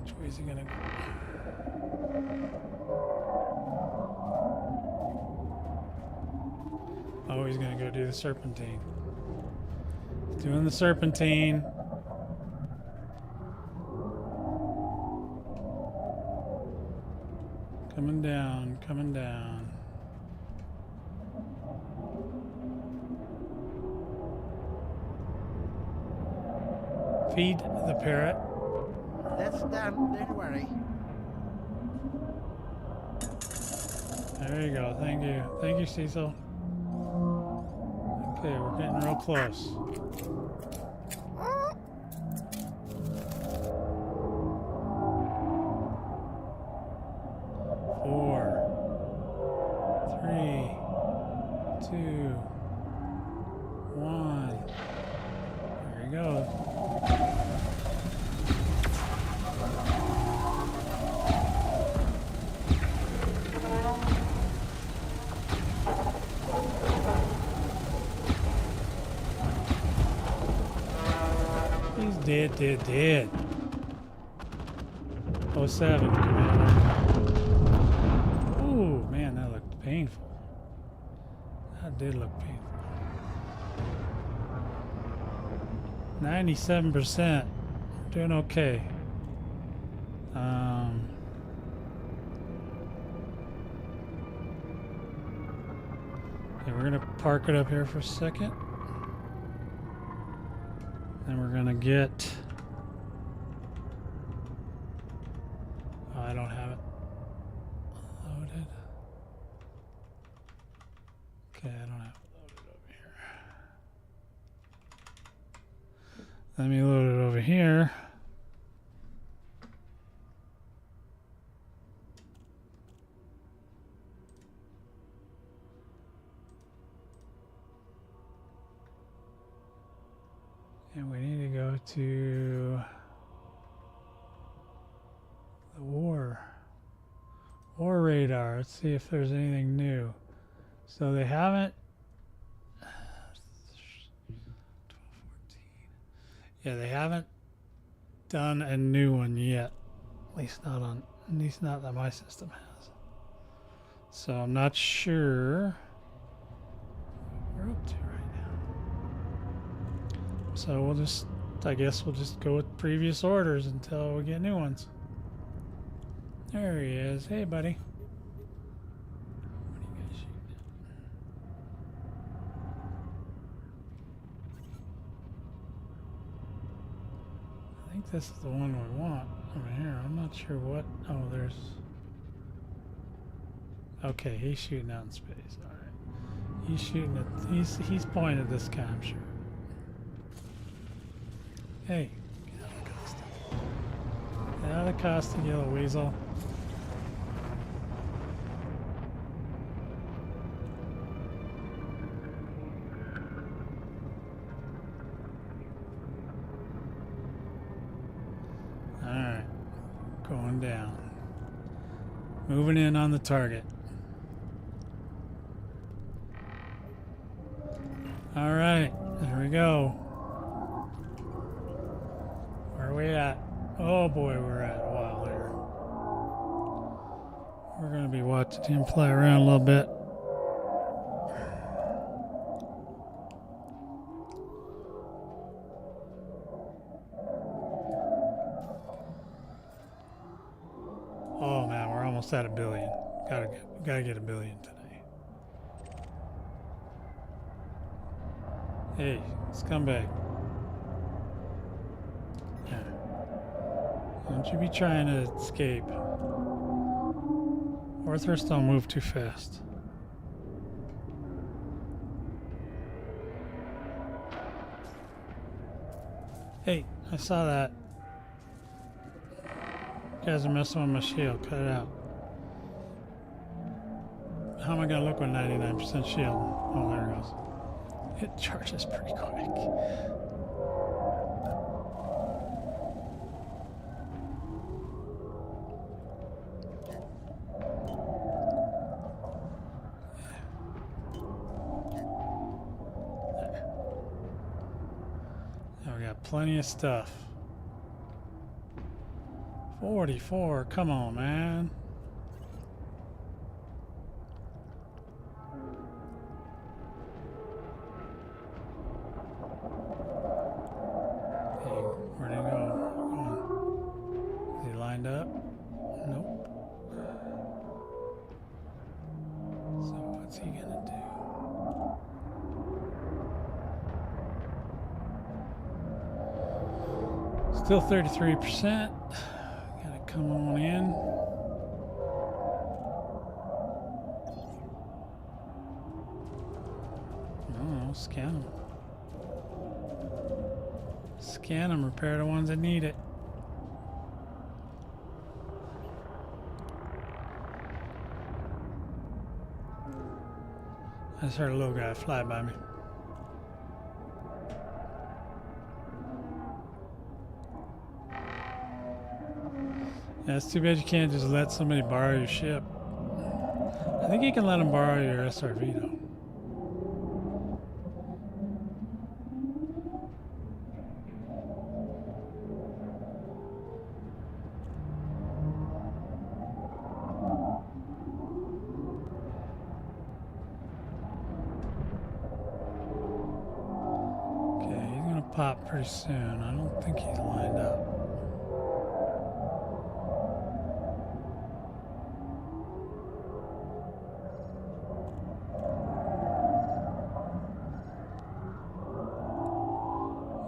Which way is he gonna go? Oh, he's gonna go do the serpentine. He's doing the serpentine. Coming down, coming down. feed the parrot. That's done. Don't worry. There you go. Thank you. Thank you, Cecil. Okay, we're getting real close. Four, three, two, one. There you go. He's dead. 07, Commander. Ooh, man, that looked painful. That did look painful. 97%. Doing okay. Okay, we're gonna park it up here for a second. Then we're gonna get. Oh, I don't have it loaded. Okay, I don't have it loaded over here. Let me load it over here. And we need to go to the war radar. Let's see if there's anything new. So they haven't. 12, 14. Yeah, they haven't done a new one yet. At least not that my system has. So I'm not sure what we're up to right now. So I guess we'll just go with previous orders until we get new ones. There he is. Hey, buddy. What are you guys shooting at? I think this is the one we want over here. I'm not sure what. Oh, there's. Okay, he's shooting out in space. All right. He's shooting at. He's pointing at this guy, I'm sure. Hey, get out of the costume. Get out of the costume, you little weasel. Alright. Going down. Moving in on the target. Alright, there we go. Where are we at? Oh boy, we're at a while here. We're going to be watching him fly around a little bit. Oh man, we're almost at 1 billion. Gotta get 1 billion today. Hey, scumbag. Yeah. Don't you be trying to escape. Orthros don't move too fast. Hey, I saw that. You guys are messing with my shield. Cut it out. How am I gonna look with 99% shield? Oh, there it goes. It charges pretty quick. Now we got plenty of stuff. 44, come on, man. Hey, where'd he go? Is he lined up? Nope. So what's he gonna do? Still 33%. Gotta come on in. Oh, scan them. Scan them, repair the ones that need it. I just heard a little guy fly by me. Yeah, it's too bad you can't just let somebody borrow your ship. I think you can let them borrow your SRV though. Pop pretty soon. I don't think he's lined up.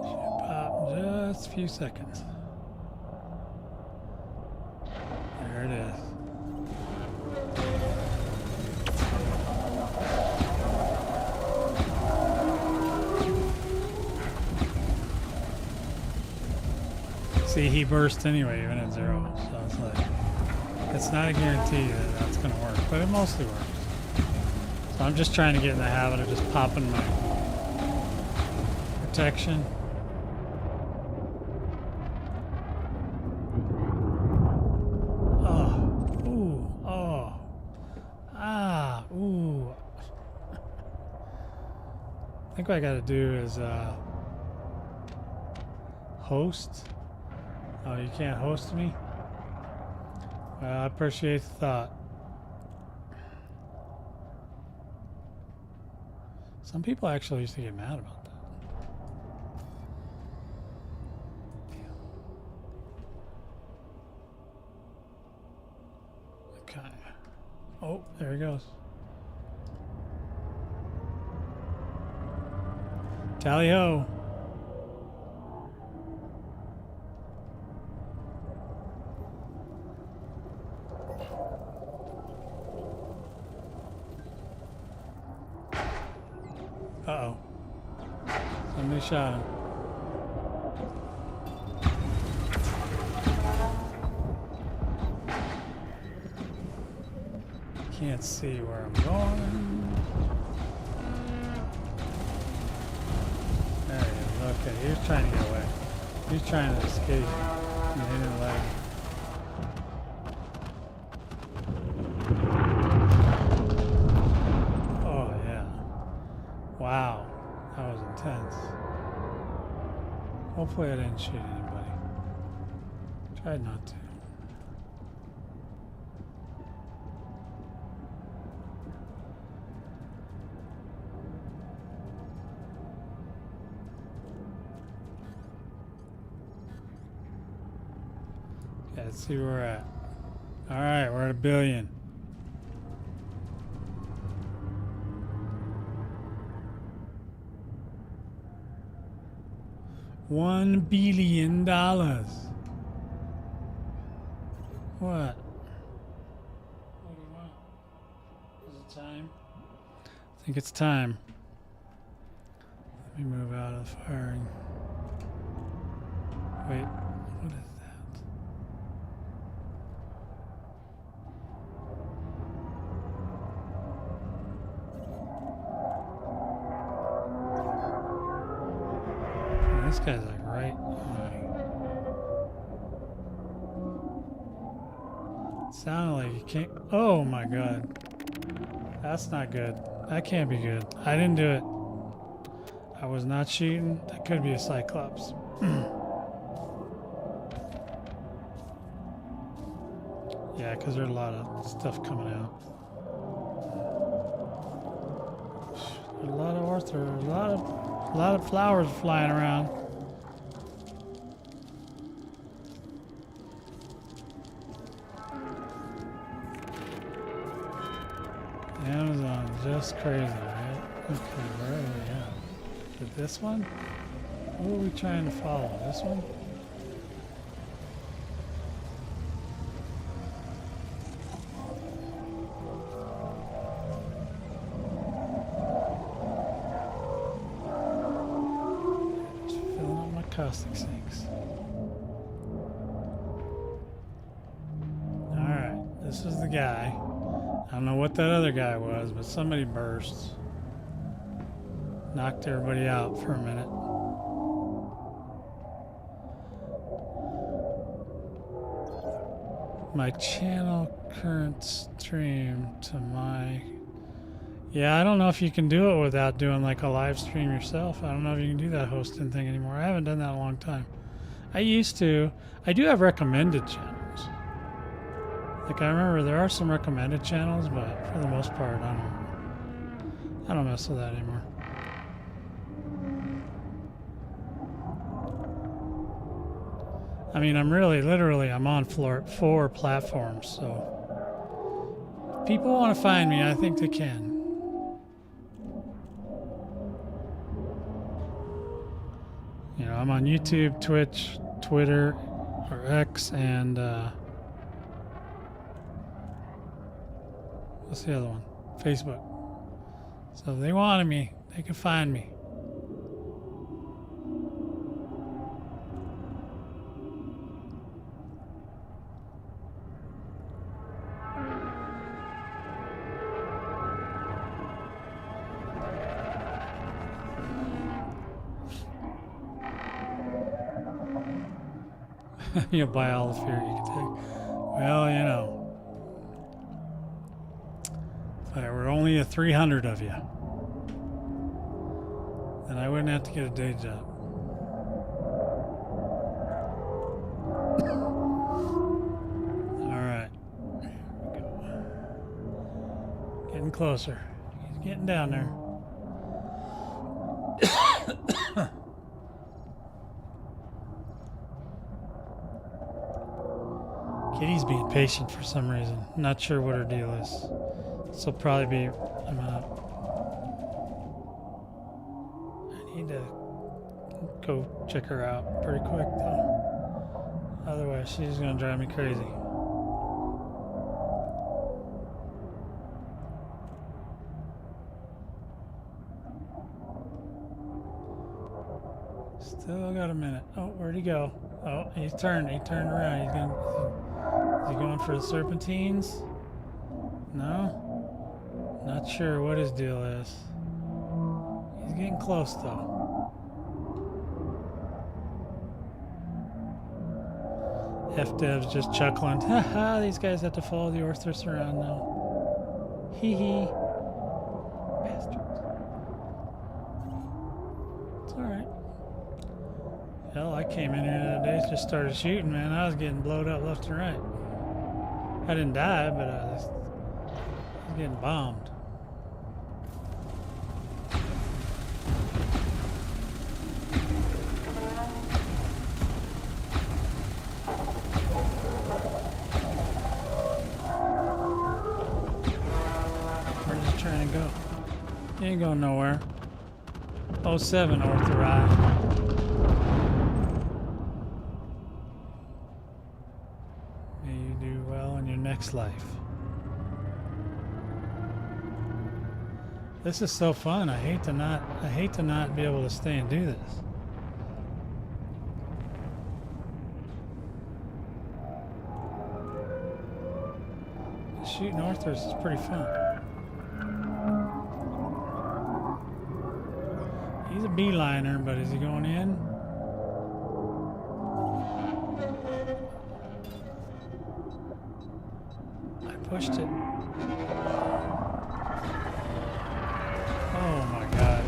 Should pop in just a few seconds. There it is. See, he burst anyway, even at 0. So it's like, it's not a guarantee that that's going to work, but it mostly works. So I'm just trying to get in the habit of just popping my protection. Oh, ooh, oh, ah, ooh. I think what I got to do is host. Oh, you can't host me? Well, I appreciate the thought. Some people actually used to get mad about that. Okay. Oh, there he goes. Tally-ho. Uh-oh. Somebody shot him. Can't see where I'm going. There he is. Okay, he was trying to get away. He was trying to escape. And he didn't let him. Wow, that was intense. Hopefully I didn't shoot anybody. Tried not to. Okay, let's see where we're at. Alright, we're at 1 billion. $1 billion. What? What do you want? Is it time? I think it's time. Let me move out of the firing. Wait, what is that? This guy's like right. Sounded like you can't. Oh my god. That's not good. That can't be good. I didn't do it. I was not shooting. That could be a Cyclops. Yeah, because there's a lot of stuff coming out. A lot of Arthur. A lot of flowers flying around. Amazon, just crazy, right? Okay, where are we at? Is it this one? Who are we trying to follow? This one? caustic sinks. Alright, this is the guy. I don't know what that other guy was, but somebody burst. Knocked everybody out for a minute. My channel current stream to my... Yeah, I don't know if you can do it without doing like a live stream yourself. I don't know if you can do that hosting thing anymore. I haven't done that in a long time. I used to. I do have recommended channels. Like I remember there are some recommended channels, but for the most part, I don't mess with that anymore. I mean, I'm literally, I'm on 4 platforms, so if people want to find me, I think they can. You know, I'm on YouTube, Twitch, Twitter, or X, and what's the other one? Facebook. So if they wanted me, they can find me. You buy all the fear you can take. Well, you know, if there were only 300 of you, then I wouldn't have to get a day job. All right, here we go. Getting closer. He's getting down there. Kitty's being patient for some reason. Not sure what her deal is. This will probably be a minute. I need to go check her out pretty quick though. Otherwise she's gonna drive me crazy. Still got a minute. Oh, where'd he go? Oh, he turned around. Is he going for the serpentines? No? Not sure what his deal is. He's getting close though. FDev's just chuckling. Haha, these guys have to follow the Orthros around now. Hee hee. Bastards. It's alright. Hell, I came in here the other day, just started shooting, man. I was getting blowed up left and right. I didn't die, but I was getting bombed. Where's he trying to go? He ain't going nowhere. 07 Orthori. Next life. This is so fun. I hate to not be able to stay and do this. Shooting Orthros is pretty fun. He's a beeliner, but is he going in? Pushed it. Oh my God.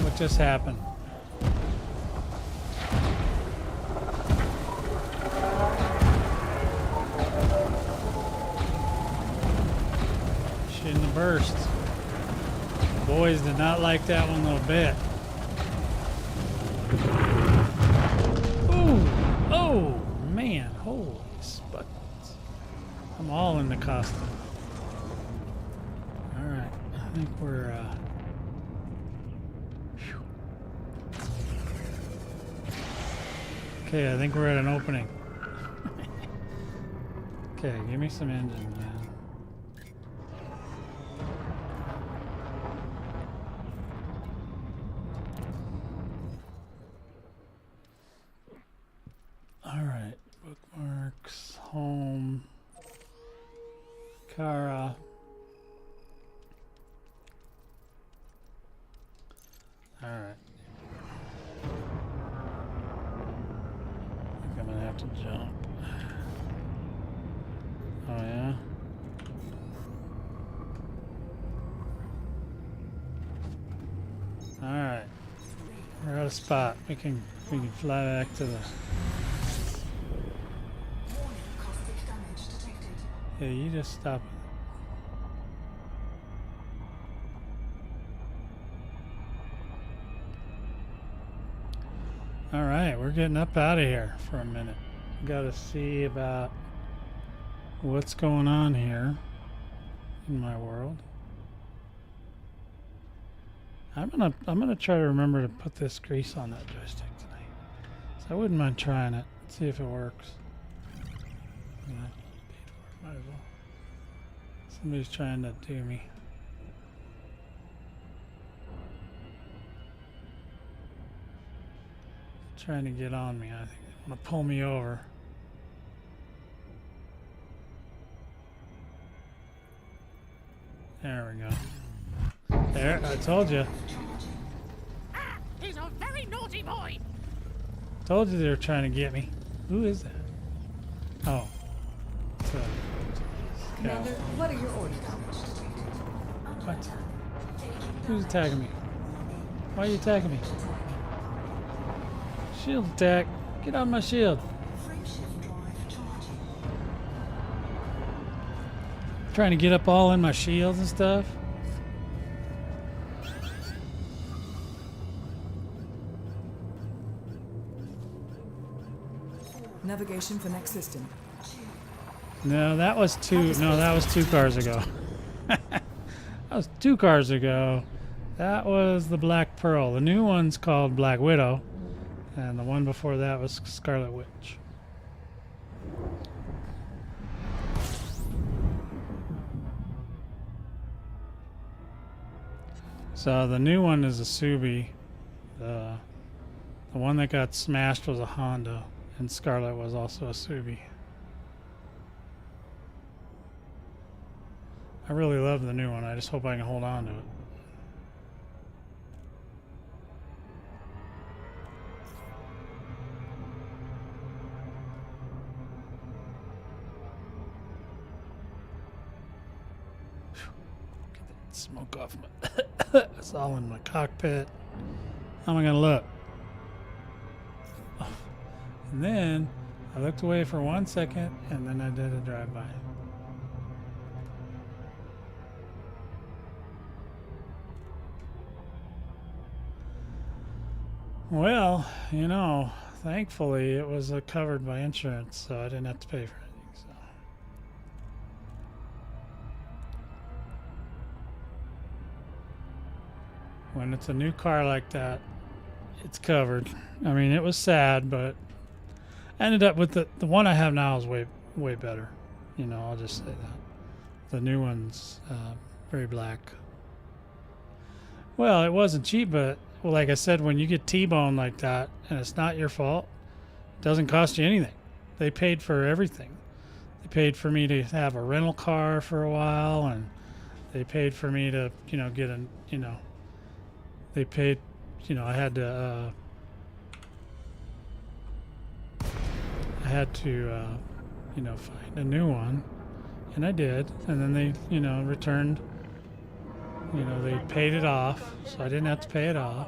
What just happened? Shouldn't have burst. The boys did not like that one little bit. Ooh! Oh man, holy spuck. I'm all in the costume. Alright, I think we're okay, I think we're at an opening. Okay, give me some engine, man. Alright, bookmarks, home, Kara. Alright. I think I'm gonna have to jump. Oh yeah? Alright. We're at a spot. We can fly back to the Warning, caustic damage detected. Yeah, you just stop it. Alright, we're getting up out of here for a minute. Gotta see about what's going on here in my world. I'm gonna try to remember to put this grease on that joystick tonight. So I wouldn't mind trying it. See if it works. Yeah, might as well. Somebody's trying to do me. Trying to get on me. I think they want to pull me over. There we go. There, I told you. Ah, he's a very naughty boy. Told you they were trying to get me. Who is that? Oh. It's a Commander, what are your orders? What? Who's attacking me? Why are you attacking me? Shield attack. Get on my shield. Frameshift drive charging. Trying to get up all in my shields and stuff. Navigation for next system. No, that was two. No, that was 2 cars ago. That was 2 cars ago. That was the Black Pearl. The new one's called Black Widow, and the one before that was Scarlet Witch. So the new one is a Subi. The one that got smashed was a Honda, and Scarlet was also a Subi. I really love the new one. I just hope I can hold on to it. Get that smoke off my... It's all in my cockpit. How am I going to look? And then I looked away for 1 second, and then I did a drive-by. Well, you know, thankfully it was covered by insurance, so I didn't have to pay for anything. So. When it's a new car like that, it's covered. I mean, it was sad, but I ended up with the one I have now is way better. You know, I'll just say that. The new one's very black. Well, it wasn't cheap, but well, like I said, when you get T-boned like that and it's not your fault, it doesn't cost you anything. They paid for everything. They paid for me to have a rental car for a while, and they paid for me to, you know, get a, you know, they paid, you know, I had to, you know, find a new one, and I did, and then they, you know, returned. You know, they paid it off, so I didn't have to pay it off.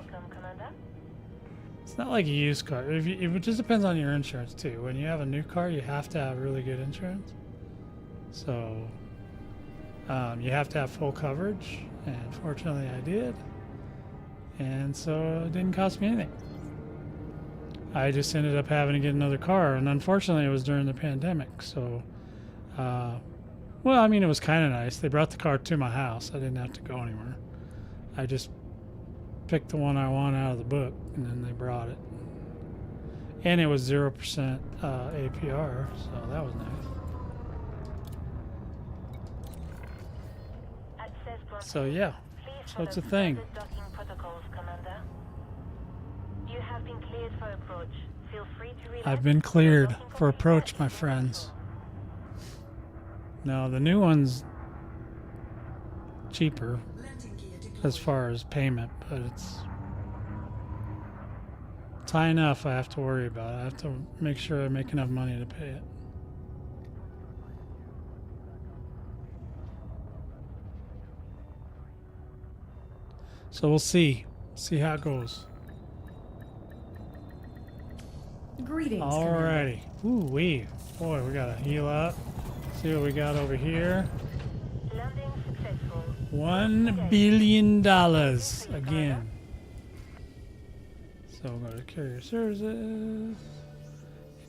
It's not like a used car. It just depends on your insurance, too. When you have a new car, you have to have really good insurance. So, you have to have full coverage, and fortunately I did. And so it didn't cost me anything. I just ended up having to get another car, and unfortunately it was during the pandemic, so... well, I mean, it was kind of nice. They brought the car to my house. I didn't have to go anywhere. I just picked the one I want out of the book, and then they brought it. And it was 0% APR, so that was nice. So yeah, so it's a thing. You have been cleared for approach. Feel free to relax. I've been cleared for approach, my friends. No, the new one's cheaper Landing gear deployed. as far as payment, but it's high enough I have to worry about it. I have to make sure I make enough money to pay it. So we'll see how it goes. Greetings, Commander. Alrighty. Ooh, boy, we gotta heal up. See what we got over here. Landing successful. $1 billion again. So we'll go to carrier services.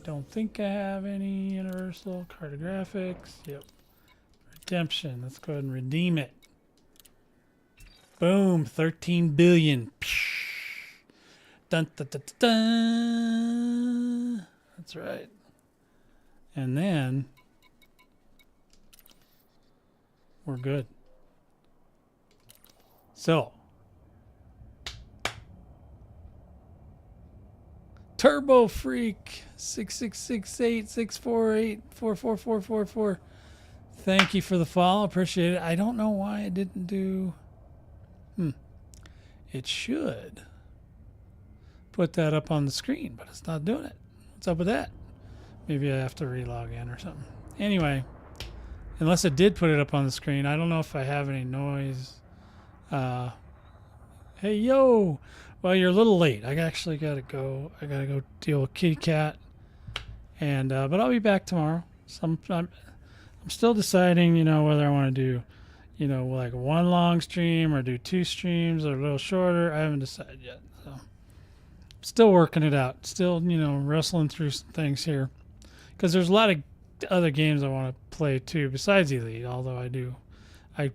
Don't think I have any universal cartographics. Yep. Redemption. Let's go ahead and redeem it. Boom. 13 billion. Dun, dun, dun, dun, dun. That's right. And then we're good. So Turbo Freak 666864844444. Thank you for the follow. Appreciate it. I don't know why it didn't do. It should put that up on the screen, but it's not doing it. What's up with that? Maybe I have to relog in or something. Anyway, unless it did put it up on the screen, I don't know if I have any noise. Hey, yo. Well, you're a little late. I actually got to go. I got to go deal with Kitty Cat. And but I'll be back tomorrow. I'm still deciding, whether I want to do, like one long stream or do 2 streams or a little shorter. I haven't decided yet. So still working it out. Still, wrestling through some things here. Because there's a lot of other games I want to play too besides Elite. Although I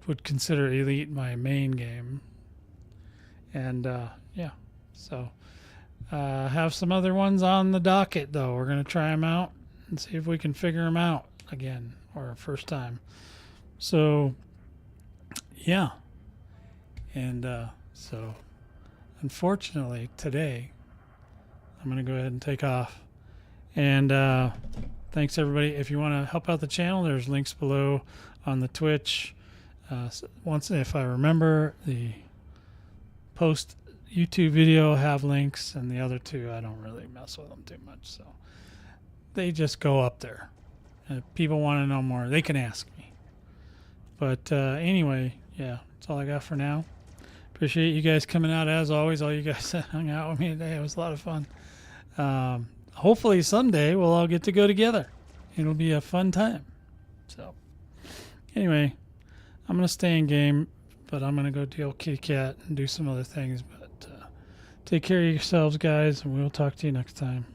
would consider Elite my main game. And yeah, so have some other ones on the docket though. We're gonna try them out and see if we can figure them out again or first time. So yeah, and so unfortunately today I'm gonna go ahead and take off. And thanks everybody. If you want to help out the channel, there's links below on the Twitch. Once if I remember the post YouTube video have links, and the other 2 I don't really mess with them too much, so they just go up there. If people want to know more, they can ask me. But anyway, yeah, that's all I got for now. Appreciate you guys coming out as always. All you guys that hung out with me today, it was a lot of fun. Hopefully someday we'll all get to go together. It'll be a fun time. So anyway, I'm gonna stay in game, but I'm going to go deal with Kitty Cat and do some other things. But take care of yourselves, guys, and we'll talk to you next time.